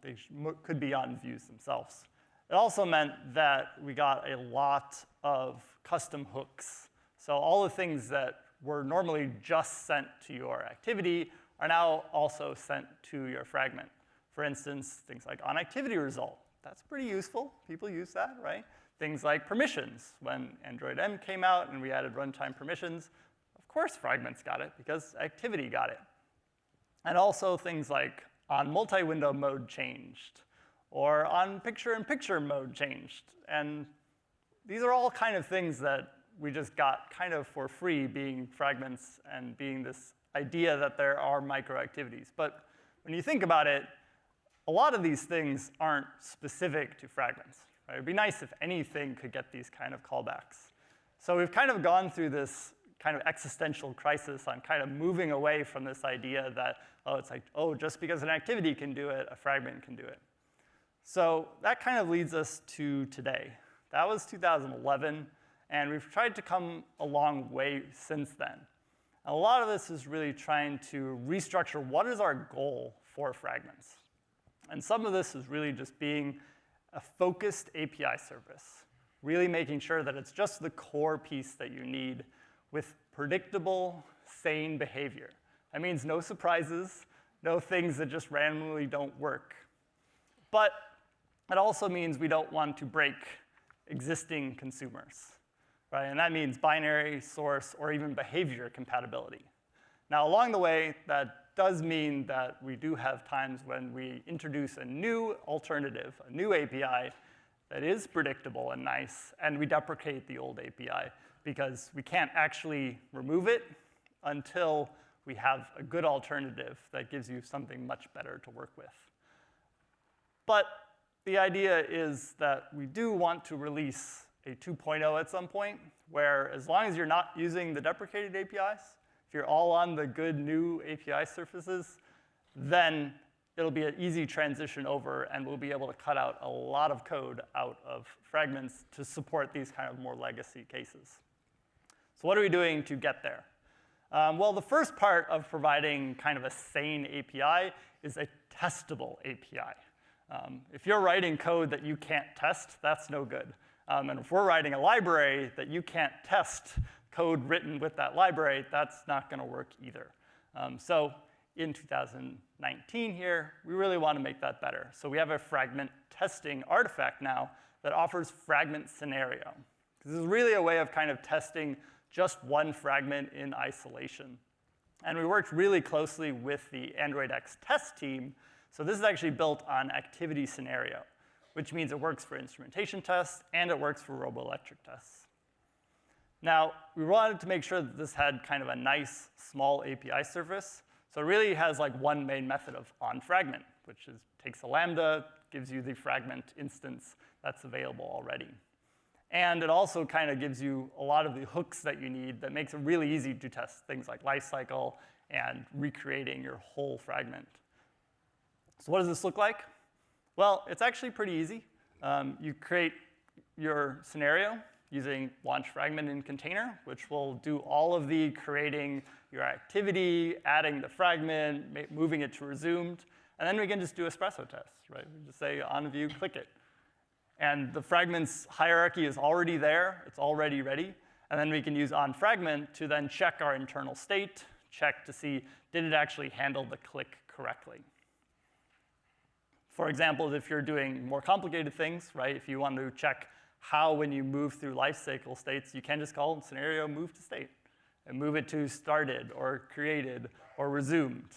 [SPEAKER 10] They could be on views themselves. It also meant that we got a lot of custom hooks. So all the things that were normally just sent to your activity are now also sent to your fragment. For instance, things like onActivityResult. That's pretty useful. People use that, right? Things like permissions. When Android M came out and we added runtime permissions, of course fragments got it because activity got it. And also things like on multi-window mode changed, or on picture-in-picture mode changed. And these are all kind of things that we just got kind of for free, being fragments and being this idea that there are micro-activities. But when you think about it, a lot of these things aren't specific to fragments. Right? It'd be nice if anything could get these kind of callbacks. So we've kind of gone through this kind of existential crisis on kind of moving away from this idea that, oh, it's like, oh, just because an activity can do it, a fragment can do it. So that kind of leads us to today. That was 2011, and we've tried to come a long way since then. A lot of this is really trying to restructure what is our goal for fragments. And some of this is really just being a focused API service, really making sure that it's just the core piece that you need with predictable, sane behavior. That means no surprises, no things that just randomly don't work. But it also means we don't want to break existing consumers. Right? And that means binary, source, or even behavior compatibility. Now, along the way, that does mean that we do have times when we introduce a new alternative, a new API that is predictable and nice, and we deprecate the old API because we can't actually remove it until we have a good alternative that gives you something much better to work with. But the idea is that we do want to release a 2.0 at some point, where as long as you're not using the deprecated APIs, if you're all on the good new API surfaces, then it'll be an easy transition over, and we'll be able to cut out a lot of code out of fragments to support these kind of more legacy cases. So what are we doing to get there? Well, the first part of providing kind of a sane API is a testable API. If you're writing code that you can't test, that's no good. And if we're writing a library that you can't test code written with that library, that's not going to work either. So in 2019 here, we really want to make that better. So we have a fragment testing artifact now that offers fragment scenario. This is really a way of kind of testing just one fragment in isolation. And we worked really closely with the Android X test team. So this is actually built on activity scenario, which means it works for instrumentation tests and it works for roboelectric tests. Now, we wanted to make sure that this had kind of a nice, small API surface. So it really has like one main method of onFragment, which is takes a Lambda, gives you the fragment instance that's available already. And it also kind of gives you a lot of the hooks that you need that makes it really easy to test things like lifecycle and recreating your whole fragment. So what does this look like? Well, it's actually pretty easy. You create your scenario using launch fragment in container, which will do all of the creating your activity, adding the fragment, moving it to resumed. And then we can just do espresso tests, right? We just say on view, click it. And the fragments hierarchy is already there. It's already ready. And then we can use onFragment to then check our internal state, check to see, did it actually handle the click correctly? For example, if you're doing more complicated things, right? If you want to check how, when you move through life cycle states, you can just call scenario move to state and move it to started or created or resumed.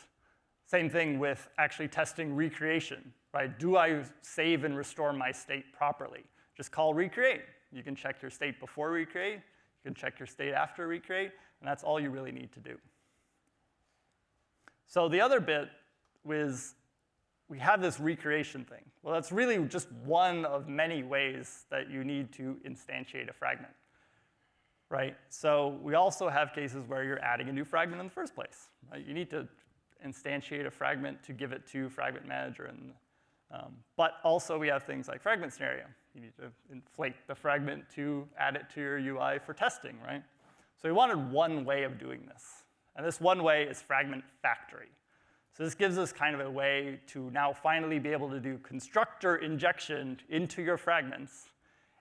[SPEAKER 10] Same thing with actually testing recreation, right? Do I save and restore my state properly? Just call recreate. You can check your state before recreate. You can check your state after recreate, and that's all you really need to do. So the other bit is we have this recreation thing. Well, that's really just one of many ways that you need to instantiate a fragment, right? So we also have cases where you're adding a new fragment in the first place, right? You need to instantiate a fragment to give it to Fragment Manager. But also we have things like fragment scenario. You need to inflate the fragment to add it to your UI for testing, right? So we wanted one way of doing this. And this one way is Fragment Factory. So this gives us kind of a way to now finally be able to do constructor injection into your fragments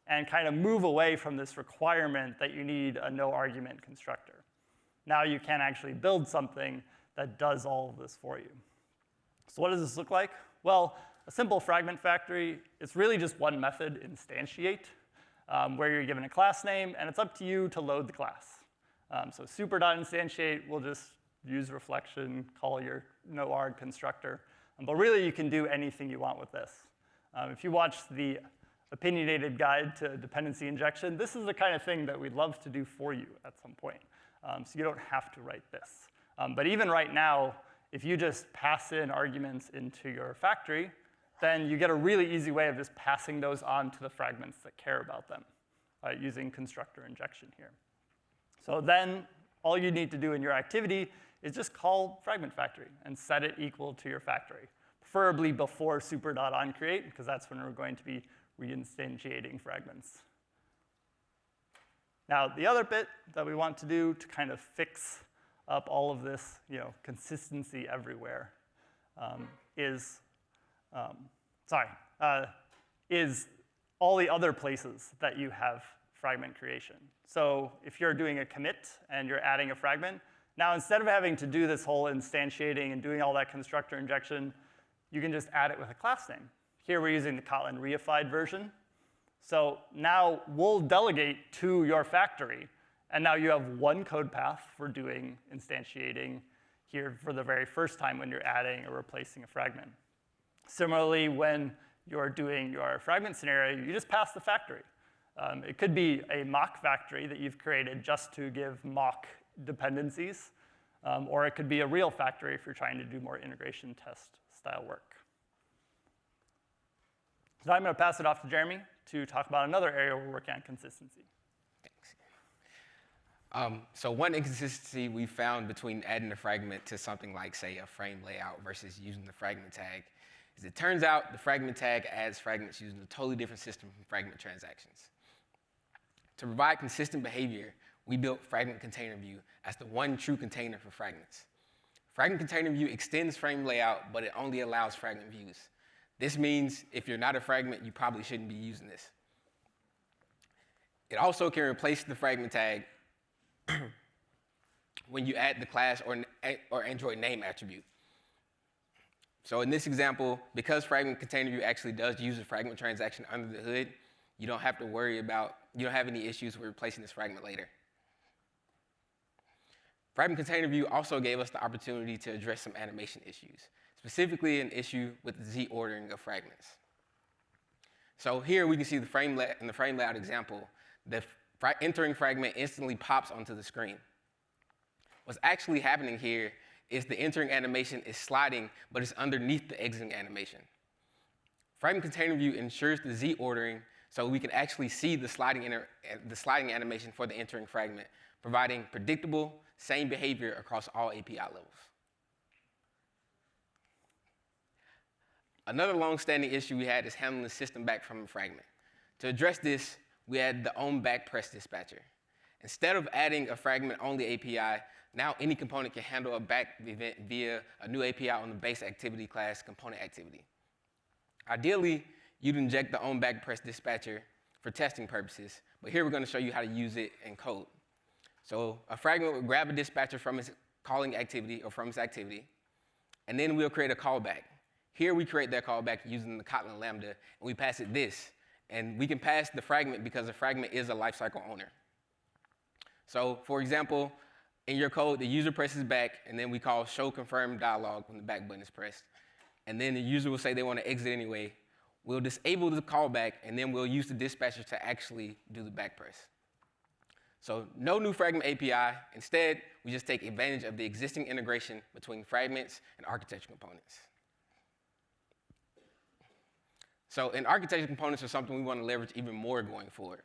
[SPEAKER 10] and kind of move away from this requirement that you need a no argument constructor. Now you can actually build something that does all of this for you. So what does this look like? Well, a simple fragment factory, it's really just one method, instantiate, where you're given a class name, and it's up to you to load the class. So super.instantiate will just use reflection, call your no-arg constructor. But really, you can do anything you want with this. If you watch the opinionated guide to dependency injection, this is the kind of thing that we'd love to do for you at some point. So you don't have to write this. But even right now, if you just pass in arguments into your factory, then you get a really easy way of just passing those on to the fragments that care about them using constructor injection here. So then all you need to do in your activity is just call fragment factory and set it equal to your factory, preferably before super.onCreate, because that's when we're going to be reinstantiating fragments. Now, the other bit that we want to do to kind of fix up all of this, consistency everywhere, is all the other places that you have fragment creation. So if you're doing a commit and you're adding a fragment, now instead of having to do this whole instantiating and doing all that constructor injection, you can just add it with a class name. Here we're using the Kotlin reified version. So now we'll delegate to your factory, and now you have one code path for doing instantiating here for the very first time when you're adding or replacing a fragment. Similarly, when you're doing your fragment scenario, you just pass the factory. It could be a mock factory that you've created just to give mock dependencies, or it could be a real factory if you're trying to do more integration test style work. So I'm going to pass it off to Jeremy to talk about another area we're working on consistency.
[SPEAKER 13] So one inconsistency we found between adding a fragment to something like, say, a frame layout versus using the fragment tag is it turns out the fragment tag adds fragments using a totally different system from fragment transactions. To provide consistent behavior, we built Fragment Container View as the one true container for fragments. Fragment Container View extends frame layout, but it only allows fragment views. This means if you're not a fragment, you probably shouldn't be using this. It also can replace the fragment tag when you add the class or Android name attribute. So in this example, because Fragment Container View actually does use a fragment transaction under the hood, you don't have to worry about, you don't have any issues with replacing this fragment later. Fragment Container View also gave us the opportunity to address some animation issues, specifically an issue with the Z ordering of fragments. So here we can see in the frame layout example, the entering fragment instantly pops onto the screen. What's actually happening here is the entering animation is sliding, but it's underneath the exiting animation. Fragment Container View ensures the Z ordering so we can actually see the sliding animation for the entering fragment, providing predictable, same behavior across all API levels. Another long-standing issue we had is handling the system back from a fragment. To address this, we had the onBackPress dispatcher. Instead of adding a fragment-only API, Now any component can handle a back event via a new API on the base activity class component activity. Ideally, you'd inject the onBackPress dispatcher for testing purposes, but here we're going to show you how to use it in code. So a fragment will grab a dispatcher from its calling activity or from its activity, and then we'll create a callback. Here we create that callback using the Kotlin Lambda, and we pass it this. And we can pass the fragment because the fragment is a lifecycle owner. So for example, in your code, the user presses back, and then we call show confirm dialog when the back button is pressed. And then the user will say they want to exit anyway. We'll disable the callback, and then we'll use the dispatcher to actually do the back press. So no new fragment API. Instead, we just take advantage of the existing integration between fragments and architecture components. So in architecture components are something we want to leverage even more going forward.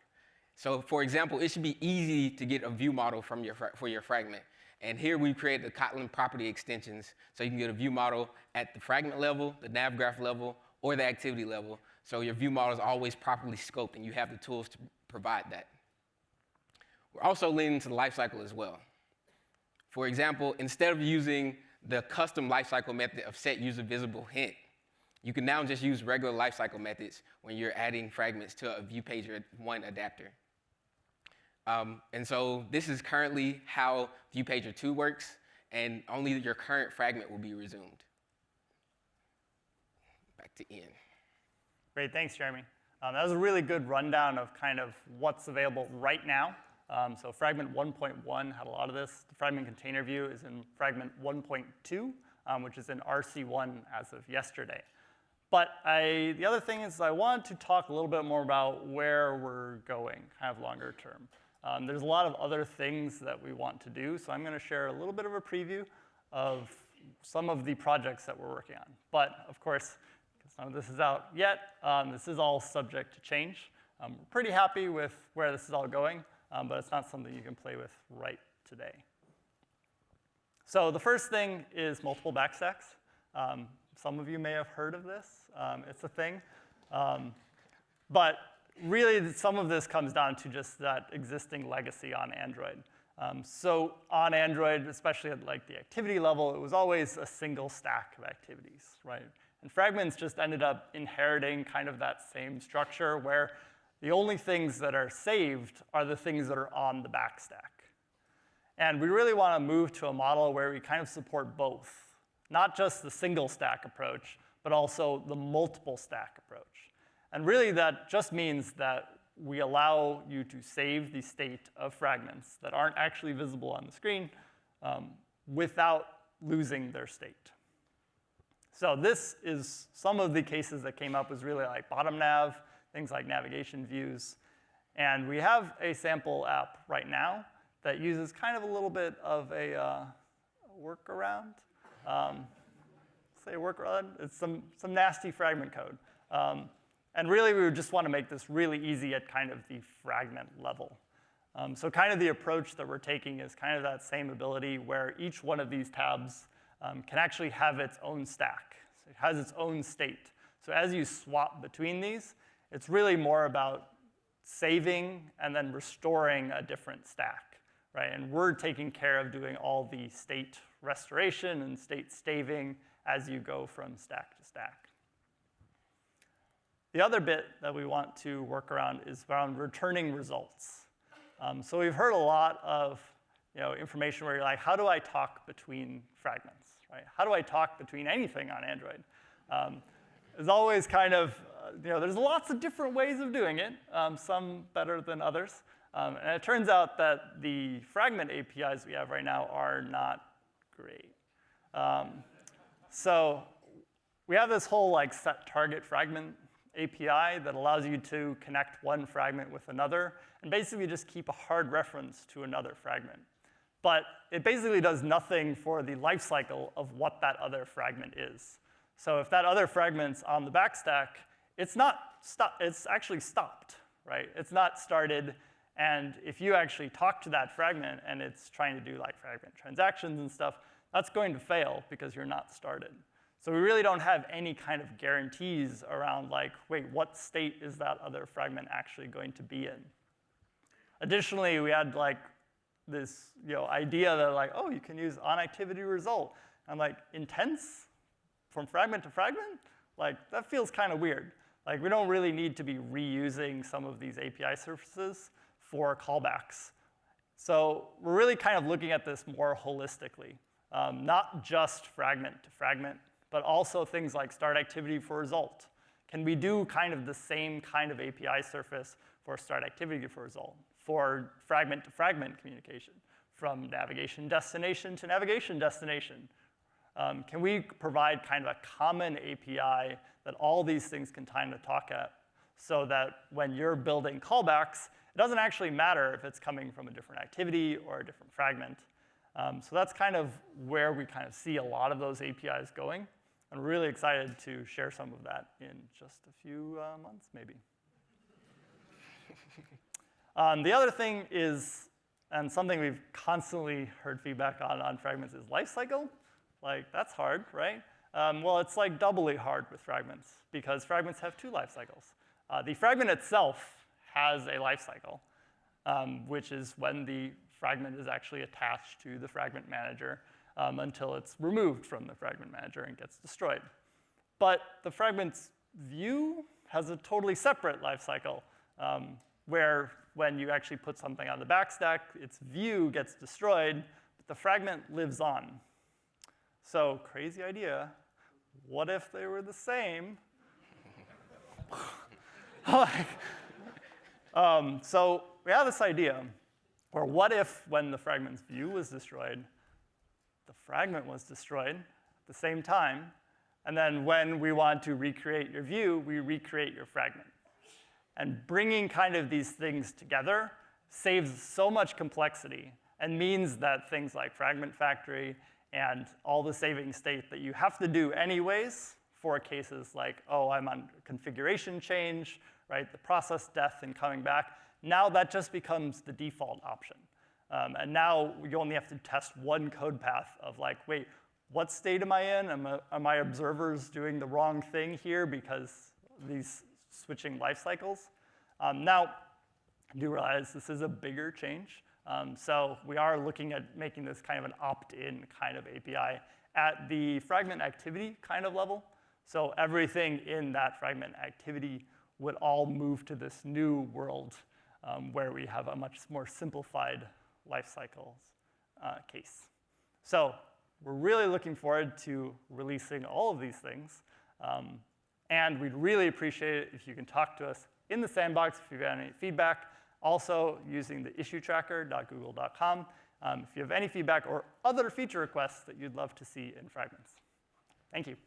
[SPEAKER 13] So for example, it should be easy to get a view model from for your fragment. And here we create the Kotlin property extensions so you can get a view model at the fragment level, the nav graph level, or the activity level. So your view model is always properly scoped and you have the tools to provide that. We're also leaning to the lifecycle as well. For example, instead of using the custom lifecycle method of set user visible hint, you can now just use regular lifecycle methods when you're adding fragments to a ViewPager1 adapter. And so this is currently how ViewPager 2 works, and only your current fragment will be resumed. Back to Ian.
[SPEAKER 10] Great, thanks, Jeremy. That was a really good rundown of kind of what's available right now. So fragment 1.1 had a lot of this. The fragment container view is in fragment 1.2, which is in RC1 as of yesterday. But the other thing is I want to talk a little bit more about where we're going, kind of longer term. There's a lot of other things that we want to do, so I'm going to share a little bit of a preview of some of the projects that we're working on. But of course, because none of this is out yet, this is all subject to change. We're pretty happy with where this is all going, but it's not something you can play with right today. So the first thing is multiple backstacks. Some of you may have heard of this. It's a thing. But really, some of this comes down to just that existing legacy on Android. So on Android, especially at like the activity level, it was always a single stack of activities, right? And fragments just ended up inheriting kind of that same structure where the only things that are saved are the things that are on the backstack. And we really want to move to a model where we kind of support both. Not just the single stack approach, but also the multiple stack approach. And really that just means that we allow you to save the state of fragments that aren't actually visible on the screen without losing their state. So this is some of the cases that came up was really like bottom nav, things like navigation views. And we have a sample app right now that uses kind of a little bit of a workaround. Say workaround, it's some nasty fragment code. And really, we would just want to make this really easy at kind of the fragment level. So kind of the approach that we're taking is kind of that same ability where each one of these tabs can actually have its own stack. So it has its own state. So as you swap between these, it's really more about saving and then restoring a different stack, right? And we're taking care of doing all the state restoration and state staving as you go from stack to stack. The other bit that we want to work around is around returning results. So we've heard a lot of information where you're like, how do I talk between fragments, right? How do I talk between anything on Android? There's always kind of, there's lots of different ways of doing it, some better than others. And it turns out that the fragment APIs we have right now are not great. So we have this whole like set target fragment API that allows you to connect one fragment with another and basically just keep a hard reference to another fragment. But it basically does nothing for the life cycle of what that other fragment is. So if that other fragment's on the backstack, it's actually stopped, right? It's not started. And if you actually talk to that fragment and it's trying to do like fragment transactions and stuff, that's going to fail because you're not started. So we really don't have any kind of guarantees around like, wait, what state is that other fragment actually going to be in? Additionally, we had like this idea that like, oh, you can use onActivity result. I'm like, intense from fragment to fragment? Like, that feels kind of weird. Like, we don't really need to be reusing some of these API surfaces for callbacks. So we're really kind of looking at this more holistically, not just fragment to fragment, but also things like start activity for result. Can we do kind of the same kind of API surface for start activity for result, for fragment to fragment communication, from navigation destination to navigation destination? Can we provide kind of a common API that all these things can kind of talk at, so that when you're building callbacks, it doesn't actually matter if it's coming from a different activity or a different fragment. So that's kind of where we kind of see a lot of those APIs going. I'm really excited to share some of that in just a few months, maybe. The other thing is, and something we've constantly heard feedback on fragments, is lifecycle. Like, that's hard, right? Well, it's like doubly hard with fragments, because fragments have two life cycles. The fragment itself has a life cycle, which is when the fragment is actually attached to the fragment manager until it's removed from the fragment manager and gets destroyed. But the fragment's view has a totally separate life cycle, where when you actually put something on the backstack, its view gets destroyed, but the fragment lives on. So, crazy idea. What if they were the same? So we have this idea where what if when the fragment's view was destroyed, the fragment was destroyed at the same time, and then when we want to recreate your view, we recreate your fragment. And bringing kind of these things together saves so much complexity and means that things like Fragment Factory and all the saving state that you have to do anyways for cases like, oh, I'm on configuration change, right, the process death and coming back, now that just becomes the default option. And now you only have to test one code path of like, wait, what state am I in? Are my observers doing the wrong thing here because these switching life cycles? Now, I do realize this is a bigger change. So we are looking at making this kind of an opt-in kind of API at the fragment activity kind of level. So everything in that fragment activity would all move to this new world where we have a much more simplified life cycles case. So we're really looking forward to releasing all of these things. And we'd really appreciate it if you can talk to us in the sandbox if you've got any feedback. Also, using the issuetracker.google.com if you have any feedback or other feature requests that you'd love to see in Fragments. Thank you.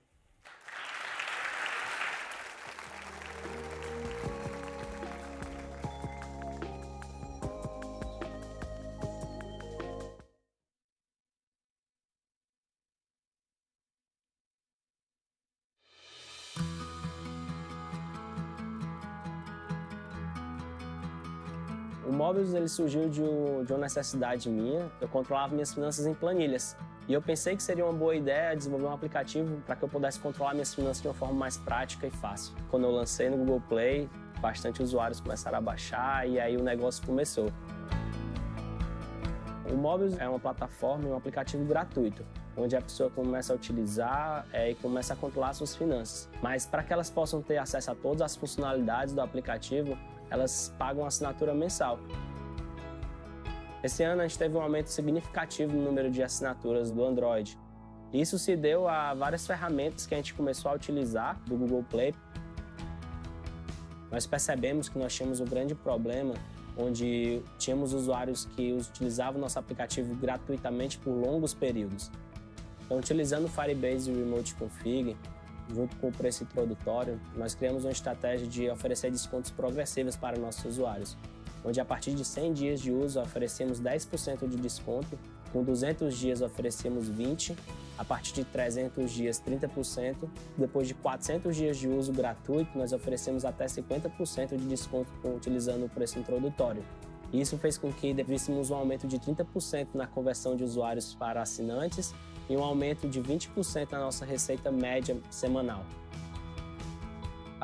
[SPEAKER 14] O Mobius ele surgiu de uma necessidade minha. Eu controlava minhas finanças em planilhas. E eu pensei que seria uma boa ideia desenvolver um aplicativo para que eu pudesse controlar minhas finanças de uma forma mais prática e fácil. Quando eu lancei no Google Play, bastante usuários começaram a baixar e aí o negócio começou. O Mobius é uma plataforma e um aplicativo gratuito, onde a pessoa começa a utilizar e começa a controlar suas finanças. Mas para que elas possam ter acesso a todas as funcionalidades do aplicativo, elas pagam uma assinatura mensal. Esse ano a gente teve um aumento significativo no número de assinaturas do Android. Isso se deu a várias ferramentas que a gente começou a utilizar do Google Play. Nós percebemos que nós tínhamos um grande problema, onde tínhamos usuários que utilizavam nosso aplicativo gratuitamente por longos períodos. Então, utilizando o Firebase Remote Config, junto com o preço introdutório, nós criamos uma estratégia de oferecer descontos progressivos para nossos usuários, onde a partir de 100 dias de uso oferecemos 10% de desconto, com 200 dias oferecemos 20%, a partir de 300 dias 30%, depois de 400 dias de uso gratuito nós oferecemos até 50% de desconto utilizando o preço introdutório. Isso fez com que víssemos um aumento de 30% na conversão de usuários para assinantes e um aumento de 20% na nossa receita média semanal.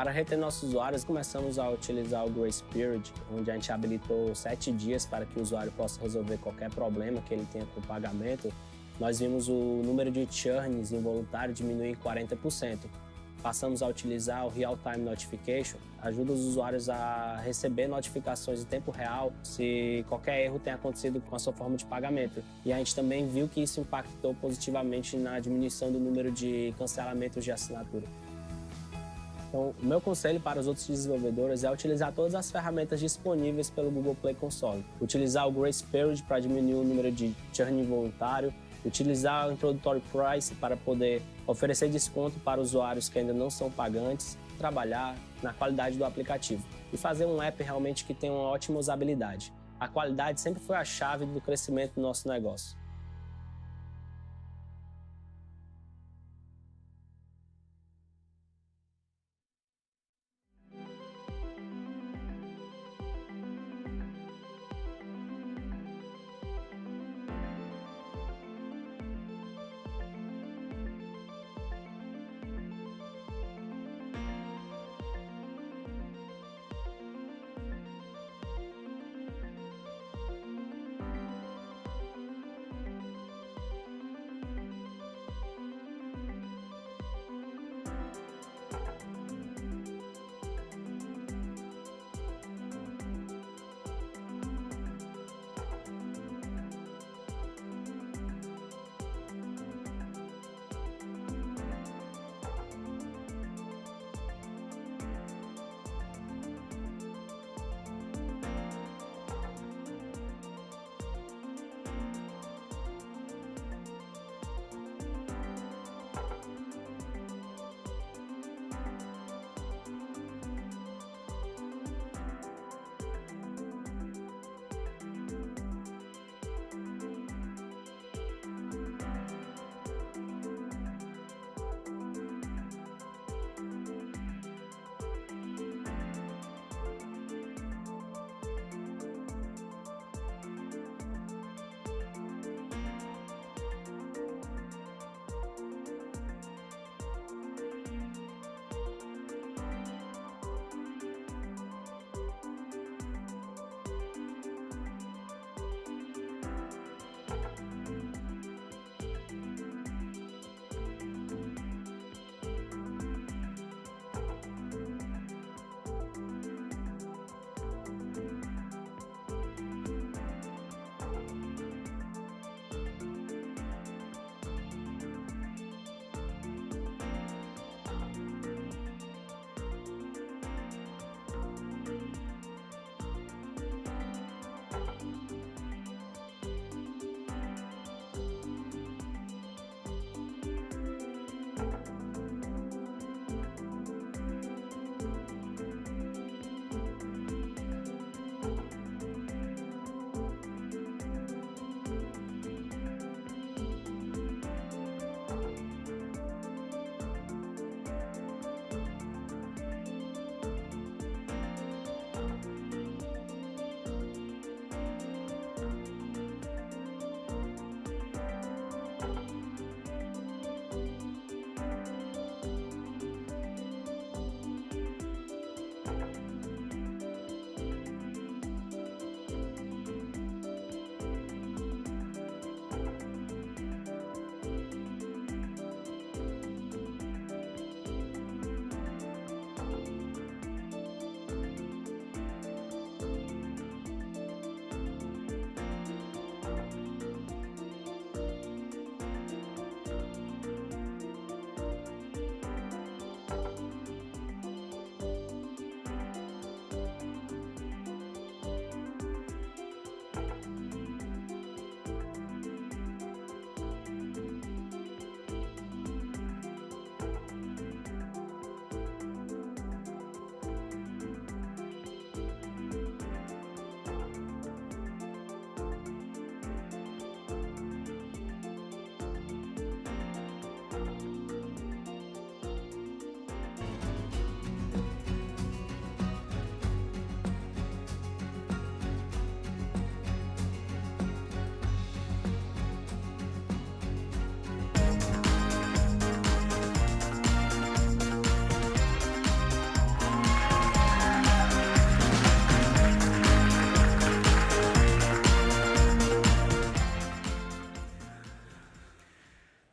[SPEAKER 14] Para reter nossos usuários, começamos a utilizar o Grace Period, onde a gente habilitou 7 dias para que o usuário possa resolver qualquer problema que ele tenha com o pagamento. Nós vimos o número de churns involuntário diminuir em 40%. Passamos a utilizar o Real Time Notification, ajuda os usuários a receber notificações em tempo real se qualquer erro tem acontecido com a sua forma de pagamento. E a gente também viu que isso impactou positivamente na diminuição do número de cancelamentos de assinatura. Então, o meu conselho para os outros desenvolvedores é utilizar todas as ferramentas disponíveis pelo Google Play Console. Utilizar o Grace Period para diminuir o número de churn involuntário, utilizar o Introductory Price para poder oferecer desconto para usuários que ainda não são pagantes, trabalhar na qualidade do aplicativo e fazer um app realmente que tenha uma ótima usabilidade. A qualidade sempre foi a chave do crescimento do nosso negócio.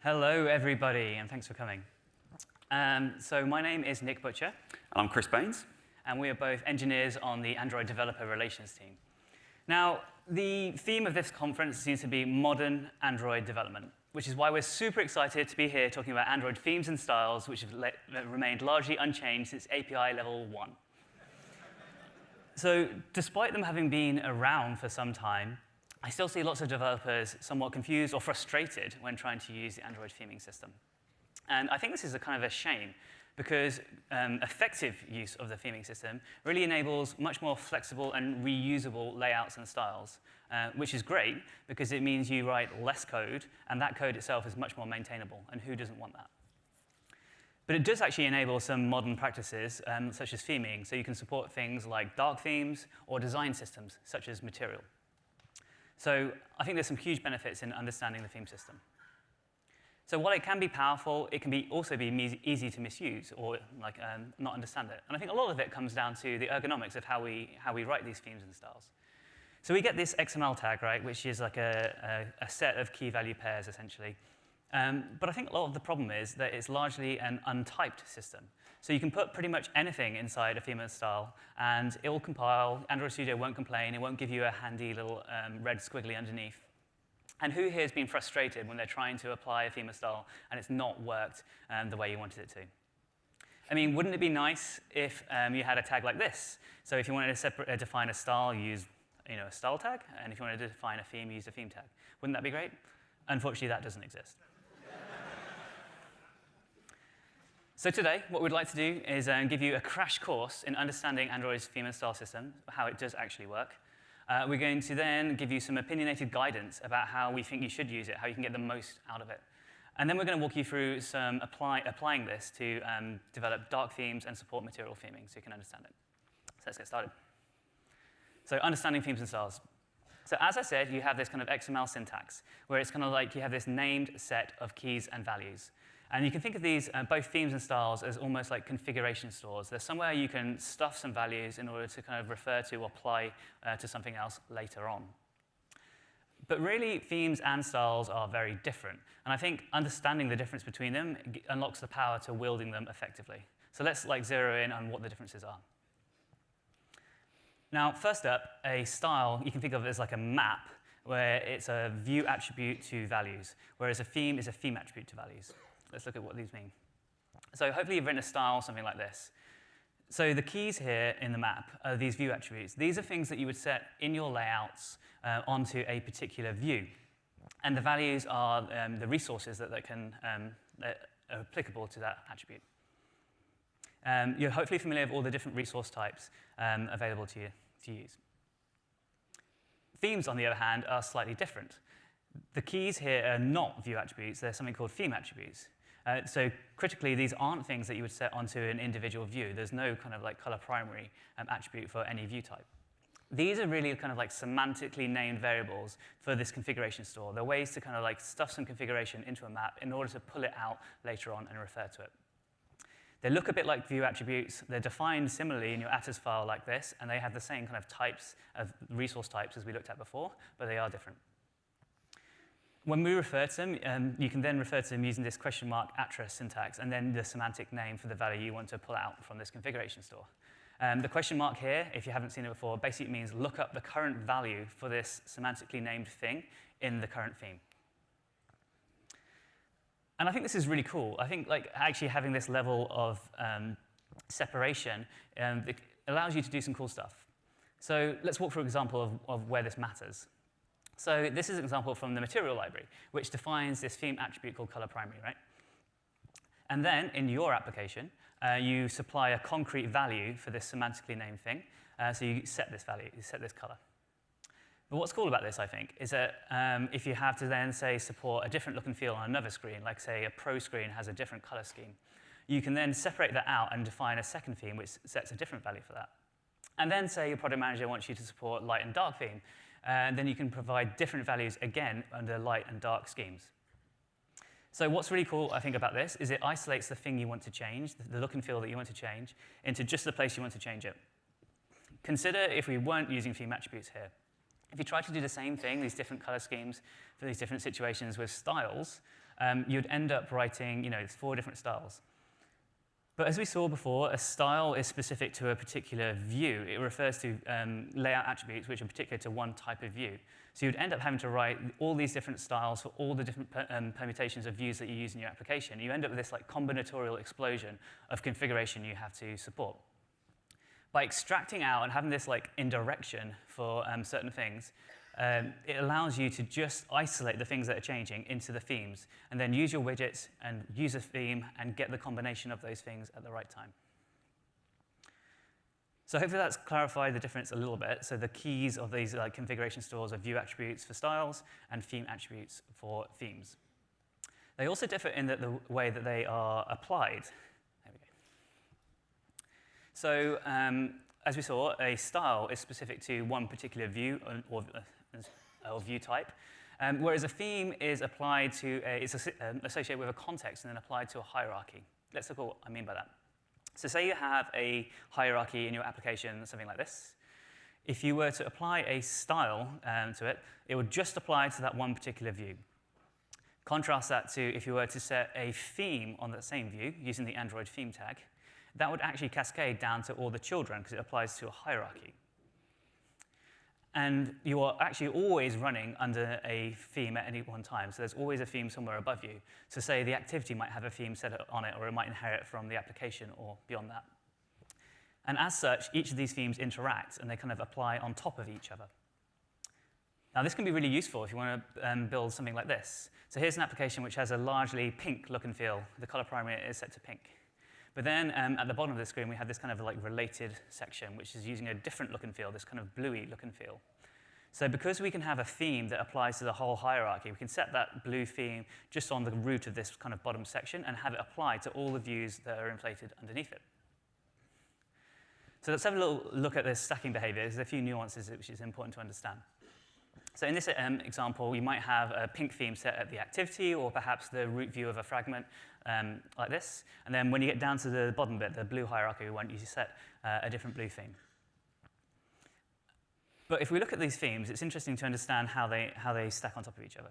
[SPEAKER 11] Hello, everybody, and thanks for coming. So my name is Nick Butcher.
[SPEAKER 15] And I'm Chris Baines.
[SPEAKER 11] And we are both engineers on the Android Developer Relations team. Now, the theme of this conference seems to be modern Android development, which is why we're super excited to be here talking about Android themes and styles, which have remained largely unchanged since API level 1. So despite them having been around for some time, I still see lots of developers somewhat confused or frustrated when trying to use the Android theming system. And I think this is a kind of a shame, because effective use of the theming system really enables much more flexible and reusable layouts and styles, which is great because it means you write less code, and that code itself is much more maintainable, and who doesn't want that? But it does actually enable some modern practices, such as theming, so you can support things like dark themes or design systems, such as Material. So I think there's some huge benefits in understanding the theme system. So while it can be powerful, it can also be easy to misuse or not understand it. And I think a lot of it comes down to the ergonomics of how we write these themes and styles. So we get this XML tag, right, which is like a set of key value pairs, essentially. But I think a lot of the problem is that it's largely an untyped system. So you can put pretty much anything inside a theme and style, and it will compile. Android Studio won't complain. It won't give you a handy little red squiggly underneath. And who here has been frustrated when they're trying to apply a theme or style and it's not worked the way you wanted it to? I mean, wouldn't it be nice if you had a tag like this? So if you wanted to define a style, use a style tag. And if you wanted to define a theme, use a theme tag. Wouldn't that be great? Unfortunately, that doesn't exist. So today, what we'd like to do is give you a crash course in understanding Android's theme and style system, how it does actually work. We're going to then give you some opinionated guidance about how we think you should use it, how you can get the most out of it. And then we're going to walk you through some applying this to develop dark themes and support Material theming so you can understand it. So let's get started. So understanding themes and styles. So as I said, you have this kind of XML syntax, where it's kind of like you have this named set of keys and values. And you can think of these, both themes and styles, as almost like configuration stores. There's somewhere you can stuff some values in order to kind of refer to or apply to something else later on. But really, themes and styles are very different. And I think understanding the difference between them unlocks the power to wielding them effectively. So let's zero in on what the differences are. Now, first up, a style you can think of as like a map, where it's a view attribute to values, whereas a theme is a theme attribute to values. Let's look at what these mean. So hopefully you've written a style, something like this. So the keys here in the map are these view attributes. These are things that you would set in your layouts onto a particular view. And the values are the resources that are applicable to that attribute. You're hopefully familiar with all the different resource types available to you to use. Themes, on the other hand, are slightly different. The keys here are not view attributes. They're something called theme attributes. So critically, these aren't things that you would set onto an individual view. There's no kind of color primary attribute for any view type. These are really kind of semantically named variables for this configuration store. They're ways to kind of stuff some configuration into a map in order to pull it out later on and refer to it. They look a bit like view attributes. They're defined similarly in your Atlas file like this, and they have the same kind of types of resource types as we looked at before, but they are different. When we refer to them, you can then refer to them using this question mark attribute syntax and then the semantic name for the value you want to pull out from this configuration store. The question mark here, if you haven't seen it before, basically means look up the current value for this semantically named thing in the current theme. And I think this is really cool. I think actually having this level of separation it allows you to do some cool stuff. So let's walk through an example of where this matters. So this is an example from the Material library, which defines this theme attribute called color primary, right? And then in your application, you supply a concrete value for this semantically named thing. So you set this value, you set this color. But what's cool about this, I think, is that if you have to then, say, support a different look and feel on another screen, like, say, a Pro screen has a different color scheme, you can then separate that out and define a second theme which sets a different value for that. And then, say, your product manager wants you to support light and dark theme, and then you can provide different values, again, under light and dark schemes. So what's really cool, I think, about this is it isolates the thing you want to change, the look and feel that you want to change, into just the place you want to change it. Consider if we weren't using theme attributes here. If you try to do the same thing, these different color schemes for these different situations with styles, you'd end up writing, 4 different styles. But as we saw before, a style is specific to a particular view. It refers to layout attributes which are particular to one type of view. So you'd end up having to write all these different styles for all the different permutations of views that you use in your application. You end up with this combinatorial explosion of configuration you have to support. By extracting out and having this indirection for certain things, it allows you to just isolate the things that are changing into the themes, and then use your widgets and use a theme and get the combination of those things at the right time. So hopefully that's clarified the difference a little bit. So the keys of these configuration stores are view attributes for styles and theme attributes for themes. They also differ in the way that they are applied. There we go. So as we saw, a style is specific to one particular view or view type, whereas a theme is applied to it's associated with a context and then applied to a hierarchy. Let's look at what I mean by that. So say you have a hierarchy in your application, something like this. If you were to apply a style to it, it would just apply to that one particular view. Contrast that to if you were to set a theme on that same view using the Android theme tag, that would actually cascade down to all the children because it applies to a hierarchy. And you are actually always running under a theme at any one time. So there's always a theme somewhere above you. So say the activity might have a theme set on it, or it might inherit from the application or beyond that. And as such, each of these themes interact, and they kind of apply on top of each other. Now, this can be really useful if you want to build something like this. So here's an application which has a largely pink look and feel. The color primary is set to pink. But then at the bottom of the screen, we have this kind of related section, which is using a different look and feel, this kind of bluey look and feel. So because we can have a theme that applies to the whole hierarchy, we can set that blue theme just on the root of this kind of bottom section and have it apply to all the views that are inflated underneath it. So let's have a little look at this stacking behavior. There's a few nuances which is important to understand. So in this example, you might have a pink theme set at the activity or perhaps the root view of a fragment like this. And then when you get down to the bottom bit, the blue hierarchy, we want you to set a different blue theme. But if we look at these themes, it's interesting to understand how they stack on top of each other.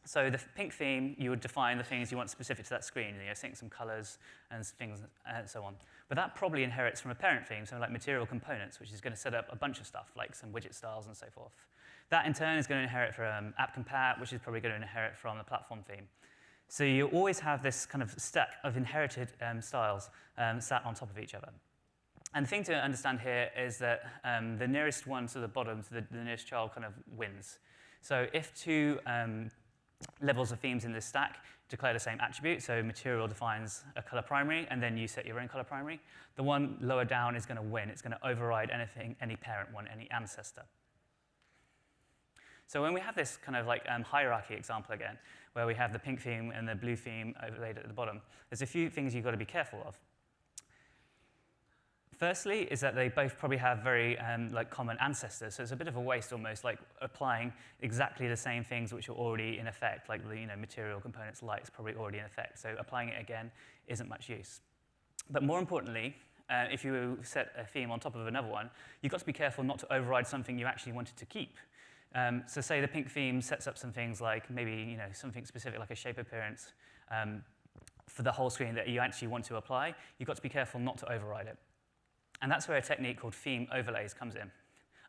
[SPEAKER 11] So the pink theme, you would define the things you want specific to that screen, sync some colors and things and so on. But that probably inherits from a parent theme, something like material components, which is going to set up a bunch of stuff, like some widget styles and so forth. That in turn is going to inherit from AppCompat, which is probably going to inherit from the platform theme. So you always have this kind of stack of inherited styles sat on top of each other. And the thing to understand here is that the nearest one to the bottom, to the nearest child, kind of wins. So if two levels of themes in this stack declare the same attribute, so material defines a color primary, and then you set your own color primary, the one lower down is going to win. It's going to override anything, any parent one, any ancestor. So when we have this kind of hierarchy example again, where we have the pink theme and the blue theme overlaid at the bottom, there's a few things you've got to be careful of. Firstly is that they both probably have very common ancestors, so it's a bit of a waste almost, like applying exactly the same things which are already in effect, like the material components light is probably already in effect, so applying it again isn't much use. But more importantly, if you set a theme on top of another one, you've got to be careful not to override something you actually wanted to keep. So say the pink theme sets up some things like maybe something specific like a shape appearance for the whole screen that you actually want to apply, you've got to be careful not to override it. And that's where a technique called theme overlays comes in.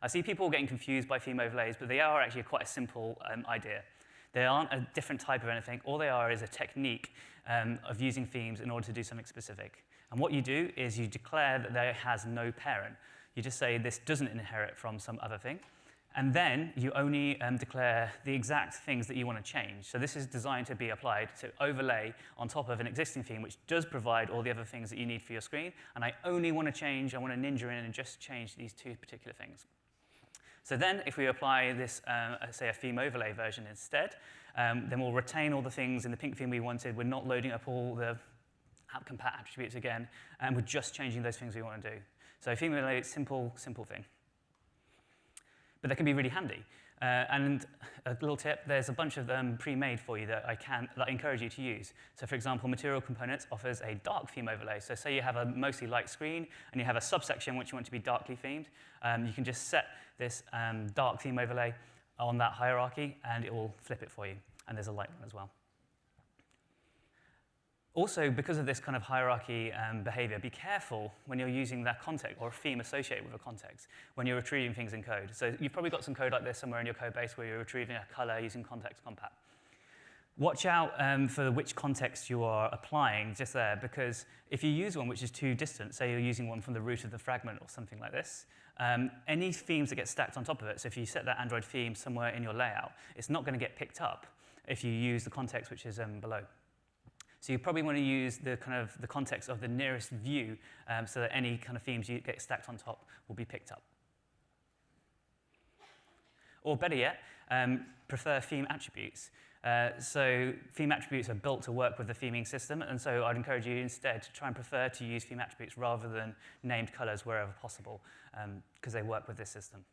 [SPEAKER 11] I see people getting confused by theme overlays, but they are actually quite a simple idea. They aren't a different type of anything. All they are is a technique of using themes in order to do something specific. And what you do is you declare that there has no parent. You just say this doesn't inherit from some other thing. And then you only declare the exact things that you want to change. So this is designed to be applied to overlay on top of an existing theme, which does provide all the other things that you need for your screen. And I only want to change, I want to ninja in and just change these two particular things. So then if we apply this, say, a theme overlay version instead, then we'll retain all the things in the pink theme we wanted. We're not loading up all the AppCompat attributes again, and we're just changing those things we want to do. So theme overlay is a simple thing. But they can be really handy. And a little tip, there's a bunch of them pre-made for you that I encourage you to use. So for example, Material Components offers a dark theme overlay. So say you have a mostly light screen, and you have a subsection which you want to be darkly themed. You can just set this dark theme overlay on that hierarchy, and it will flip it for you. And there's a light one as well. Also, because of this kind of hierarchy behavior, be careful when you're using that context or a theme associated with a context when you're retrieving things in code. So you've probably got some code like this somewhere in your code base where you're retrieving a color using context compat. Watch out for which context you are applying just there, because if you use one which is too distant, say you're using one from the root of the fragment or something like this, any themes that get stacked on top of it, so if you set that Android theme somewhere in your layout, it's not going to get picked up if you use the context which is below. So you probably want to use the context of the nearest view so that any kind of themes you get stacked on top will be picked up. Or better yet, prefer theme attributes. So theme attributes are built to work with the theming system, and so I'd encourage you instead to try and prefer to use theme attributes rather than named colors wherever possible, because they work with this system.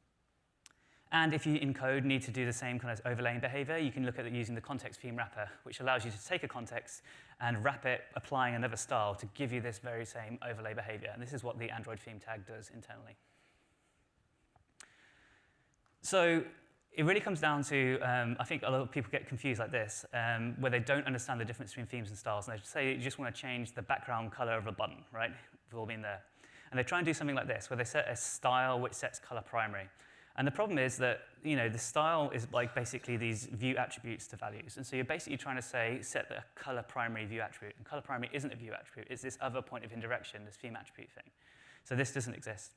[SPEAKER 11] And if you, in code, need to do the same kind of overlaying behavior, you can look at using the context theme wrapper, which allows you to take a context and wrap it, applying another style to give you this very same overlay behavior. And this is what the Android theme tag does internally. So it really comes down to, I think a lot of people get confused like this, where they don't understand the difference between themes and styles. And they say you just want to change the background color of a button, right? We've all been there. And they try and do something like this, where they set a style which sets color primary. And the problem is that, the style is like basically these view attributes to values. And so you're basically trying to say, set the color primary view attribute. And color primary isn't a view attribute. It's this other point of indirection, this theme attribute thing. So this doesn't exist.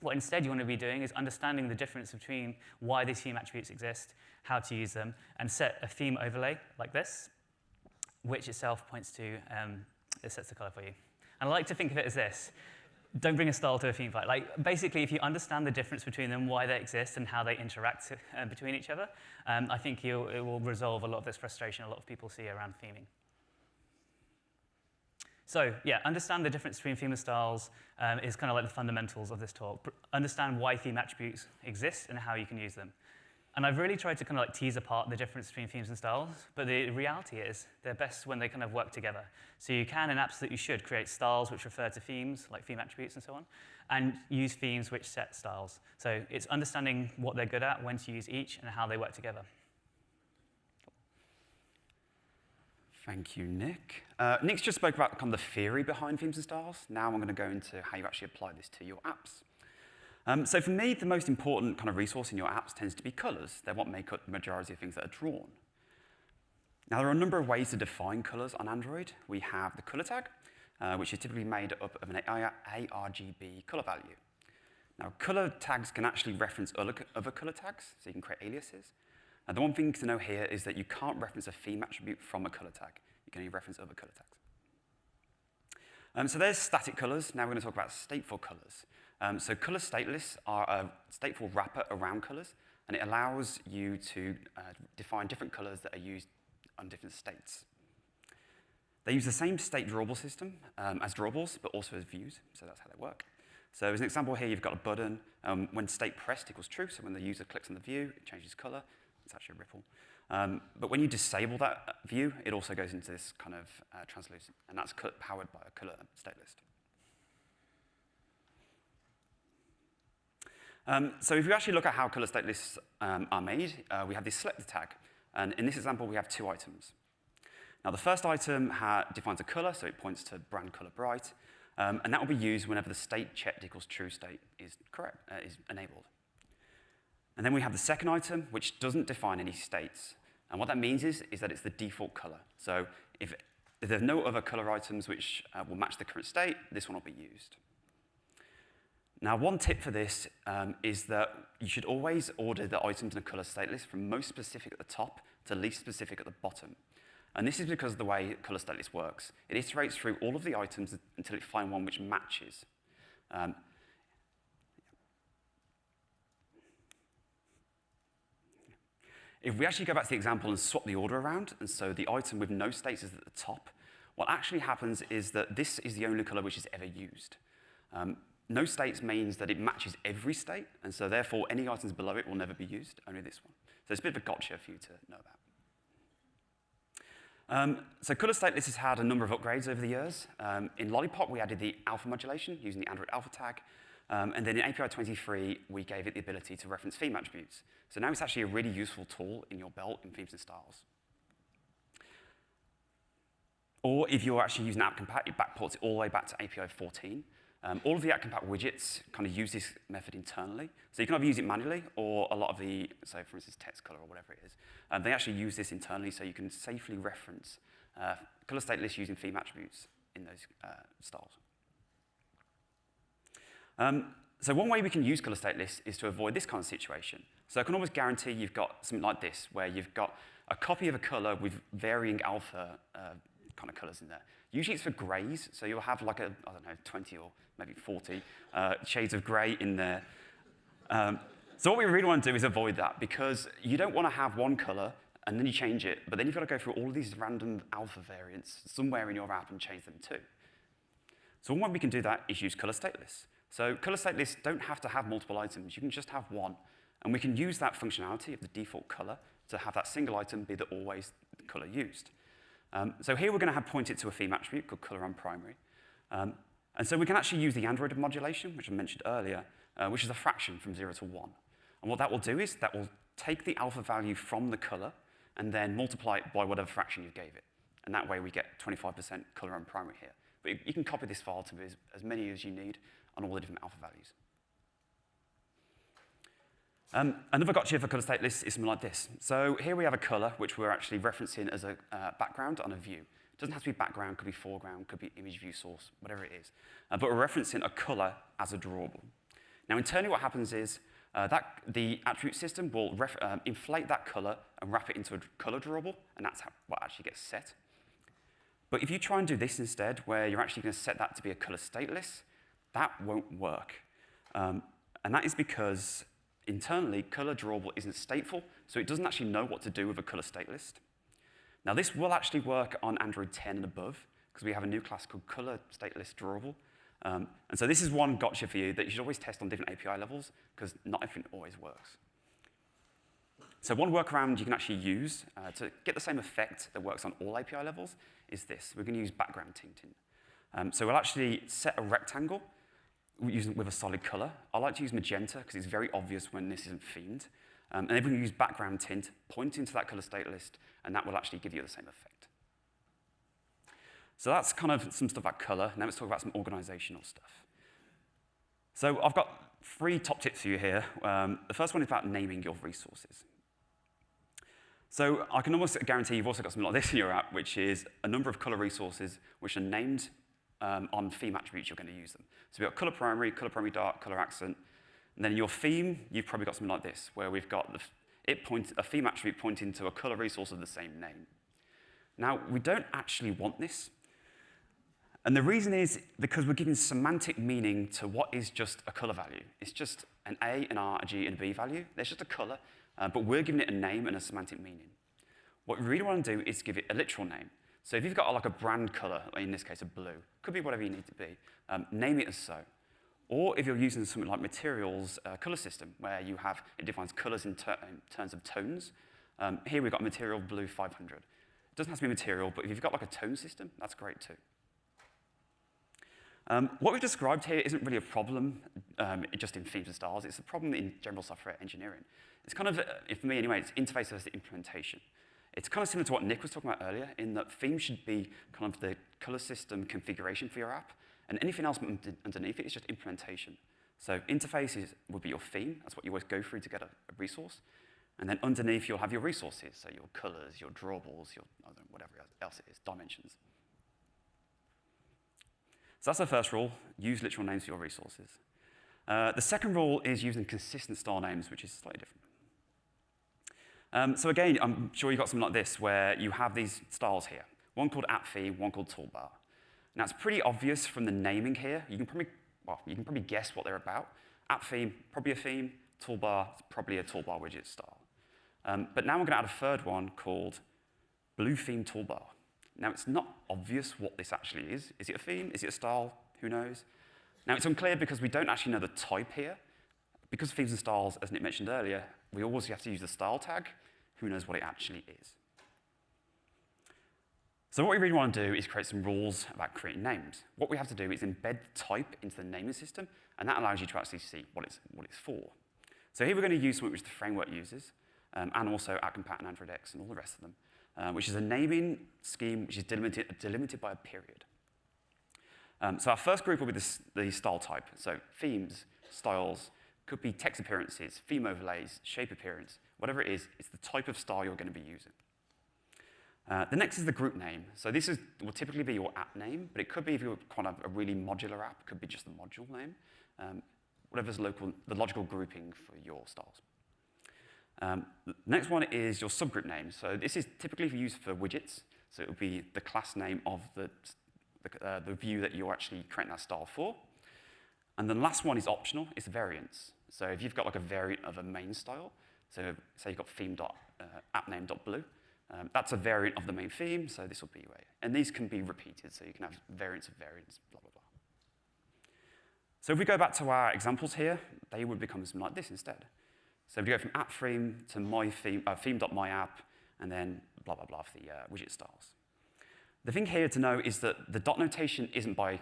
[SPEAKER 11] What instead you want to be doing is understanding the difference between why these theme attributes exist, how to use them, and set a theme overlay like this, which itself points to, it sets the color for you. And I like to think of it as this. Don't bring a style to a theme fight. Like, basically, if you understand the difference between them, why they exist, and how they interact between each other, I think it will resolve a lot of this frustration a lot of people see around theming. So, yeah, understand the difference between theme and styles is kind of like the fundamentals of this talk. Understand why theme attributes exist and how you can use them. And I've really tried to kind of like tease apart the difference between themes and styles, but the reality is they're best when they kind of work together. So you can and absolutely should create styles which refer to themes, like theme attributes and so on, and use themes which set styles. So it's understanding what they're good at, when to use each, and how they work together.
[SPEAKER 15] Thank you, Nick. Nick's just spoke about kind of the theory behind themes and styles. Now I'm going to go into how you actually apply this to your apps. So for me, the most important kind of resource in your apps tends to be colors. They're what make up the majority of things that are drawn. Now, there are a number of ways to define colors on Android. We have the color tag, which is typically made up of an ARGB color value. Now, color tags can actually reference other color tags, so you can create aliases. And the one thing to know here is that you can't reference a theme attribute from a color tag. You can only reference other color tags. So there's static colors. Now we're going to talk about stateful colors. So color stateless are a stateful wrapper around colors, and it allows you to define different colors that are used on different states. They use the same state drawable system as drawables, but also as views, so that's how they work. So as an example here, you've got a button. When state pressed equals true, so when the user clicks on the view, it changes color. It's actually a ripple. But when you disable that view, it also goes into this kind of translucent, and that's powered by a color state list. So if you actually look at how color state lists are made, we have this selector tag. And in this example, we have two items. Now, the first item defines a color, so it points to brand color bright. And that will be used whenever the state checked equals true state is enabled. And then we have the second item, which doesn't define any states. And what that means is that it's the default color. So if there's no other color items which will match the current state, this one will be used. Now, one tip for this is that you should always order the items in a color state list from most specific at the top to least specific at the bottom. And this is because of the way color state list works. It iterates through all of the items until it finds one which matches. If we actually go back to the example and swap the order around, and so the item with no states is at the top, what actually happens is that this is the only color which is ever used. No states means that it matches every state, and so therefore any items below it will never be used, only this one. So it's a bit of a gotcha for you to know about. So color state list has had a number of upgrades over the years. In Lollipop, we added the alpha modulation using the Android alpha tag. And then in API 23, we gave it the ability to reference theme attributes. So now it's actually a really useful tool in your belt in themes and styles. Or if you're actually using AppCompat, it backports it all the way back to API 14. All of the AppCompat widgets kind of use this method internally. So you can either use it manually, or a lot of the, so for instance, text color or whatever it is, they actually use this internally so you can safely reference color state lists using theme attributes in those styles. So one way we can use color state lists is to avoid this kind of situation. So I can almost guarantee you've got something like this, where you've got a copy of a color with varying alpha kind of colors in there. Usually it's for grays, so you'll have like a, I don't know, 20 or maybe 40 shades of gray in there. So what we really want to do is avoid that, because you don't want to have one color and then you change it, but then you've got to go through all of these random alpha variants somewhere in your app and change them too. So one way we can do that is use color state lists. So color state lists don't have to have multiple items. You can just have one. And we can use that functionality of the default color to have that single item be the always color used. So here we're going to have pointed to a theme attribute called color on primary. And so we can actually use the Android modulation, which I mentioned earlier, which is a fraction from 0 to 1. And what that will do is that will take the alpha value from the color and then multiply it by whatever fraction you gave it. And that way we get 25% color on primary here. But you can copy this file to as many as you need on all the different alpha values. Another gotcha for color state lists is something like this. So here we have a color, which we're actually referencing as a background on a view. It doesn't have to be background, could be foreground, could be image view source, whatever it is. But we're referencing a color as a drawable. Now internally what happens is that the attribute system will inflate that color and wrap it into a color drawable, and that's what actually gets set. But if you try and do this instead, where you're actually going to set that to be a color state list, that won't work. And that is because internally, color drawable isn't stateful, so it doesn't actually know what to do with a color state list. Now this will actually work on Android 10 and above, because we have a new class called color state list drawable. And so this is one gotcha for you that you should always test on different API levels, because not everything always works. So one workaround you can actually use to get the same effect that works on all API levels is this. We're going to use background tinting. So we'll actually set a rectangle with a solid color. I like to use magenta because it's very obvious when this isn't themed. And then we can use background tint, point into that color state list, and that will actually give you the same effect. So that's kind of some stuff about color. Now let's talk about some organizational stuff. So I've got 3 top tips for you here. The first one is about naming your resources. So I can almost guarantee you've also got something like this in your app, which is a number of color resources which are named on theme attributes you're going to use them. So we've got color primary dark, color accent, and then in your theme, you've probably got something like this, where we've got a theme attribute pointing to a color resource of the same name. Now, we don't actually want this. And the reason is because we're giving semantic meaning to what is just a color value. It's just an A, an R, a G, and a B value. There's just a color, but we're giving it a name and a semantic meaning. What we really want to do is give it a literal name. So if you've got like a brand color, like in this case a blue, could be whatever you need to be, name it as so. Or if you're using something like Materials color system, where it defines colors in terms of tones, here we've got Material Blue 500. It doesn't have to be material, but if you've got like a tone system, that's great too. What we've described here isn't really a problem just in themes and styles. It's a problem in general software engineering. It's kind of, for me anyway, it's interface versus implementation. It's kind of similar to what Nick was talking about earlier, in that themes should be kind of the color system configuration for your app, and anything else underneath it is just implementation. So interfaces would be your theme. That's what you always go through to get a resource. And then underneath, you'll have your resources, so your colors, your drawables, your I don't know, whatever else it is, dimensions. So that's the first rule, use literal names for your resources. The second rule is using consistent style names, which is slightly different. So again, I'm sure you've got something like this, where you have these styles here. One called app theme, one called toolbar. Now it's pretty obvious from the naming here. You can probably guess what they're about. App theme, probably a theme. Toolbar, probably a toolbar widget style. But now we're going to add a third one called blue theme toolbar. Now it's not obvious what this actually is. Is it a theme? Is it a style? Who knows? Now it's unclear because we don't actually know the type here. Because of themes and styles, as Nick mentioned earlier, we always have to use the style tag. Who knows what it actually is? So what we really want to do is create some rules about creating names. What we have to do is embed type into the naming system, and that allows you to actually see what it's for. So here we're going to use something which the framework uses, and also AppCompat and Android X and all the rest of them. which is a naming scheme which is delimited by a period. So our first group will be the style type. So themes, styles, could be text appearances, theme overlays, shape appearance, whatever it is, it's the type of style you're going to be using. The next is the group name. So this will typically be your app name, but it could be if you're kind of a really modular app, it could be just the module name. Whatever's the logical grouping for your styles. The next one is your subgroup name. So this is typically used for widgets. So it would be the class name of the view that you're actually creating that style for. And then the last one is optional, it's variants. So if you've got like a variant of a main style, so say you've got theme.appname.blue, that's a variant of the main theme, so this will be way. And these can be repeated, so you can have variants of variants, blah, blah, blah. So if we go back to our examples here, they would become something like this instead. So we go from app theme to my theme, theme.myapp, and then blah, blah, blah for the widget styles. The thing here to know is that the dot notation isn't by,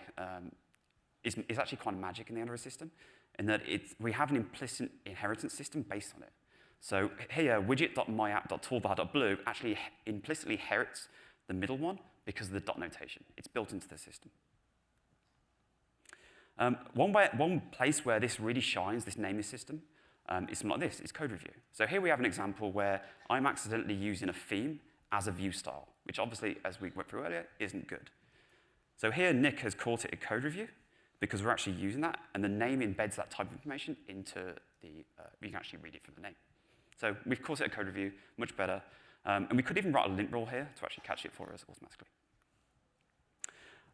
[SPEAKER 15] is actually kind of magic in the Android system, in that we have an implicit inheritance system based on it. So here, widget.myapp.toolbar.blue actually implicitly inherits the middle one because of the dot notation. It's built into the system. One place where this really shines, this naming system, is something like this, it's code review. So here we have an example where I'm accidentally using a theme as a view style, which obviously, as we went through earlier, isn't good. So here, Nick has called it a code review because we're actually using that, and the name embeds that type of information into the, you can actually read it from the name. So we've called it a code review, much better. And we could even write a lint rule here to actually catch it for us automatically.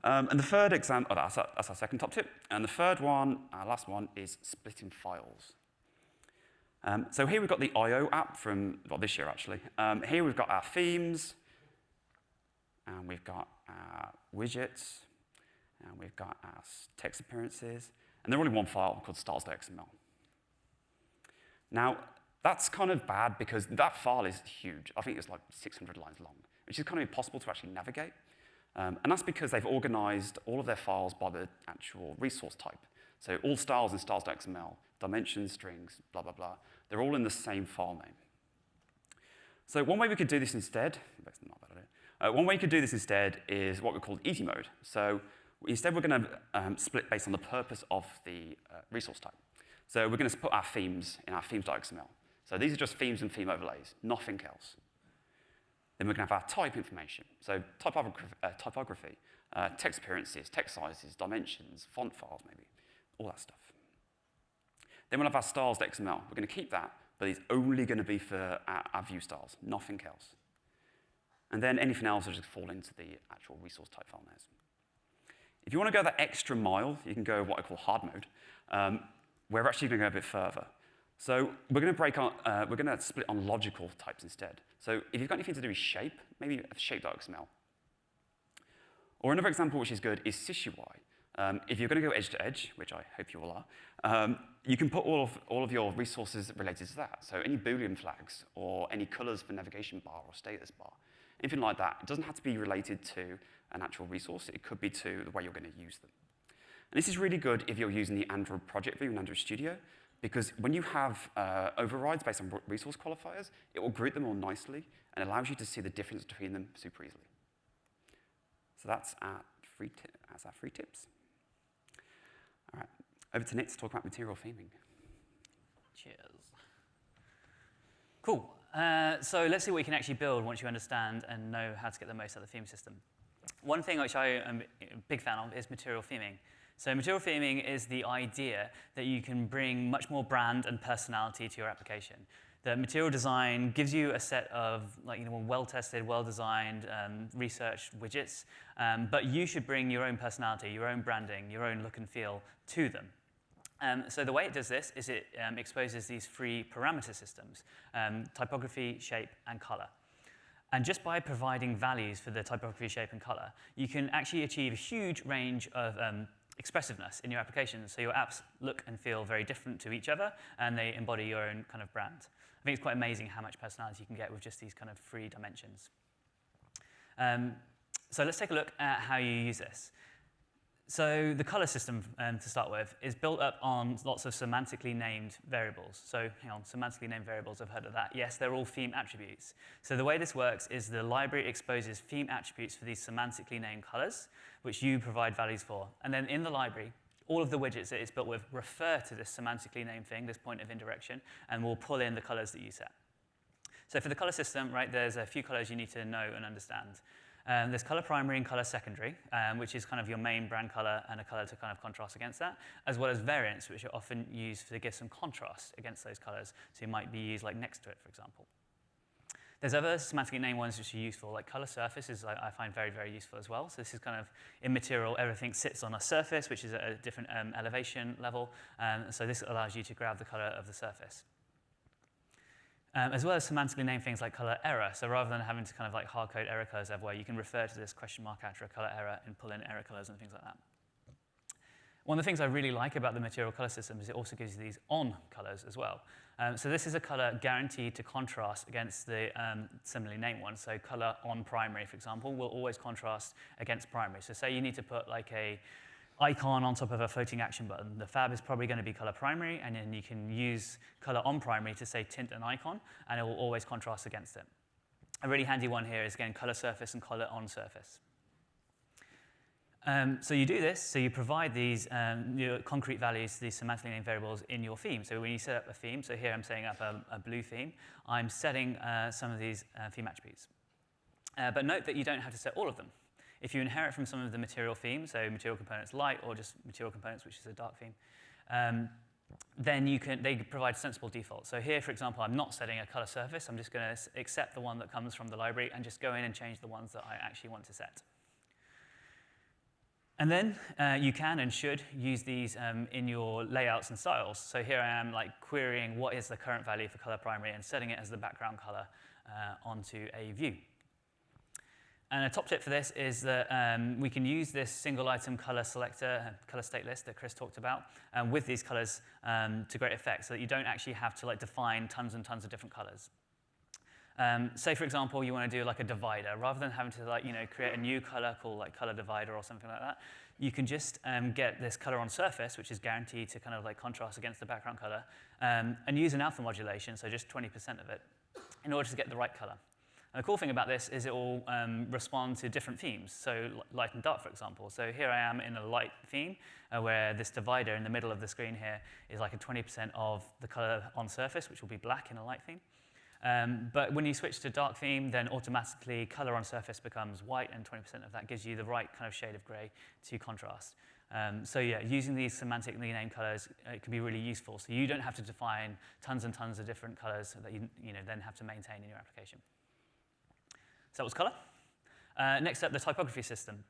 [SPEAKER 15] And the third example, that's our second top tip. And the third one, our last one, is splitting files. So here we've got the I/O app from this year, actually. Here we've got our themes, and we've got our widgets, and we've got our text appearances, and they're all in one file called styles.xml. Now, that's kind of bad because that file is huge. I think it's like 600 lines long, which is kind of impossible to actually navigate. And that's because they've organized all of their files by the actual resource type. So all styles in styles.xml, dimensions, strings, blah, blah, blah, they're all in the same file name. So one way we could do this instead, one way you could do this instead is what we call easy mode. So instead we're going to split based on the purpose of the resource type. So we're going to put our themes in our themes.xml. So these are just themes and theme overlays, nothing else. Then we're going to have our type information. So typography, text appearances, text sizes, dimensions, font files maybe, all that stuff. Then we'll have our styles.xml. We're going to keep that, but it's only going to be for our view styles, nothing else. And then anything else will just fall into the actual resource type file names. If you want to go that extra mile, you can go what I call hard mode. We're actually going to go a bit further. So we're going to split on logical types instead. So if you've got anything to do with shape, maybe shape.xml. Or another example which is good is sysui. If you're going to go edge to edge, which I hope you all are, you can put all of your resources related to that. So any Boolean flags or any colors for navigation bar or status bar, anything like that. It doesn't have to be related to an actual resource. It could be to the way you're going to use them. And this is really good if you're using the Android project view in Android Studio, because when you have overrides based on resource qualifiers, it will group them all nicely and allows you to see the difference between them super easily. So that's our free tips. All right, over to Nick to talk about material theming.
[SPEAKER 11] Cheers. Cool. So let's see what you can actually build once you understand and know how to get the most out of the theme system. One thing which I am a big fan of is material theming. So material theming is the idea that you can bring much more brand and personality to your application. The material design gives you a set of well-tested, well-designed, researched widgets, but you should bring your own personality, your own branding, your own look and feel to them. So the way it does this is it exposes these three parameter systems, typography, shape, and color. And just by providing values for the typography, shape, and color, you can actually achieve a huge range of expressiveness in your application. So your apps look and feel very different to each other, and they embody your own kind of brand. I think it's quite amazing how much personality you can get with just these kind of three dimensions. So let's take a look at how you use this. So the color system, to start with, is built up on lots of semantically named variables. So hang on, semantically named variables, I've heard of that. Yes, they're all theme attributes. So the way this works is the library exposes theme attributes for these semantically named colors, which you provide values for. And then in the library, all of the widgets that it's built with refer to this semantically named thing, this point of indirection, and will pull in the colors that you set. So for the color system, right, there's a few colors you need to know and understand. There's color primary and color secondary, which is kind of your main brand color and a color to kind of contrast against that, as well as variants, which are often used to give some contrast against those colors. So you might be used like next to it, for example. There's other semantically named ones which are useful, like color surface is I find very, very useful as well. So this is kind of immaterial. Everything sits on a surface, which is at a different elevation level. So this allows you to grab the color of the surface. As well as semantically named things like color error. So rather than having to kind of like hard code error colors everywhere, you can refer to this question mark after a color error and pull in error colors and things like that. One of the things I really like about the material color system is it also gives you these on colors as well. So this is a color guaranteed to contrast against the similarly named one. So color on primary, for example, will always contrast against primary. So say you need to put like a icon on top of a floating action button. The fab is probably going to be color primary, and then you can use color on primary to say tint an icon, and it will always contrast against it. A really handy one here is, again, color surface and color on surface. So you do this, so you provide these your concrete values, these semantically named variables in your theme. So when you set up a theme, so here I'm setting up a blue theme, I'm setting some of these theme attributes. But note that you don't have to set all of them. If you inherit from some of the material themes, so material components light or just material components, which is a dark theme, then they provide sensible defaults. So here, for example, I'm not setting a color surface. I'm just going to accept the one that comes from the library and just go in and change the ones that I actually want to set. And then you can and should use these in your layouts and styles. So here I am like querying what is the current value for color primary and setting it as the background color onto a view. And a top tip for this is that we can use this single item color selector, color state list that Chris talked about, with these colors to great effect, so that you don't actually have to like define tons and tons of different colors. Say, for example, you want to do like a divider. Rather than having to create a new color called like color divider or something like that, you can just get this color on surface, which is guaranteed to kind of like contrast against the background color, and use an alpha modulation, so just 20% of it, in order to get the right color. And the cool thing about this is it will respond to different themes, so light and dark, for example. So here I am in a light theme, where this divider in the middle of the screen here is like a 20% of the color on surface, which will be black in a light theme. But when you switch to dark theme, then automatically color on surface becomes white, and 20% of that gives you the right kind of shade of gray to contrast. So yeah, using these semantically named colors it can be really useful. So you don't have to define tons and tons of different colors that you then have to maintain in your application. So that was color. Next up, the typography system.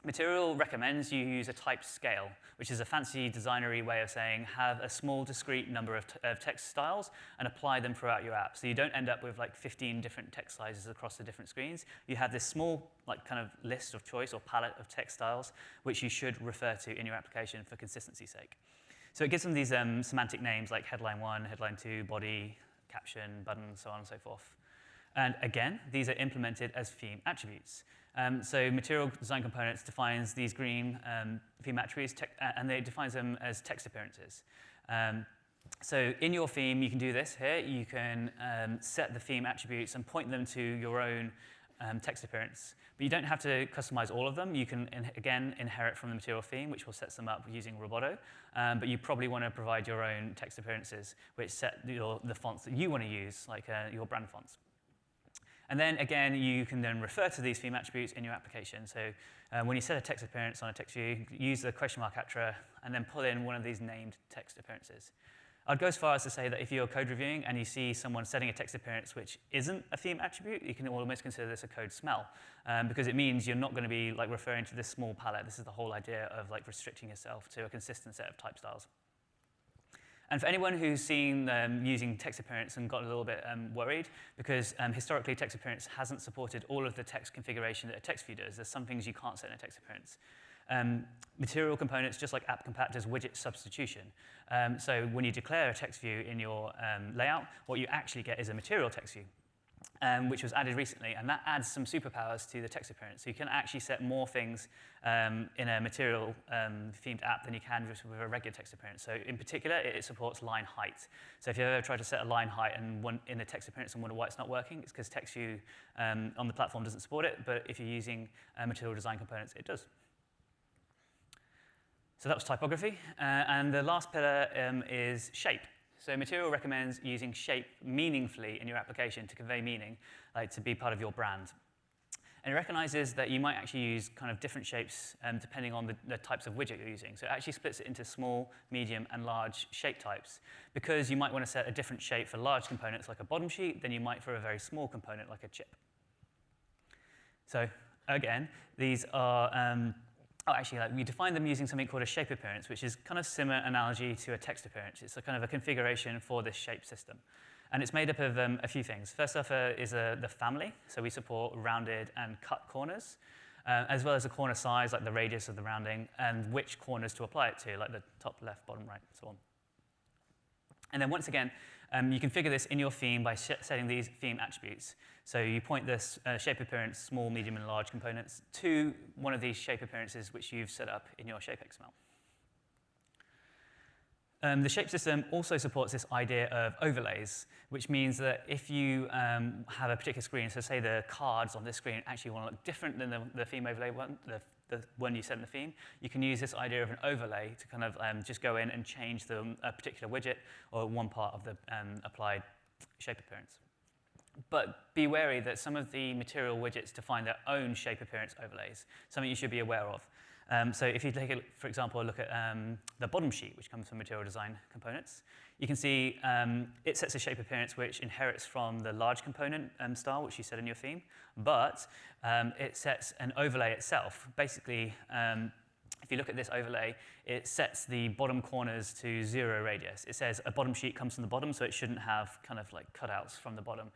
[SPEAKER 11] Material recommends you use a typed scale, which is a fancy designery way of saying have a small discrete number of text styles and apply them throughout your app. So you don't end up with like 15 different text sizes across the different screens. You have this small like kind of list of choice or palette of text styles, which you should refer to in your application for consistency's sake. So it gives them these semantic names like headline 1, headline 2, body, caption, button, so on and so forth. And again, these are implemented as theme attributes. So Material Design Components defines these green theme attributes, and it defines them as text appearances. So in your theme, you can do this here. You can set the theme attributes and point them to your own text appearance. But you don't have to customize all of them. You can, again, inherit from the material theme, which will set them up using Roboto. But you probably want to provide your own text appearances, which set the fonts that you want to use, like your brand fonts. And then, again, you can then refer to these theme attributes in your application. So when you set a text appearance on a text view, use the question mark after, and then pull in one of these named text appearances. I'd go as far as to say that if you're code reviewing and you see someone setting a text appearance which isn't a theme attribute, you can almost consider this a code smell, because it means you're not going to be like referring to this small palette. This is the whole idea of like restricting yourself to a consistent set of type styles. And for anyone who's seen using text appearance and got a little bit worried, because historically text appearance hasn't supported all of the text configuration that a text view does. There's some things you can't set in a text appearance. Material components, just like AppCompat, does widget substitution. So when you declare a text view in your layout, what you actually get is a material text view. which was added recently, and that adds some superpowers to the text appearance. So you can actually set more things in a material themed app than you can just with a regular text appearance. So in particular, it supports line height. So if you ever try to set a line height and in the text appearance and wonder why it's not working, it's because TextView on the platform doesn't support it, but if you're using material design components, it does. So that was typography. And the last pillar is shape. So Material recommends using shape meaningfully in your application to convey meaning, like to be part of your brand. And it recognizes that you might actually use kind of different shapes depending on the types of widget you're using. So it actually splits it into small, medium, and large shape types, because you might want to set a different shape for large components like a bottom sheet than you might for a very small component like a chip. So again, these are we define them using something called a shape appearance, which is kind of similar analogy to a text appearance. It's a kind of a configuration for this shape system. And it's made up of a few things. First off is the family. So we support rounded and cut corners, as well as the corner size, like the radius of the rounding, and which corners to apply it to, like the top, left, bottom, right, so on. And then once again, you configure this in your theme by setting these theme attributes. So you point this shape appearance, small, medium, and large components to one of these shape appearances which you've set up in your shape XML. The shape system also supports this idea of overlays, which means that if you have a particular screen, so say the cards on this screen actually want to look different than the theme overlay one, the one you set in the theme, you can use this idea of an overlay to kind of just go in and change a particular widget or one part of the applied shape appearance. But be wary that some of the material widgets define their own shape appearance overlays, something you should be aware of. So if you take, for example, a look at the bottom sheet, which comes from material design components, you can see it sets a shape appearance which inherits from the large component style, which you set in your theme, but it sets an overlay itself. Basically, if you look at this overlay, it sets the bottom corners to 0 radius. It says a bottom sheet comes from the bottom, so it shouldn't have kind of like cutouts from the bottom.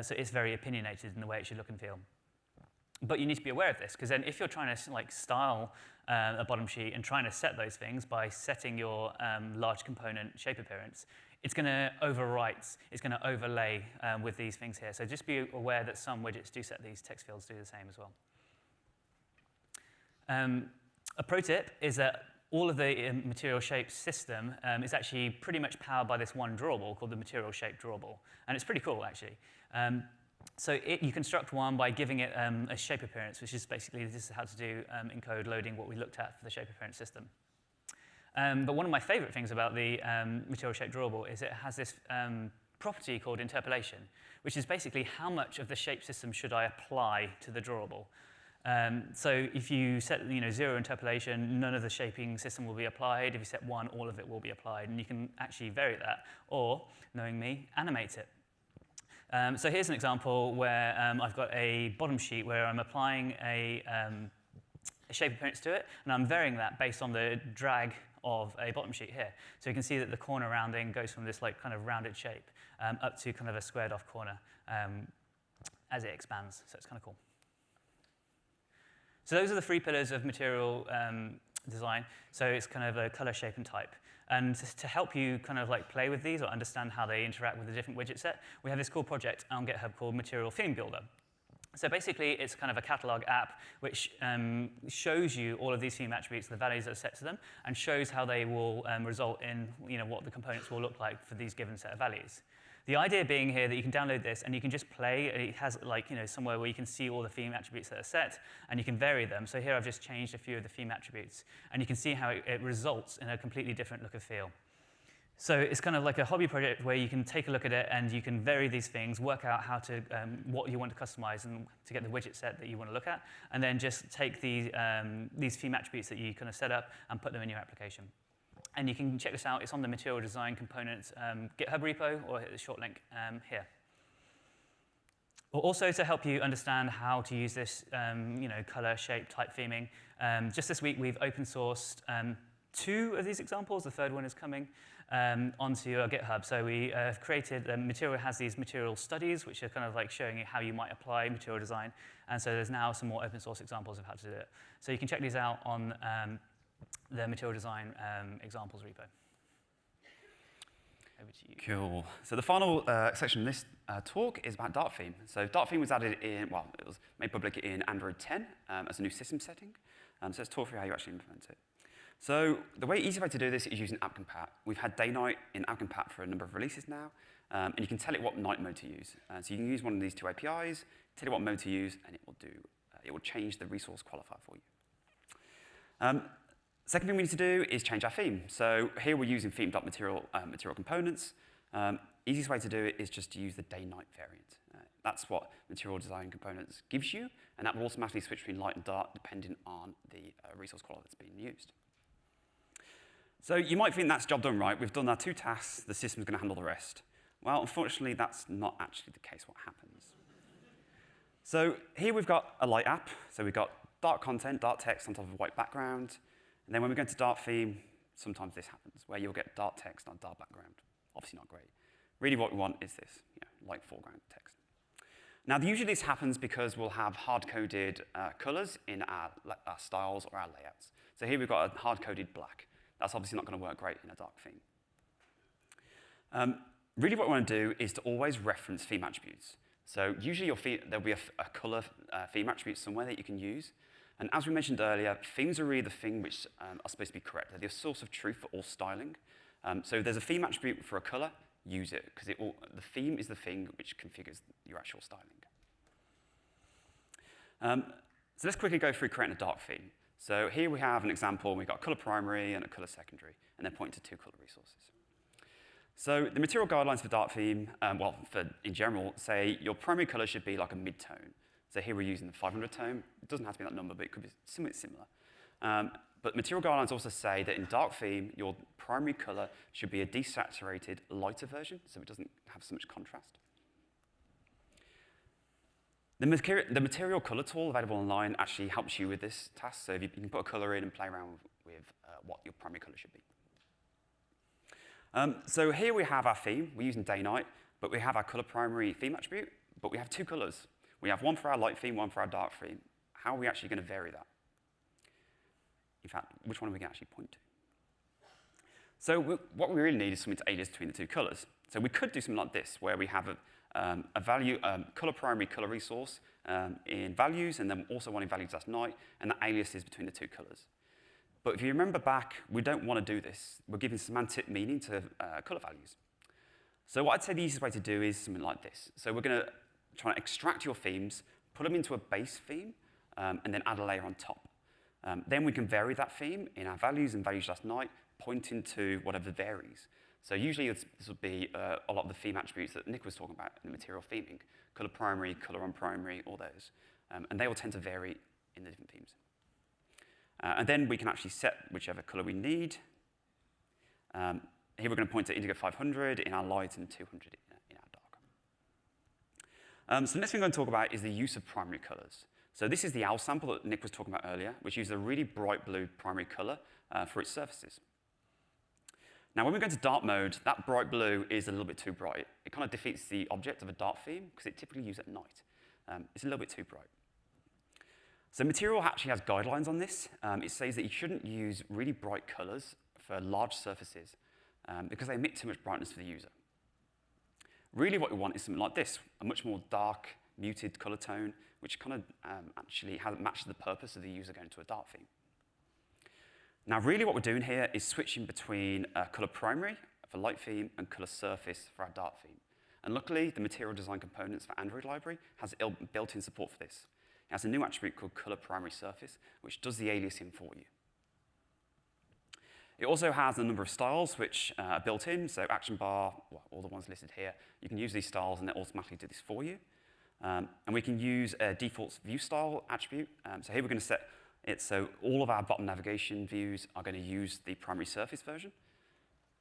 [SPEAKER 11] So it's very opinionated in the way it should look and feel. But you need to be aware of this, because then if you're trying to like style a bottom sheet and trying to set those things by setting your large component shape appearance, it's going to overwrite, it's going to overlay with these things here. So just be aware that some widgets do set these text fields do the same as well. A pro tip is that all of the material shape system is actually pretty much powered by this one drawable called the material shape drawable. And it's pretty cool, actually. So you construct one by giving it a shape appearance, which is basically this is how to do in code loading what we looked at for the shape appearance system. But one of my favorite things about the material shape drawable is it has this property called interpolation, which is basically how much of the shape system should I apply to the drawable. So if you set 0 interpolation, none of the shaping system will be applied. If you set 1, all of it will be applied. And you can actually vary that, or, knowing me, animate it. So here's an example where I've got a bottom sheet where I'm applying a shape appearance to it, and I'm varying that based on the drag of a bottom sheet here. So you can see that the corner rounding goes from this like kind of rounded shape up to kind of a squared off corner as it expands. So it's kind of cool. So those are the 3 pillars of material design. So it's kind of a color, shape, and type. And to help you kind of like play with these or understand how they interact with the different widget set, we have this cool project on GitHub called Material Theme Builder. So basically, it's kind of a catalog app which shows you all of these theme attributes, the values that are set to them, and shows how they will result in what the components will look like for these given set of values. The idea being here that you can download this and you can just play. It has like somewhere where you can see all the theme attributes that are set, and you can vary them. So here I've just changed a few of the theme attributes, and you can see how it results in a completely different look and feel. So it's kind of like a hobby project where you can take a look at it and you can vary these things, work out how to what you want to customize and to get the widget set that you want to look at, and then just take these theme attributes that you kind of set up and put them in your application. And you can check this out. It's on the Material Design Components GitHub repo, or hit the short link here. Also, to help you understand how to use this color, shape, type theming, just this week we've open sourced 2 of these examples. The 3rd one is coming onto our GitHub. So we have created, Material has these material studies, which are kind of like showing you how you might apply material design. And so there's now some more open source examples of how to do it. So you can check these out on the Material Design examples repo. over to you.
[SPEAKER 15] Cool. So the final section of this talk is about Dark Theme. So Dark Theme was added in, well, it was made public in Android 10 as a new system setting. So let's talk through how you actually implement it. So the easy way to do this is using AppCompat. We've had day-night in AppCompat for a number of releases now, and you can tell it what night mode to use. So you can use one of these two APIs, tell it what mode to use, and it will change the resource qualifier for you. Second thing we need to do is change our theme. So here we're using theme.material material components. Easiest way to do it is just to use the day-night variant. That's what Material Design Components gives you, and that will automatically switch between light and dark depending on the resource quality that's being used. So you might think that's job done, right? We've done our 2 tasks, the system's going to handle the rest. Well, unfortunately, that's not actually the case what happens. So here we've got a light app. So we've got dark content, dark text on top of a white background. And then when we go into dark theme, sometimes this happens, where you'll get dark text on dark background. Obviously not great. Really what we want is this, light foreground text. Now, usually this happens because we'll have hard-coded colors in our styles or our layouts. So here we've got a hard-coded black. That's obviously not going to work great in a dark theme. Really what we want to do is to always reference theme attributes. So usually there'll be a color theme attribute somewhere that you can use. And as we mentioned earlier, themes are really the thing which are supposed to be correct. They're the source of truth for all styling. So if there's a theme attribute for a color, use it, because the theme is the thing which configures your actual styling. So let's quickly go through creating a dark theme. So here we have an example. We've got a color primary and a color secondary, and they're pointing to 2 color resources. So the material guidelines for dark theme, in general, say your primary color should be like a mid-tone. So here we're using the 500 tone. It doesn't have to be that number, but it could be somewhat similar. But material guidelines also say that in dark theme, your primary color should be a desaturated, lighter version, so it doesn't have so much contrast. The material color tool available online actually helps you with this task. So you can put a color in and play around with what your primary color should be. So here we have our theme. We're using day-night, but we have our color primary theme attribute, but we have 2 colors. We have one for our light theme, one for our dark theme. How are we actually going to vary that? In fact, which one are we going to actually point to? So what we really need is something to alias between the 2 colors. So we could do something like this, where we have a value, color primary color resource in values, and then also one in values last night, and the alias is between the 2 colors. But if you remember back, we don't want to do this. We're giving semantic meaning to color values. So what I'd say the easiest way to do is something like this. So we're going to try to extract your themes, put them into a base theme, and then add a layer on top. Then we can vary that theme in our values and values last night, pointing to whatever varies. So usually this would be a lot of the theme attributes that Nick was talking about in the material theming, color primary, color on primary, all those. And they will tend to vary in the different themes. And then we can actually set whichever color we need. Here we're going to point to indigo 500 in our light and 200 in our dark. So the next thing I'm going to talk about is the use of primary colors. So this is the OWL sample that Nick was talking about earlier, which uses a really bright blue primary color for its surfaces. Now, when we go into dark mode, that bright blue is a little bit too bright. It kind of defeats the object of a dark theme, because it's typically used at night. It's a little bit too bright. So Material actually has guidelines on this. It says that you shouldn't use really bright colors for large surfaces, because they emit too much brightness for the user. Really what we want is something like this, a much more dark, muted color tone, which kind of actually matches the purpose of the user going to a dark theme. Now, really what we're doing here is switching between color primary for light theme and color surface for our dark theme. And luckily, the Material Design Components for Android library has built-in support for this. It has a new attribute called color primary surface, which does the aliasing for you. It also has a number of styles which are built in, so action bar, all the ones listed here. You can use these styles and they automatically do this for you. And we can use a default view style attribute. So here we're going to set it so all of our bottom navigation views are going to use the primary surface version.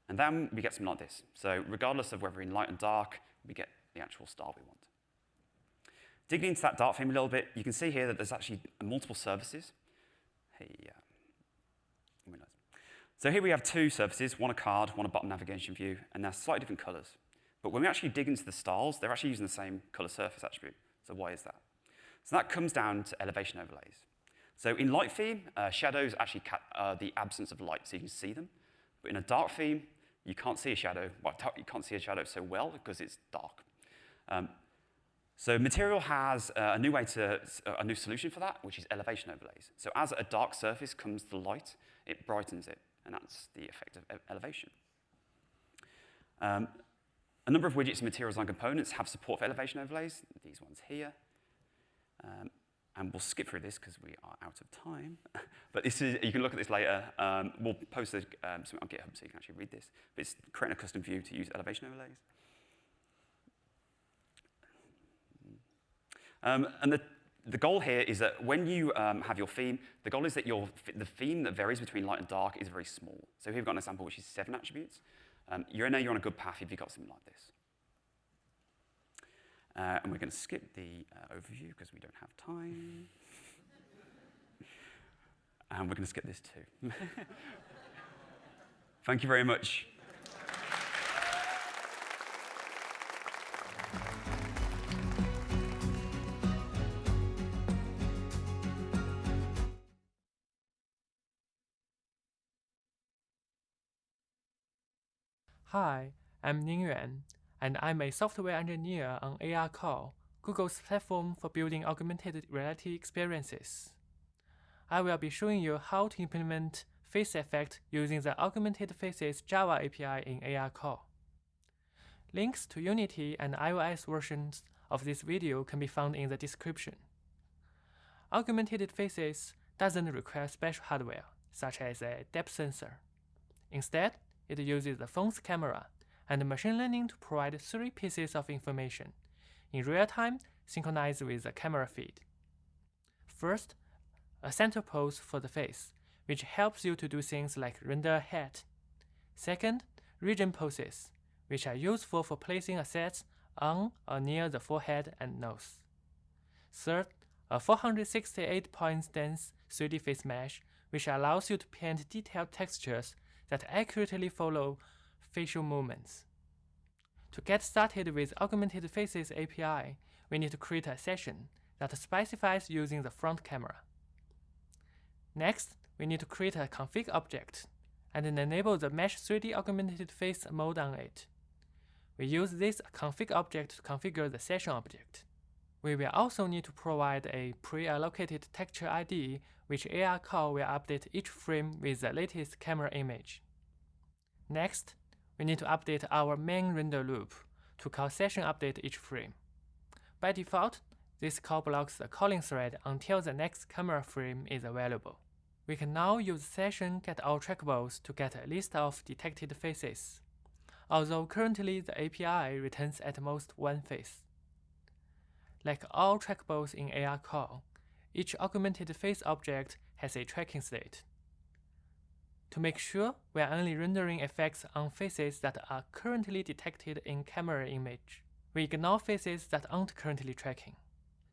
[SPEAKER 15] And then we get something like this. So regardless of whether in light and dark, we get the actual style we want. Digging into that dark theme a little bit, you can see here that there's actually multiple surfaces. So here we have 2 surfaces, one a card, one a bottom navigation view, and they're slightly different colors. But when we actually dig into the styles, they're actually using the same color surface attribute. So why is that? So that comes down to elevation overlays. So in light theme, shadows actually are the absence of light, so you can see them. But in a dark theme, you can't see a shadow. Well, you can't see a shadow so well because it's dark. So Material has a new solution for that, which is elevation overlays. So as a dark surface comes to light, it brightens it, and that's the effect of elevation. A number of widgets, materials, and components have support for elevation overlays, these ones here. And we'll skip through this because we are out of time. But this is, you can look at this later. We'll post something on GitHub so you can actually read this. But it's creating a custom view to use elevation overlays. And the goal here is that when you have your theme, the goal is that the theme that varies between light and dark is very small. So here we've got an example which is 7 attributes. You're on a good path if you've got something like this. And we're going to skip the overview because we don't have time. And we're going to skip this too. Thank you very much.
[SPEAKER 16] Hi, I'm Ning Yuan, and I'm a software engineer on ARCore, Google's platform for building augmented reality experiences. I will be showing you how to implement face effect using the Augmented Faces Java API in ARCore. Links to Unity and iOS versions of this video can be found in the description. Augmented Faces doesn't require special hardware, such as a depth sensor. Instead, it uses the phone's camera and machine learning to provide 3 pieces of information, in real time synchronized with the camera feed. First, a center pose for the face, which helps you to do things like render a head. Second, region poses, which are useful for placing assets on or near the forehead and nose. Third, a 468 points dense 3D face mesh, which allows you to paint detailed textures that accurately follow facial movements. To get started with Augmented Faces API, we need to create a session that specifies using the front camera. Next, we need to create a config object and then enable the Mesh 3D Augmented Face mode on it. We use this config object to configure the session object. We will also need to provide a pre-allocated texture ID, which ARCore will update each frame with the latest camera image. Next, we need to update our main render loop to call session update each frame. By default, this call blocks the calling thread until the next camera frame is available. We can now use session getAllTrackables to get a list of detected faces, although currently the API returns at most 1 face. Like all trackables in ARCore, each augmented face object has a tracking state. To make sure we are only rendering effects on faces that are currently detected in camera image, we ignore faces that aren't currently tracking.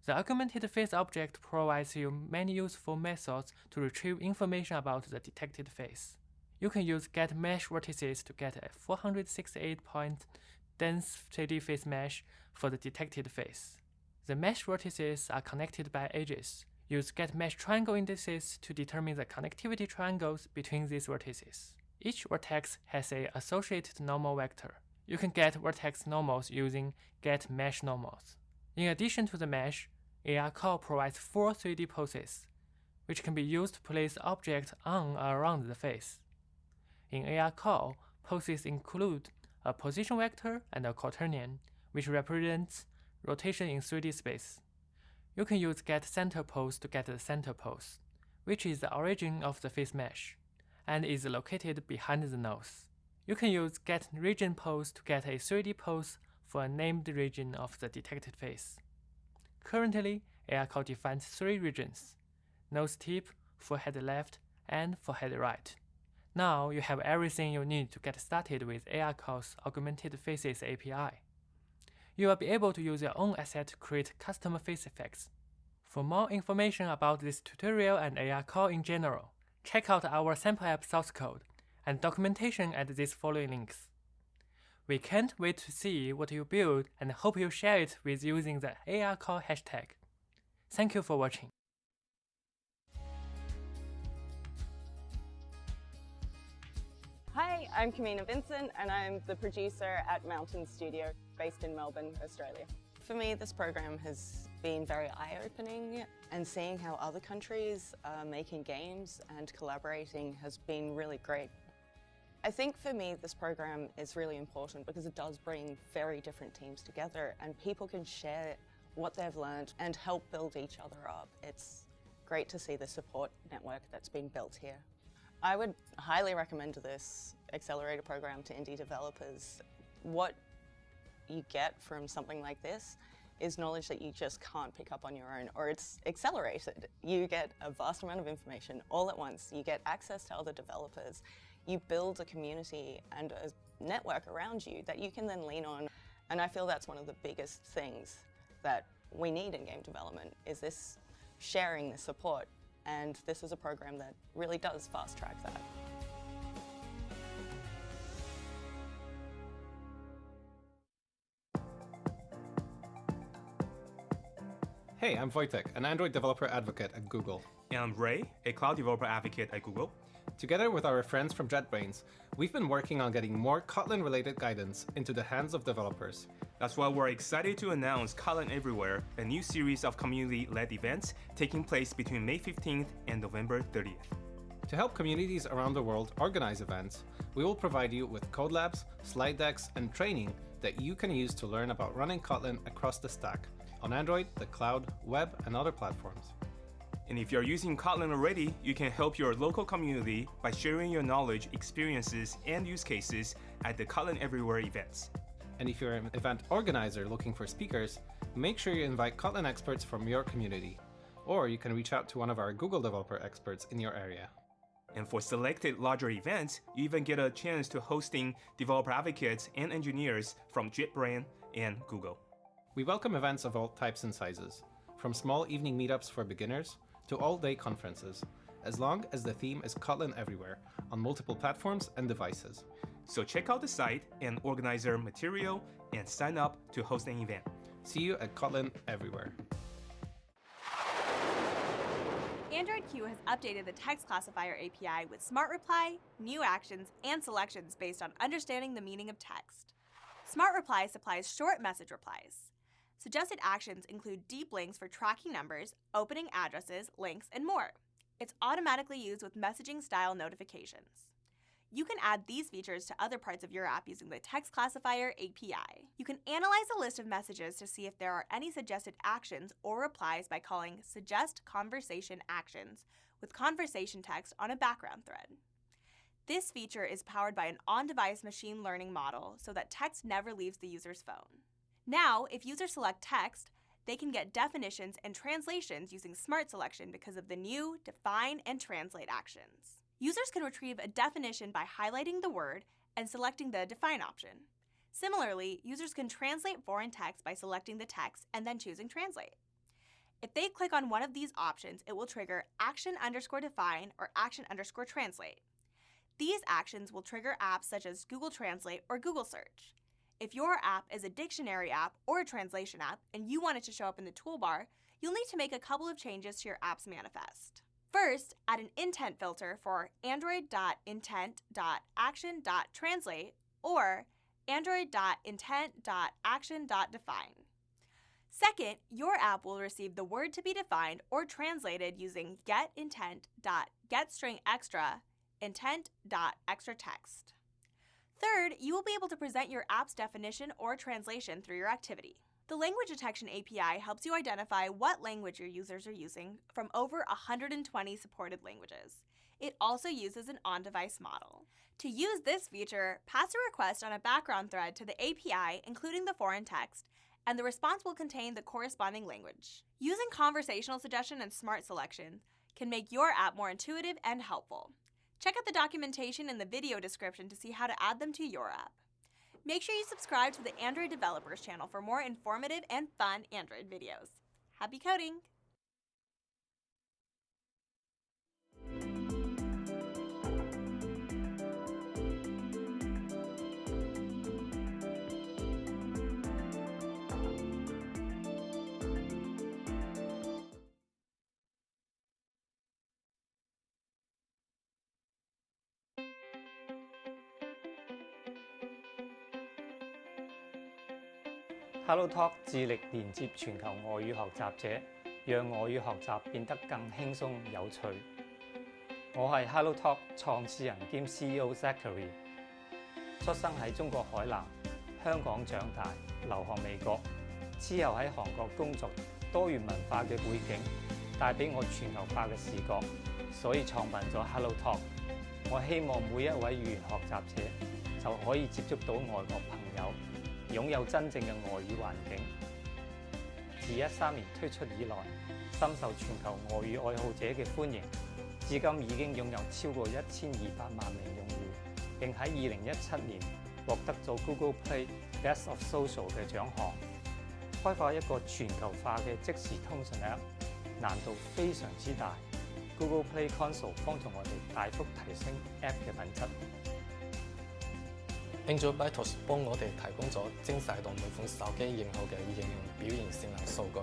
[SPEAKER 16] The augmented face object provides you many useful methods to retrieve information about the detected face. You can use getMeshVertices to get a 468-point dense 3D face mesh for the detected face. The mesh vertices are connected by edges. Use getMeshTriangle to determine the connectivity triangles between these vertices. Each vertex has an associated normal vector. You can get vertex normals using getMeshNormals. In addition to the mesh, ARCore provides 4 3D poses, which can be used to place objects on or around the face. In ARCore, poses include a position vector and a quaternion, which represents rotation in 3D space. You can use getCenterPose to get the center pose, which is the origin of the face mesh, and is located behind the nose. You can use getRegionPose to get a 3D pose for a named region of the detected face. Currently, ARCore defines 3 regions: nose tip, forehead left, and forehead right. Now you have everything you need to get started with ARCore's Augmented Faces API. You will be able to use your own asset to create custom face effects. For more information about this tutorial and ARCore in general, check out our sample app source code and documentation at these following links. We can't wait to see what you build and hope you share it with using the ARCore hashtag. Thank you for watching.
[SPEAKER 17] Hi, I'm Kamina Vincent and I'm the producer at Mountain Studio based in Melbourne, Australia. For me, this program has been very eye-opening, and seeing how other countries are making games and collaborating has been really great. I think for me this program is really important because it does bring very different teams together and people can share what they've learned and help build each other up. It's great to see the support network that's been built here. I would highly recommend this accelerator program to indie developers. What you get from something like this is knowledge that you just can't pick up on your own, or it's accelerated. You get a vast amount of information all at once. You get access to other developers. You build a community and a network around you that you can then lean on. And I feel that's one of the biggest things that we need in game development, is this sharing, this support. And this is a program that really does fast track that.
[SPEAKER 18] Hey, I'm Wojtek, an Android developer advocate at Google.
[SPEAKER 20] And I'm Ray, a cloud developer advocate at Google.
[SPEAKER 18] Together with our friends from JetBrains, we've been working on getting more Kotlin-related guidance into the hands of developers.
[SPEAKER 20] That's why we're excited to announce Kotlin Everywhere, a new series of community-led events taking place between May 15th and November 30th.
[SPEAKER 18] To help communities around the world organize events, we will provide you with code labs, slide decks, and training that you can use to learn about running Kotlin across the stack, on Android, the cloud, web, and other platforms.
[SPEAKER 20] And if you're using Kotlin already, you can help your local community by sharing your knowledge, experiences, and use cases at the Kotlin Everywhere events.
[SPEAKER 18] And if you're an event organizer looking for speakers, make sure you invite Kotlin experts from your community. Or you can reach out to one of our Google developer experts in your area.
[SPEAKER 20] And for selected larger events, you even get a chance to hosting developer advocates and engineers from JetBrains and Google.
[SPEAKER 18] We welcome events of all types and sizes, from small evening meetups for beginners to all-day conferences, as long as the theme is Kotlin Everywhere on multiple platforms and devices.
[SPEAKER 20] So check out the site and organizer material and sign up to host an event.
[SPEAKER 18] See you at Kotlin Everywhere.
[SPEAKER 24] Android Q has updated the text classifier API with Smart Reply, new actions, and selections based on understanding the meaning of text. Smart Reply supplies short message replies. Suggested actions include deep links for tracking numbers, opening addresses, links, and more. It's automatically used with messaging-style notifications. You can add these features to other parts of your app using the Text Classifier API. You can analyze a list of messages to see if there are any suggested actions or replies by calling Suggest Conversation Actions with conversation text on a background thread. This feature is powered by an on-device machine learning model so that text never leaves the user's phone. Now, if users select text, they can get definitions and translations using Smart Selection because of the new Define and Translate actions. Users can retrieve a definition by highlighting the word and selecting the Define option. Similarly, users can translate foreign text by selecting the text and then choosing Translate. If they click on one of these options, it will trigger Action_Define or Action_Translate. These actions will trigger apps such as Google Translate or Google Search. If your app is a dictionary app or a translation app and you want it to show up in the toolbar, you'll need to make a couple of changes to your app's manifest. First, add an intent filter for android.intent.action.translate or android.intent.action.define. Second, your app will receive the word to be defined or translated using getintent.getStringExtra intent.extraText. Third, you will be able to present your app's definition or translation through your activity. The Language Detection API helps you identify what language your users are using from over 120 supported languages. It also uses an on-device model. To use this feature, pass a request on a background thread to the API, including the foreign text, and the response will contain the corresponding language. Using conversational suggestion and smart selection can make your app more intuitive and helpful. Check out the documentation in the video description to see how to add them to your app. Make sure you subscribe to the Android Developers channel for more informative and fun Android videos. Happy coding!
[SPEAKER 2] HelloTalk 致力連接全球外語學習者，讓外語學習變得更輕鬆有趣。我係 HelloTalk 創始人兼 CEO Zachary， 出生喺中國海南，香港長大，留學美國，之後喺韓國工作，多元文化嘅背景帶俾我全球化嘅視覺，所以創辦咗 HelloTalk。我希望每一位語言學習者就可以接觸到外國朋友，擁有真正嘅外語環境。自13年推出以來，深受全球外語愛好者嘅歡迎，至今已經擁有超過1200萬名用戶，並喺2017年獲得咗 Google Play Best of Social 嘅獎項。開發一個全球化嘅即時通訊 App 難度非常之大。Google Play Console 幫助我哋大幅提升 App 嘅品質。
[SPEAKER 19] Android Bytals 幫我哋提供咗精細到每款手機型號嘅應用表現性能數據，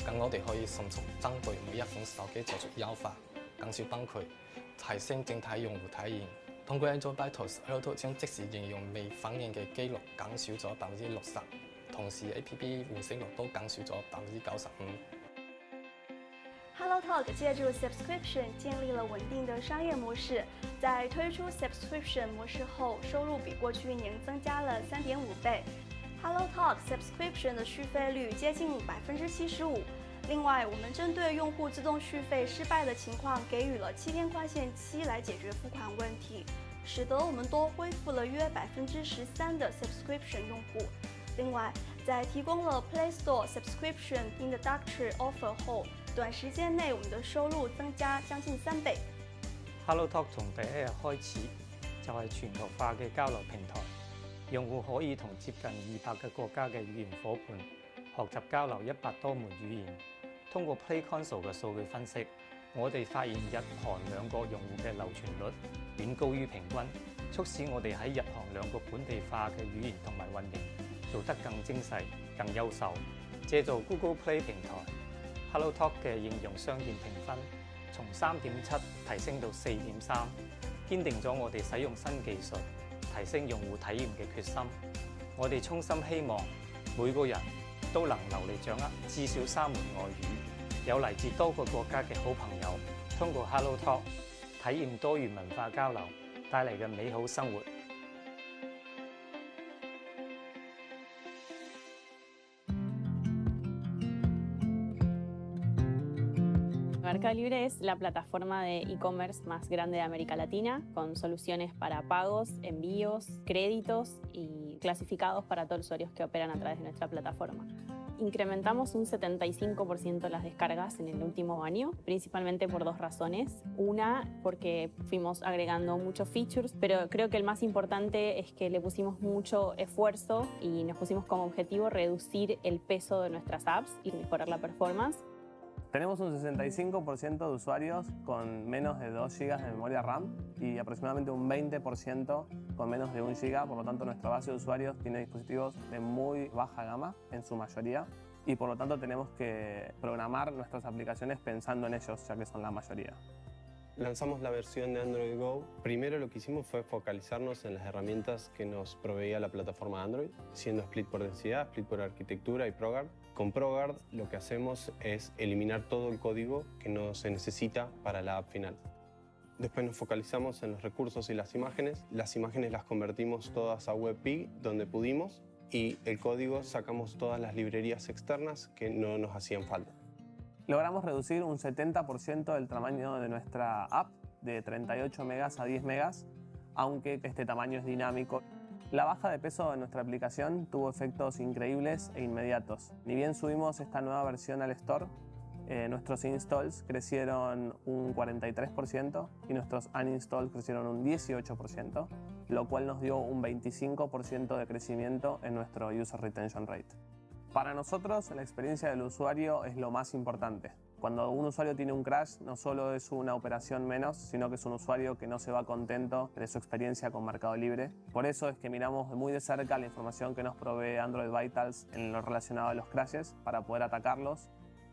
[SPEAKER 19] 咁我哋可以迅速針對每一款手機作出優化，減少崩潰，提升整體用戶體驗。通過 Android Bytals， HelloTalk 將即時應用未反應嘅機率減少咗60%，同時 App 換色率都減少咗95%。
[SPEAKER 21] HelloTalk 借助 Subscription 建立了穩定的商業模式，在推出 Subscription 模式後，收入比過去一年增加了3.5倍。HelloTalk Subscription 的續費率接近75%。另外，我們針對用戶自動續費失敗的情況，給予了7天寬限期來解決付款問題，使得我們多恢復了約13%的 Subscription 用戶。另外，在提供了 Play Store Subscription Introductory Offer 後，短時間內我們的收入增加將近3倍。
[SPEAKER 2] HelloTalk 從第一日開始就係全球化嘅交流平台，用戶可以同接近200個國家嘅語言夥伴學習交流100多門語言。通過 Play Console 嘅數據分析，我哋發現日韓兩國用戶嘅流傳率遠高於平均，促使我哋喺日韓兩個本地化嘅語言同埋運營做得更精細、更優秀。借助 Google Play 平台，HelloTalk 嘅應用商店評分從3.7提升到4.3，堅定咗我哋使用新技術、提升用戶體驗嘅決心。我哋衷心希望每個人都能流利掌握至少3門外語，有嚟自多個國家嘅好朋友，通過 HelloTalk 體驗多元文化交流帶嚟嘅美好生活。
[SPEAKER 22] Mercado es la plataforma de e-commerce más grande de América Latina, con soluciones para pagos, envíos, créditos y clasificados para todos los usuarios que operan a través de nuestra plataforma. Incrementamos un 75% las descargas en el último año, principalmente por 2 razones. Una, porque fuimos agregando muchos features, pero creo que el más importante es que le pusimos mucho esfuerzo y nos pusimos como objetivo reducir el peso de nuestras apps y mejorar la performance.
[SPEAKER 25] Tenemos un 65% de usuarios con menos de 2 GB de memoria RAM y aproximadamente un 20% con menos de 1 GB, por lo tanto nuestra base de usuarios tiene dispositivos de muy baja gama en su mayoría y por lo tanto tenemos que programar nuestras aplicaciones pensando en ellos, ya que son la mayoría.
[SPEAKER 26] Lanzamos la versión de Android Go. Primero lo que hicimos fue focalizarnos en las herramientas que nos proveía la plataforma Android, siendo Split por densidad, Split por arquitectura y ProGuard. Con ProGuard lo que hacemos es eliminar todo el código que no se necesita para la app final. Después nos focalizamos en los recursos y las imágenes. Las imágenes las convertimos todas a WebP donde pudimos y el código sacamos todas las librerías externas que no nos hacían falta.
[SPEAKER 25] Logramos reducir un 70% del tamaño de nuestra app, de 38 megas a 10 megas, aunque este tamaño es dinámico. La baja de peso de nuestra aplicación tuvo efectos increíbles e inmediatos. Ni bien subimos esta nueva versión al Store, nuestros installs crecieron un 43% y nuestros uninstalls crecieron un 18%, lo cual nos dio un 25% de crecimiento en nuestro User Retention Rate. Para nosotros, la experiencia del usuario es lo más importante. Cuando un usuario tiene un crash, no solo es una operación menos, sino que es un usuario que no se va contento de su experiencia con Mercado Libre. Por eso es que miramos muy de cerca la información que nos provee Android Bytals en lo relacionado a los crashes para poder atacarlos.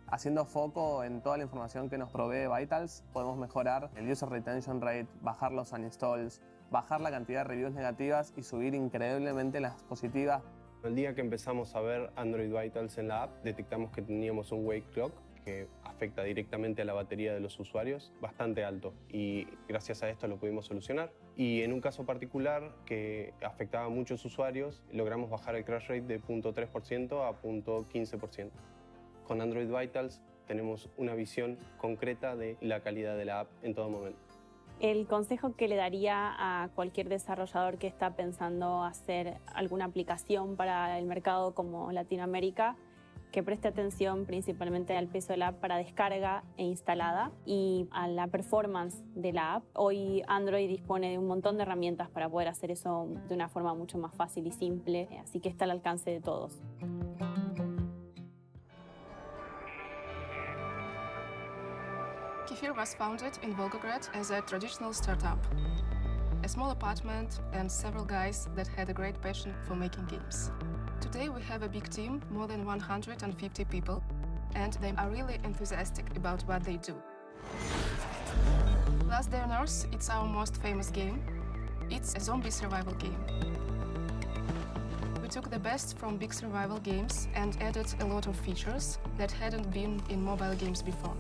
[SPEAKER 25] Haciendo foco en toda la información que nos provee Bytals, podemos mejorar el User Retention Rate, bajar los uninstalls, bajar la cantidad de reviews negativas y subir increíblemente las positivas.
[SPEAKER 26] El día que empezamos a ver Android Vitals en la app, detectamos que teníamos un wake clock que afecta directamente a la batería de los usuarios, bastante alto, y gracias a esto lo pudimos solucionar. Y en un caso particular que afectaba a muchos usuarios, logramos bajar el crash rate de 0.3% a 0.15%. Con Android Vitals tenemos una visión concreta de la calidad de la app en todo momento.
[SPEAKER 22] El consejo que le daría a cualquier desarrollador que está pensando hacer alguna aplicación para el mercado como Latinoamérica, que preste atención principalmente al peso de la app para descarga e instalada y a la performance de la app. Hoy Android dispone de un montón de herramientas para poder hacer eso de una forma mucho más fácil y simple, así que está al alcance de todos.
[SPEAKER 1] Kefir was founded in Volgograd as a traditional startup. A small apartment and several guys that had a great passion for making games. Today we have a big team, more than 150 people, and they are really enthusiastic about what they do. Last Day on Earth, it's our most famous game. It's a zombie survival game. We took the best from big survival games and added a lot of features that hadn't been in mobile games before.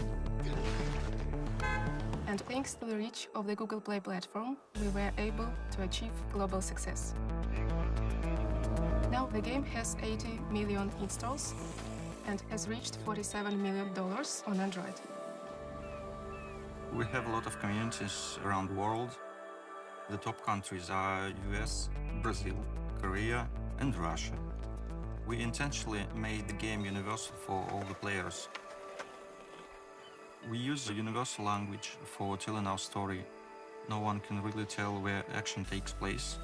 [SPEAKER 1] And thanks to the reach of the Google Play platform, we were able to achieve global success. Now the game has 80 million installs and has reached $47 million on Android.
[SPEAKER 3] We have a lot of communities around the world. The top countries are US, Brazil, Korea, and Russia. We intentionally made the game universal for all the players. We use a universal language for telling our story. No one can really tell where action takes place.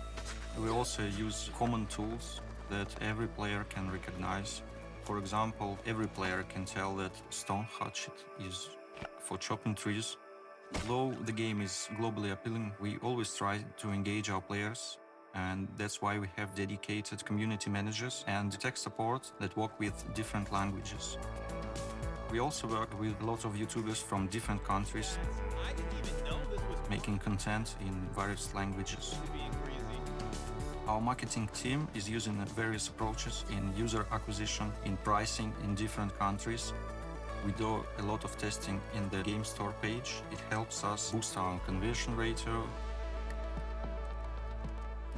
[SPEAKER 3] We also use common tools that every player can recognize. For example, every player can tell that stone hatchet is for chopping trees. Though the game is globally appealing, we always try to engage our players, and that's why we have dedicated community managers and tech support that work with different languages. We also work with a lot of YouTubers from different countries, making content in various languages. Our marketing team is using various approaches in user acquisition, in pricing in different countries. We do a lot of testing in the game store page. It helps us boost our conversion ratio.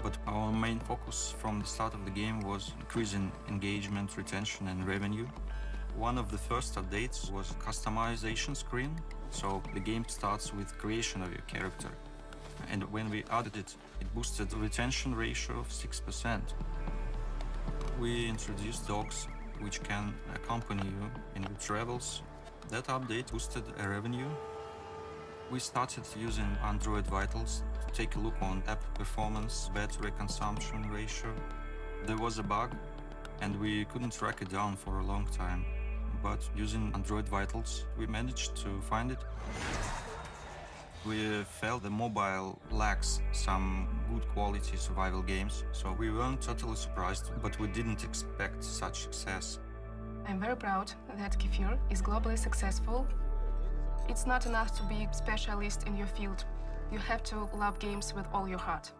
[SPEAKER 3] But our main focus from the start of the game was increasing engagement, retention, and revenue. One of the first updates was customization screen. So the game starts with creation of your character. And when we added it, it boosted the retention ratio of 6%. We introduced dogs which can accompany you in your travels. That update boosted our revenue. We started using Android Vitals to take a look on app performance, battery consumption ratio. There was a bug and we couldn't track it down for a long time. But using Android Vitals, we managed to find it. We felt the mobile lacks some good quality survival games, so we weren't totally surprised, but we didn't expect such success.
[SPEAKER 1] I'm very proud that Kefir is globally successful. It's not enough to be a specialist in your field. You have to love games with all your heart.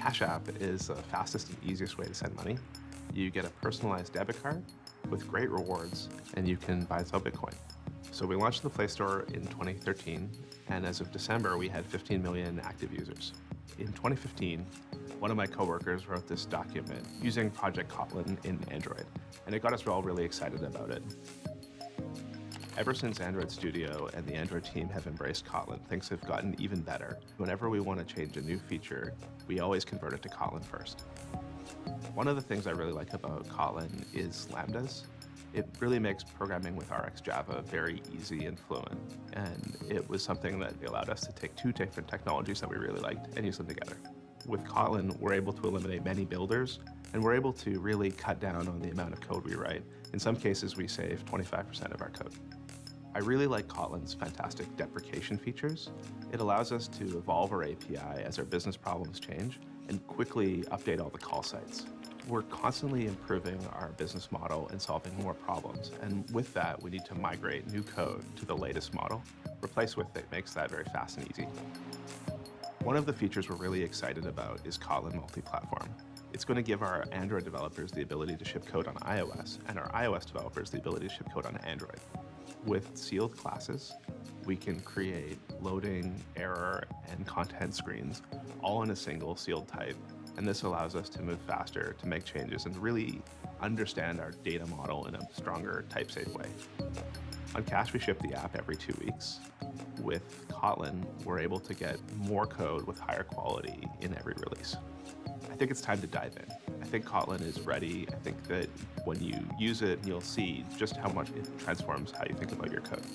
[SPEAKER 4] Cash App is the fastest and easiest way to send money. You get a personalized debit card with great rewards, and you can buy and sell Bitcoin. So we launched the Play Store in 2013, and as of December, we had 15 million active users. In 2015, one of my coworkers wrote this document using Project Kotlin in Android, and it got us all really excited about it. Ever since Android Studio and the Android team have embraced Kotlin, things have gotten even better. Whenever we want to change a new feature, we always convert it to Kotlin first. One of the things I really like about Kotlin is Lambdas. It really makes programming with RxJava very easy and fluent, and it was something that allowed us to take two different technologies that we really liked and use them together. With Kotlin, we're able to eliminate many builders, and we're able to really cut down on the amount of code we write. In some cases, we save 25% of our code. I really like Kotlin's fantastic deprecation features. It allows us to evolve our API as our business problems change and quickly update all the call sites. We're constantly improving our business model and solving more problems. And with that, we need to migrate new code to the latest model. Replace with it makes that very fast and easy. One of the features we're really excited about is Kotlin multi-platform. It's going to give our Android developers the ability to ship code on iOS and our iOS developers the ability to ship code on Android. With sealed classes, we can create loading, error, and content screens all in a single sealed type. And this allows us to move faster, to make changes, and really understand our data model in a stronger, type-safe way. On Cache, we ship the app every 2 weeks. With Kotlin, we're able to get more code with higher quality in every release. I think it's time to dive in. I think Kotlin is ready. I think that when you use it, you'll see just how much it transforms how you think about your code.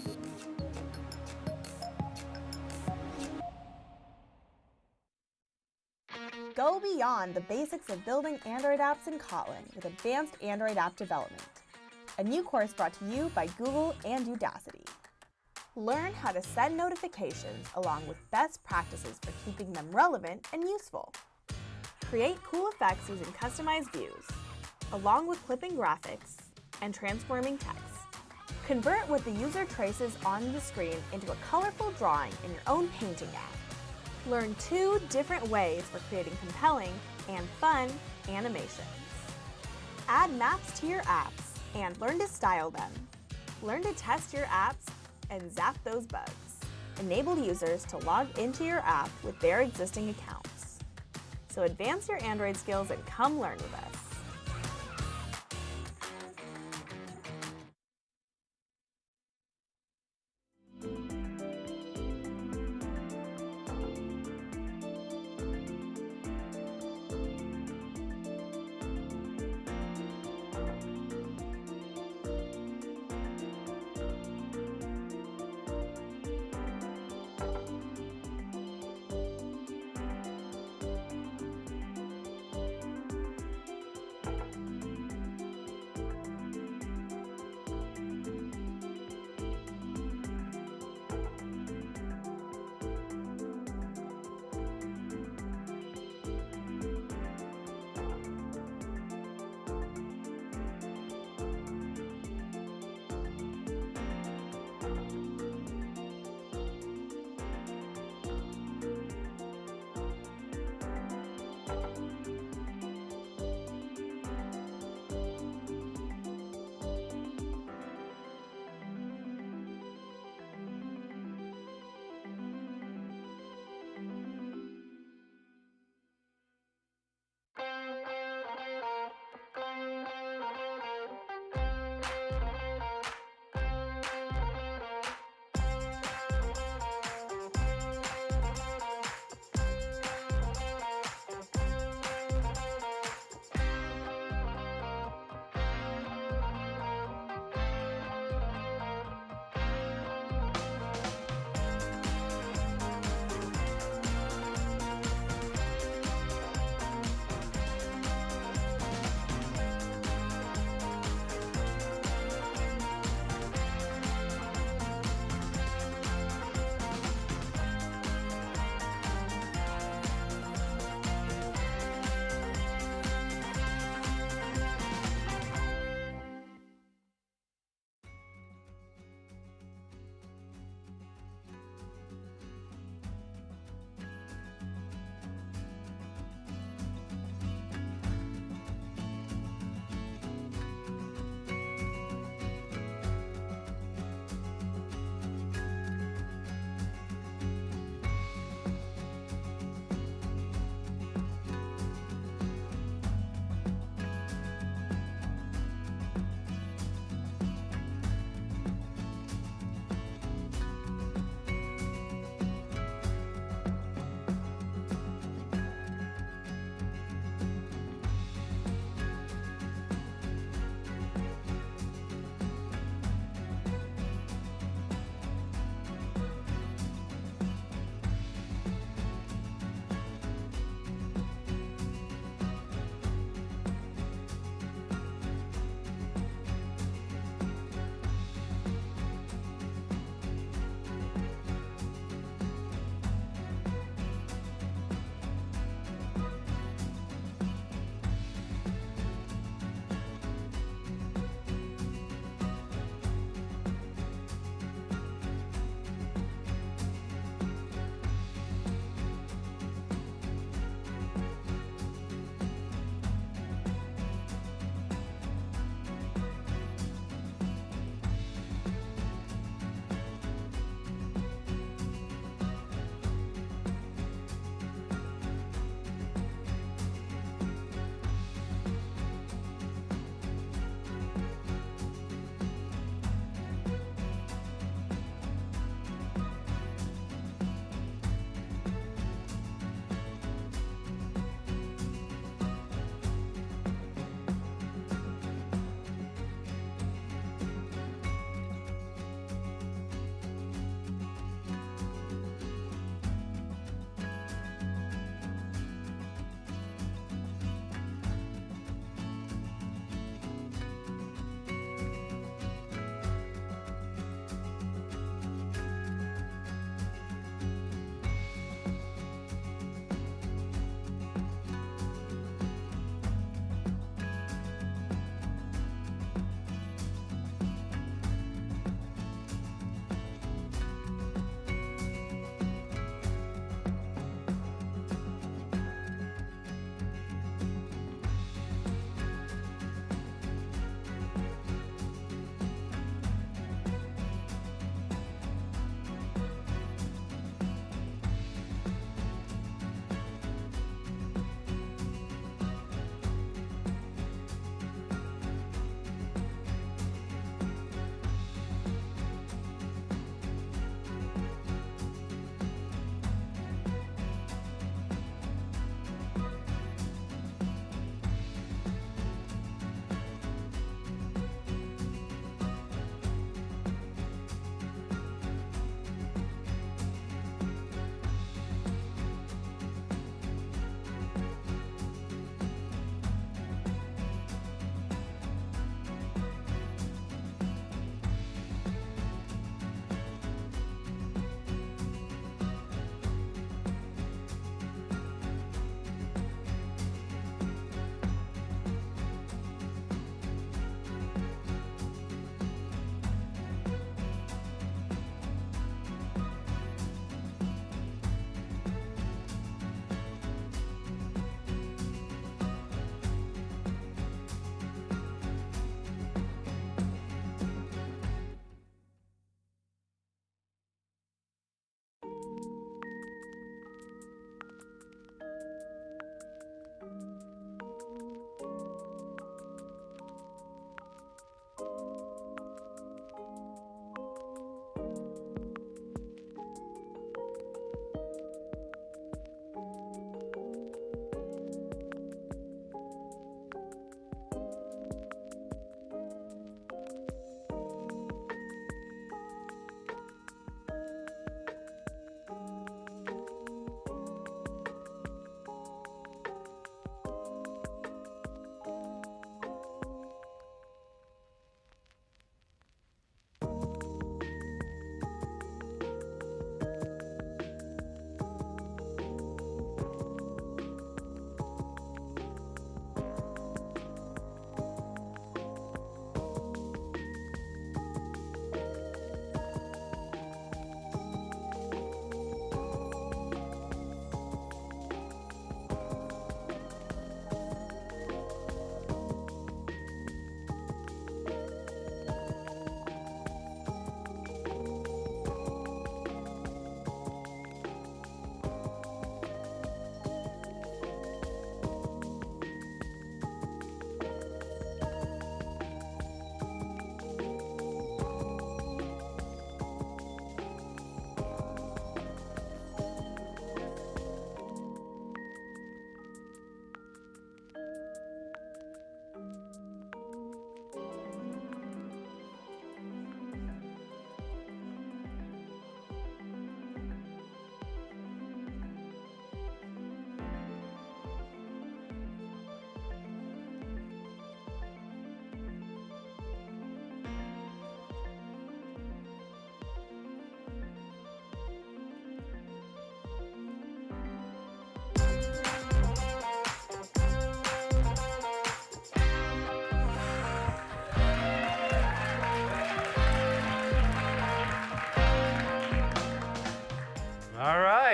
[SPEAKER 24] Go beyond the basics of building Android apps in Kotlin with advanced Android app development. A new course brought to you by Google and Udacity. Learn how to send notifications along with best practices for keeping them relevant and useful. Create cool effects using customized views, along with clipping graphics and transforming text. Convert what the user traces on the screen into a colorful drawing in your own painting app. Learn 2 different ways for creating compelling and fun animations. Add maps to your apps and learn to style them. Learn to test your apps and zap those bugs. Enable users to log into your app with their existing accounts. So advance your Android skills and come learn with us.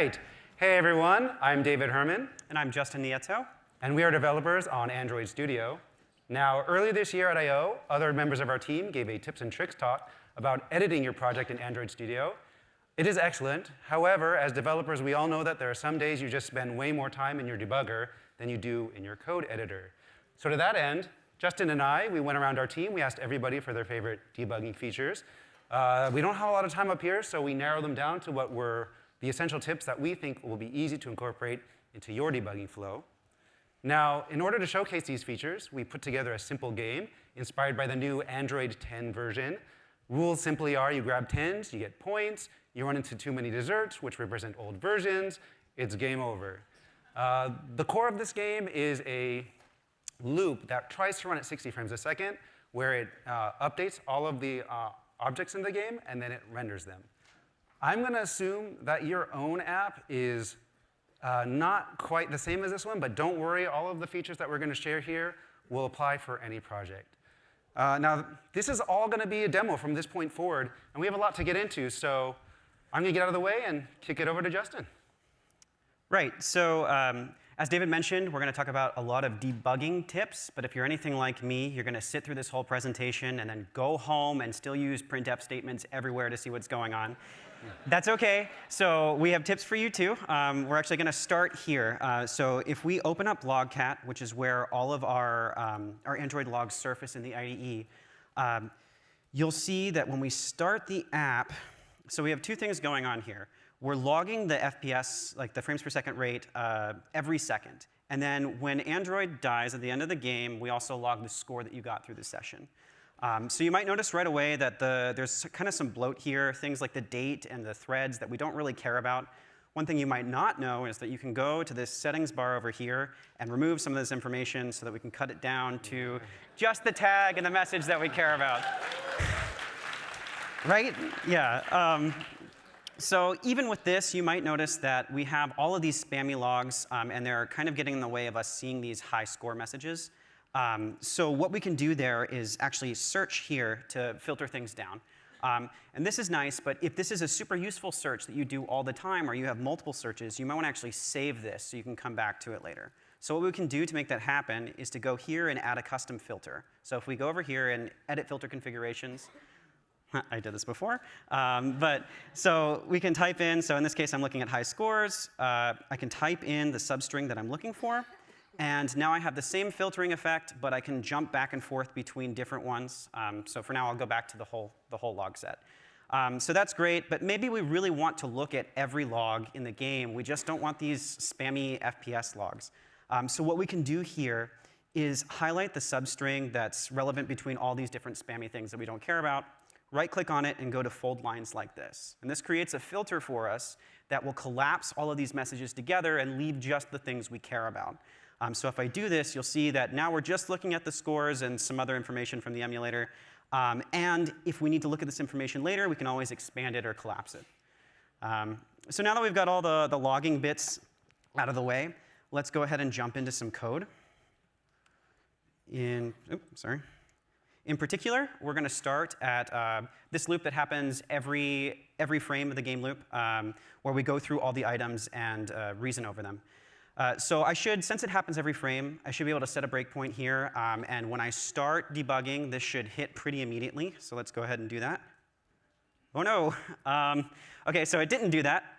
[SPEAKER 5] right. Hey everyone, I'm David Herman. And I'm Justin Nieto. And we are developers on Android Studio. Now, earlier this year at I/O, other members of our team gave a tips and tricks talk about editing your project in Android Studio. It is excellent. However, as developers, we all know that there are some days you just spend way more time in your debugger than you do in your code editor. So to that end, Justin and we went around our team. We asked everybody for their favorite debugging features. We don't have a lot of time up here, so we narrowed them down to what were the essential tips that we think will be easy to incorporate into your debugging flow. Now, in order to showcase these features, we put together a simple game inspired by the new Android 10 version. Rules simply are you grab 10s, you get points, you run into too many desserts, which represent old versions, it's game over. The core of this game is a loop that tries to run at 60 frames a second, where it updates all of the objects in the game, and then it renders them. I'm going to assume that your own app is not quite the same as this one, but don't worry, all of the features that we're going to share here will apply for any project. Now, this is all going to be a demo from this point forward, and we have a lot to get into, so I'm going to get out of the way and kick it over to Justin.
[SPEAKER 6] Right, so as David mentioned, we're going to talk about a lot of debugging tips, but if you're anything like me, you're going to sit through this whole presentation and then go home and still use printf statements everywhere to see what's going on. That's OK. So we have tips for you, too. We're actually going to start here. So if we open up Logcat, which is where all of our Android logs surface in the IDE, you'll see that when we start the app, so we have two things going on here. We're logging the FPS, like the frames per second rate, every second. And then when Android dies at the end of the game, we also log the score that you got through the session. So you might notice right away that there's kind of some bloat here, things like the date and the threads that we don't really care about. One thing you might not know is that you can go to this settings bar over here and remove some of this information so that we can cut it down to just the tag and the message that we care about. Right? Yeah. So even with this, you might notice that we have all of these spammy logs, and they're kind of getting in the way of us seeing these high score messages. So what we can do there is actually search here to filter things down. And this is nice, but if this is a super useful search that you do all the time, or you have multiple searches, you might want to actually save this so you can come back to it later. So what we can do to make that happen is to go here and add a custom filter. So if we go over here and edit filter configurations, I did this before. So we can type in, so in this case, I'm looking at high scores. I can type in the substring that I'm looking for. And now I have the same filtering effect, but I can jump back and forth between different ones. So for now, I'll go back to the whole log set. So that's great, but maybe we really want to look at every log in the game. We just don't want these spammy FPS logs. So what we can do here is highlight the substring that's relevant between all these different spammy things that we don't care about. Right-click on it and go to fold lines like this. And this creates a filter for us that will collapse all of these messages together and leave just the things we care about. So if I do this, you'll see that now we're just looking at the scores and some other information from the emulator. And if we need to look at this information later, we can always expand it or collapse it. So now that we've got all the logging bits out of the way, let's go ahead and jump into some code. In particular, we're going to start at this loop that happens every frame of the game loop, where we go through all the items and reason over them. So since it happens every frame, I should be able to set a breakpoint here. And when I start debugging, this should hit pretty immediately. So let's go ahead and do that. Oh, no. OK, so it didn't do that.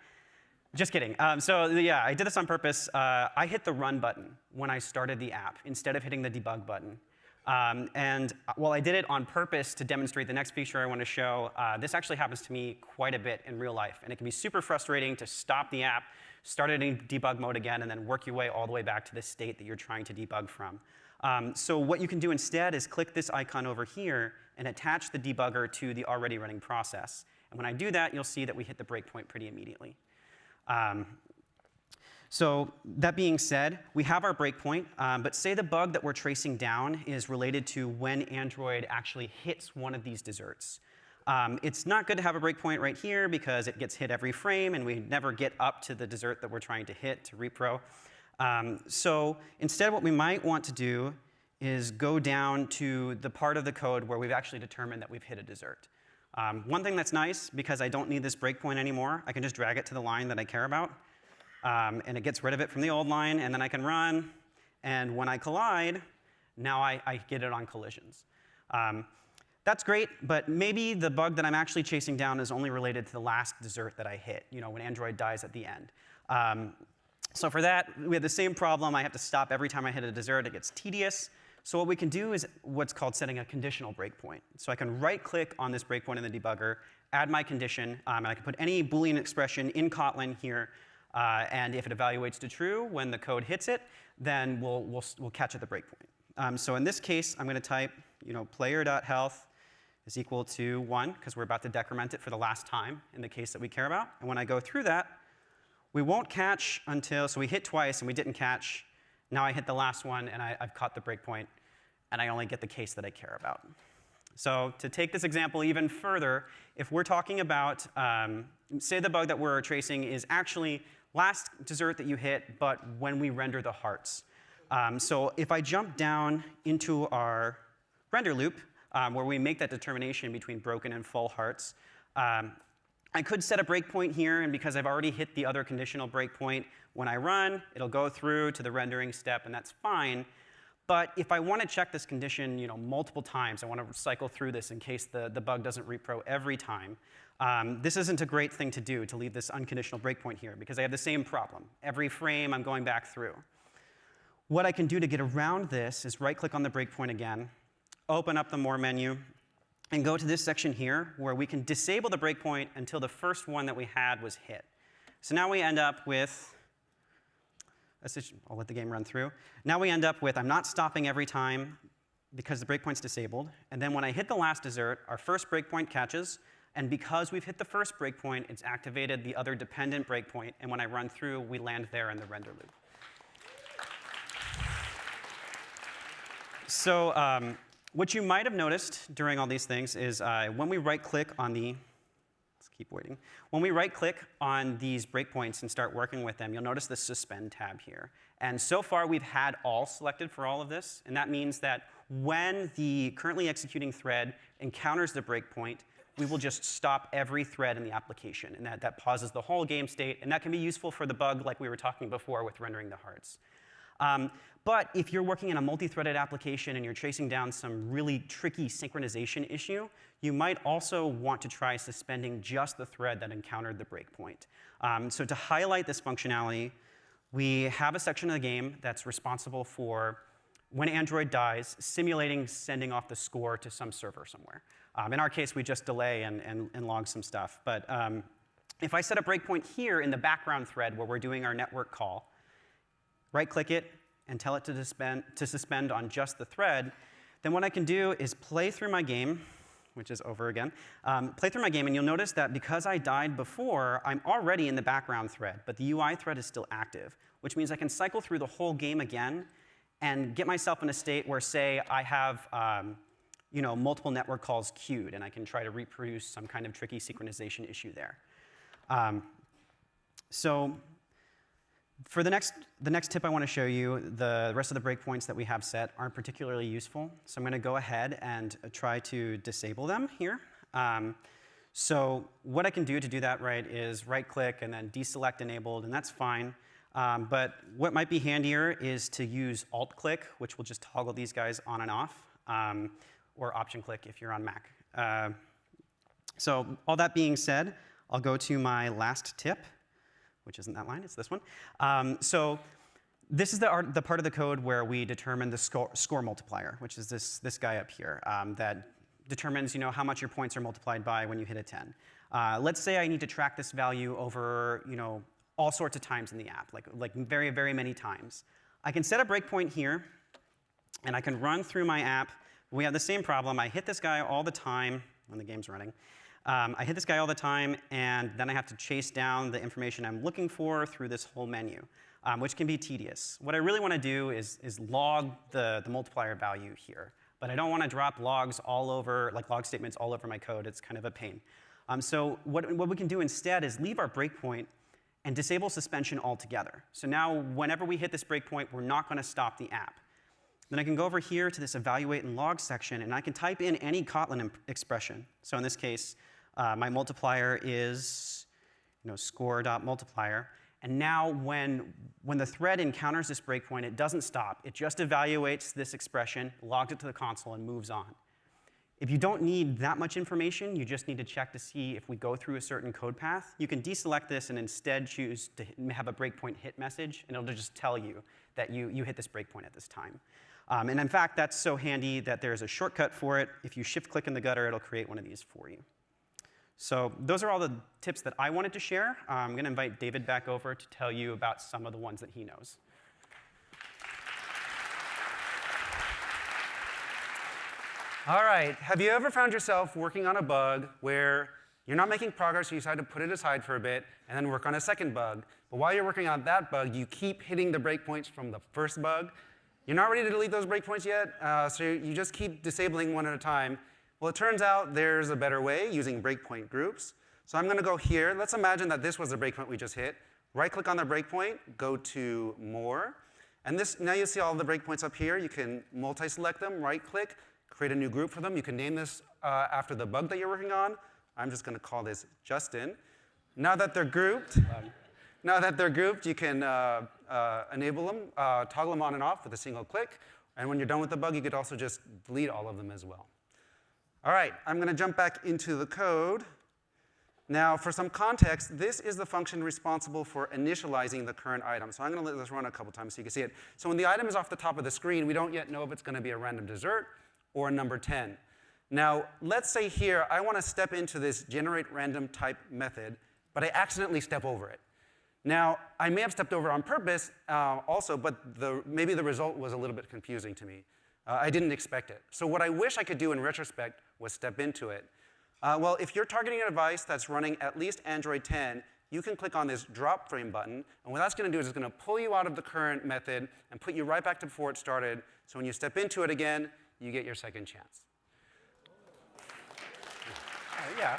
[SPEAKER 6] Just kidding. So yeah, I did this on purpose. I hit the run button when I started the app instead of hitting the debug button. And while I did it on purpose to demonstrate the next feature I want to show, this actually happens to me quite a bit in real life. And it can be super frustrating to stop the app, start it in debug mode again, and then work your way all the way back to the state that you're trying to debug from. So what you can do instead is click this icon over here and attach the debugger to the already running process. And when I do that, you'll see that we hit the breakpoint pretty immediately. So that being said, we have our breakpoint, but say the bug that we're tracing down is related to when Android actually hits one of these desserts. It's not good to have a breakpoint right here because it gets hit every frame, and we never get up to the dessert that we're trying to hit to repro. So instead, what we might want to do is go down to the part of the code where we've actually determined that we've hit a dessert. One thing that's nice, because I don't need this breakpoint anymore, I can just drag it to the line that I care about. and it gets rid of it from the old line, and then I can run, and when I collide, now I get it on collisions. That's great, but maybe the bug that I'm actually chasing down is only related to the last dessert that I hit, when Android dies at the end. So for that, we have the same problem. I have to stop every time I hit a dessert. It gets tedious. So what we can do is what's called setting a conditional breakpoint. So I can right-click on this breakpoint in the debugger, add my condition, and I can put any Boolean expression in Kotlin here, and if it evaluates to true when the code hits it, then we'll catch at the breakpoint. So in this case, I'm going to type, player.health is equal to 1, because we're about to decrement it for the last time in the case that we care about. And when I go through that, we won't catch until, so we hit twice and we didn't catch. Now I hit the last one and I've caught the breakpoint, and I only get the case that I care about. So to take this example even further, if we're talking about, say the bug that we're tracing is actually last dessert that you hit, but when we render the hearts. So if I jump down into our render loop, where we make that determination between broken and full hearts, I could set a breakpoint here, and because I've already hit the other conditional breakpoint, when I run, it'll go through to the rendering step, and that's fine. But if I want to check this condition multiple times, I want to cycle through this in case the bug doesn't repro every time, this isn't a great thing to do, to leave this unconditional breakpoint here, because I have the same problem. Every frame, I'm going back through. What I can do to get around this is right-click on the breakpoint again, open up the More menu, and go to this section here where we can disable the breakpoint until the first one that we had was hit. So now we end up with, I'll let the game run through. Now we end up with, I'm not stopping every time because the breakpoint's disabled. And then when I hit the last dessert, our first breakpoint catches. And because we've hit the first breakpoint, it's activated the other dependent breakpoint. And when I run through, we land there in the render loop. So what you might have noticed during all these things is when we right-click on the, let's keep waiting. When we right-click on these breakpoints and start working with them, you'll notice the Suspend tab here. And so far, we've had all selected for all of this. And that means that when the currently executing thread encounters the breakpoint, we will just stop every thread in the application. And that pauses the whole game state. And that can be useful for the bug like we were talking before with rendering the hearts. But if you're working in a multi-threaded application and you're tracing down some really tricky synchronization issue, you might also want to try suspending just the thread that encountered the breakpoint. So to highlight this functionality, we have a section of the game that's responsible for, when Android dies, simulating sending off the score to some server somewhere. In our case, we just delay and log some stuff. But if I set a breakpoint here in the background thread where we're doing our network call, right-click it, and tell it to suspend on just the thread, then what I can do is play through my game, which is over again, play through my game, and you'll notice that because I died before, I'm already in the background thread, but the UI thread is still active, which means I can cycle through the whole game again and get myself in a state where, say, I have multiple network calls queued, and I can try to reproduce some kind of tricky synchronization issue there. So for the next tip I want to show you, the rest of the breakpoints that we have set aren't particularly useful. So I'm going to go ahead and try to disable them here. So what I can do to do that right is right-click and then deselect enabled, and that's fine. But what might be handier is to use Alt-click, which will just toggle these guys on and off, or Option-click if you're on Mac. So all that being said, I'll go to my last tip, which isn't that line, it's this one. So this is the part of the code where we determine the score multiplier, which is this guy up here that determines how much your points are multiplied by when you hit a 10. Let's say I need to track this value over all sorts of times in the app, like very, very many times. I can set a breakpoint here, and I can run through my app. We have the same problem. I hit this guy all the time when the game's running. I hit this guy all the time, and then I have to chase down the information I'm looking for through this whole menu, which can be tedious. What I really want to do is log the multiplier value here. But I don't want to drop logs all over, like log statements all over my code. It's kind of a pain. So what we can do instead is leave our breakpoint and disable suspension altogether. So now whenever we hit this breakpoint, we're not going to stop the app. Then I can go over here to this evaluate and log section, and I can type in any Kotlin expression. So in this case, my multiplier is score.multiplier. And now when the thread encounters this breakpoint, it doesn't stop. It just evaluates this expression, logs it to the console, and moves on. If you don't need that much information, you just need to check to see if we go through a certain code path, you can deselect this and instead choose to have a breakpoint hit message, and it'll just tell you that you hit this breakpoint at this time. And in fact, that's so handy that there's a shortcut for it. If you shift-click in the gutter, it'll create one of these for you. So those are all the tips that I wanted to share. I'm going to invite David back over to tell you about some of the ones that he knows. All right, have you ever found yourself working on a bug where you're not making progress, you decide to put it aside for a bit, and then work on a second bug? But while you're working on that bug, you keep hitting the breakpoints from the first bug. You're not ready to delete those breakpoints yet, so you just keep disabling one at a time. Well, it turns out there's a better way using breakpoint groups. So I'm going to go here. Let's imagine that this was the breakpoint we just hit. Right-click on the breakpoint, go to More. And now you see all the breakpoints up here. You can multi-select them, right-click, create a new group for them. You can name this after the bug that you're working on. I'm just going to call this Justin. Now that they're grouped, you can enable them, toggle them on and off with a single click. And when you're done with the bug, you could also just delete all of them as well. All right, I'm going to jump back into the code. Now, for some context, this is the function responsible for initializing the current item. So I'm going to let this run a couple times so you can see it. So when the item is off the top of the screen, we don't yet know if it's going to be a random dessert or a number 10. Now, let's say here I want to step into this generate random type method, but I accidentally step over it. Now, I may have stepped over on purpose also, but maybe the result was a little bit confusing to me. I didn't expect it. So what I wish I could do in retrospect was step into it. Well, if you're targeting a device that's running at least Android 10, you can click on this drop frame button. And what that's going to do is it's going to pull you out of the current method and put you right back to before it started. So when you step into it again, you get your second chance. Yeah.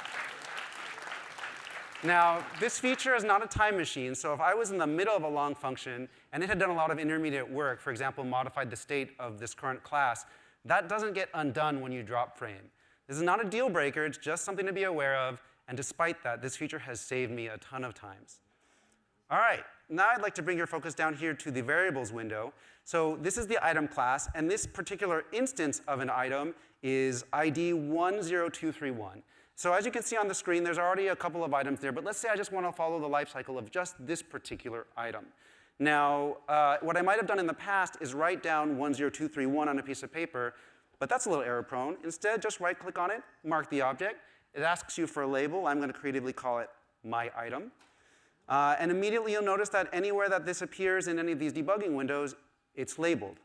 [SPEAKER 6] Now, this feature is not a time machine, so if I was in the middle of a long function and it had done a lot of intermediate work, for example, modified the state of this current class, that doesn't get undone when you drop frame. This is not a deal breaker, it's just something to be aware of, and despite that, this feature has saved me a ton of times. All right, now I'd like to bring your focus down here to the variables window. So this is the item class, and this particular instance of an item is ID 10231. So as you can see on the screen, there's already a couple of items there, but let's say I just want to follow the life cycle of just this particular item. Now, what I might have done in the past is write down 10231 on a piece of paper, but that's a little error prone. Instead, just right-click on it, mark the object. It asks you for a label. I'm going to creatively call it my item. And immediately you'll notice that anywhere that this appears in any of these debugging windows, it's labeled.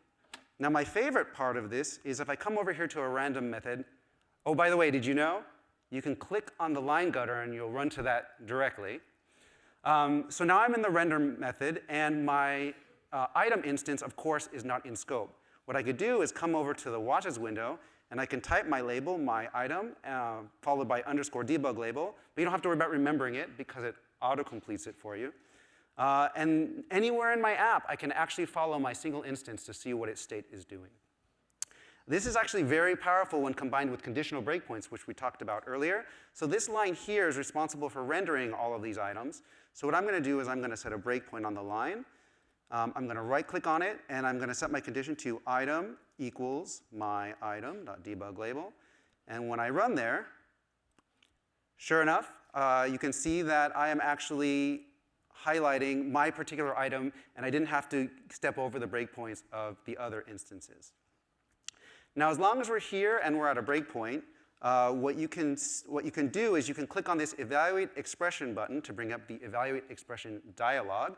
[SPEAKER 6] Now, my favorite part of this is if I come over here to a random method. Oh, by the way, did you know? You can click on the line gutter and you'll run to that directly. So now I'm in the render method, and my item instance, of course, is not in scope. What I could do is come over to the watches window, and I can type my label, my item, followed by _debug label. But you don't have to worry about remembering it because it auto-completes it for you. And anywhere in my app, I can actually follow my single instance to see what its state is doing. This is actually very powerful when combined with conditional breakpoints, which we talked about earlier. So this line here is responsible for rendering all of these items. So what I'm going to do is I'm going to set a breakpoint on the line. I'm going to right-click on it, and I'm going to set my condition to item equals my item.debug label. And when I run there, sure enough, you can see that I am actually highlighting my particular item, and I didn't have to step over the breakpoints of the other instances. Now, as long as we're here and we're at a breakpoint, what you can do is you can click on this Evaluate Expression button to bring up the Evaluate Expression dialog.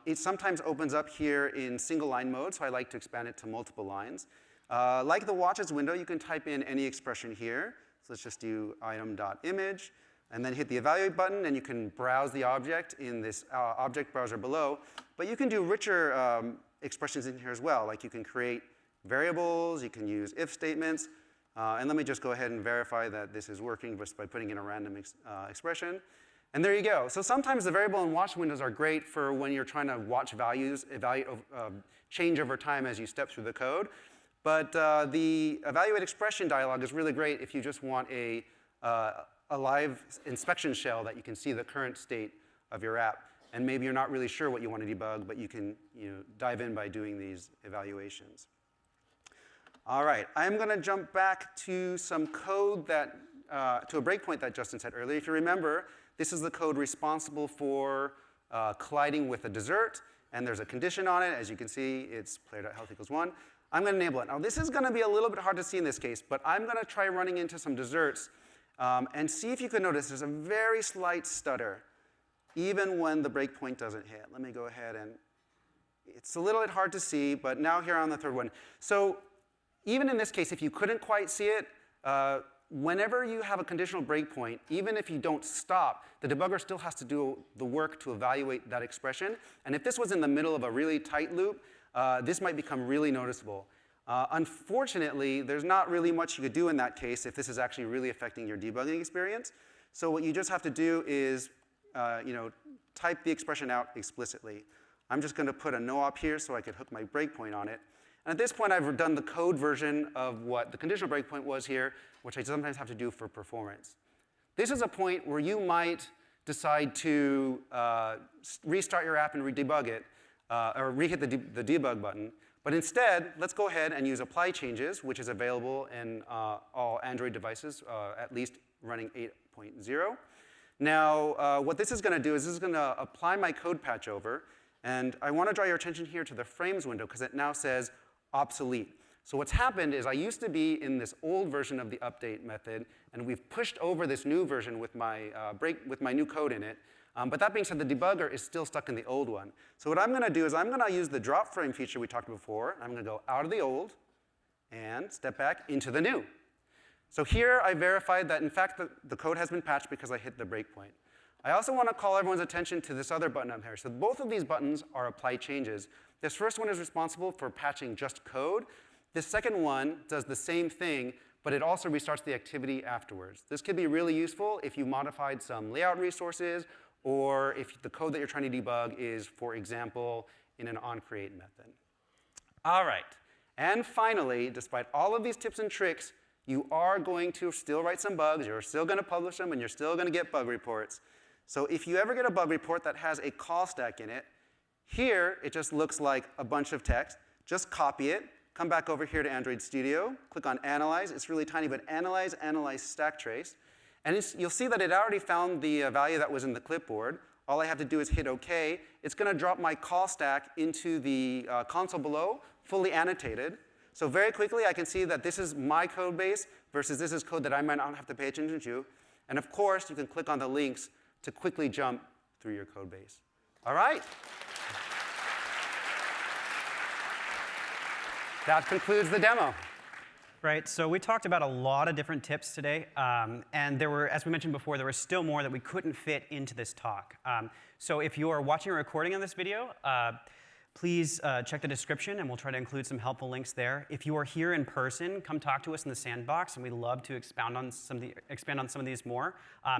[SPEAKER 6] It sometimes opens up here in single line mode, so I like to expand it to multiple lines. Like the watches window, you can type in any expression here. So let's just do item.image, and then hit the Evaluate button, and you can browse the object in this object browser below. But you can do richer expressions in here as well, like you can create variables, you can use if statements, and let me just go ahead and verify that this is working just by putting in a random expression. And there you go. So sometimes the variable and watch windows are great for when you're trying to watch values, change over time as you step through the code. But the evaluate expression dialog is really great if you just want a live inspection shell that you can see the current state of your app.
[SPEAKER 5] and maybe you're not really sure what you want to debug, but you can dive in by doing these evaluations. All right, I'm going to jump back to some code that, to a breakpoint that Justin said earlier. If you remember, this is the code responsible for colliding with a dessert, and there's a condition on it. As you can see, it's player.health equals 1. I'm going to enable it. Now, this is going to be a little bit hard to see in this case, but I'm going to try running into some desserts and see if you can notice there's a very slight stutter, even when the breakpoint doesn't hit. Let me go ahead and, it's a little bit hard to see, but now here on the third one. So even in this case, if you couldn't quite see it, whenever you have a conditional breakpoint, even if you don't stop, the debugger still has to do the work to evaluate that expression. And if this was in the middle of a really tight loop, this might become really noticeable. Unfortunately, there's not really much you could do in that case if this is actually really affecting your debugging experience. So what you just have to do is type the expression out explicitly. I'm just going to put a no-op here so I could hook my breakpoint on it. And at this point, I've done the code version of what the conditional breakpoint was here, which I sometimes have to do for performance. This is a point where you might decide to restart your app and re-debug it, or re-hit the debug button. But instead, let's go ahead and use apply changes, which is available in all Android devices, at least running 8.0. Now, what this is going to do is this is going to apply my code patch over. And I want to draw your attention here to the frames window, because it now says obsolete. So what's happened is I used to be in this old version of the update method, and we've pushed over this new version with my new code in it. But that being said, the debugger is still stuck in the old one. So what I'm going to do is I'm going to use the drop frame feature we talked about before. I'm going to go out of the old and step back into the new. So here I verified that, in fact, the code has been patched because I hit the breakpoint. I also want to call everyone's attention to this other button up here. So both of these buttons are apply changes. This first one is responsible for patching just code. This second one does the same thing, but it also restarts the activity afterwards. This could be really useful if you modified some layout resources, or if the code that you're trying to debug is, for example, in an onCreate method. All right. And finally, despite all of these tips and tricks, you are going to still write some bugs, you're still going to publish them, and you're still going to get bug reports. So if you ever get a bug report that has a call stack in it, here it just looks like a bunch of text. Just copy it, come back over here to Android Studio, click on Analyze. It's really tiny, but Analyze stack trace. And you'll see that it already found the value that was in the clipboard. All I have to do is hit OK. It's going to drop my call stack into the console below, fully annotated. So very quickly, I can see that this is my code base versus this is code that I might not have to pay attention to. And of course, you can click on the links to quickly jump through your code base. All right? That concludes the demo.
[SPEAKER 6] Right, so we talked about a lot of different tips today, and there were, as we mentioned before, there were still more that we couldn't fit into this talk. So if you are watching a recording of this video, please check the description, and we'll try to include some helpful links there. If you are here in person, come talk to us in the sandbox, and we'd love to expand on some of these more.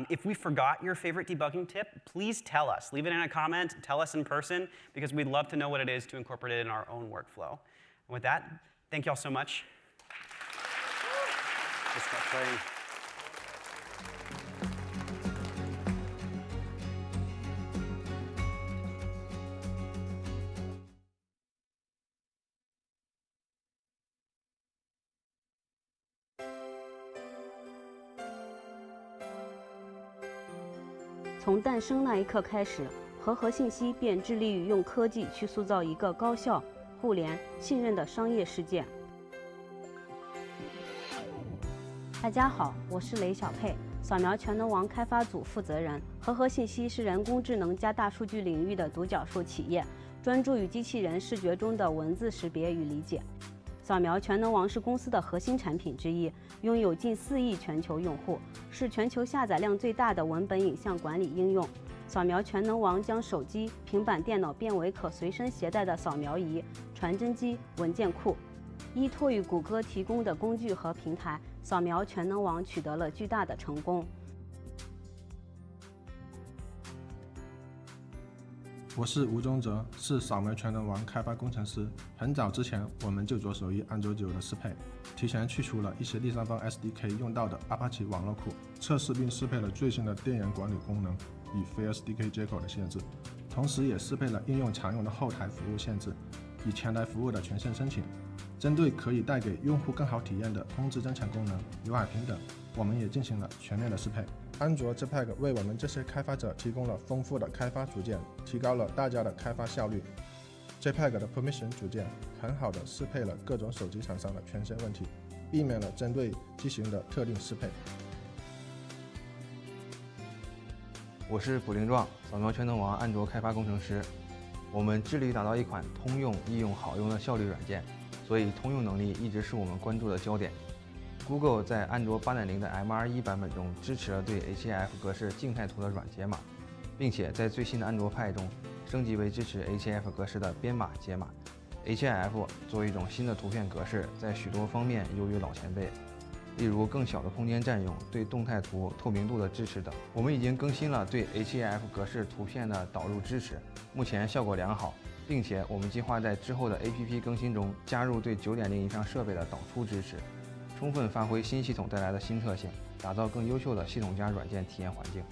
[SPEAKER 6] If we forgot your favorite debugging tip, please tell us. Leave it in a comment. Tell us in person, because we'd love to know what it is to incorporate it in our own workflow. And with that, thank you all so much. Let's start playing.
[SPEAKER 7] 从诞生那一刻开始，和合信息便致力于用科技去塑造一个高效、互联、信任的商业世界。大家好，我是雷小佩，扫描全能王开发组负责人。和合信息是人工智能加大数据领域的独角兽企业，专注于机器人视觉中的文字识别与理解。扫描全能王是公司的核心产品之一，拥有近4亿全球用户，是全球下载量最大的文本影像管理应用。扫描全能王将手机、平板电脑变为可随身携带的扫描仪、传真机、文件库。依托于谷歌提供的工具和平台，扫描全能王取得了巨大的成功。
[SPEAKER 8] 我是吴宗泽，是扫描全能王开发工程师。很早之前，我们就着手于安卓9的适配，提前去除了一些第三方 SDK 用到的 Apache 网络库，测试并适配了最新的电源管理功能与非 SDK 接口的限制。同时也适配了应用常用的后台服务限制，以前台服务的权限申请。针对可以带给用户更好体验的工资增强功能、UI平等，我们也进行了全面的适配。安卓 Jetpack 为我们这些开发者提供了丰富的开发组件，提高了大家的开发效率。Jetpack 的 Permission 组件很好的适配了各种手机厂商的权限问题，避免了针对机型的特定适配。
[SPEAKER 9] 我是卜灵壮，扫描全能王安卓开发工程师。我们致力打造一款通用、易用、好用的效率软件，所以通用能力一直是我们关注的焦点。Google 在安卓 8.0 的 MR1 版本中支持了对 HAF 格式静态图的软解码，并且在最新的安卓派中升级为支持 HAF 格式的编码解码。HAF 作为一种新的图片格式，在许多方面优于老前辈，例如更小的空间占用、对动态图透明度的支持等。我们已经更新了对 HAF 格式图片的导入支持，目前效果良好，并且我们计划在之后的 APP 更新中加入对 9.0 以上设备的导出支持，充分发挥新系统带来的新特性，打造更优秀的系统加软件体验环境。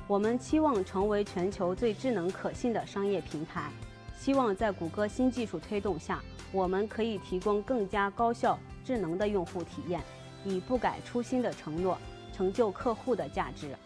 [SPEAKER 7] 我们期望成为全球最智能可信的商业平台，希望在谷歌新技术推动下，我们可以提供更加高效、智能的用户体验，以不改初心的承诺，成就客户的价值。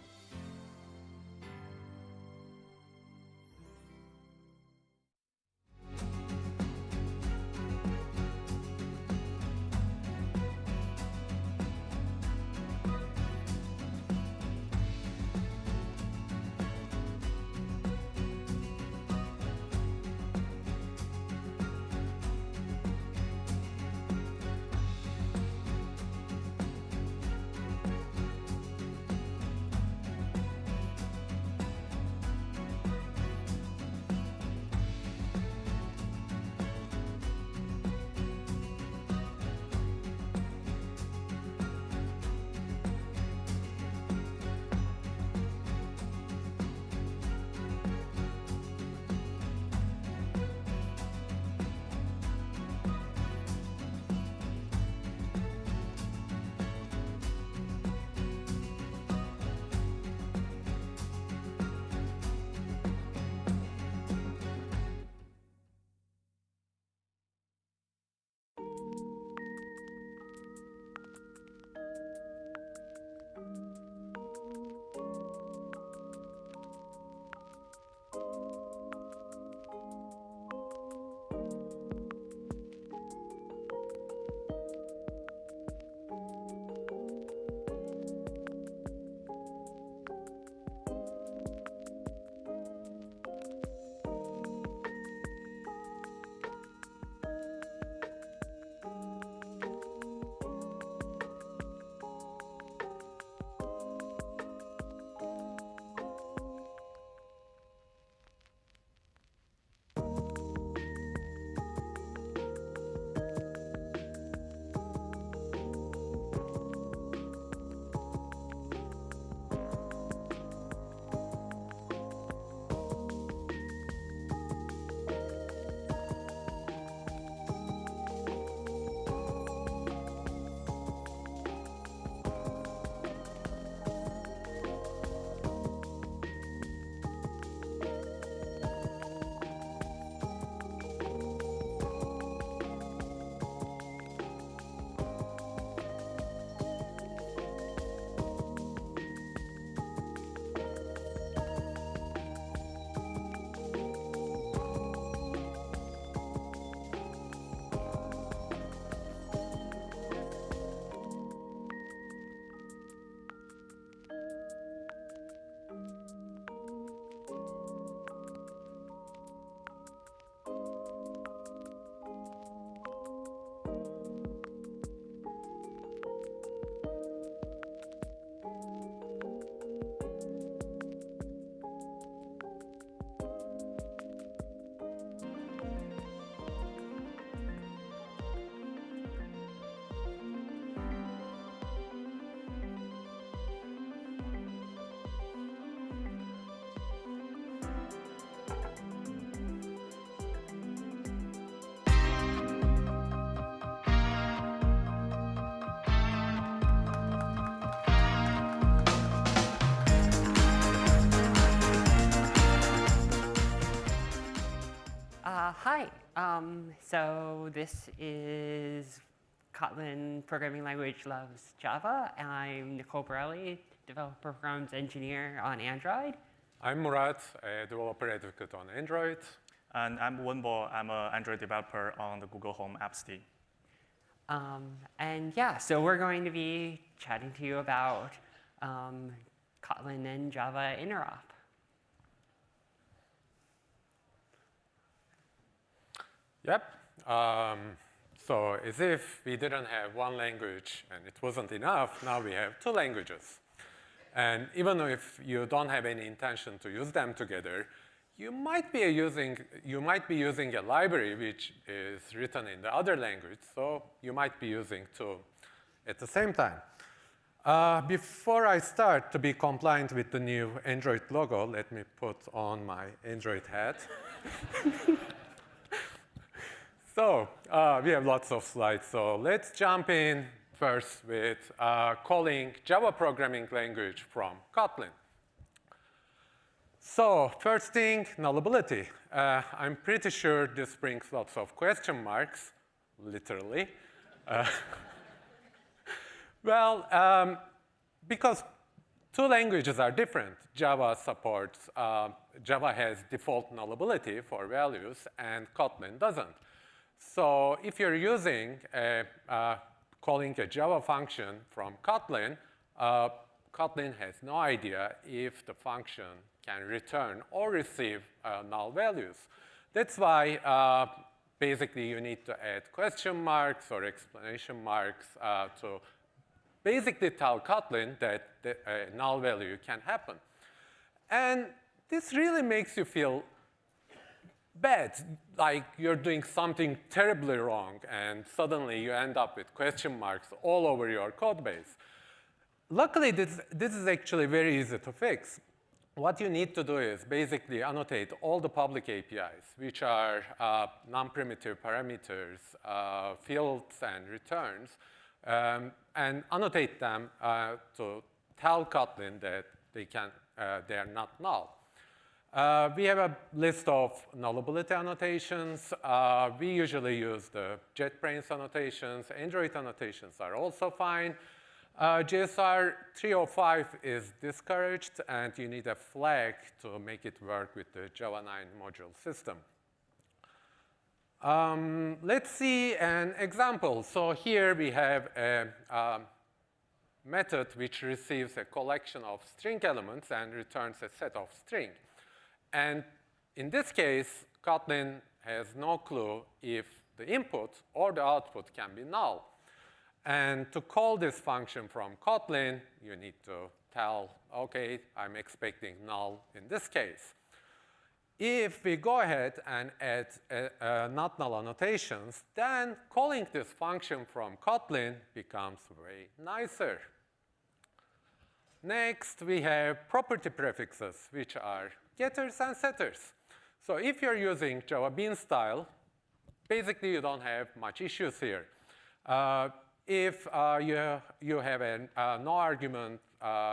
[SPEAKER 10] So this is Kotlin Programming Language Loves Java. I'm Nicole Borelli, Developer Programs Engineer on Android.
[SPEAKER 11] I'm Murat, a developer advocate on Android.
[SPEAKER 12] And I'm Wenbo. I'm an Android developer on the Google Home Apps team.
[SPEAKER 10] And yeah, so we're going to be chatting to you about Kotlin and Java interop.
[SPEAKER 11] Yep. So as if we didn't have one language and it wasn't enough, now we have two languages. And even if you don't have any intention to use them together, you might be using a library which is written in the other language, so you might be using two at the same time. Before I start to be compliant with the new Android logo, let me put on my Android hat. So we have lots of slides, so let's jump in first with calling Java programming language from Kotlin. So first thing, nullability. I'm pretty sure this brings lots of question marks, literally. Well, because two languages are different. Java has default nullability for values, and Kotlin doesn't. So if you're using calling a Java function from Kotlin, Kotlin has no idea if the function can return or receive null values. That's why basically you need to add question marks or explanation marks to basically tell Kotlin that a null value can happen. And this really makes you feel bad, like you're doing something terribly wrong, and suddenly you end up with question marks all over your code base. Luckily, this is actually very easy to fix. What you need to do is basically annotate all the public APIs, which are non-primitive parameters, fields, and returns, and annotate them to tell Kotlin that they are not null. We have a list of nullability annotations. We usually use the JetBrains annotations. Android annotations are also fine. JSR 305 is discouraged, and you need a flag to make it work with the Java 9 module system. Let's see an example. So here we have a method which receives a collection of string elements and returns a set of string. And in this case, Kotlin has no clue if the input or the output can be null. And to call this function from Kotlin, you need to tell, OK, I'm expecting null in this case. If we go ahead and add not null annotations, then calling this function from Kotlin becomes way nicer. Next, we have property prefixes, which are getters and setters. So if you're using Java Bean style, basically you don't have much issues here. If you have a no argument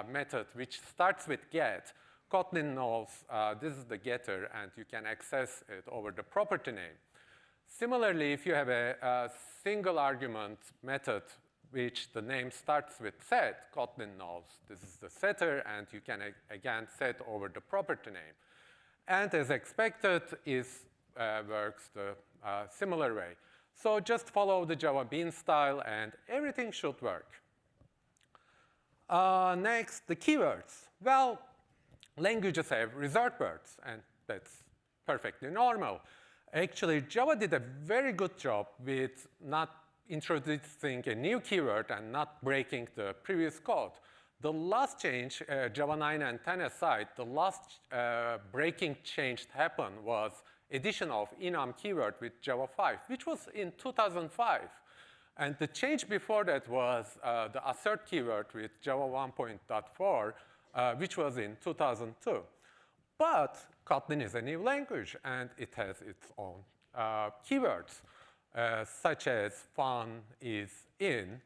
[SPEAKER 11] method which starts with get, Kotlin knows this is the getter, and you can access it over the property name. Similarly, if you have a single argument method which the name starts with set, Kotlin knows this is the setter, and you can again set over the property name. And as expected, works the similar way. So just follow the Java Bean style, and everything should work. Next, the keywords. Well, languages have resort words, and that's perfectly normal. Actually, Java did a very good job with not introducing a new keyword and not breaking the previous code. The last change, Java 9 and 10 aside, the last breaking change happened was addition of enum keyword with Java 5, which was in 2005. And the change before that was the assert keyword with Java 1.4, which was in 2002. But Kotlin is a new language, and it has its own keywords, such as fun is in.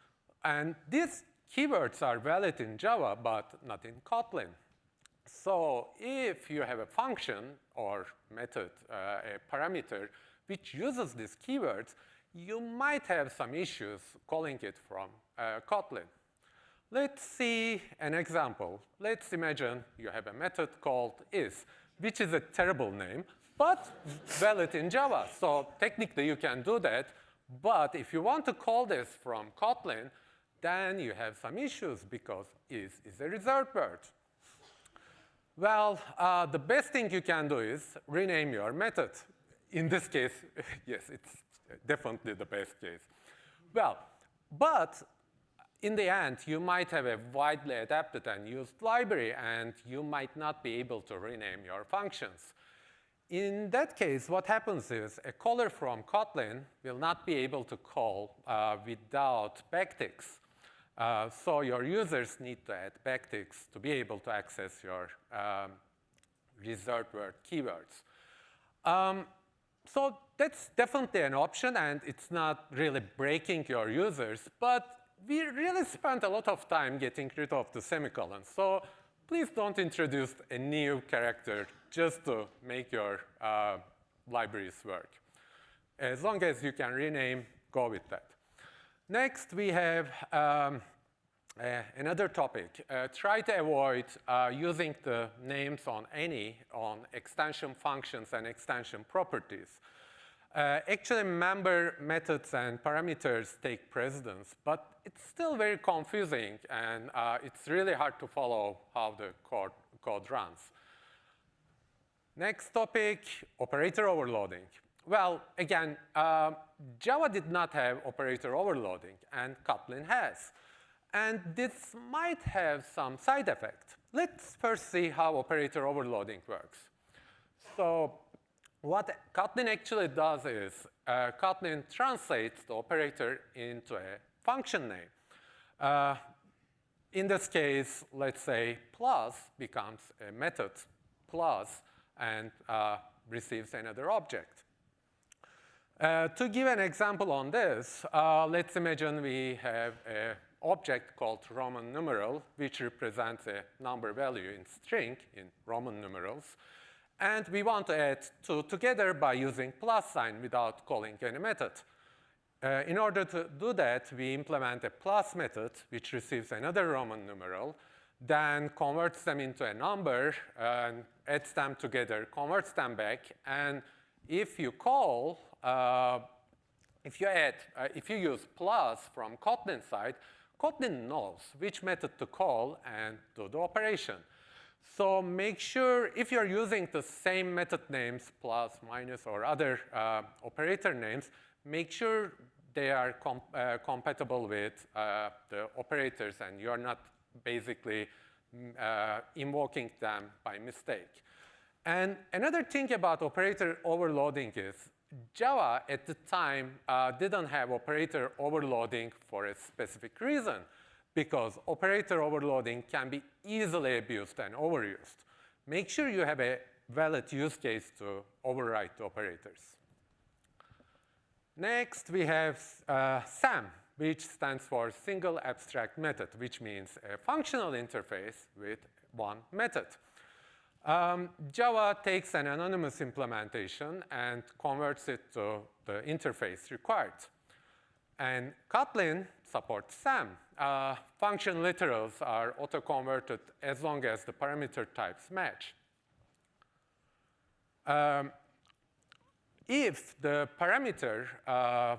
[SPEAKER 11] And these keywords are valid in Java, but not in Kotlin. So if you have a function or method, a parameter, which uses these keywords, you might have some issues calling it from Kotlin. Let's see an example. Let's imagine you have a method called is, which is a terrible name, but valid in Java. So technically you can do that. But if you want to call this from Kotlin, then you have some issues because is a reserved word. Well, the best thing you can do is rename your method. In this case, yes, it's definitely the best case. Well, but in the end, you might have a widely adapted and used library, and you might not be able to rename your functions. In that case, what happens is a caller from Kotlin will not be able to call without backticks. So your users need to add backticks to be able to access your reserved word keywords. So that's definitely an option, and it's not really breaking your users, but we really spent a lot of time getting rid of the semicolons. So please don't introduce a new character just to make your libraries work. As long as you can rename, go with that. Next, we have another topic. Try to avoid using the names on extension functions and extension properties. Actually, member methods and parameters take precedence, but it's still very confusing, and it's really hard to follow how the code runs. Next topic, operator overloading. Well, again, Java did not have operator overloading, and Kotlin has. And this might have some side effect. Let's first see how operator overloading works. So what Kotlin actually does is Kotlin translates the operator into a function name. In this case, let's say plus becomes a method plus and receives another object. To give an example on this, let's imagine we have an object called Roman numeral, which represents a number value in string in Roman numerals. And we want to add two together by using plus sign without calling any method. In order to do that, we implement a plus method, which receives another Roman numeral, then converts them into a number, and adds them together, converts them back. And if you call, if you use plus from Kotlin side, Kotlin knows which method to call and do the operation. So make sure, if you're using the same method names, plus, minus, or other operator names, make sure they are compatible with the operators and you're not basically invoking them by mistake. And another thing about operator overloading is Java at the time didn't have operator overloading for a specific reason, because operator overloading can be easily abused and overused. Make sure you have a valid use case to override the operators. Next, we have SAM, which stands for Single Abstract Method, which means a functional interface with one method. Java takes an anonymous implementation and converts it to the interface required. And Kotlin supports SAM. Function literals are auto-converted as long as the parameter types match. If the parameter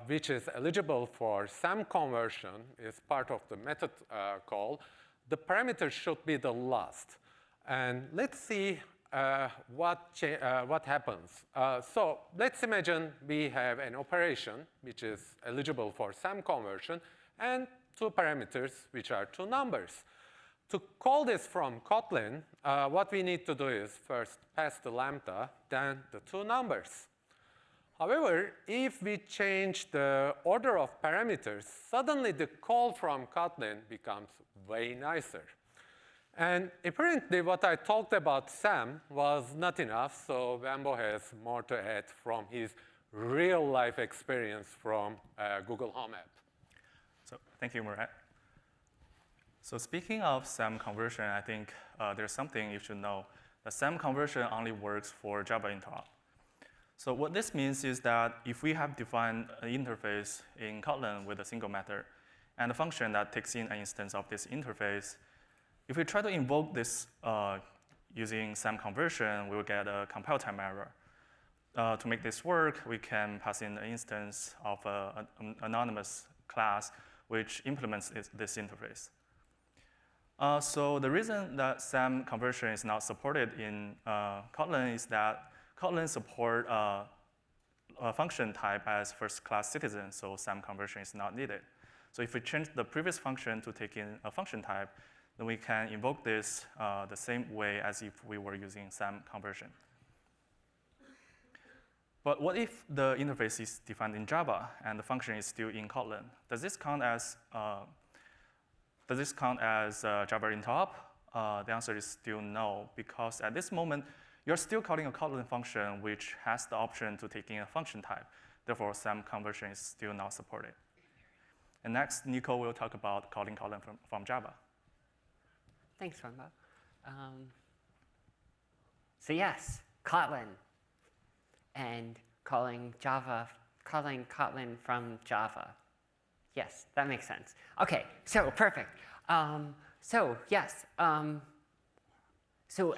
[SPEAKER 11] which is eligible for SAM conversion is part of the method call, the parameter should be the last. And let's see what happens. So let's imagine we have an operation which is eligible for SAM conversion and two parameters which are two numbers. To call this from Kotlin, what we need to do is first pass the lambda, then the two numbers. However, if we change the order of parameters, suddenly the call from Kotlin becomes way nicer. And apparently what I talked about SAM was not enough, so Wambo has more to add from his real-life experience from Google Home app.
[SPEAKER 12] So thank you, Murat. So speaking of SAM conversion, I think there's something you should know. The SAM conversion only works for Java interop. So what this means is that if we have defined an interface in Kotlin with a single method, and a function that takes in an instance of this interface, if we try to invoke this using SAM conversion, we will get a compile time error. To make this work, we can pass in an instance of an anonymous class which implements this interface. So the reason that SAM conversion is not supported in Kotlin is that Kotlin support a function type as first-class citizen, so SAM conversion is not needed. So if we change the previous function to take in a function type, then we can invoke this the same way as if we were using SAM conversion. But what if the interface is defined in Java and the function is still in Kotlin? Does this count as Java in top? The answer is still no, because at this moment, you're still calling a Kotlin function which has the option to take in a function type. Therefore, SAM conversion is still not supported. And next, Nico will talk about calling Kotlin from Java.
[SPEAKER 10] Thanks, Wenbo. So yes, Kotlin and calling Kotlin from Java. Yes, that makes sense. Okay, so perfect. So yes, so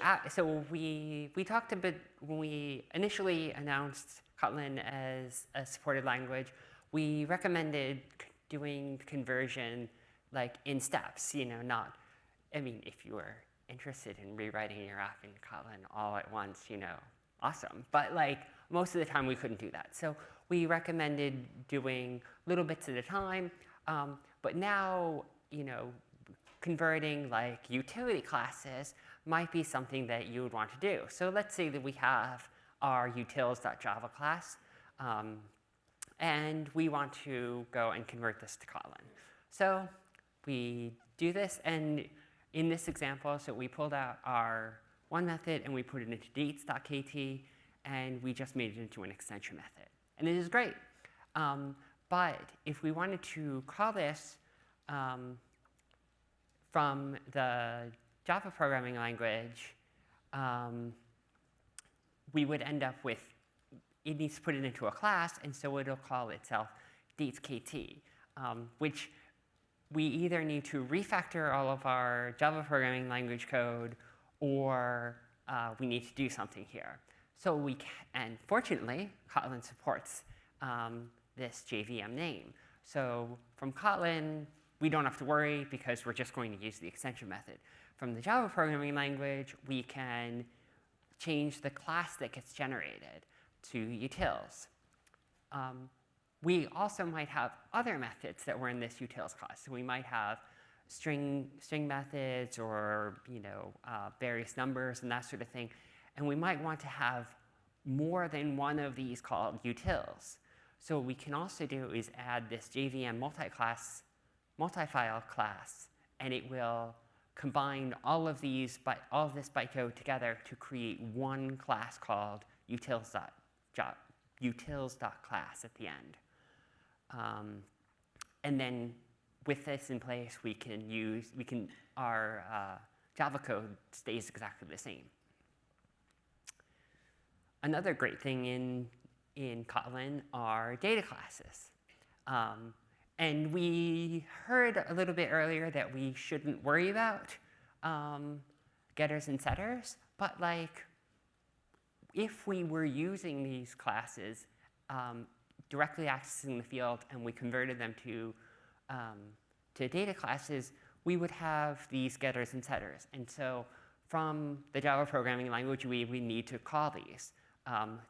[SPEAKER 10] we talked a bit when we initially announced Kotlin as a supported language. We recommended doing conversion like in steps, not, I mean, if you were interested in rewriting your app in Kotlin all at once, awesome. But like most of the time we couldn't do that. So we recommended doing little bits at a time. But now, converting like utility classes might be something that you would want to do. So let's say that we have our utils.java class. And we want to go and convert this to Kotlin. So we do this, and in this example, so we pulled out our one method and we put it into dates.kt, and we just made it into an extension method. And it is great. But if we wanted to call this from the Java programming language, we would end up with, it needs to put it into a class, and so it'll call itself dateskt, which we either need to refactor all of our Java programming language code, or we need to do something here. So we can, and fortunately, Kotlin supports this JVM name. So from Kotlin, we don't have to worry because we're just going to use the extension method. From the Java programming language, we can change the class that gets generated to utils. We also might have other methods that were in this utils class. So we might have string methods, or various numbers and that sort of thing. And we might want to have more than one of these called utils. So what we can also do is add this JVM multi-file class, and it will combine all of this bytecode together to create one class called utils.class at the end. And then with this in place, our Java code stays exactly the same. Another great thing in Kotlin are data classes. And we heard a little bit earlier that we shouldn't worry about getters and setters, but like if we were using these classes directly accessing the field and we converted them to data classes, we would have these getters and setters. And so from the Java programming language, we need to call these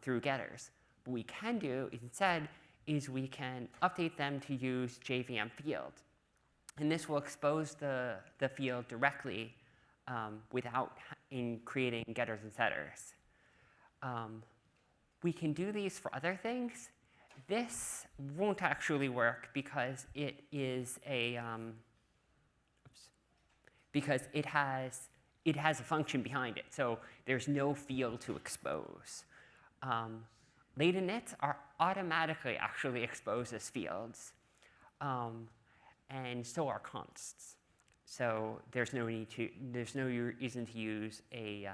[SPEAKER 10] through getters. What we can do instead is we can update them to use JVM field. And this will expose the field directly without creating getters and setters. We can do these for other things. This won't actually work because it is a because it has a function behind it. So there's no field to expose. Latent inits are automatically actually exposed as fields, and so are consts. So there's no reason to use a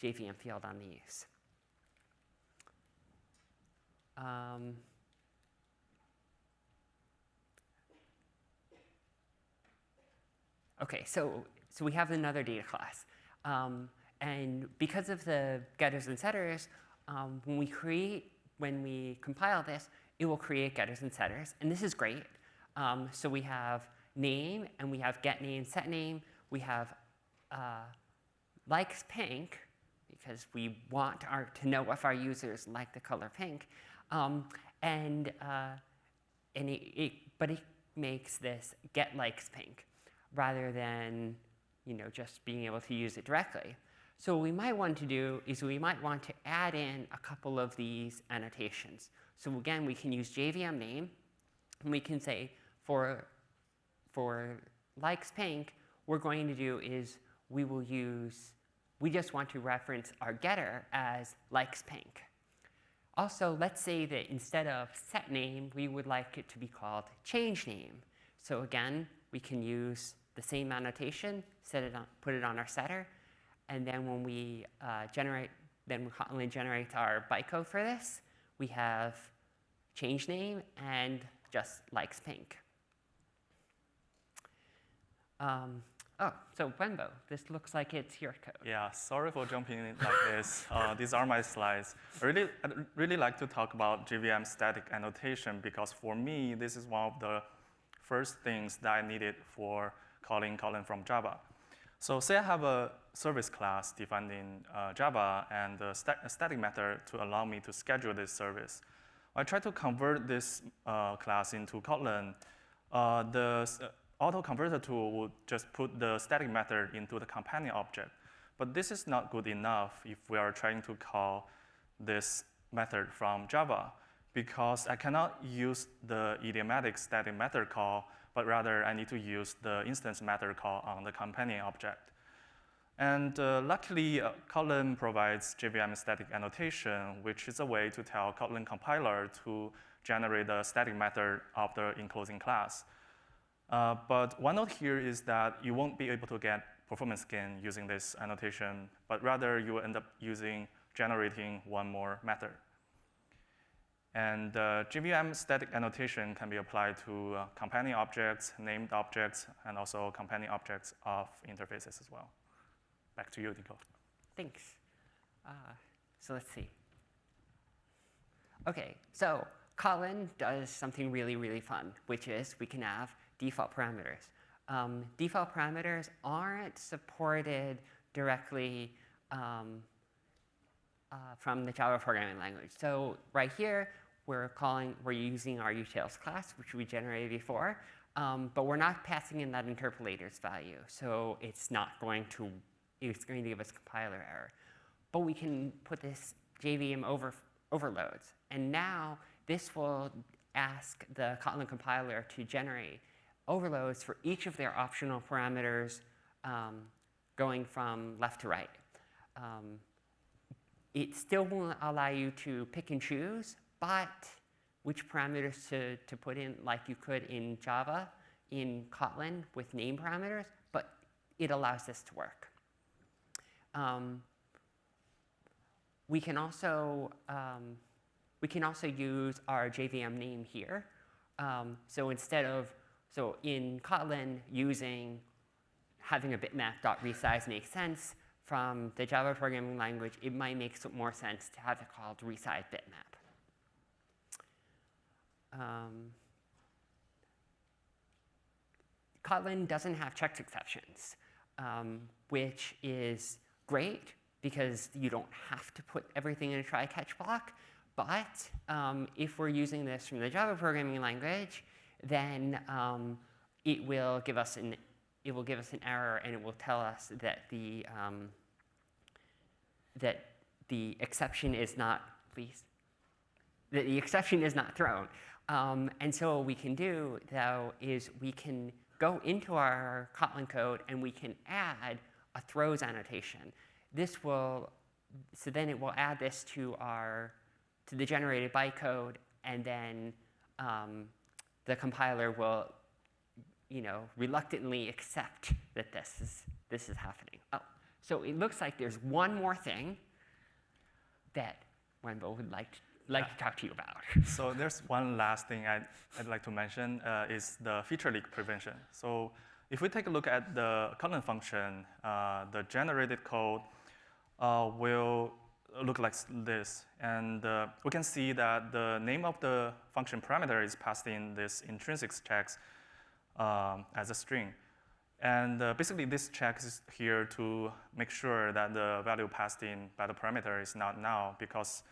[SPEAKER 10] JVM field on these. Okay, so we have another data class. And because of the getters and setters, when we compile this, it will create getters and setters, and this is great. So we have name, and we have get name, set name. We have likes pink, because we want to know if our users like the color pink. But it makes this get likes pink, rather than just being able to use it directly. So what we might want to do is we might want to add in a couple of these annotations. So again, we can use JVM name, and we can say for likes pink, we're going to do is we just want to reference our getter as likes pink. Also, let's say that instead of set name, we would like it to be called change name. So again, we can use the same annotation, put it on our setter, and then when we Kotlin generates our bytecode for this, we have change name and just likes pink. So Wenbo, this looks like it's your code.
[SPEAKER 12] Yeah, sorry for jumping in like this. These are my slides. I'd really like to talk about JVM static annotation, because for me, this is one of the first things that I needed for calling Kotlin from Java. So say I have a service class defined in Java and a static method to allow me to schedule this service. I try to convert this class into Kotlin. The auto converter tool would just put the static method into the companion object. But this is not good enough if we are trying to call this method from Java, because I cannot use the idiomatic static method call, but rather I need to use the instance method call on the companion object. And luckily, Kotlin provides JVM static annotation, which is a way to tell Kotlin compiler to generate the static method of the enclosing class. But one note here is that you won't be able to get performance gain using this annotation, but rather you will end up generating one more method. And JVM static annotation can be applied to companion objects, named objects, and also companion objects of interfaces as well. Back to you, Nico.
[SPEAKER 10] Thanks. So let's see. OK, so Kotlin does something really, really fun, which is we can have default parameters. Default parameters aren't supported directly from the Java programming language. So right here, we're using our utils class, which we generated before, but we're not passing in that interpolator's value. So it's going to give us compiler error. But we can put this JVM overloads. And now this will ask the Kotlin compiler to generate overloads for each of their optional parameters going from left to right. It still won't allow you to pick and choose, but which parameters to put in, like you could in Java, in Kotlin with name parameters, but it allows this to work. We can also use our JVM name here. So in Kotlin, having a bitmap.resize makes sense. From the Java programming language, it might make more sense to have it called resize bitmap. Kotlin doesn't have checked exceptions, which is great because you don't have to put everything in a try-catch block. But if we're using this from the Java programming language, then it will give us an error, and it will tell us that the exception is not thrown. And so what we can do, though, is we can go into our Kotlin code and we can add a throws annotation. So then it will add this to the generated bytecode, and then the compiler will, reluctantly accept that this is happening. Oh, so it looks like there's one more thing that Wenbo would like like to talk to you about.
[SPEAKER 12] So there's one last thing I'd like to mention is the feature leak prevention. So if we take a look at the Kotlin function, the generated code will look like this. And we can see that the name of the function parameter is passed in this intrinsic checks as a string. And basically, this check is here to make sure that the value passed in by the parameter is not null, because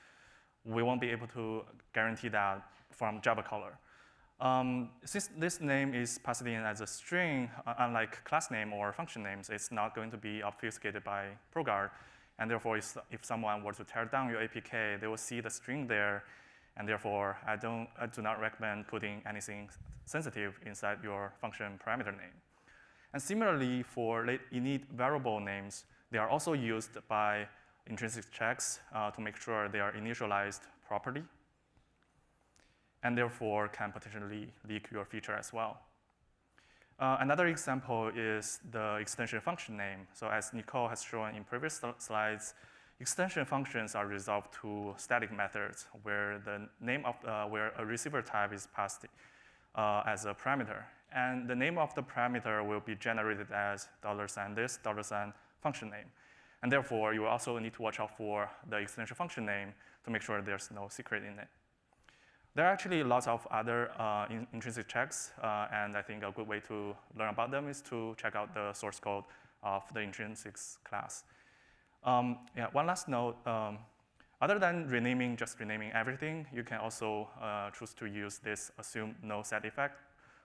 [SPEAKER 12] we won't be able to guarantee that from Java caller. Since this name is passed in as a string, unlike class name or function names, it's not going to be obfuscated by ProGuard. And therefore, if someone were to tear down your APK, they will see the string there. And therefore, I do not recommend putting anything sensitive inside your function parameter name. And similarly, for init variable names, they are also used by intrinsic checks to make sure they are initialized properly, and therefore can potentially leak your feature as well. Another example is the extension function name. So as Nicole has shown in previous slides, extension functions are resolved to static methods where the name of where a receiver type is passed as a parameter. And the name of the parameter will be generated as $this, $function name. And therefore, you will also need to watch out for the extension function name to make sure there's no secret in it. There are actually lots of other intrinsic checks, and I think a good way to learn about them is to check out the source code of the intrinsics class. Yeah, one last note, other than just renaming everything, you can also choose to use this assume no set effect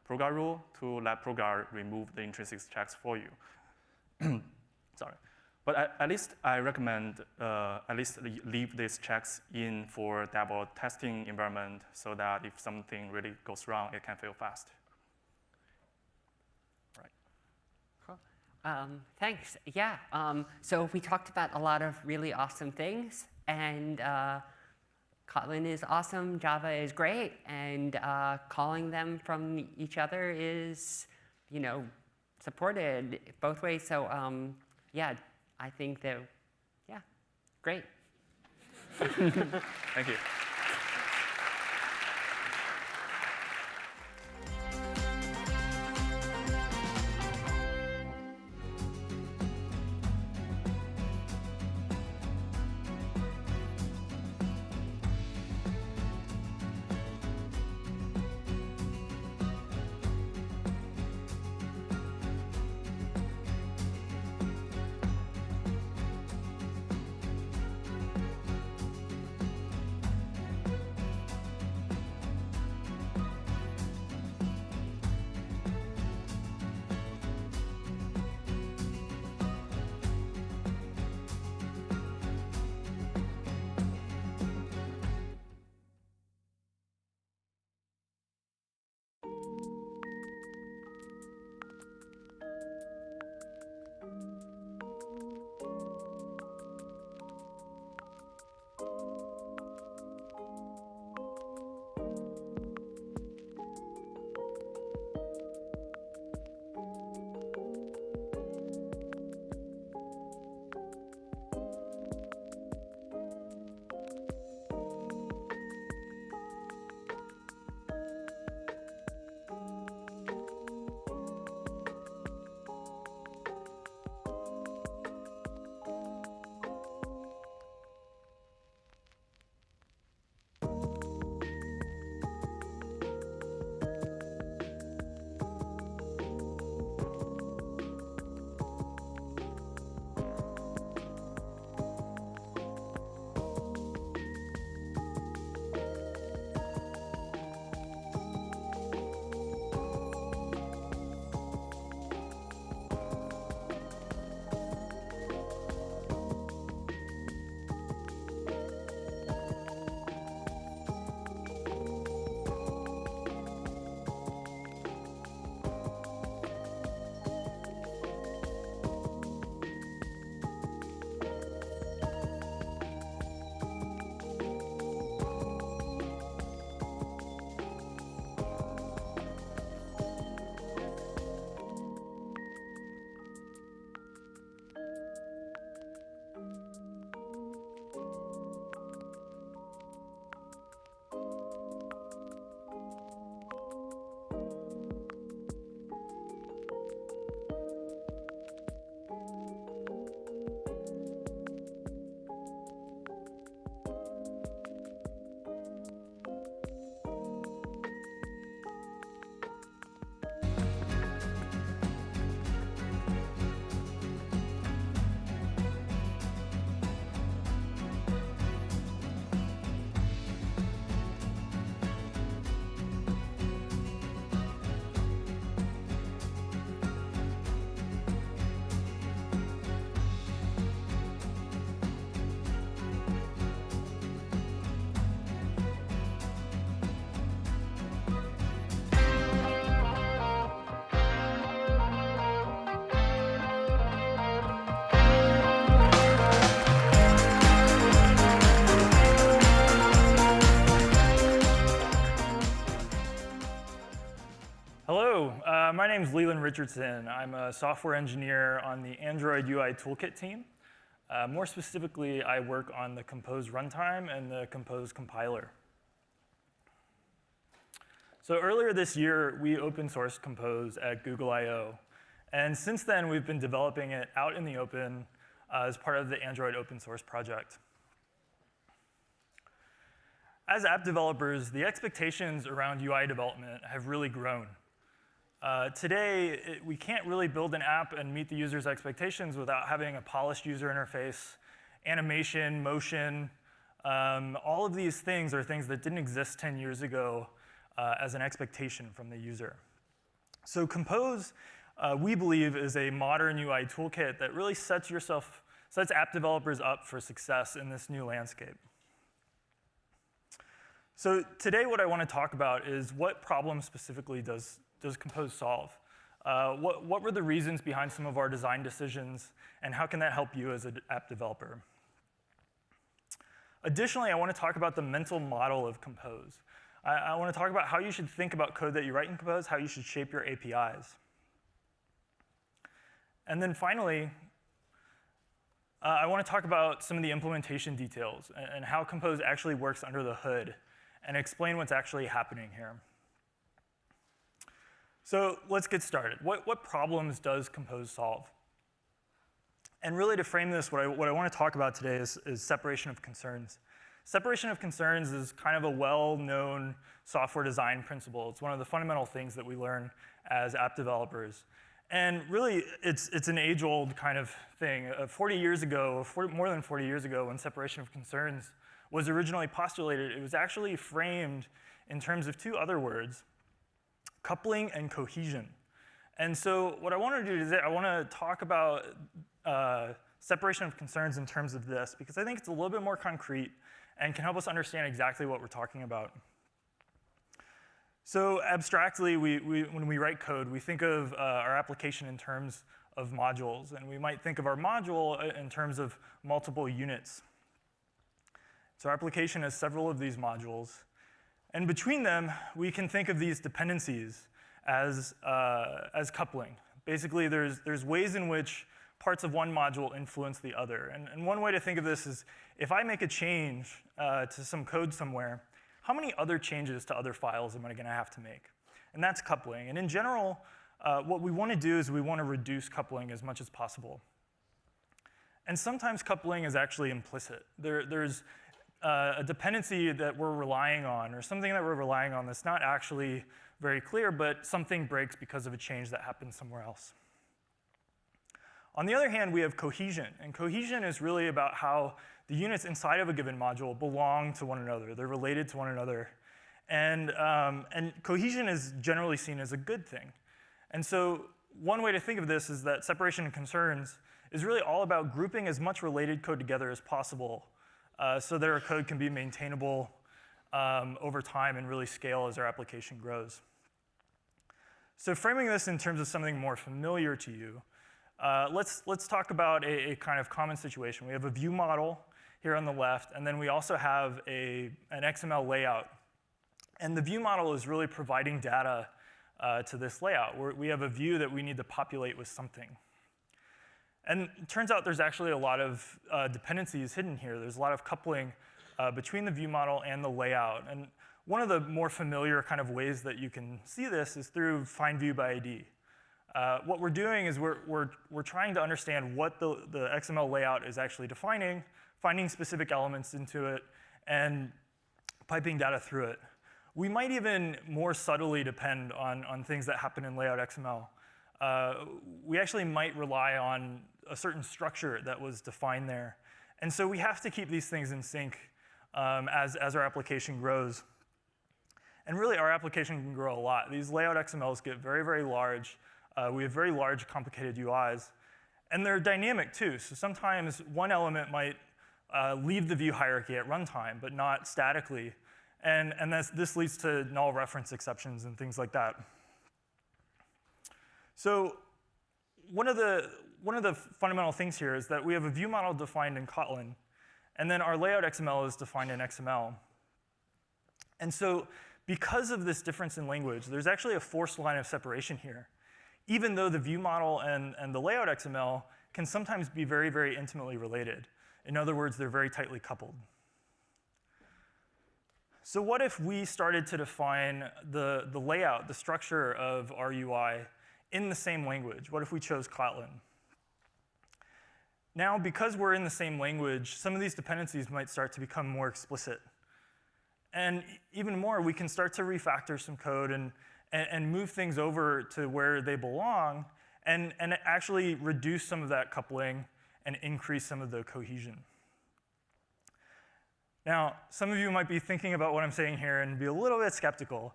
[SPEAKER 12] ProGuard rule to let ProGuard remove the intrinsic checks for you. Sorry. But at least I recommend at least leave these checks in for Dabble testing environment so that if something really goes wrong, it can fail fast.
[SPEAKER 10] Cool. Thanks. Yeah. So we talked about a lot of really awesome things, and Kotlin is awesome, Java is great, and calling them from each other is, supported both ways. So yeah. I think that, yeah, great.
[SPEAKER 12] Thank you.
[SPEAKER 13] name's Leland Richardson. I'm a software engineer on the Android UI Toolkit team. More specifically, I work on the Compose runtime and the Compose compiler. So earlier this year, we open sourced Compose at Google I/O. And since then, we've been developing it out in the open as part of the Android open source project. As app developers, the expectations around UI development have really grown. Today, we can't really build an app and meet the user's expectations without having a polished user interface, animation, motion. All of these things are things that didn't exist 10 years ago as an expectation from the user. So Compose, we believe, is a modern UI toolkit that really sets app developers up for success in this new landscape. So today, what I want to talk about is what problem specifically does Compose solve? What were the reasons behind some of our design decisions, and how can that help you as an app developer? Additionally, I want to talk about the mental model of Compose. I want to talk about how you should think about code that you write in Compose, how you should shape your APIs. And then finally, I want to talk about some of the implementation details and how Compose actually works under the hood and explain what's actually happening here. So let's get started. What problems does Compose solve? And really to frame this, what I want to talk about today is separation of concerns. Separation of concerns is kind of a well-known software design principle. It's one of the fundamental things that we learn as app developers. And really, it's an age-old kind of thing. 40 years ago, more than 40 years ago, when separation of concerns was originally postulated, it was actually framed in terms of two other words: coupling and cohesion. And so what I want to do today, I want to talk about separation of concerns in terms of this, because I think it's a little bit more concrete and can help us understand exactly what we're talking about. So abstractly, when we write code, we think of our application in terms of modules, and we might think of our module in terms of multiple units. So our application has several of these modules. And between them, we can think of these dependencies as coupling. Basically, there's ways in which parts of one module influence the other. And one way to think of this is, if I make a change to some code somewhere, how many other changes to other files am I going to have to make? And that's coupling. And in general, what we want to do is we want to reduce coupling as much as possible. And sometimes coupling is actually implicit. There's a dependency that we're relying on, or something that we're relying on that's not actually very clear, but something breaks because of a change that happens somewhere else. On the other hand, we have cohesion. And cohesion is really about how the units inside of a given module belong to one another. They're related to one another. And cohesion is generally seen as a good thing. And so one way to think of this is that separation of concerns is really all about grouping as much related code together as possible so that our code can be maintainable over time and really scale as our application grows. So framing this in terms of something more familiar to you, let's talk about a kind of common situation. We have a view model here on the left, and then we also have an XML layout. And the view model is really providing data to this layout. We have a view that we need to populate with something. And it turns out there's actually a lot of dependencies hidden here. There's a lot of coupling between the view model and the layout. And one of the more familiar kind of ways that you can see this is through find view by ID. What we're doing is we're trying to understand what the XML layout is actually defining, finding specific elements into it, and piping data through it. We might even more subtly depend on things that happen in layout XML. We actually might rely on a certain structure that was defined there. And so we have to keep these things in sync as our application grows. And really, our application can grow a lot. These layout XMLs get very, very large. We have very large, complicated UIs. And they're dynamic, too. So sometimes one element might leave the view hierarchy at runtime, but not statically. And this leads to null reference exceptions and things like that. So one of the fundamental things here is that we have a view model defined in Kotlin, and then our layout XML is defined in XML. And so because of this difference in language, there's actually a forced line of separation here. even though the view model and the layout XML can sometimes be very, very intimately related. In other words, they're very tightly coupled. So what if we started to define the layout, the structure of our UI in the same language? What if we chose Kotlin? Now, because we're in the same language, some of these dependencies might start to become more explicit. And even more, we can start to refactor some code and move things over to where they belong and actually reduce some of that coupling and increase some of the cohesion. Now, some of you might be thinking about what I'm saying here and be a little bit skeptical.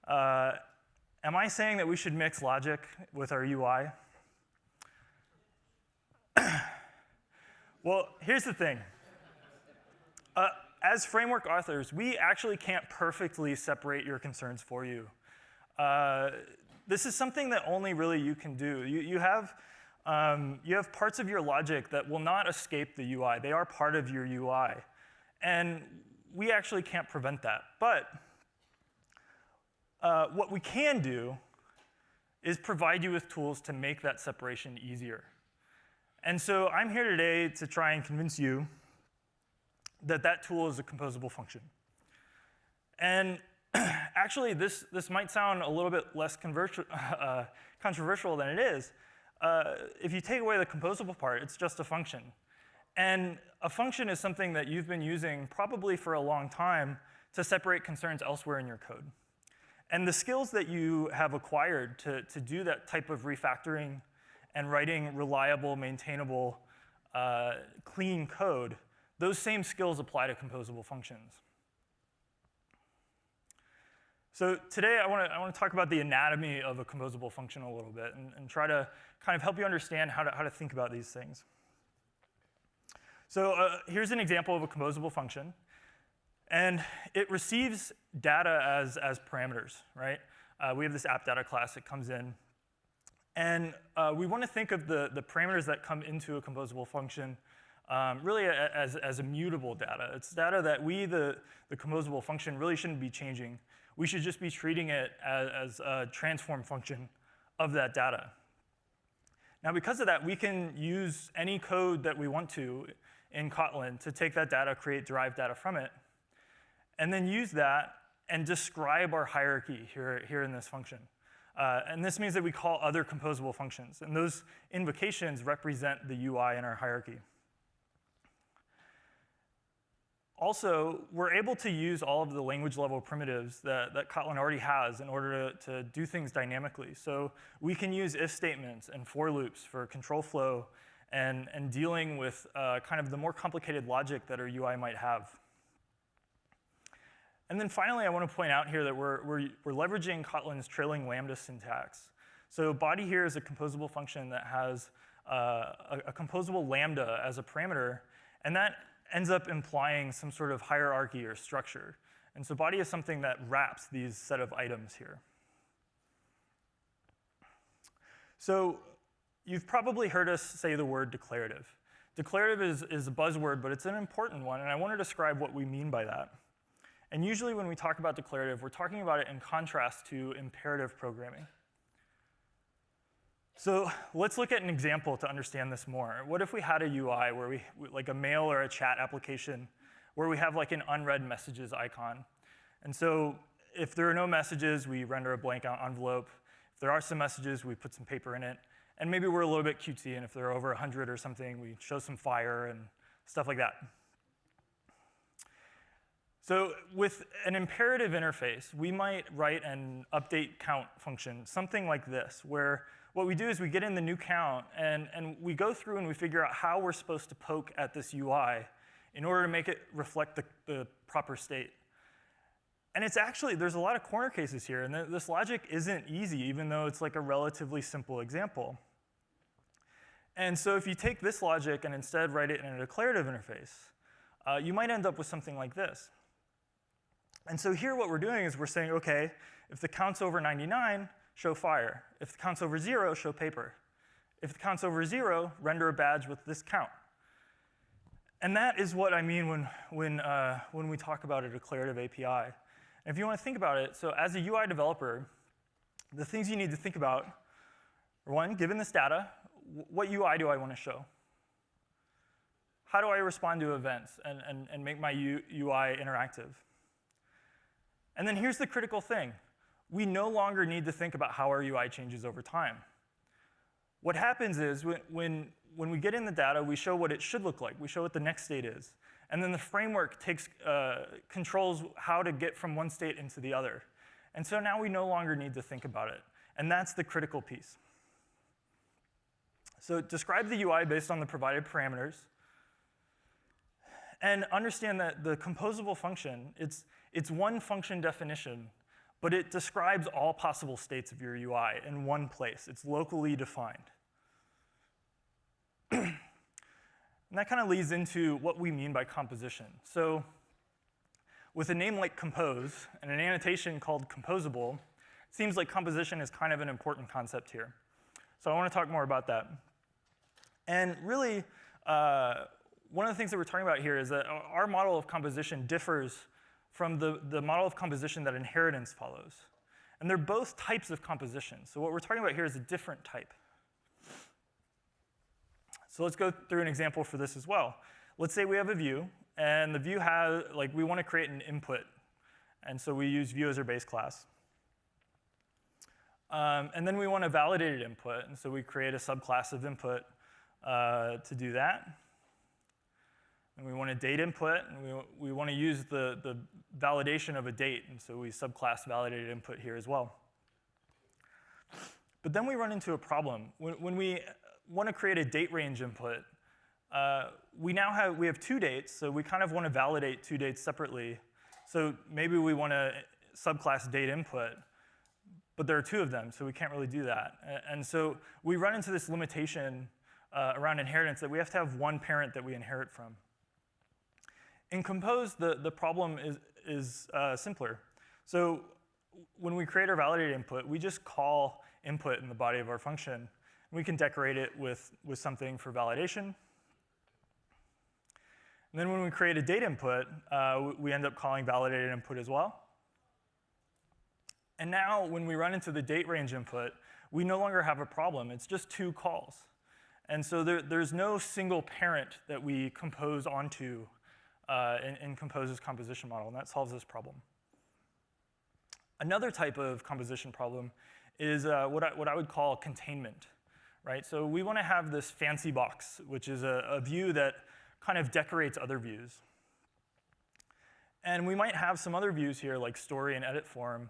[SPEAKER 13] Am I saying that we should mix logic with our UI? Well, here's the thing. As framework authors, we actually can't perfectly separate your concerns for you. This is something that only really you can do. You have parts of your logic that will not escape the UI. They are part of your UI. And we actually can't prevent that. But what we can do is provide you with tools to make that separation easier. And so I'm here today to try and convince you that that tool is a composable function. And actually, this might sound a little bit less controversial than it is. If you take away the composable part, it's just a function. And a function is something that you've been using probably for a long time to separate concerns elsewhere in your code. And the skills that you have acquired to do that type of refactoring and writing reliable, maintainable, clean code, those same skills apply to composable functions. So today I want to talk about the anatomy of a composable function a little bit and try to kind of help you understand how to think about these things. So here's an example of a composable function. And it receives data as parameters, right? We have this app data class that comes in. And we want to think of the parameters that come into a composable function really as immutable data. It's data that we, the composable function, really shouldn't be changing. We should just be treating it as a transform function of that data. Now, because of that, we can use any code that we want to in Kotlin to take that data, create derived data from it, and then use that and describe our hierarchy here in this function. And this means that we call other composable functions. And those invocations represent the UI in our hierarchy. Also, we're able to use all of the language level primitives that Kotlin already has in order to do things dynamically. So we can use if statements and for loops for control flow and dealing with kind of the more complicated logic that our UI might have. And then finally, I want to point out here that we're leveraging Kotlin's trailing lambda syntax. So body here is a composable function that has a composable lambda as a parameter, and that ends up implying some sort of hierarchy or structure. And so body is something that wraps these set of items here. So you've probably heard us say the word declarative. Declarative is a buzzword, but it's an important one, and I want to describe what we mean by that. And usually when we talk about declarative, we're talking about it in contrast to imperative programming. So let's look at an example to understand this more. What if we had a UI where we like a mail or a chat application, where we have like an unread messages icon? And so if there are no messages, we render a blank envelope. If there are some messages, we put some paper in it. And maybe we're a little bit cutesy, and if there are over 100 or something, we show some fire and stuff like that. So with an imperative interface, we might write an update count function, something like this, where what we do is we get in the new count, and we go through and we figure out how we're supposed to poke at this UI in order to make it reflect the proper state. And it's actually, there's a lot of corner cases here, and this logic isn't easy, even though it's like a relatively simple example. And so if you take this logic and instead write it in a declarative interface, you might end up with something like this. And so here what we're doing is we're saying, OK, if the count's over 99, show fire. If the count's over 0, show paper. If the count's over 0, render a badge with this count. And that is what I mean when we talk about a declarative API. And if you want to think about it, so as a UI developer, the things you need to think about One, given this data, what UI do I want to show? How do I respond to events and make my UI interactive? And then here's the critical thing. We no longer need to think about how our UI changes over time. What happens is when we get in the data, we show what it should look like. We show what the next state is. And then the framework controls how to get from one state into the other. And so now we no longer need to think about it. And that's the critical piece. So describe the UI based on the provided parameters. And understand that the composable function, it's one function definition, but it describes all possible states of your UI in one place. It's locally defined. And that kind of leads into what we mean by composition. So with a name like compose and an annotation called composable, it seems like composition is kind of an important concept here. So I want to talk more about that. And really, one of the things that we're talking about here is that our model of composition differs from the model of composition that inheritance follows. And they're both types of composition. So what we're talking about here is a different type. So let's go through an example for this as well. Let's say we have a view, and the view has, we want to create an input. And so we use view as our base class. And then we want a validated input, and so we create a subclass of input to do that. And we want a date input, and we want to use the validation of a date, and so we subclass validated input here as well. But then we run into a problem. When we want to create a date range input, we have two dates, so we kind of want to validate two dates separately. So maybe we want to subclass date input, but there are two of them, so we can't really do that. And so we run into this limitation around inheritance that we have to have one parent that we inherit from. In Compose, the problem is simpler. So when we create our validated input, we just call input in the body of our function. We can decorate it with something for validation. And then when we create a date input, we end up calling validated input as well. And now when we run into the date range input, we no longer have a problem. It's just two calls. And so there's no single parent that we compose onto in Compose's composition model, and that solves this problem. Another type of composition problem is what I would call containment. Right? So we want to have this fancy box, which is a view that kind of decorates other views. And we might have some other views here, like story and edit form.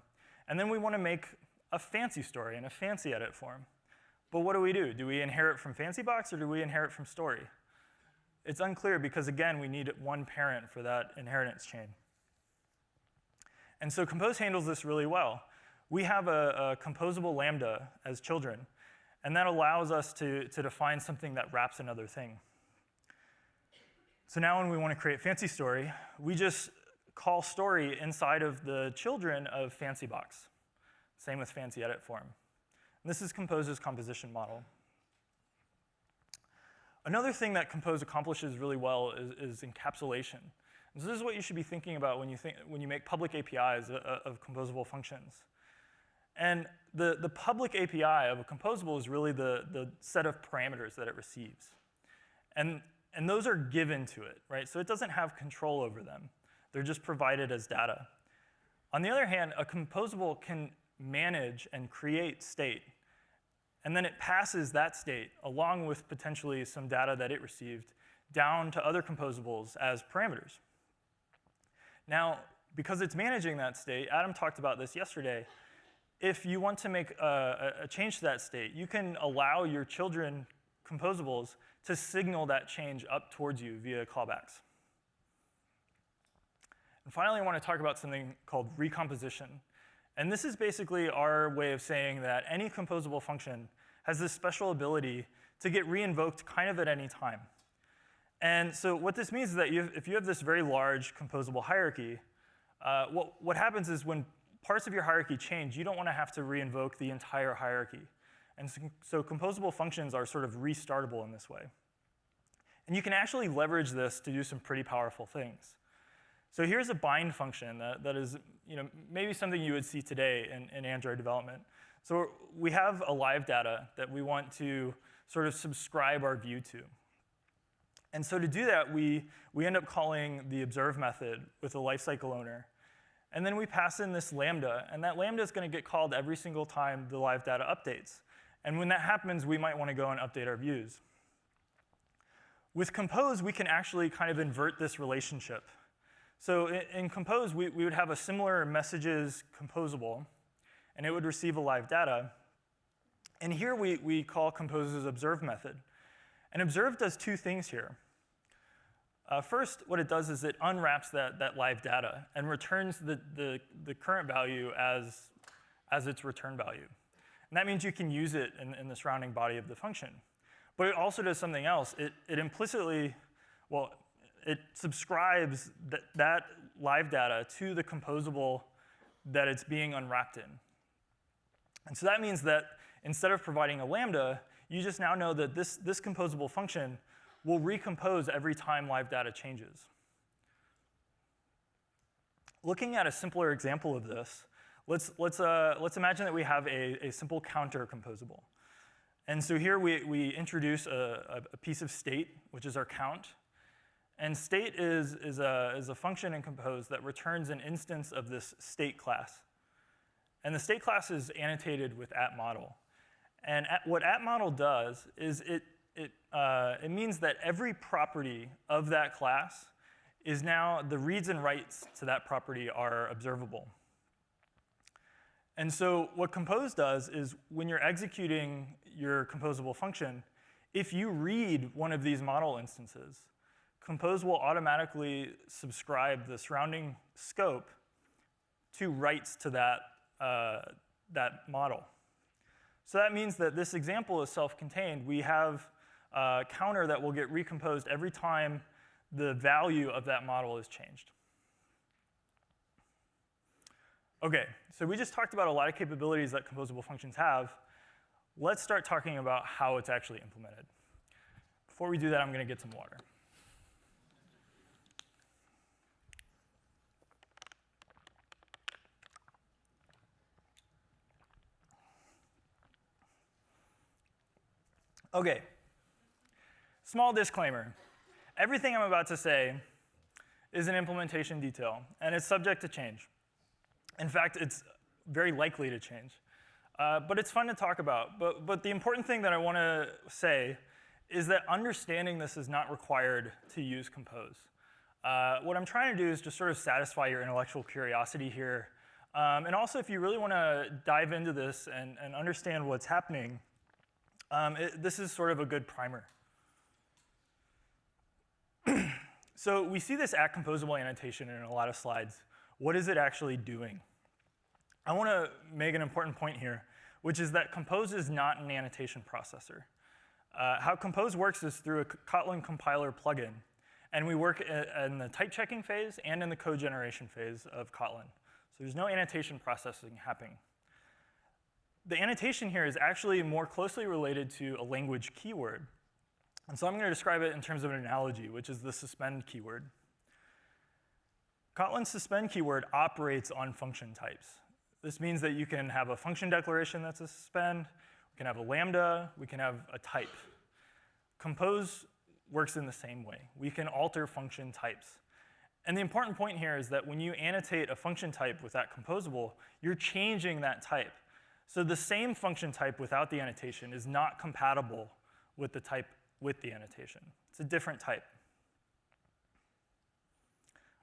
[SPEAKER 13] And then we want to make a fancy story and a fancy edit form. But what do? Do we inherit from fancy box, or do we inherit from story? It's unclear because, again, we need one parent for that inheritance chain. And so Compose handles this really well. We have a composable lambda as children. And that allows us to define something that wraps another thing. So now when we want to create fancy story, we just call story inside of the children of fancy box. Same with fancy edit form. And this is Compose's composition model. Another thing that Compose accomplishes really well is encapsulation. And so this is what you should be thinking about when you make public APIs of composable functions. And the public API of a composable is really the set of parameters that it receives. And those are given to it, right? So it doesn't have control over them. They're just provided as data. On the other hand, a composable can manage and create state. And then it passes that state, along with potentially some data that it received, down to other composables as parameters. Now, because it's managing that state, Adam talked about this yesterday, if you want to make a change to that state, you can allow your children composables to signal that change up towards you via callbacks. And finally, I want to talk about something called recomposition. And this is basically our way of saying that any composable function has this special ability to get reinvoked kind of at any time. And so what this means is that if you have this very large composable hierarchy, what happens is when parts of your hierarchy change, you don't want to have to reinvoke the entire hierarchy. And so composable functions are sort of restartable in this way. And you can actually leverage this to do some pretty powerful things. So here's a bind function that is maybe something you would see today in Android development. So we have a live data that we want to sort of subscribe our view to. And so to do that, we end up calling the observe method with a lifecycle owner. And then we pass in this lambda, and that lambda is going to get called every single time the live data updates. And when that happens, we might want to go and update our views. With Compose, we can actually kind of invert this relationship. So in Compose, we would have a similar messages composable, and it would receive a live data. And here we call Compose's observe method. And observe does two things here. First, what it does is it unwraps that live data and returns the current value as its return value. And that means you can use it in the surrounding body of the function. But it also does something else. It implicitly, well, it subscribes that live data to the composable that it's being unwrapped in. And so that means that instead of providing a lambda, you just now know that this composable function will recompose every time live data changes. Looking at a simpler example of this, let's imagine that we have a simple counter composable. And so here we introduce a piece of state, which is our count. And state is a function in Compose that returns an instance of this state class. And the state class is annotated with @model. And what @model does is it means that every property of that class is now, the reads and writes to that property are observable. And so what Compose does is when you're executing your composable function, if you read one of these model instances, Compose will automatically subscribe the surrounding scope to writes to that model. So that means that this example is self-contained. We have a counter that will get recomposed every time the value of that model is changed. OK, so we just talked about a lot of capabilities that composable functions have. Let's start talking about how it's actually implemented. Before we do that, I'm going to get some water. OK, small disclaimer. Everything I'm about to say is an implementation detail, and it's subject to change. In fact, it's very likely to change. But it's fun to talk about. But the important thing that I want to say is that understanding this is not required to use Compose. What I'm trying to do is just sort of satisfy your intellectual curiosity here. And also, if you really want to dive into this and understand what's happening, this is sort of a good primer. So we see this @composable annotation in a lot of slides. What is it actually doing? I want to make an important point here, which is that Compose is not an annotation processor. How Compose works is through a Kotlin compiler plugin. And we work in the type checking phase and in the code generation phase of Kotlin. So there's no annotation processing happening. The annotation here is actually more closely related to a language keyword. And so I'm going to describe it in terms of an analogy, which is the suspend keyword. Kotlin's suspend keyword operates on function types. This means that you can have a function declaration that's a suspend, we can have a lambda, we can have a type. Compose works in the same way. We can alter function types. And the important point here is that when you annotate a function type with that composable, you're changing that type. So the same function type without the annotation is not compatible with the type with the annotation. It's a different type.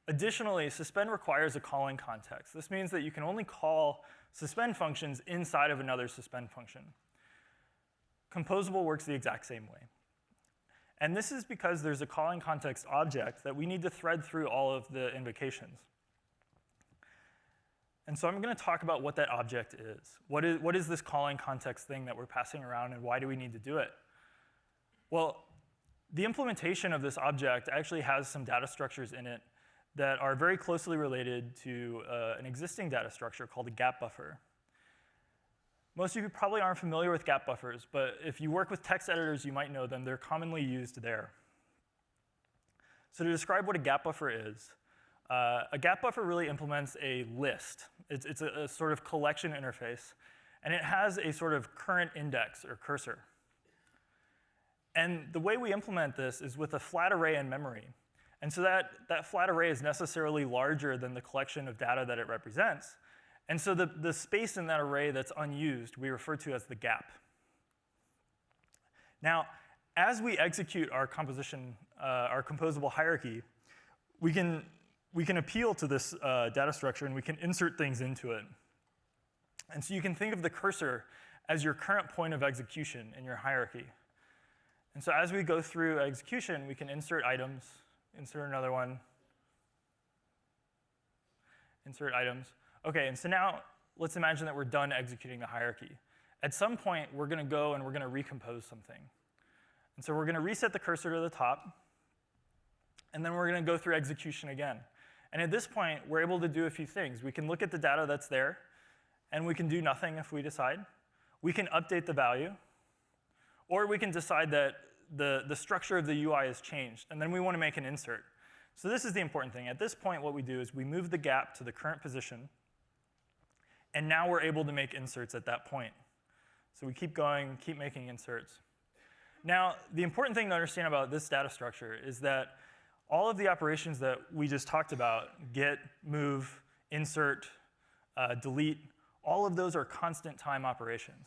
[SPEAKER 13] Additionally, suspend requires a calling context. This means that you can only call suspend functions inside of another suspend function. Composable works the exact same way. And this is because there's a calling context object that we need to thread through all of the invocations. And so I'm going to talk about what that object is. What is this calling context thing that we're passing around, and why do we need to do it? Well, the implementation of this object actually has some data structures in it that are very closely related to an existing data structure called a gap buffer. Most of you probably aren't familiar with gap buffers, but if you work with text editors, you might know them. They're commonly used there. So to describe what a gap buffer is, a gap buffer really implements a list. It's a sort of collection interface. And it has a sort of current index or cursor. And the way we implement this is with a flat array in memory. And so that flat array is necessarily larger than the collection of data that it represents. And so the space in that array that's unused, we refer to as the gap. Now, as we execute our composition, our composable hierarchy, we can appeal to this data structure and we can insert things into it. And so you can think of the cursor as your current point of execution in your hierarchy. And so as we go through execution, we can insert items, insert another one, insert items. OK, and so now let's imagine that we're done executing the hierarchy. At some point, we're going to go and we're going to recompose something. And so we're going to reset the cursor to the top. And then we're going to go through execution again. And at this point, we're able to do a few things. We can look at the data that's there, and we can do nothing if we decide. We can update the value. Or we can decide that the structure of the UI has changed, and then we want to make an insert. So this is the important thing. At this point, what we do is we move the gap to the current position. And now we're able to make inserts at that point. So we keep going, keep making inserts. Now, the important thing to understand about this data structure is that all of the operations that we just talked about, get, move, insert, delete, all of those are constant time operations,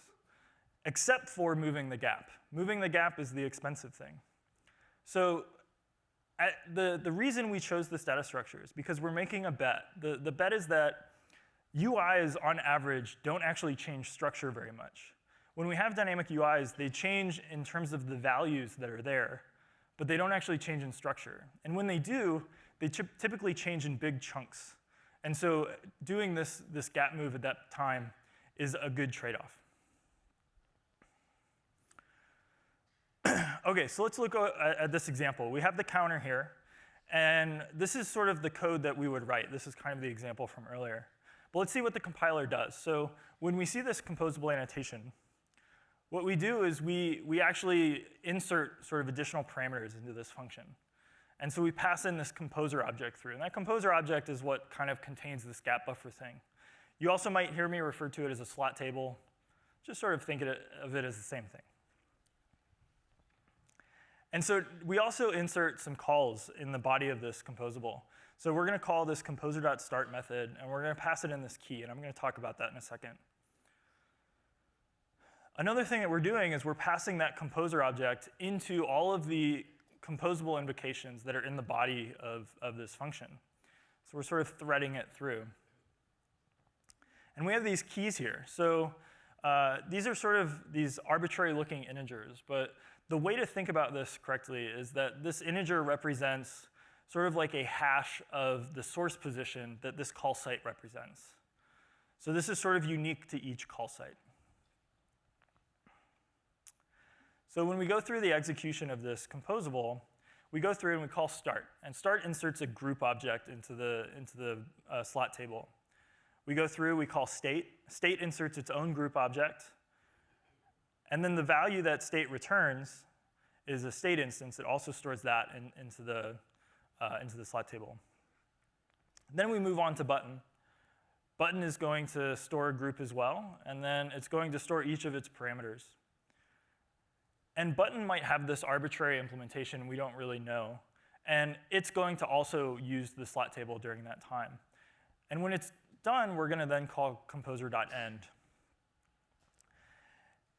[SPEAKER 13] except for moving the gap. Moving the gap is the expensive thing. So the reason we chose this data structure is because we're making a bet. The bet is that UIs, on average, don't actually change structure very much. When we have dynamic UIs, they change in terms of the values that are there, but they don't actually change in structure. And when they do, they typically change in big chunks. And so doing this gap move at that time is a good trade-off. OK, so let's look at this example. We have the counter here. And this is sort of the code that we would write. This is kind of the example from earlier. But let's see what the compiler does. So when we see this composable annotation, what we do is we actually insert sort of additional parameters into this function. And so we pass in this composer object through. And that composer object is what kind of contains this gap buffer thing. You also might hear me refer to it as a slot table. Just sort of think of it as the same thing. And so we also insert some calls in the body of this composable. So we're going to call this composer.start method, and we're going to pass it in this key. And I'm going to talk about that in a second. Another thing that we're doing is we're passing that composer object into all of the composable invocations that are in the body of this function. So we're sort of threading it through. And we have these keys here. So these are sort of these arbitrary-looking integers. But the way to think about this correctly is that this integer represents sort of like a hash of the source position that this call site represents. So this is sort of unique to each call site. So when we go through the execution of this composable, we go through and we call start. And start inserts a group object into the slot table. We go through, we call state. State inserts its own group object. And then the value that state returns is a state instance. It also stores that into the slot table. Then we move on to button. Button is going to store a group as well. And then it's going to store each of its parameters. And button might have this arbitrary implementation we don't really know. And it's going to also use the slot table during that time. And when it's done, we're going to then call composer.end.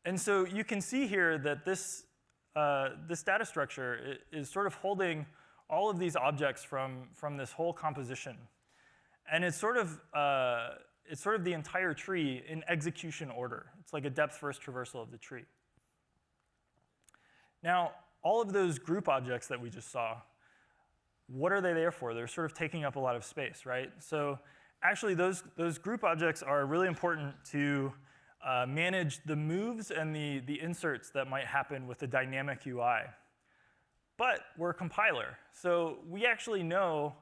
[SPEAKER 13] And so you can see here that this data structure is sort of holding all of these objects from this whole composition. And it's sort of the entire tree in execution order. It's like a depth-first traversal of the tree. Now, all of those group objects that we just saw, what are they there for? They're sort of taking up a lot of space, right? So actually, those group objects are really important to manage the moves and the inserts that might happen with the dynamic UI. But we're a compiler, so we actually know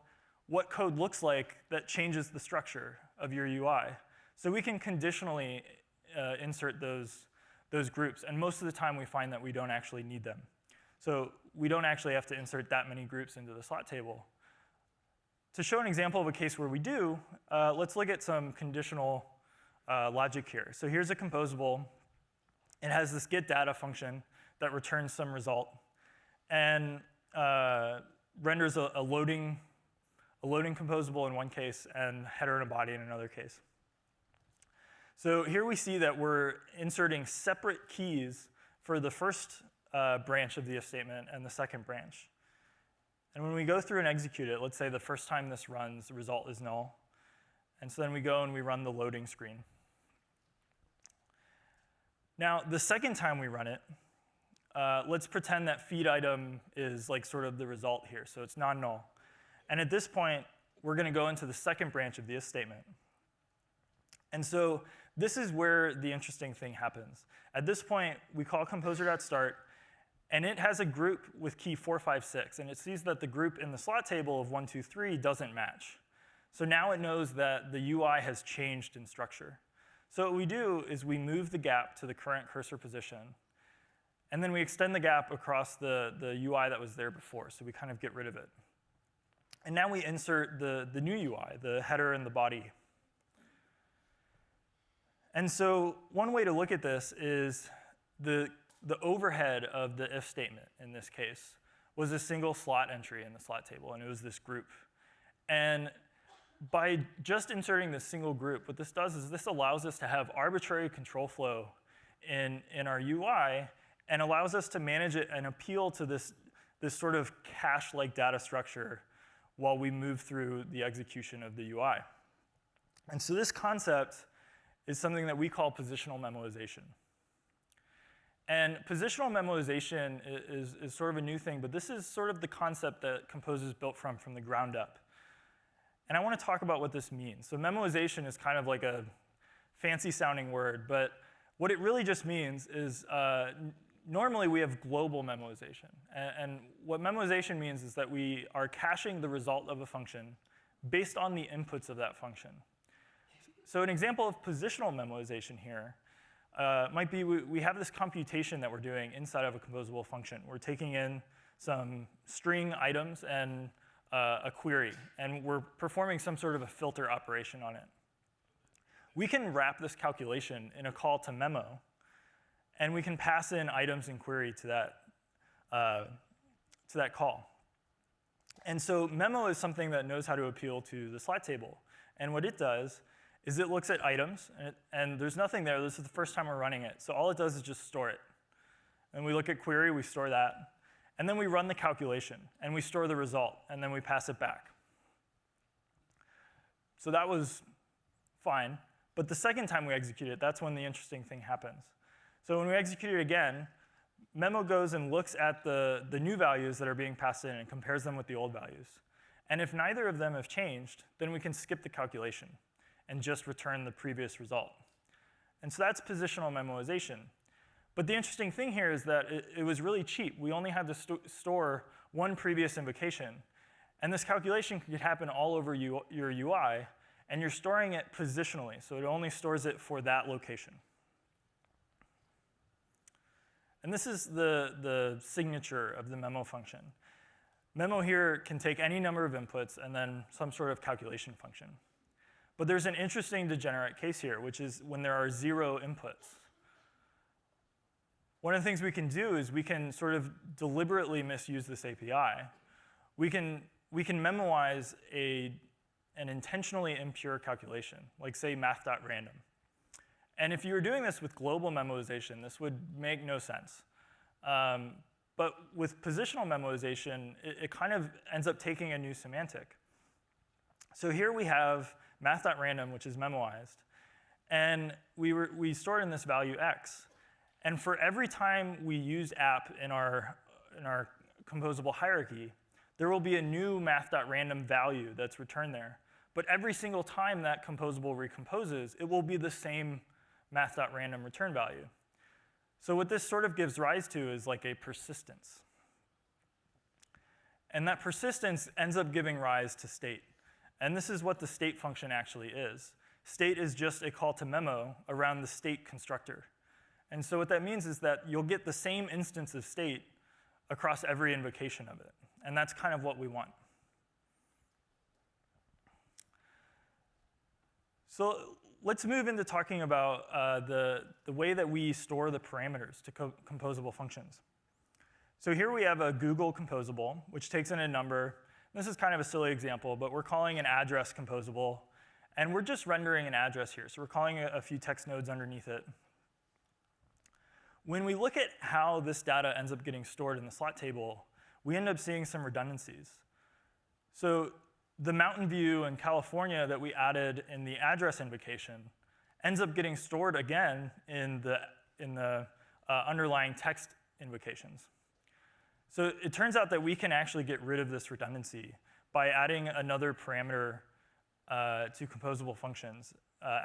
[SPEAKER 13] what code looks like that changes the structure of your UI. So we can conditionally insert those groups. And most of the time, we find that we don't actually need them. So we don't actually have to insert that many groups into the slot table. To show an example of a case where we do, let's look at some conditional logic here. So here's a composable. It has this getData function that returns some result and renders a loading composable in one case and header and a body in another case. So here we see that we're inserting separate keys for the first branch of the if statement and the second branch. And when we go through and execute it, let's say the first time this runs, the result is null. And so then we go and we run the loading screen. Now, the second time we run it, let's pretend that feed item is like sort of the result here, so it's non-null. And at this point, we're going to go into the second branch of the if statement. And so this is where the interesting thing happens. At this point, we call composer.start, and it has a group with key 456, and it sees that the group in the slot table of 1, 2, 3 doesn't match. So now it knows that the UI has changed in structure. So what we do is we move the gap to the current cursor position, and then we extend the gap across the UI that was there before, so we kind of get rid of it. And now we insert the new UI, the header and the body. And so one way to look at this is the overhead of the if statement in this case was a single slot entry in the slot table, and it was this group. And by just inserting this single group, what this does is this allows us to have arbitrary control flow in our UI and allows us to manage it and appeal to this sort of cache-like data structure while we move through the execution of the UI. And so this concept is something that we call positional memoization. And positional memoization is sort of a new thing, but this is sort of the concept that Compose is built from the ground up. And I want to talk about what this means. So memoization is kind of like a fancy sounding word, but what it really just means is normally we have global memoization. And what memoization means is that we are caching the result of a function based on the inputs of that function. So an example of positional memoization here might be we have this computation that we're doing inside of a composable function. We're taking in some string items and a query, and we're performing some sort of a filter operation on it. We can wrap this calculation in a call to memo, and we can pass in items and query to that call. And so memo is something that knows how to appeal to the slot table. And what it does is it looks at items, and there's nothing there. This is the first time we're running it. So all it does is just store it. And we look at query, we store that. And then we run the calculation, and we store the result, and then we pass it back. So that was fine. But the second time we execute it, that's when the interesting thing happens. So when we execute it again, memo goes and looks at the new values that are being passed in and compares them with the old values. And if neither of them have changed, then we can skip the calculation and just return the previous result. And so that's positional memoization. But the interesting thing here is that it was really cheap. We only had to store one previous invocation. And this calculation could happen all over your UI, and you're storing it positionally. So it only stores it for that location. And this is the signature of the memo function. Memo here can take any number of inputs and then some sort of calculation function. But there's an interesting degenerate case here, which is when there are 0 inputs. One of the things we can do is we can sort of deliberately misuse this API. We can memoize an intentionally impure calculation, like say math.random. And if you were doing this with global memoization, this would make no sense. But with positional memoization, it kind of ends up taking a new semantic. So here we have math.random, which is memoized. And we stored in this value x. And for every time we use app in our composable hierarchy, there will be a new math.random value that's returned there. But every single time that composable recomposes, it will be the same math.random return value. So what this sort of gives rise to is like a persistence. And that persistence ends up giving rise to state. And this is what the state function actually is. State is just a call to memo around the state constructor. And so what that means is that you'll get the same instance of state across every invocation of it. And that's kind of what we want. So let's move into talking about the way that we store the parameters to composable functions. So here we have a Google composable, which takes in a number. This is kind of a silly example, but we're calling an address composable. And we're just rendering an address here. So we're calling a few text nodes underneath it. When we look at how this data ends up getting stored in the slot table, we end up seeing some redundancies. So the Mountain View in California that we added in the address invocation ends up getting stored again in the underlying text invocations. So it turns out that we can actually get rid of this redundancy by adding another parameter to composable functions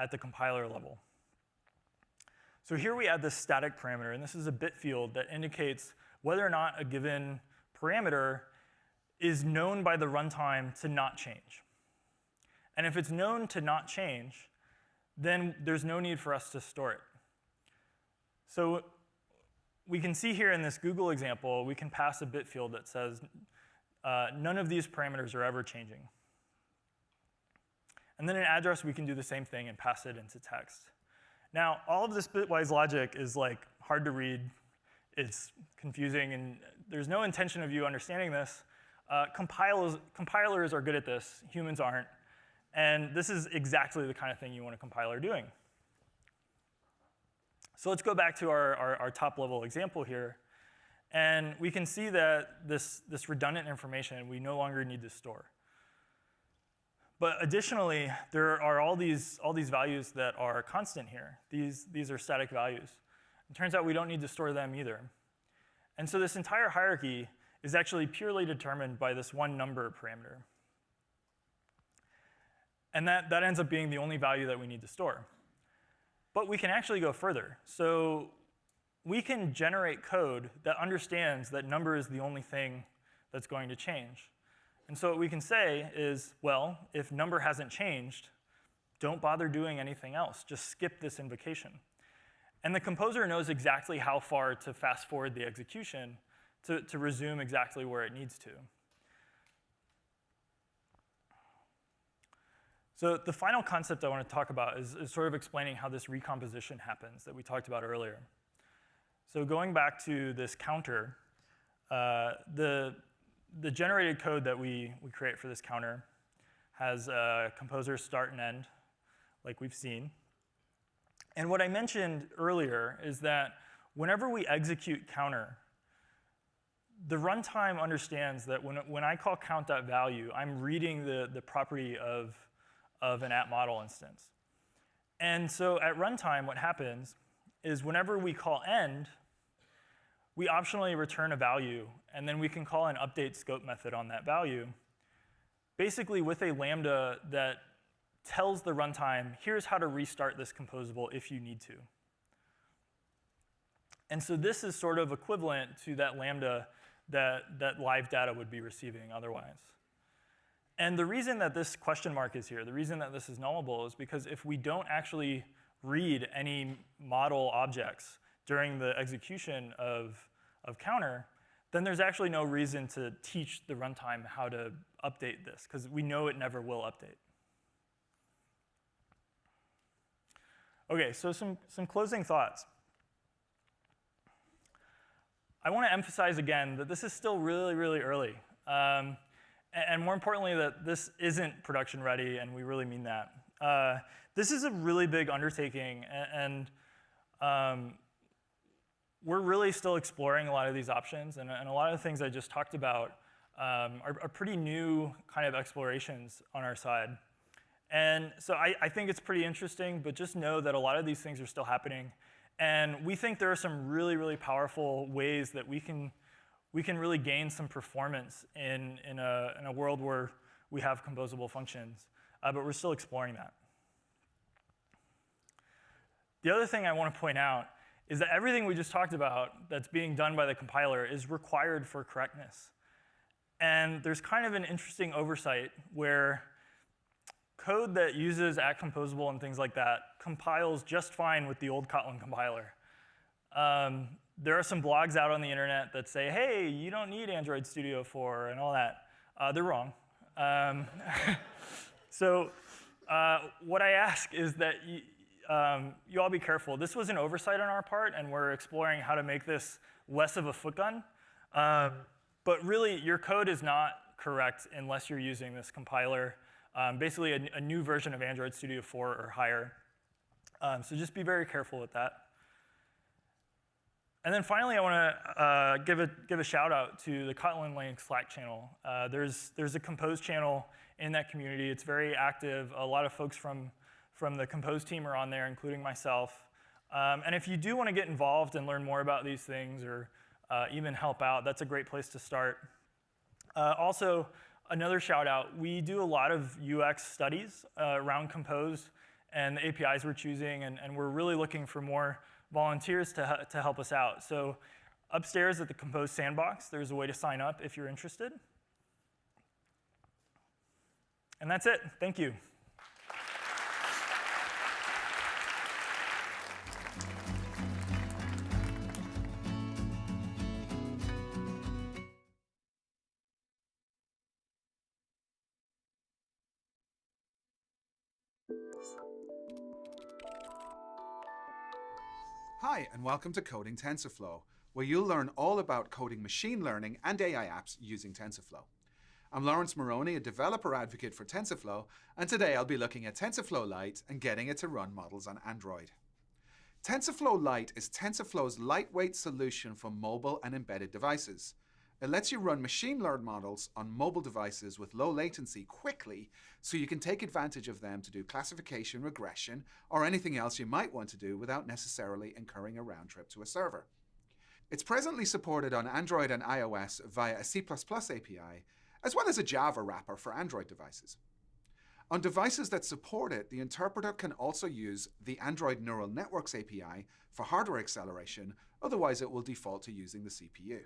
[SPEAKER 13] at the compiler level. So here we add this static parameter, and this is a bit field that indicates whether or not a given parameter is known by the runtime to not change. And if it's known to not change, then there's no need for us to store it. So we can see here in this Google example, we can pass a bit field that says none of these parameters are ever changing. And then in address, we can do the same thing and pass it into text. Now, all of this bitwise logic is like hard to read. It's confusing, and there's no intention of you understanding this. Compilers are good at this. Humans aren't. And this is exactly the kind of thing you want a compiler doing. So let's go back to our top-level example here. And we can see that this redundant information we no longer need to store. But additionally, there are all these values that are constant here. These are static values. It turns out we don't need to store them either. And so this entire hierarchy is actually purely determined by this one number parameter. And that ends up being the only value that we need to store. But we can actually go further. So we can generate code that understands that number is the only thing that's going to change. And so what we can say is, well, if number hasn't changed, don't bother doing anything else. Just skip this invocation. And the composer knows exactly how far to fast forward the execution to resume exactly where it needs to. So the final concept I want to talk about is sort of explaining how this recomposition happens that we talked about earlier. So going back to this counter, the generated code that we create for this counter has a composer start and end, like we've seen. And what I mentioned earlier is that whenever we execute counter, the runtime understands that when I call count.value, I'm reading the property of an app model instance. And so at runtime, what happens is whenever we call end, we optionally return a value, and then we can call an update scope method on that value, basically with a lambda that tells the runtime, here's how to restart this composable if you need to. And so this is sort of equivalent to that lambda that live data would be receiving otherwise. And the reason that this question mark is here, the reason that this is nullable is because if we don't actually read any model objects during the execution of counter, then there's actually no reason to teach the runtime how to update this, because we know it never will update. OK, so some closing thoughts. I want to emphasize again that this is still really, really early. And more importantly, that this isn't production ready, and we really mean that. This is a really big undertaking, and we're really still exploring a lot of these options, and a lot of the things I just talked about are pretty new kind of explorations on our side. And so I think it's pretty interesting, but just know that a lot of these things are still happening. And we think there are some really, really powerful ways that we can really gain some performance in a world where we have composable functions. But we're still exploring that. The other thing I want to point out is that everything we just talked about that's being done by the compiler is required for correctness. And there's kind of an interesting oversight where code that uses @composable and things like that compiles just fine with the old Kotlin compiler. There are some blogs out on the internet that say, hey, you don't need Android Studio 4 and all that. They're wrong. So what I ask is that you all be careful. This was an oversight on our part, and we're exploring how to make this less of a foot gun. But really, your code is not correct unless you're using this compiler, basically a new version of Android Studio 4 or higher. So just be very careful with that. And then finally, I want to give a shout out to the Kotlin Link Slack channel. There's a Compose channel in that community. It's very active. A lot of folks from the Compose team are on there, including myself. And if you do want to get involved and learn more about these things or even help out, that's a great place to start. Also, another shout out, we do a lot of UX studies around Compose and the APIs we're choosing, and we're really looking for more volunteers to help us out. So upstairs at the Compose Sandbox, there's a way to sign up if you're interested. And that's it. Thank you.
[SPEAKER 14] Hi, and welcome to Coding TensorFlow, where you'll learn all about coding machine learning and AI apps using TensorFlow. I'm Lawrence Moroney, a developer advocate for TensorFlow, and today I'll be looking at TensorFlow Lite and getting it to run models on Android. TensorFlow Lite is TensorFlow's lightweight solution for mobile and embedded devices. It lets you run machine-learned models on mobile devices with low latency quickly, so you can take advantage of them to do classification, regression, or anything else you might want to do without necessarily incurring a round trip to a server. It's presently supported on Android and iOS via a C++ API, as well as a Java wrapper for Android devices. On devices that support it, the interpreter can also use the Android Neural Networks API for hardware acceleration, otherwise it will default to using the CPU.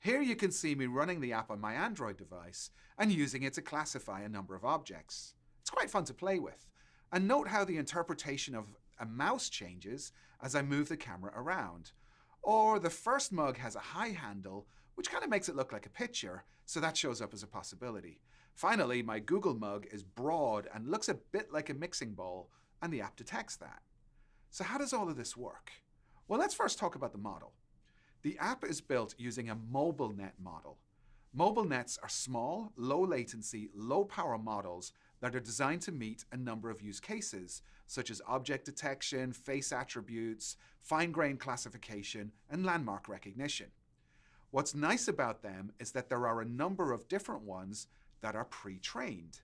[SPEAKER 14] Here you can see me running the app on my Android device and using it to classify a number of objects. It's quite fun to play with. And note how the interpretation of a mouse changes as I move the camera around. Or the first mug has a high handle, which kind of makes it look like a picture, so that shows up as a possibility. Finally, my Google mug is broad and looks a bit like a mixing bowl, and the app detects that. So how does all of this work? Well, let's first talk about the model. The app is built using a MobileNet model. MobileNets are small, low latency, low power models that are designed to meet a number of use cases, such as object detection, face attributes, fine-grained classification, and landmark recognition. What's nice about them is that there are a number of different ones that are pre-trained,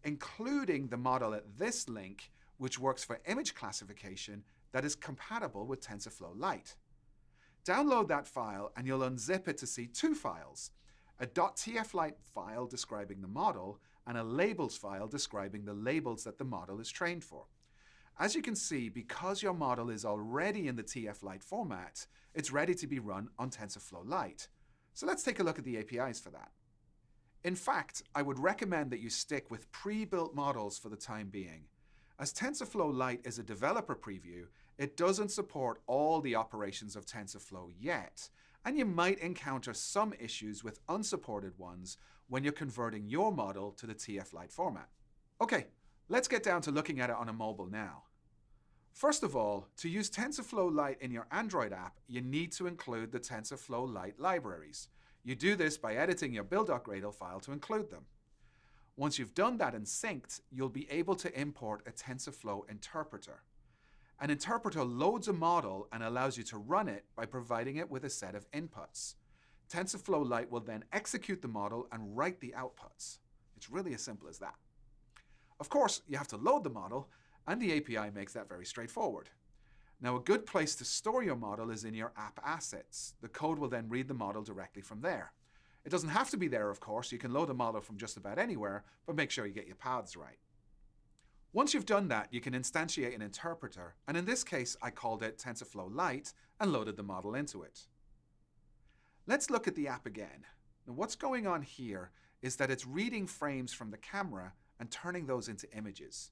[SPEAKER 14] including the model at this link, which works for image classification that is compatible with TensorFlow Lite. Download that file and you'll unzip it to see two files, a .tflite file describing the model and a labels file describing the labels that the model is trained for. As you can see, because your model is already in the TF-Lite format, it's ready to be run on TensorFlow Lite. So let's take a look at the APIs for that. In fact, I would recommend that you stick with pre-built models for the time being. As TensorFlow Lite is a developer preview, it doesn't support all the operations of TensorFlow yet, and you might encounter some issues with unsupported ones when you're converting your model to the TF-Lite format. Okay, let's get down to looking at it on a mobile now. First of all, to use TensorFlow Lite in your Android app, you need to include the TensorFlow Lite libraries. You do this by editing your build.gradle file to include them. Once you've done that and synced, you'll be able to import a TensorFlow interpreter. An interpreter loads a model and allows you to run it by providing it with a set of inputs. TensorFlow Lite will then execute the model and write the outputs. It's really as simple as that. Of course, you have to load the model, and the API makes that very straightforward. Now, a good place to store your model is in your app assets. The code will then read the model directly from there. It doesn't have to be there, of course. You can load a model from just about anywhere, but make sure you get your paths right. Once you've done that, you can instantiate an interpreter, and in this case, I called it TensorFlow Lite and loaded the model into it. Let's look at the app again. Now, what's going on here is that it's reading frames from the camera and turning those into images.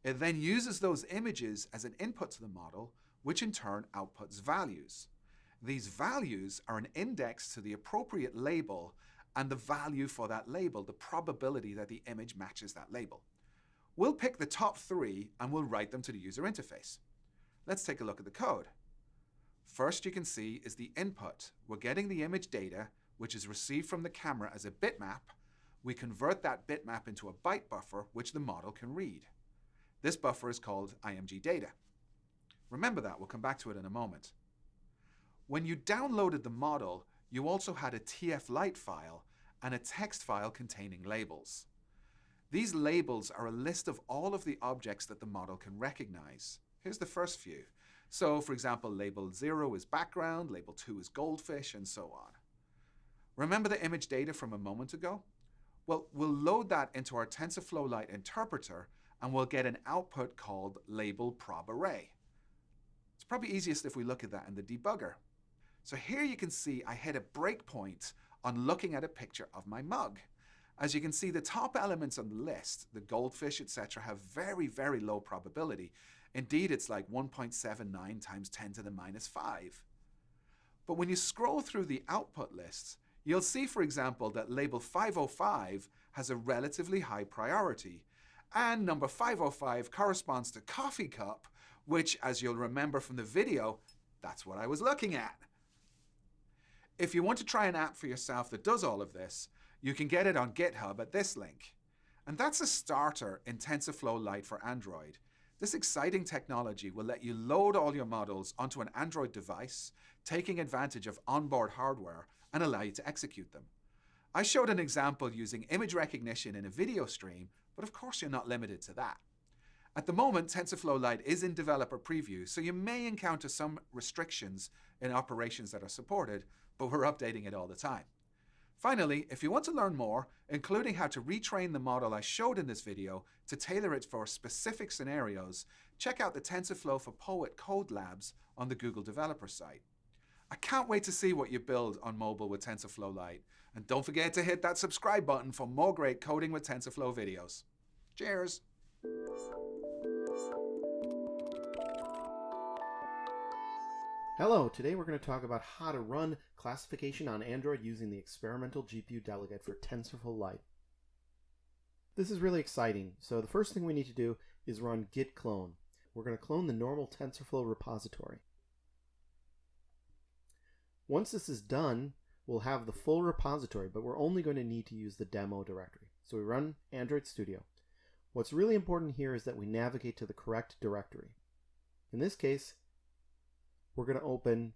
[SPEAKER 14] It then uses those images as an input to the model, which in turn outputs values. These values are an index to the appropriate label and the value for that label, the probability that the image matches that label. We'll pick the top 3 and we'll write them to the user interface. Let's take a look at the code. First you can see is the input. We're getting the image data, which is received from the camera as a bitmap. We convert that bitmap into a byte buffer, which the model can read. This buffer is called IMG data. Remember that, we'll come back to it in a moment. When you downloaded the model, you also had a TF-Lite file and a text file containing labels. These labels are a list of all of the objects that the model can recognize. Here's the first few. So, for example, label 0 is background, label 2 is goldfish, and so on. Remember the image data from a moment ago? Well, we'll load that into our TensorFlow Lite interpreter, and we'll get an output called label prob array. It's probably easiest if we look at that in the debugger. So here you can see I hit a breakpoint on looking at a picture of my mug. As you can see, the top elements on the list, the goldfish, etc., have very, very low probability. Indeed, it's like 1.79 times 10 to the minus 5. But when you scroll through the output lists, you'll see, for example, that label 505 has a relatively high priority. And number 505 corresponds to coffee cup, which, as you'll remember from the video, that's what I was looking at. If you want to try an app for yourself that does all of this, you can get it on GitHub at this link. And that's a starter in TensorFlow Lite for Android. This exciting technology will let you load all your models onto an Android device, taking advantage of onboard hardware, and allow you to execute them. I showed an example using image recognition in a video stream, but of course you're not limited to that. At the moment, TensorFlow Lite is in developer preview, so you may encounter some restrictions in operations that are supported, but we're updating it all the time. Finally, if you want to learn more, including how to retrain the model I showed in this video to tailor it for specific scenarios, check out the TensorFlow for Poet Code Labs on the Google developer site. I can't wait to see what you build on mobile with TensorFlow Lite. And don't forget to hit that subscribe button for more great Coding with TensorFlow videos. Cheers!
[SPEAKER 15] Hello, today we're going to talk about how to run classification on Android using the experimental GPU delegate for TensorFlow Lite. This is really exciting, so the first thing we need to do is run git clone. We're going to clone the normal TensorFlow repository. Once this is done, we'll have the full repository, but we're only going to need to use the demo directory. So we run Android Studio. What's really important here is that we navigate to the correct directory. In this case, we're going to open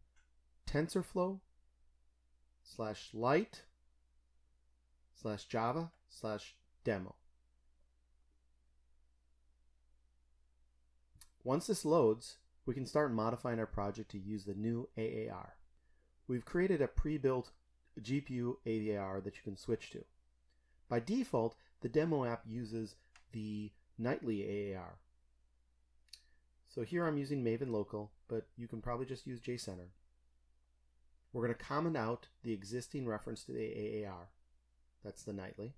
[SPEAKER 15] TensorFlow/Lite/Java/demo. Once this loads, we can start modifying our project to use the new AAR. We've created a pre-built GPU AAR that you can switch to. By default, the demo app uses the nightly AAR. So here I'm using Maven Local, but you can probably just use JCenter. We're going to comment out the existing reference to the AAR. That's the nightly.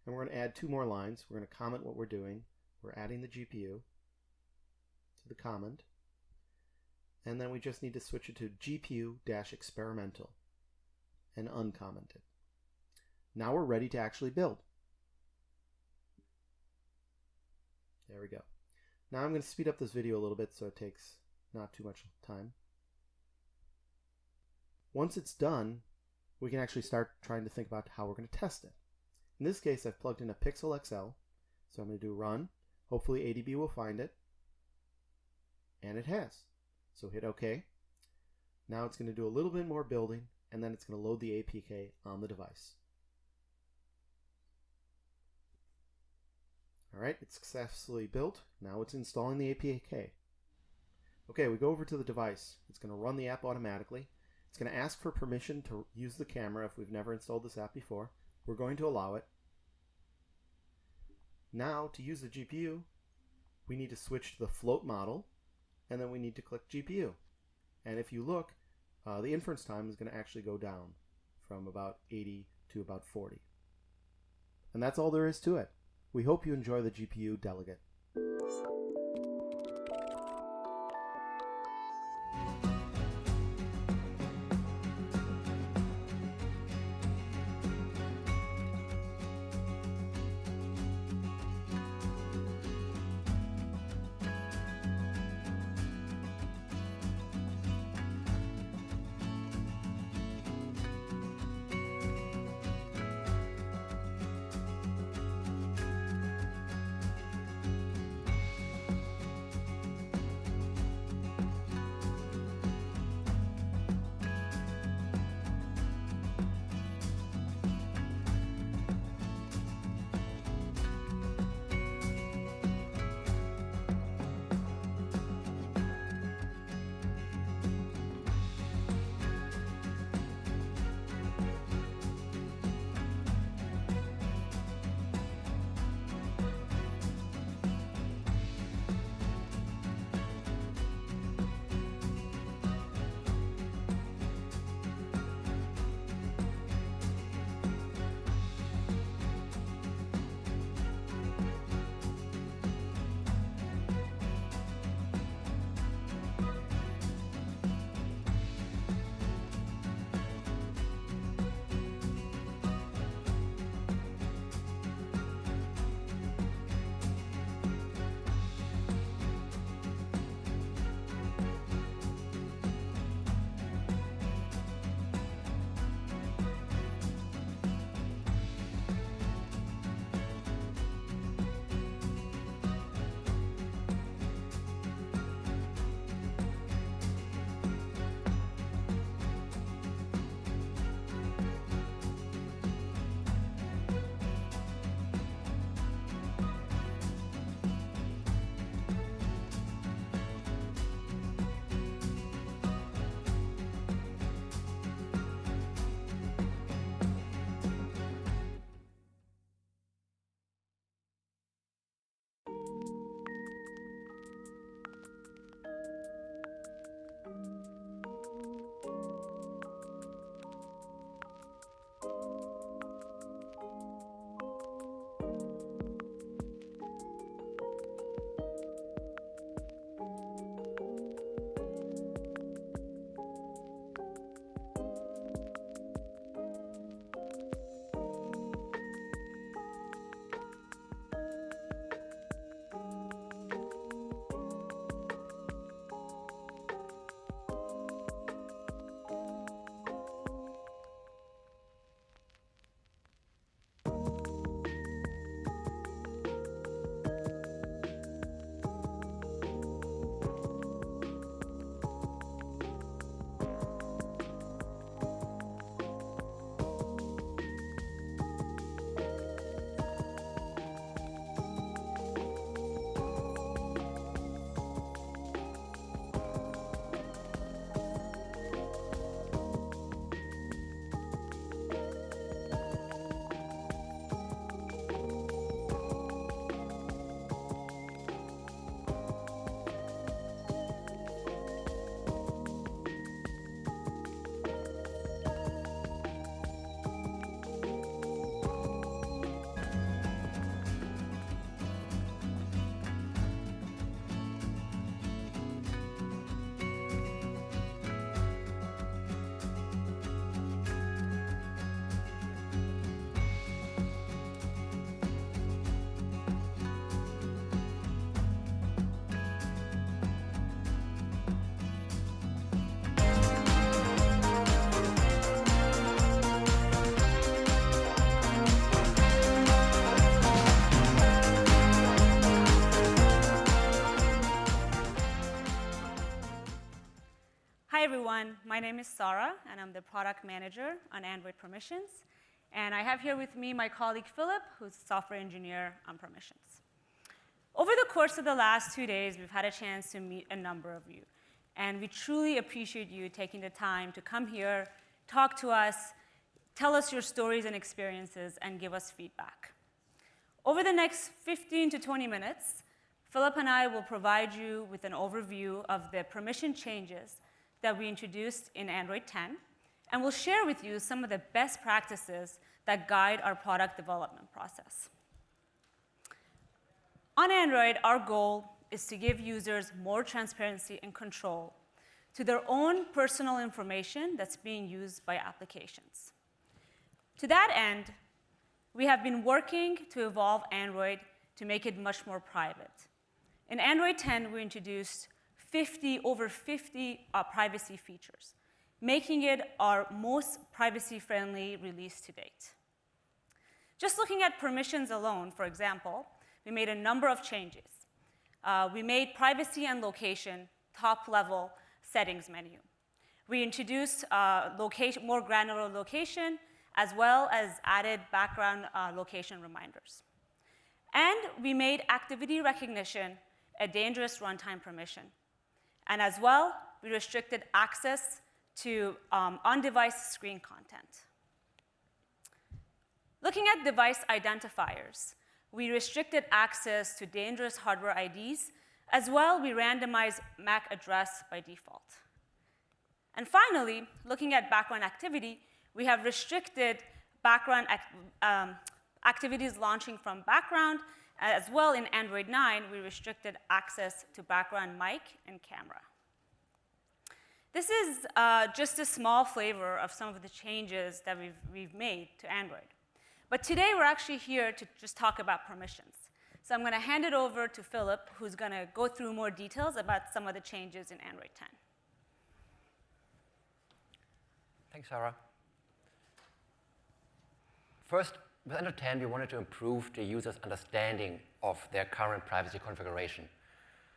[SPEAKER 15] And we're going to add 2 more lines. We're going to comment what we're doing. We're adding the GPU to the comment. And then we just need to switch it to GPU-experimental and uncomment it. Now we're ready to actually build. There we go. Now I'm going to speed up this video a little bit so it takes not too much time. Once it's done, we can actually start trying to think about how we're going to test it. In this case, I've plugged in a Pixel XL, so I'm going to do run. Hopefully ADB will find it. And it has. So hit OK. Now it's going to do a little bit more building, and then it's going to load the APK on the device. Alright, it's successfully built. Now it's installing the APK. Okay, we go over to the device. It's going to run the app automatically. It's going to ask for permission to use the camera if we've never installed this app before. We're going to allow it. Now, to use the GPU, we need to switch to the float model, and then we need to click GPU. And if you look, the inference time is going to actually go down from about 80 to about 40. And that's all there is to it. We hope you enjoy the GPU delegate.
[SPEAKER 16] everyone. My name is Sarah, and I'm the product manager on Android Permissions. And I have here with me my colleague Philip, who's a software engineer on Permissions. Over the course of the last 2 days, we've had a chance to meet a number of you. And we truly appreciate you taking the time to come here, talk to us, tell us your stories and experiences, and give us feedback. Over the next 15 to 20 minutes, Philip and I will provide you with an overview of the permission changes that we introduced in Android 10, and we'll share with you some of the best practices that guide our product development process. On Android, our goal is to give users more transparency and control to their own personal information that's being used by applications. To that end, we have been working to evolve Android to make it much more private. In Android 10, we introduced over 50 privacy features, making it our most privacy-friendly release to date. Just looking at permissions alone, for example, we made a number of changes. We made privacy and location top-level settings menu. We introduced more granular location, as well as added background location reminders. And we made activity recognition a dangerous runtime permission. And as well, we restricted access to on-device screen content. Looking at device identifiers, we restricted access to dangerous hardware IDs. As well, we randomized MAC address by default. And finally, looking at background activity, we have restricted background activities launching from background. As well, in Android 9, we restricted access to background mic and camera. This is just a small flavor of some of the changes that we've made to Android. But today, we're actually here to just talk about permissions. So I'm going to hand it over to Philip, who's going to go through more details about some of the changes in Android 10.
[SPEAKER 17] Thanks, Sarah. First, with Android 10, we wanted to improve the user's understanding of their current privacy configuration.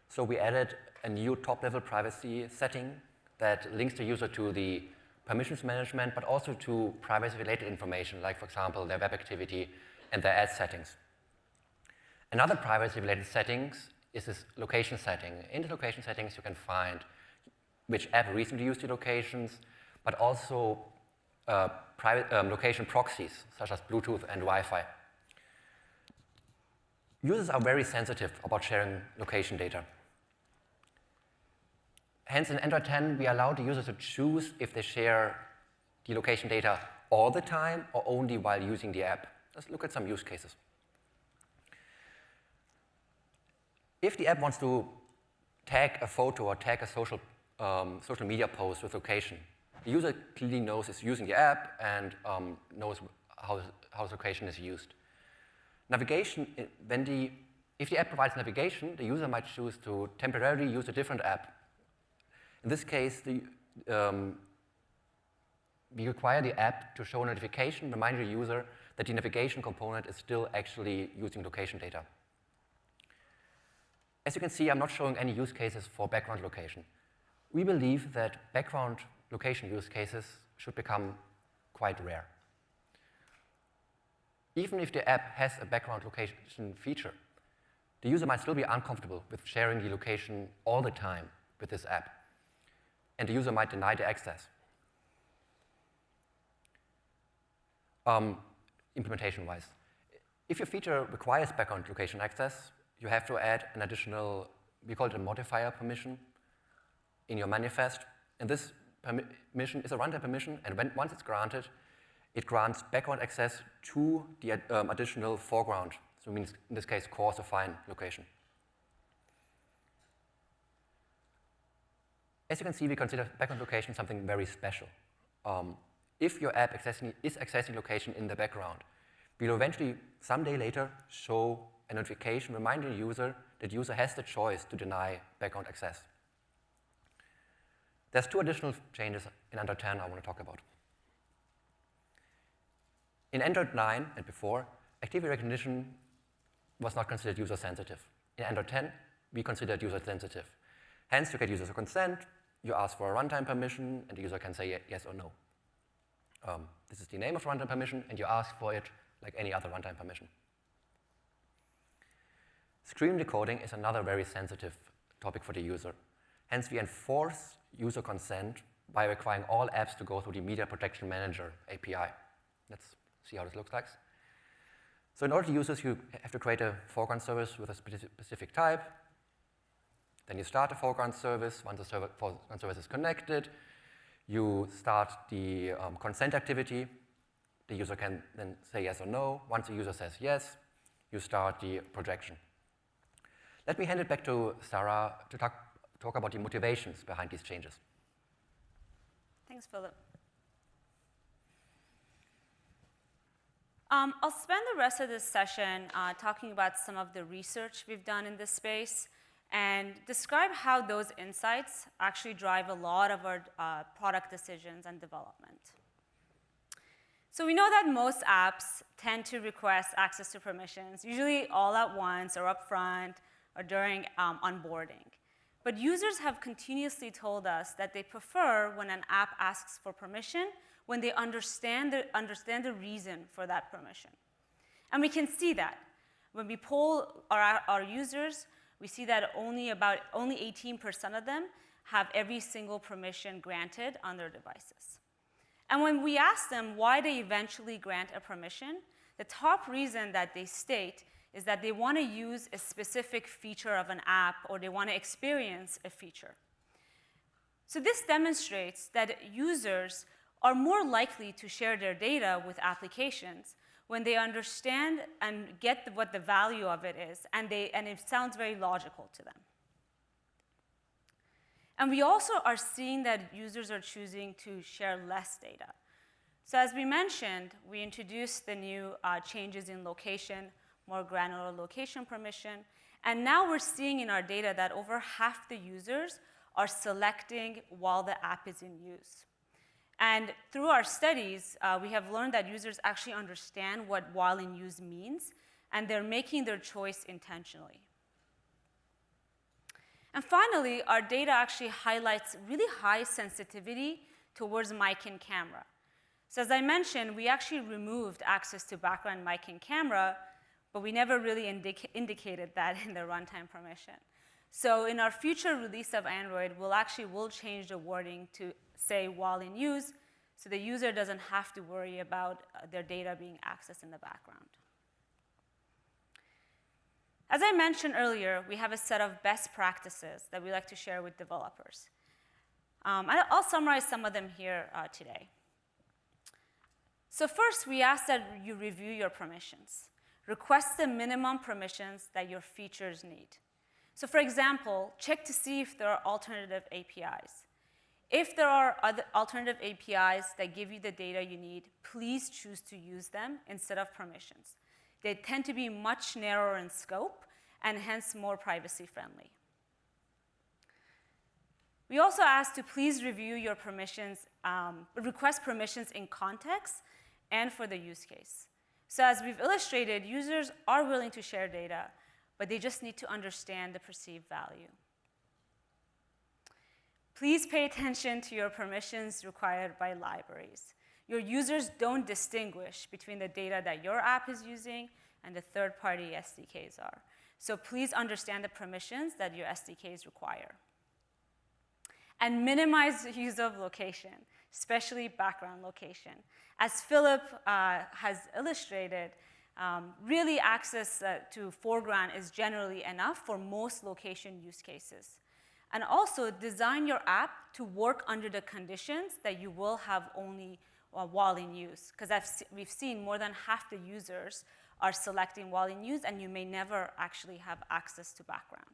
[SPEAKER 17] So we added a new top-level privacy setting that links the user to the permissions management, but also to privacy-related information, like, for example, their web activity and their ad settings. Another privacy-related settings is this location setting. In the location settings, you can find which app recently used your locations, but also location proxies, such as Bluetooth and Wi-Fi. Users are very sensitive about sharing location data. Hence, in Android 10, we allow the users to choose if they share the location data all the time or only while using the app. Let's look at some use cases. If the app wants to tag a photo or tag a social media post with location, the user clearly knows it's using the app and knows how location is used. Navigation, if the app provides navigation, the user might choose to temporarily use a different app. In this case, we require the app to show a notification, reminding the user that the navigation component is still actually using location data. As you can see, I'm not showing any use cases for background location. We believe that background location use cases should become quite rare. Even if the app has a background location feature, the user might still be uncomfortable with sharing the location all the time with this app, and the user might deny the access. Implementation-wise, if your feature requires background location access, you have to add an additional, we call it a modifier permission, in your manifest. And this permission is a runtime permission, and once it's granted, it grants background access to the additional foreground, so it means in this case coarse or fine location. As you can see, we consider background location something very special. If your app is accessing location in the background, we will eventually, someday later, show a notification reminding the user that the user has the choice to deny background access. There's two additional changes in Android 10 I want to talk about. In Android 9 and before, activity recognition was not considered user-sensitive. In Android 10, we consider it user-sensitive. Hence, to get user consent, You ask for a runtime permission, and the user can say yes or no. This is the name of runtime permission, and you ask for it like any other runtime permission. Stream decoding is another very sensitive topic for the user. Hence, we enforce user consent by requiring all apps to go through the Media Protection Manager API. Let's see how this looks like. So in order to use this, you have to create a foreground service with a specific type. Then you start the foreground service. Once the foreground service is connected, you start the consent activity. The user can then say yes or no. Once the user says yes, you start the projection. Let me hand it back to Sarah to talk about the motivations behind these changes.
[SPEAKER 16] Thanks, Philip. I'll spend the rest of this session talking about some of the research we've done in this space and describe how those insights actually drive a lot of our product decisions and development. So we know that most apps tend to request access to permissions, usually all at once or upfront or during onboarding. But users have continuously told us that they prefer when an app asks for permission when they understand the reason for that permission. And we can see that. When we poll our users, we see that only 18% of them have every single permission granted on their devices. And when we ask them why they eventually grant a permission, the top reason that they state is that they want to use a specific feature of an app or they want to experience a feature. So this demonstrates that users are more likely to share their data with applications when they understand and get what the value of it is, and it sounds very logical to them. And we also are seeing that users are choosing to share less data. So as we mentioned, we introduced the new changes in location, more granular location permission, and now we're seeing in our data that over half the users are selecting while the app is in use. And through our studies, we have learned that users actually understand what while in use means, and they're making their choice intentionally. And finally, our data actually highlights really high sensitivity towards mic and camera. So as I mentioned, we actually removed access to background mic and camera, but we never really indicated that in the runtime permission. So in our future release of Android, we'll change the wording to say while in use, so the user doesn't have to worry about their data being accessed in the background. As I mentioned earlier, we have a set of best practices that we like to share with developers. I'll summarize some of them here today. So first, we ask that you review your permissions. Request the minimum permissions that your features need. So for example, check to see if there are alternative APIs. If there are other alternative APIs that give you the data you need, please choose to use them instead of permissions. They tend to be much narrower in scope and hence more privacy friendly. We also ask to please review your permissions, request permissions in context and for the use case. So as we've illustrated, users are willing to share data, but they just need to understand the perceived value. Please pay attention to your permissions required by libraries. Your users don't distinguish between the data that your app is using and the third-party SDKs are. So please understand the permissions that your SDKs require. And minimize the use of location, especially background location. As Philip has illustrated, really access to foreground is generally enough for most location use cases. And also design your app to work under the conditions that you will have only while in use. Because we've seen more than half the users are selecting while in use, and you may never actually have access to background.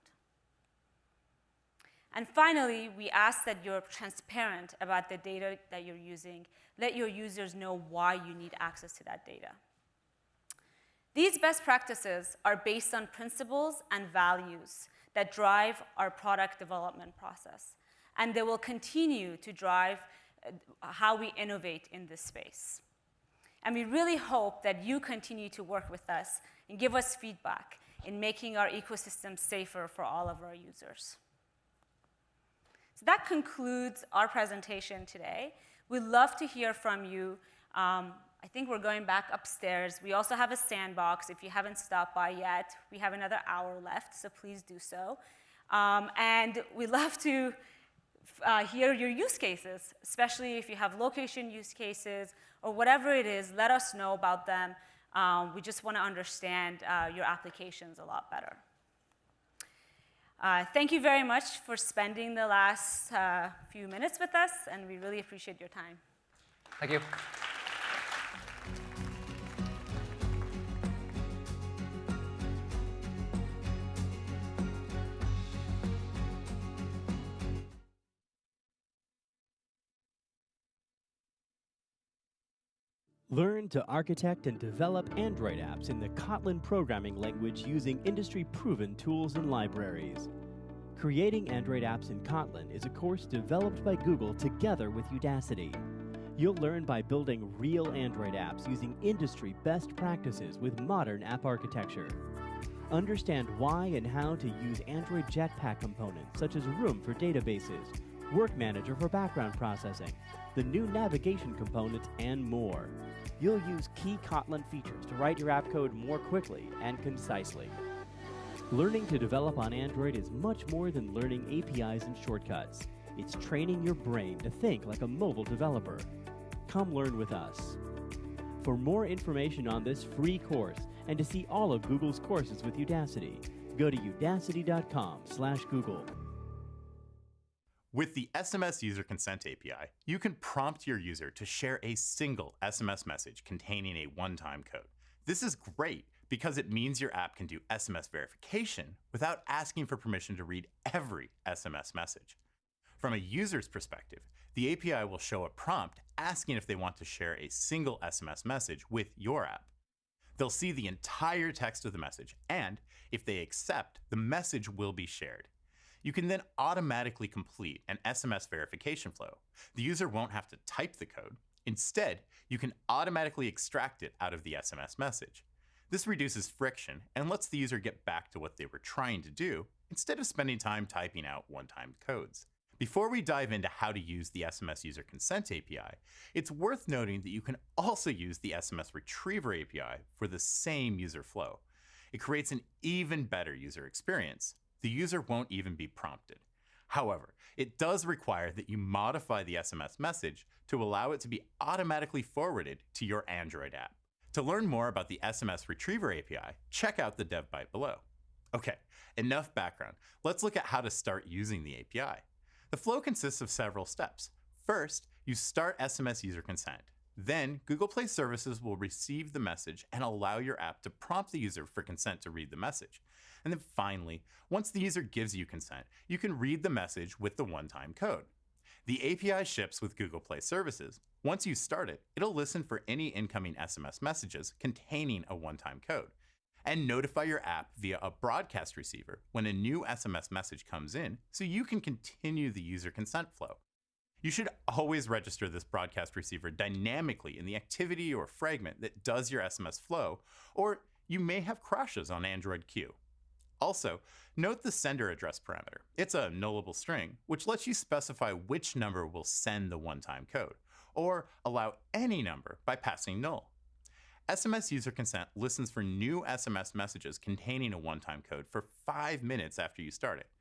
[SPEAKER 16] And finally, we ask that you're transparent about the data that you're using. Let your users know why you need access to that data. These best practices are based on principles and values that drive our product development process. And they will continue to drive how we innovate in this space. And we really hope that you continue to work with us and give us feedback in making our ecosystem safer for all of our users. So that concludes our presentation today. We'd love to hear from you. I think we're going back upstairs. We also have a sandbox. If you haven't stopped by yet, we have another hour left, so please do so. And we'd love to hear your use cases, especially if you have location use cases or whatever it is, let us know about them. We just want to understand your applications a lot better. Thank you very much for spending the last few minutes with us, and we really appreciate your time.
[SPEAKER 17] Thank you.
[SPEAKER 2] Learn to architect and develop Android apps in the Kotlin programming language using industry-proven tools and libraries. Creating Android apps in Kotlin is a course developed by Google together with Udacity. You'll learn by building real Android apps using industry best practices with modern app architecture. Understand why and how to use Android Jetpack components such as Room for databases, Work Manager for background processing, the new navigation components, and more. You'll use key Kotlin features to write your app code more quickly and concisely. Learning to develop on Android is much more than learning APIs and shortcuts. It's training your brain to think like a mobile developer. Come learn with us. For more information on this free course and to see all of Google's courses with Udacity, go to udacity.com/Google.
[SPEAKER 18] With the SMS User Consent API, you can prompt your user to share a single SMS message containing a one-time code. This is great because it means your app can do SMS verification without asking for permission to read every SMS message. From a user's perspective, the API will show a prompt asking if they want to share a single SMS message with your app. They'll see the entire text of the message, and if they accept, the message will be shared. You can then automatically complete an SMS verification flow. The user won't have to type the code. Instead, you can automatically extract it out of the SMS message. This reduces friction and lets the user get back to what they were trying to do instead of spending time typing out one-time codes. Before we dive into how to use the SMS User Consent API, it's worth noting that you can also use the SMS Retriever API for the same user flow. It creates an even better user experience. The user won't even be prompted. However, it does require that you modify the SMS message to allow it to be automatically forwarded to your Android app. To learn more about the SMS Retriever API, check out the dev bite below. Okay, enough background. Let's look at how to start using the API. The flow consists of several steps. First, you start SMS User Consent. Then, Google Play Services will receive the message and allow your app to prompt the user for consent to read the message. And then finally, once the user gives you consent, you can read the message with the one-time code. The API ships with Google Play Services. Once you start it, it'll listen for any incoming SMS messages containing a one-time code and notify your app via a broadcast receiver when a new SMS message comes in so you can continue the user consent flow. You should always register this broadcast receiver dynamically in the activity or fragment that does your SMS flow, or you may have crashes on Android Q. Also, note the sender address parameter. It's a nullable string, which lets you specify which number will send the one-time code, or allow any number by passing null. SMS User Consent listens for new SMS messages containing a one-time code for 5 minutes after you start it.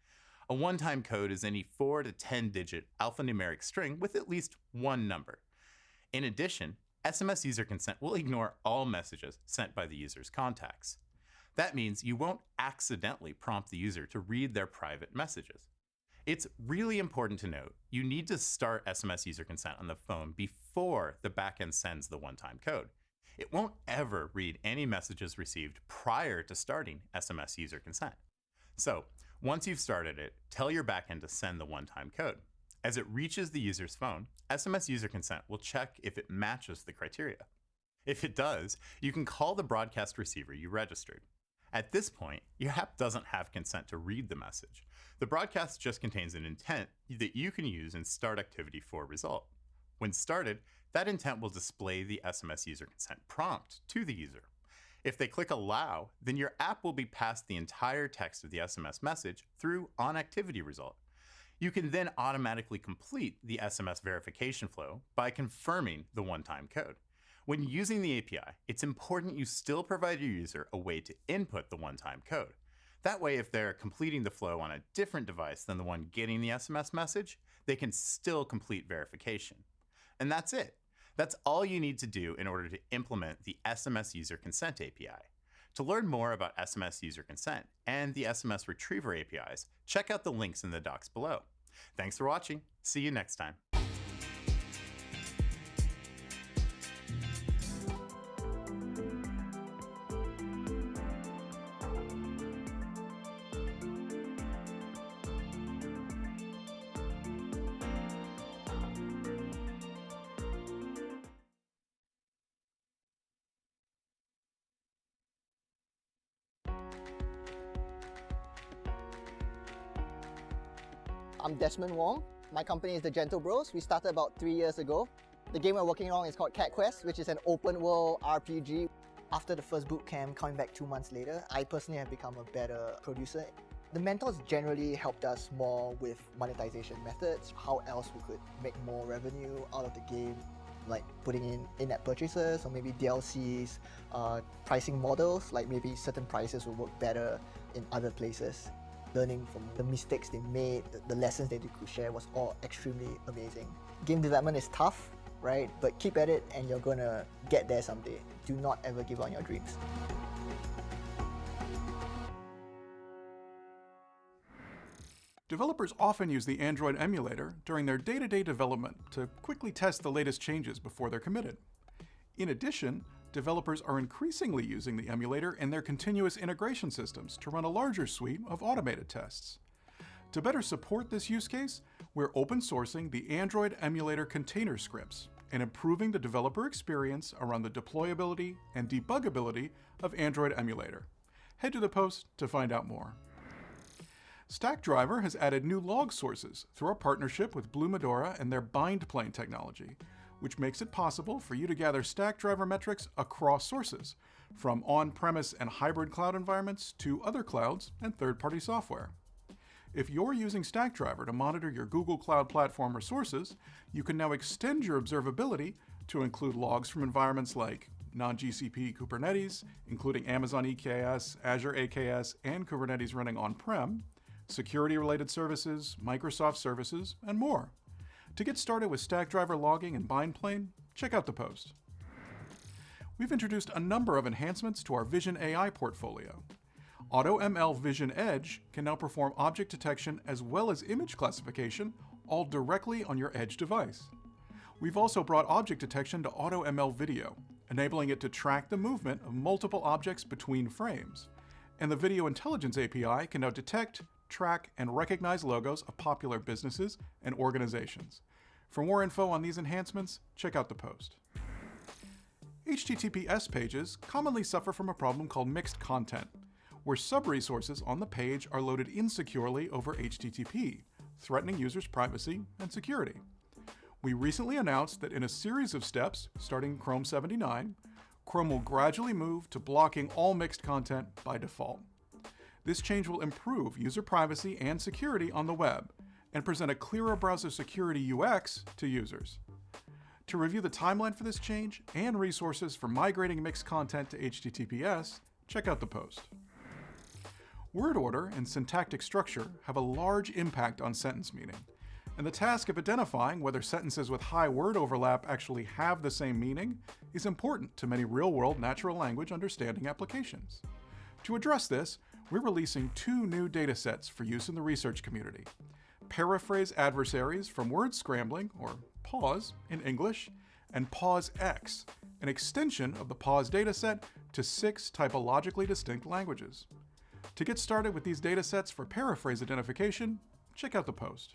[SPEAKER 18] A one-time code is any 4 to 10-digit alphanumeric string with at least one number. In addition, SMS User Consent will ignore all messages sent by the user's contacts. That means you won't accidentally prompt the user to read their private messages. It's really important to note you need to start SMS User Consent on the phone before the backend sends the one-time code. It won't ever read any messages received prior to starting SMS User Consent. So, once you've started it, tell your backend to send the one-time code. As it reaches the user's phone, SMS User Consent will check if it matches the criteria. If it does, you can call the broadcast receiver you registered. At this point, your app doesn't have consent to read the message. The broadcast just contains an intent that you can use in Start Activity for result. When started, that intent will display the SMS User Consent prompt to the user. If they click Allow, then your app will be passed the entire text of the SMS message through OnActivity result. You can then automatically complete the SMS verification flow by confirming the one-time code. When using the API, it's important you still provide your user a way to input the one-time code. That way, if they're completing the flow on a different device than the one getting the SMS message, they can still complete verification. And that's it. That's all you need to do in order to implement the SMS User Consent API. To learn more about SMS User Consent and the SMS Retriever APIs, check out the links in the docs below. Thanks for watching. See you next time.
[SPEAKER 19] I'm Desmond Wong. My company is The Gentle Bros. We started about 3 years ago. The game we're working on is called Cat Quest, which is an open world RPG. After the first boot camp, coming back 2 months later, I personally have become a better producer. The mentors generally helped us more with monetization methods, how else we could make more revenue out of the game, like putting in in-app purchases or maybe DLCs, pricing models, like maybe certain prices will work better in other places. Learning from the mistakes they made, the lessons that they could share was all extremely amazing. Game development is tough, right? But keep at it and you're gonna get there someday. Do not ever give up on your dreams.
[SPEAKER 20] Developers often use the Android emulator during their day-to-day development to quickly test the latest changes before they're committed. In addition, developers are increasingly using the emulator in their continuous integration systems to run a larger suite of automated tests. To better support this use case, we're open sourcing the Android emulator container scripts and improving the developer experience around the deployability and debuggability of Android emulator. Head to the post to find out more. Stackdriver has added new log sources through our partnership with Blue Medora and their BindPlane technology, which makes it possible for you to gather Stackdriver metrics across sources, from on-premise and hybrid cloud environments to other clouds and third-party software. If you're using Stackdriver to monitor your Google Cloud Platform resources, you can now extend your observability to include logs from environments like non-GCP Kubernetes, including Amazon EKS, Azure AKS, and Kubernetes running on-prem, security-related services, Microsoft services, and more. To get started with Stackdriver logging and BindPlane, check out the post. We've introduced a number of enhancements to our Vision AI portfolio. AutoML Vision Edge can now perform object detection as well as image classification, all directly on your Edge device. We've also brought object detection to AutoML Video, enabling it to track the movement of multiple objects between frames. And the Video Intelligence API can now detect, track, and recognize logos of popular businesses and organizations. For more info on these enhancements, check out the post. HTTPS pages commonly suffer from a problem called mixed content, where sub-resources on the page are loaded insecurely over HTTP, threatening users' privacy and security. We recently announced that in a series of steps, starting Chrome 79, Chrome will gradually move to blocking all mixed content by default. This change will improve user privacy and security on the web and present a clearer browser security UX to users. To review the timeline for this change and resources for migrating mixed content to HTTPS, check out the post. Word order and syntactic structure have a large impact on sentence meaning, and the task of identifying whether sentences with high word overlap actually have the same meaning is important to many real-world natural language understanding applications. To address this, we're releasing 2 new datasets for use in the research community: Paraphrase Adversaries from Word Scrambling, or PAWS in English, and PAWS-X, an extension of the PAWS dataset to 6 typologically distinct languages. To get started with these datasets for paraphrase identification, check out the post.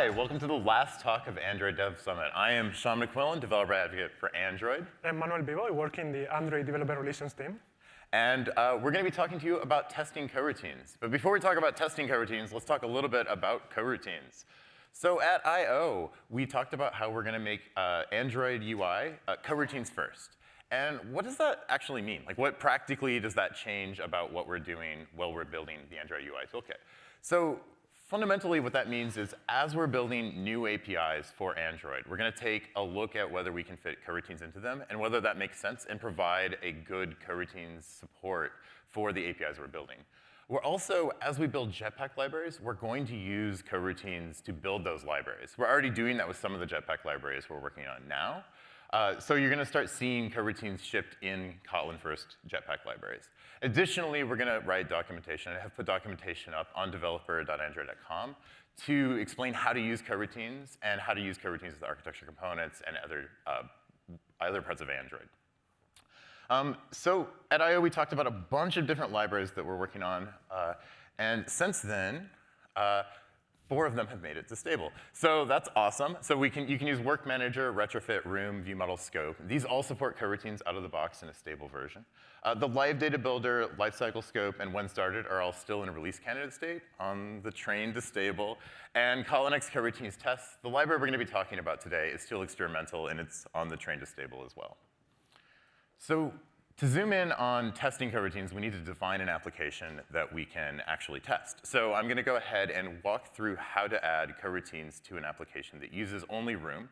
[SPEAKER 18] Hi, welcome to the last talk of Android Dev Summit. I am Sean McQuillan, developer advocate for Android.
[SPEAKER 3] I'm Manuel Vivo. I work in the Android Developer Relations team.
[SPEAKER 18] And we're going to be talking to you about testing coroutines. But before we talk about testing coroutines, let's talk a little bit about coroutines. So at I/O, we talked about how we're going to make Android UI coroutines first. And what does that actually mean? Like, what practically does that change about what we're doing while we're building the Android UI toolkit? So fundamentally, what that means is as we're building new APIs for Android, we're going to take a look at whether we can fit coroutines into them and whether that makes sense and provide a good coroutines support for the APIs we're building. We're also, as we build Jetpack libraries, we're going to use coroutines to build those libraries. We're already doing that with some of the Jetpack libraries we're working on now. So you're going to start seeing coroutines shipped in Kotlin first Jetpack libraries. Additionally, we're going to write documentation. I have put documentation up on developer.android.com to explain how to use coroutines and how to use coroutines as architecture components and other parts of Android. So at I/O, we talked about a bunch of different libraries that we're working on. And since then, 4 of them have made it to stable. So that's awesome. So you can use Work Manager, Retrofit, Room, ViewModel, Scope. These all support coroutines out of the box in a stable version. The Live Data Builder, Lifecycle Scope, and When Started are all still in a release candidate state on the train to stable. And Kotlin-X Coroutines Tests, the library we're going to be talking about today, is still experimental, and it's on the train to stable as well. So to zoom in on testing coroutines, we need to define an application that we can actually test. So I'm going to go ahead and walk through how to add coroutines to an application that uses only Room,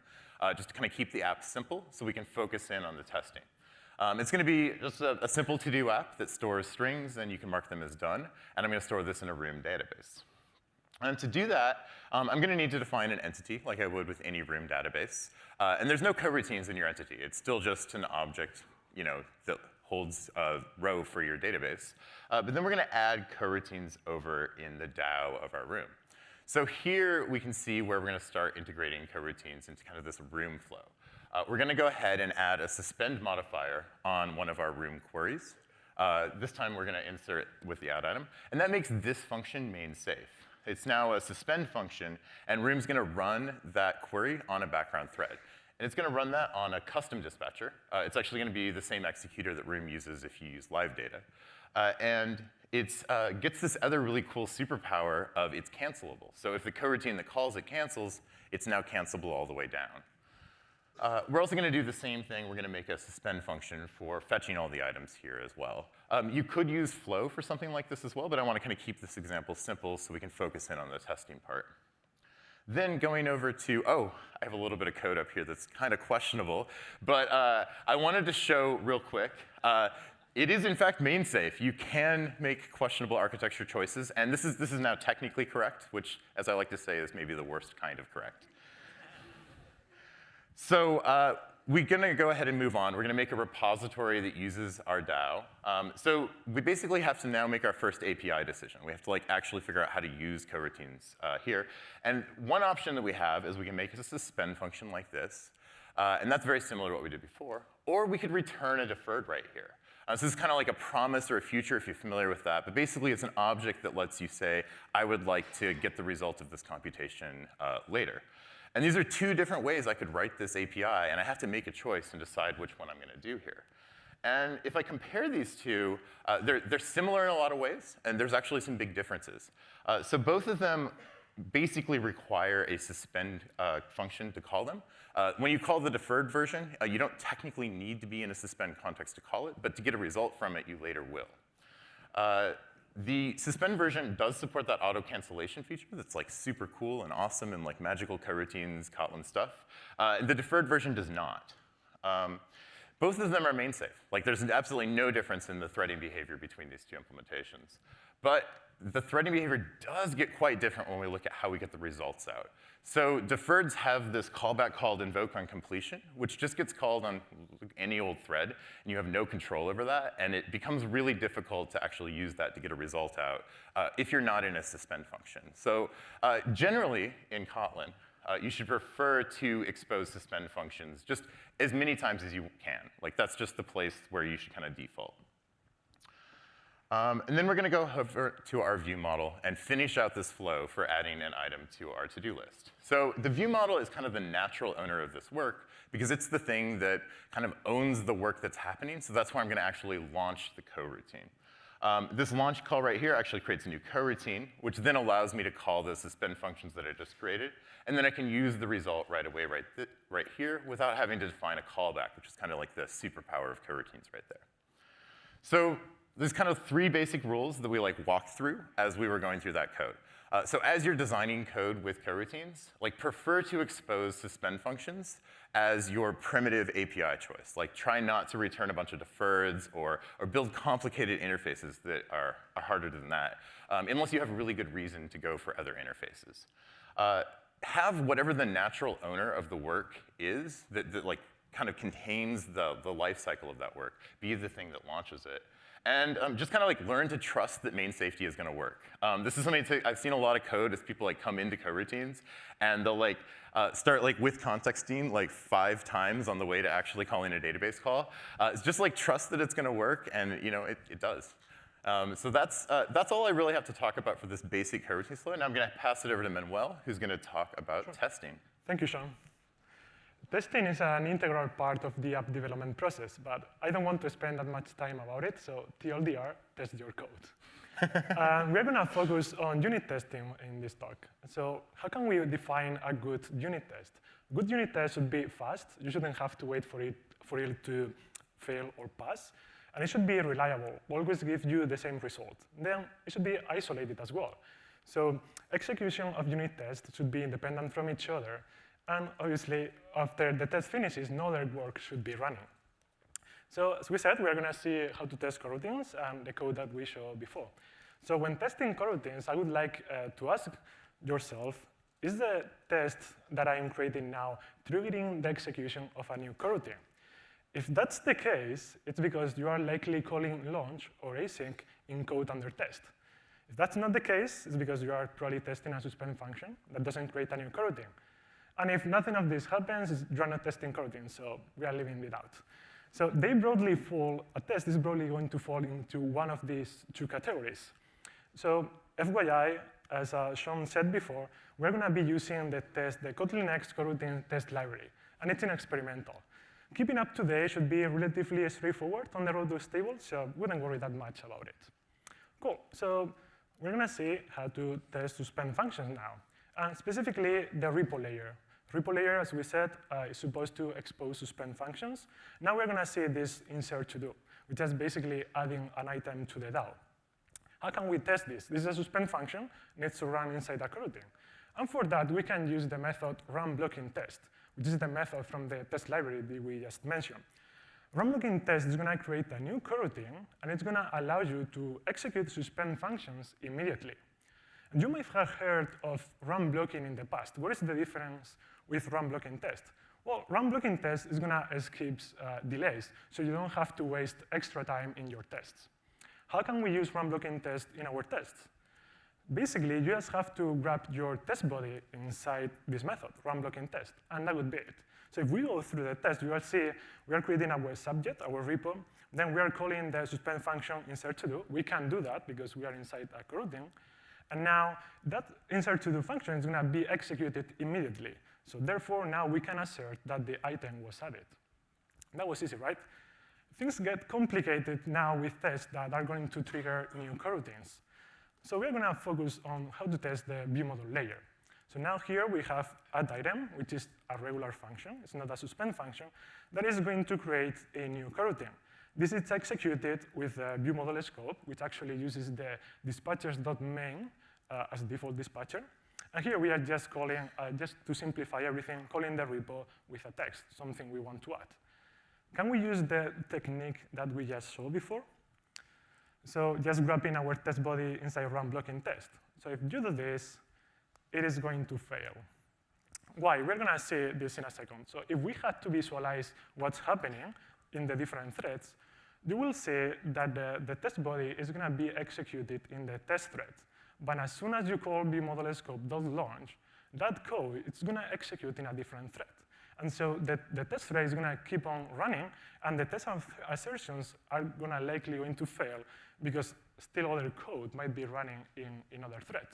[SPEAKER 18] just to kind of keep the app simple so we can focus in on the testing. It's going to be just a simple to-do app that stores strings, and you can mark them as done. And I'm going to store this in a Room database. And to do that, I'm going to need to define an entity like I would with any Room database. And there's no coroutines in your entity. It's still just an object, that holds a row for your database. But then we're going to add coroutines over in the DAO of our Room. So here we can see where we're going to start integrating coroutines into kind of this Room flow. We're going to go ahead and add a suspend modifier on one of our Room queries. This time we're going to insert it with the add item. And that makes this function main safe. It's now a suspend function, and Room's going to run that query on a background thread. And it's going to run that on a custom dispatcher. It's actually going to be the same executor that Room uses if you use live data. And it gets this other really cool superpower of it's cancelable. So if the coroutine that calls it cancels, it's now cancelable all the way down. We're also going to do the same thing. We're going to make a suspend function for fetching all the items here as well. You could use Flow for something like this as well, but I want to kind of keep this example simple so we can focus in on the testing part. Then going over to, I have a little bit of code up here that's kind of questionable, but I wanted to show real quick. It is, in fact, main safe. You can make questionable architecture choices, and this is now technically correct, which, as I like to say, is maybe the worst kind of correct. So we're going to go ahead and move on. We're going to make a repository that uses our DAO. So we basically have to now make our first API decision. We have to actually figure out how to use coroutines here. And one option that we have is we can make a suspend function like this. And that's very similar to what we did before. Or we could return a deferred right here. So this is kind of like a promise or a future if you're familiar with that. But basically, it's an object that lets you say, I would like to get the result of this computation later. And these are 2 different ways I could write this API, and I have to make a choice and decide which one I'm going to do here. And if I compare these 2, they're similar in a lot of ways, and there's actually some big differences. So both of them basically require a suspend function to call them. When you call the deferred version, you don't technically need to be in a suspend context to call it, but to get a result from it, you later will. The suspend version does support that auto cancellation feature that's super cool and awesome and magical coroutines, Kotlin stuff. The deferred version does not. Both of them are main safe. There's absolutely no difference in the threading behavior between these 2 implementations. But the threading behavior does get quite different when we look at how we get the results out. So deferreds have this callback called invoke on completion, which just gets called on any old thread, and you have no control over that, and it becomes really difficult to actually use that to get a result out if you're not in a suspend function. So generally, in Kotlin, you should prefer to expose suspend functions just as many times as you can. That's just the place where you should kind of default.
[SPEAKER 1] And then we're going to go over to our view model and finish out this flow for adding an item to our to-do list. So the view model is kind of the natural owner of this work because it's the thing that kind of owns the work that's happening. So that's why I'm going to actually launch the coroutine. This launch call right here actually creates a new coroutine, which then allows me to call the suspend functions that I just created. And then I can use the result right away right here without having to define a callback, which is kind of like the superpower of coroutines right there. So there's kind of 3 basic rules that we walked through as we were going through that code. So as you're designing code with coroutines, prefer to expose suspend functions as your primitive API choice. Try not to return a bunch of deferreds or build complicated interfaces that are harder than that, unless you have a really good reason to go for other interfaces. Have whatever the natural owner of the work is that kind of contains the life cycle of that work be the thing that launches it. And just kind of learn to trust that main safety is going to work. This is something I've seen a lot of code as people come into coroutines, and they'll start with contexting 5 times on the way to actually calling a database call. It's just trust that it's going to work, and it does. So that's all I really have to talk about for this basic coroutine flow. Now I'm going to pass it over to Manuel, who's going to talk about testing.
[SPEAKER 3] Thank you, Sean. Testing is an integral part of the app development process, but I don't want to spend that much time about it, so TLDR, test your code. We're going to focus on unit testing in this talk. So how can we define a good unit test? A good unit test should be fast. You shouldn't have to wait for it to fail or pass. And it should be reliable, always give you the same result. Then it should be isolated as well. So execution of unit tests should be independent from each other. And obviously, after the test finishes, no other work should be running. So as we said, we're going to see how to test coroutines and the code that we showed before. So when testing coroutines, I would like to ask yourself, is the test that I'm creating now triggering the execution of a new coroutine? If that's the case, it's because you are likely calling launch or async in code under test. If that's not the case, it's because you are probably testing a suspend function that doesn't create a new coroutine. And if nothing of this happens, you're not testing coroutines, so we are leaving it out. So they broadly fall, a test is broadly going to fall into one of these 2 categories. So FYI, as Sean said before, we're going to be using the Kotlin X coroutine test library, and it's an experimental. Keeping up to date should be relatively straightforward on the road to stable, so wouldn't worry that much about it. Cool, so we're going to see how to test suspend functions now. And specifically, the repo layer. Repo layer, as we said, is supposed to expose suspend functions. Now we're going to see this insert to do, which is basically adding an item to the DAO. How can we test this? This is a suspend function, needs to run inside a coroutine. And for that, we can use the method runBlockingTest, which is the method from the test library that we just mentioned. RunBlockingTest is going to create a new coroutine, and it's going to allow you to execute suspend functions immediately. And you might have heard of run blocking in the past. What is the difference with RunBlockingTest? Well, RunBlockingTest is going to skip delays, so you don't have to waste extra time in your tests. How can we use RunBlockingTest in our tests? Basically, you just have to grab your test body inside this method, RunBlockingTest, and that would be it. So if we go through the test, you will see we are creating our subject, our repo. Then we are calling the suspend function insert to do. We can do that because we are inside a coroutine. And now that insert to do function is going to be executed immediately. So therefore, now we can assert that the item was added. That was easy, right? Things get complicated now with tests that are going to trigger new coroutines. So we're going to focus on how to test the view model layer. So now here we have addItem, which is a regular function. It's not a suspend function. That is going to create a new coroutine. This is executed with the view model scope, which actually uses the dispatchers.main as default dispatcher. And here we are just calling, just to simplify everything, calling the repo with a text, something we want to add. Can we use the technique that we just saw before? So just grabbing our test body inside RunBlockingTest. So if you do this, it is going to fail. Why? We're going to see this in a second. So if we had to visualize what's happening in the different threads, you will see that the test body is going to be executed in the test thread. But as soon as you call viewModelScope.launch, that code is going to execute in a different thread. And so the test thread is going to keep on running, and the test assertions are likely going to fail because still other code might be running in other threads.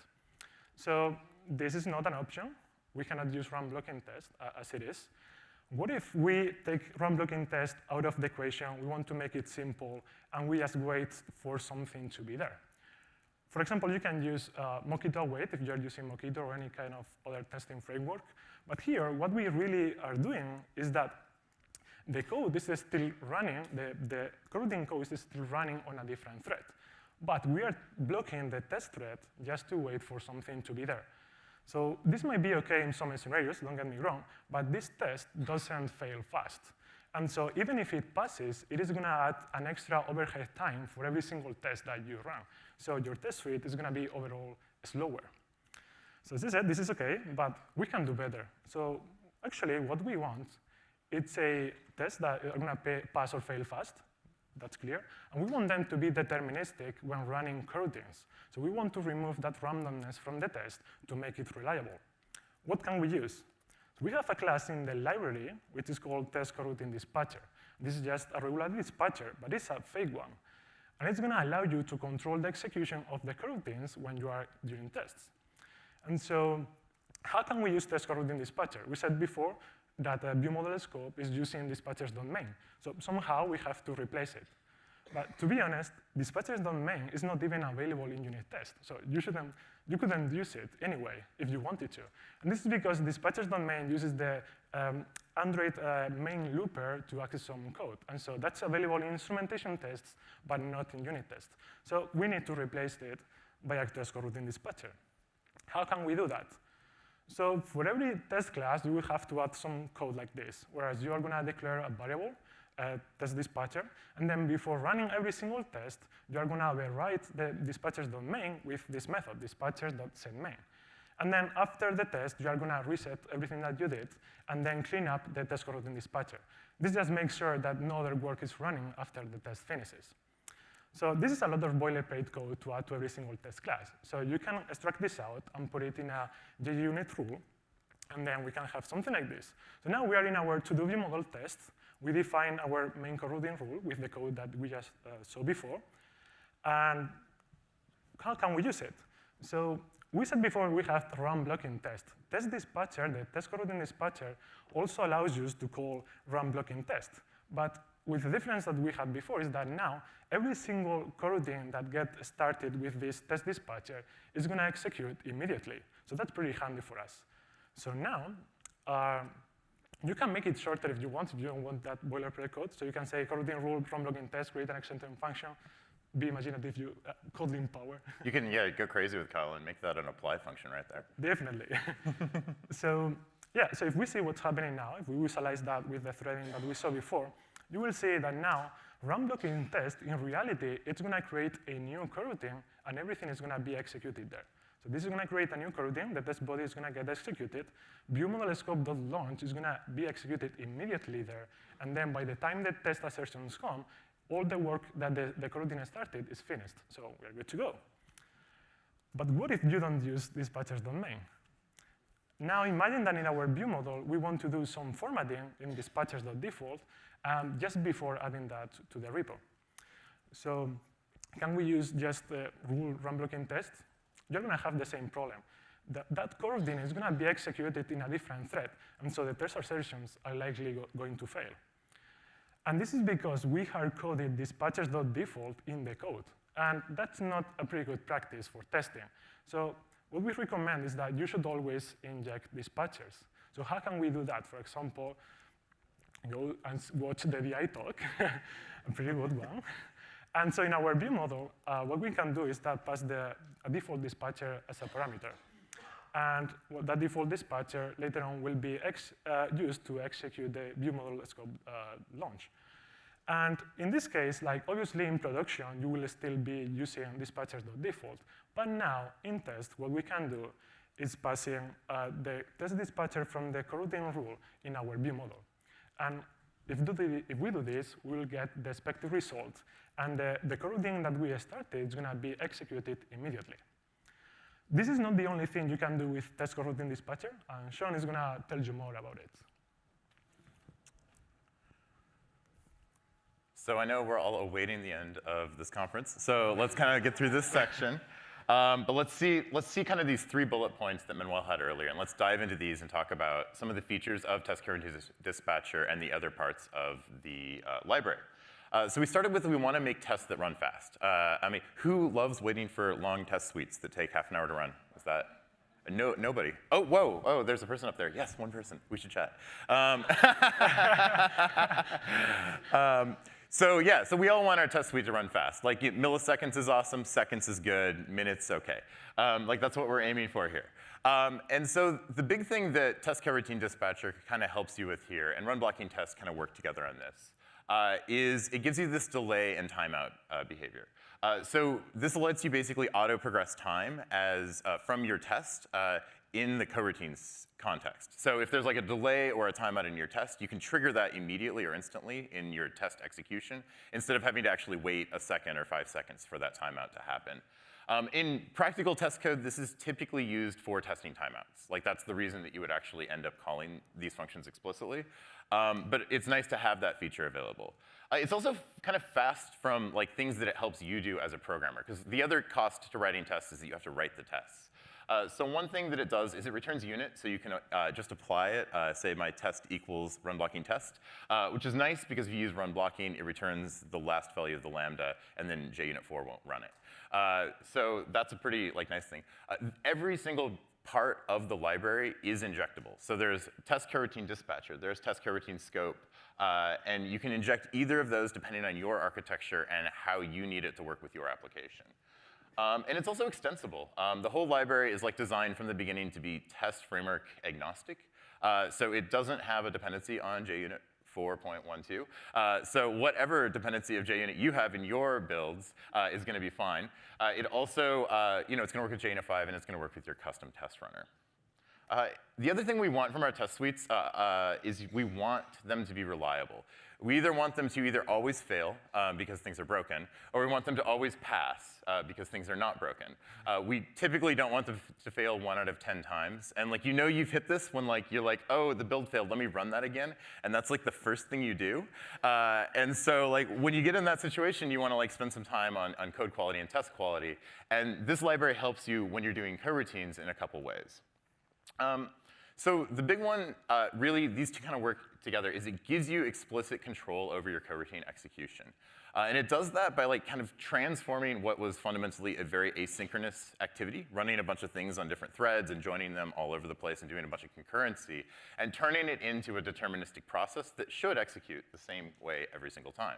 [SPEAKER 3] So this is not an option. We cannot use run blocking test as it is. What if we take run blocking test out of the equation, we want to make it simple, and we just wait for something to be there? For example, you can use Mockito await if you're using Mockito or any kind of other testing framework. But here, what we really are doing is that the code is still running, the coroutine code is still running on a different thread. But we are blocking the test thread just to wait for something to be there. So this might be OK in some scenarios, don't get me wrong, but this test doesn't fail fast. And so even if it passes, it is going to add an extra overhead time for every single test that you run. So your test suite is going to be overall slower. So as I said, this is OK, but we can do better. So actually, what we want, it's a test that are going to pass or fail fast. That's clear. And we want them to be deterministic when running coroutines. So we want to remove that randomness from the test to make it reliable. What can we use? So we have a class in the library, which is called test coroutine dispatcher. This is just a regular dispatcher, but it's a fake one. And it's going to allow you to control the execution of the coroutines when you are doing tests. And so how can we use test coroutine dispatcher? We said before that a viewModel scope is using dispatchers.main. So somehow we have to replace it. But to be honest, dispatchers.main is not even available in unit test. So you couldn't use it anyway if you wanted to. And this is because dispatchers.main uses the Android main looper to access some code. And so that's available in instrumentation tests, but not in unit tests. So we need to replace it by a test coroutine dispatcher. How can we do that? So for every test class, you will have to add some code like this, whereas you are going to declare a variable, test dispatcher, and then before running every single test, you are going to override the dispatchers.main with this method, dispatchers.setMain. And then after the test, you are going to reset everything that you did, and then clean up the test coroutine dispatcher. This just makes sure that no other work is running after the test finishes. So this is a lot of boilerplate code to add to every single test class. So you can extract this out and put it in a JUnit rule, and then we can have something like this. So now we are in our to-do viewModel test. We define our main coroutine rule with the code that we just saw before. And how can we use it? So we said before we have run blocking test. Test dispatcher, the test coroutine dispatcher, also allows you to call run blocking test. But with the difference that we had before is that now every single coroutine that gets started with this test dispatcher is going to execute immediately. So that's pretty handy for us. So now you can make it shorter if you want don't want that boilerplate code. So you can say coroutine rule run blocking test, create an extension function. Be imaginative, you Kotlin power.
[SPEAKER 1] You can go crazy with Kyle and make that an apply function right there.
[SPEAKER 3] Definitely. So yeah, so if we see what's happening now, if we visualize that with the threading that we saw before, you will see that now run blocking test, in reality, it's going to create a new coroutine, and everything is going to be executed there. So this is going to create a new coroutine. The test body is going to get executed. ViewModel scope.launch is going to be executed immediately there. And then by the time the test assertions come, all the work that the coroutine started is finished. So we're good to go. But what if you don't use dispatchers.main? Now imagine that in our viewModel, we want to do some formatting in dispatchers.default just before adding that to the repo. So can we use just the rule run blocking test? You're going to have the same problem. That coroutine is going to be executed in a different thread, and so the test assertions are likely going to fail. And this is because we hard-coded dispatchers.default in the code, and that's not a pretty good practice for testing. So what we recommend is that you should always inject dispatchers. So how can we do that? For example, go and watch the DI talk, a pretty good one. And so in our viewModel, what we can do is that pass a default dispatcher as a parameter. And that default dispatcher later on will be used to execute the viewModel scope launch. And in this case, like obviously in production, you will still be using dispatchers.default. But now in test, what we can do is passing the test dispatcher from the coroutine rule in our viewModel. And if we do this, we will get the expected result. And the coroutine that we started is going to be executed immediately. This is not the only thing you can do with test coroutine dispatcher, and Sean is going to tell you more about it.
[SPEAKER 1] So I know we're all awaiting the end of this conference, so let's kind of get through this section. But let's see kind of these 3 bullet points that Manuel had earlier, and let's dive into these and talk about some of the features of Test Coroutine Dispatcher and the other parts of the library. So we started with, we want to make tests that run fast. I mean, who loves waiting for long test suites that take half an hour to run? Is that? No, nobody. Oh, whoa, oh, there's a person up there. Yes, one person. We should chat. So yeah, so we all want our test suite to run fast. Like milliseconds is awesome, seconds is good, minutes okay. Like that's what we're aiming for here. And so the big thing that Test Coroutine Dispatcher kind of helps you with here, and run blocking tests kind of work together on this, is it gives you this delay and timeout behavior. So this lets you basically auto-progress time as from your test in the coroutines context. So if there's like a delay or a timeout in your test, you can trigger that immediately or instantly in your test execution instead of having to actually wait a second or 5 seconds for that timeout to happen. In practical test code, this is typically used for testing timeouts. Like that's the reason that you would actually end up calling these functions explicitly. But it's nice to have that feature available. It's also kind of fast from like things that it helps you do as a programmer, because the other cost to writing tests is that you have to write the tests. So one thing that it does is it returns unit, so you can just apply it, say my test equals run blocking test, which is nice because if you use run blocking, it returns the last value of the lambda, and then JUnit4 won't run it. So that's a pretty like nice thing. Every single part of the library is injectable. So there's Test Coroutine Dispatcher, there's Test Coroutine Scope, and you can inject either of those depending on your architecture and how you need it to work with your application. And it's also extensible. The whole library is like designed from the beginning to be test framework agnostic. So it doesn't have a dependency on JUnit 4.12. So whatever dependency of JUnit you have in your builds is going to be fine. It also, it's going to work with JUnit 5, and it's going to work with your custom test runner. The other thing we want from our test suites is we want them to be reliable. We either want them to either always fail because things are broken, or we want them to always pass because things are not broken. We typically don't want them to fail 1 out of 10 times. And like you've hit this when like you're like, oh, the build failed, let me run that again. And that's like the first thing you do. And so like when you get in that situation, you want to like spend some time on code quality and test quality. And this library helps you when you're doing coroutines in a couple ways. So the big one, really, these two kind of work together, is it gives you explicit control over your coroutine execution. And it does that by like kind of transforming what was fundamentally a very asynchronous activity, running a bunch of things on different threads and joining them all over the place and doing a bunch of concurrency, and turning it into a deterministic process that should execute the same way every single time.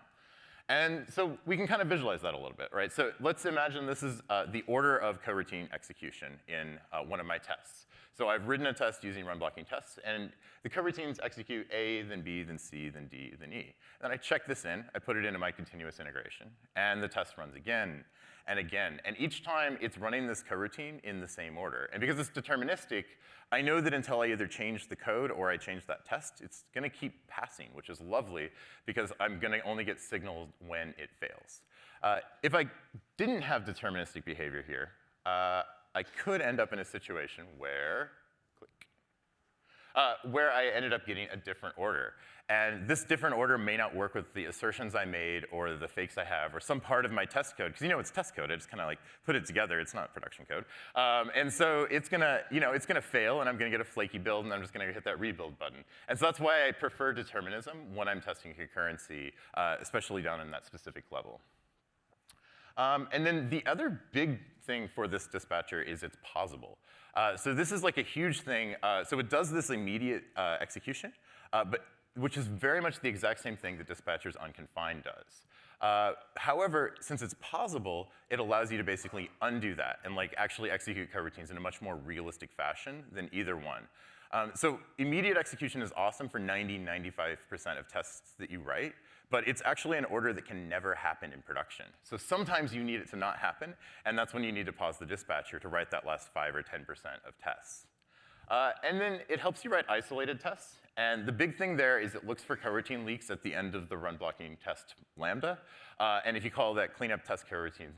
[SPEAKER 1] And so we can kind of visualize that a little bit, right? So let's imagine this is the order of coroutine execution in one of my tests. So I've written a test using run blocking tests, and the coroutines execute A, then B, then C, then D, then E. Then I check this in, I put it into my continuous integration, and the test runs again and again. And each time it's running this coroutine in the same order. And because it's deterministic, I know that until I either change the code or I change that test, it's going to keep passing, which is lovely because I'm going to only get signals when it fails. If I didn't have deterministic behavior here, I could end up in a situation where, where I ended up getting a different order. And this different order may not work with the assertions I made or the fakes I have or some part of my test code. Because it's test code. I just kind of like put it together. It's not production code. And so it's going to fail, and I'm going to get a flaky build, and I'm just going to hit that rebuild button. And so that's why I prefer determinism when I'm testing concurrency, especially down in that specific level. And then the other big thing for this dispatcher is it's pausable. So this is like a huge thing. So it does this immediate execution, which is very much the exact same thing that dispatchers on confined does. However, since it's pausable, it allows you to basically undo that and like actually execute coroutines in a much more realistic fashion than either one. So immediate execution is awesome for 90–95% of tests that you write, but it's actually an order that can never happen in production. So sometimes you need it to not happen, and that's when you need to pause the dispatcher to write that last 5 or 10% of tests. And then it helps you write isolated tests. And the big thing there is it looks for coroutine leaks at the end of the run blocking test lambda. And if you call that cleanup test coroutine,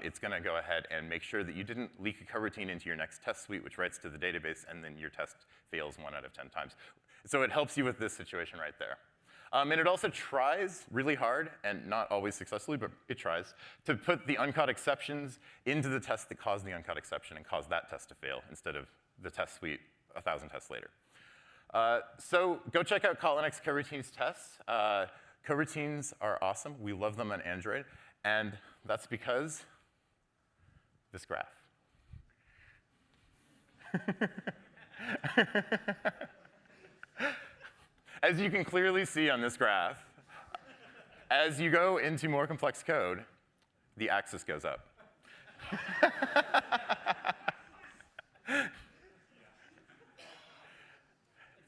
[SPEAKER 1] it's going to go ahead and make sure that you didn't leak a coroutine into your next test suite, which writes to the database, and then your test fails 1 out of 10 times. So it helps you with this situation right there. And it also tries really hard, and not always successfully, but it tries, to put the uncaught exceptions into the test that caused the uncaught exception and cause that test to fail instead of the test suite 1,000 tests later. So go check out Kotlin-X coroutines tests. Coroutines are awesome. We love them on Android. And that's because this graph. As you can clearly see on this graph, as you go into more complex code, the axis goes up.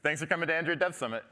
[SPEAKER 1] Thanks for coming to Android Dev Summit.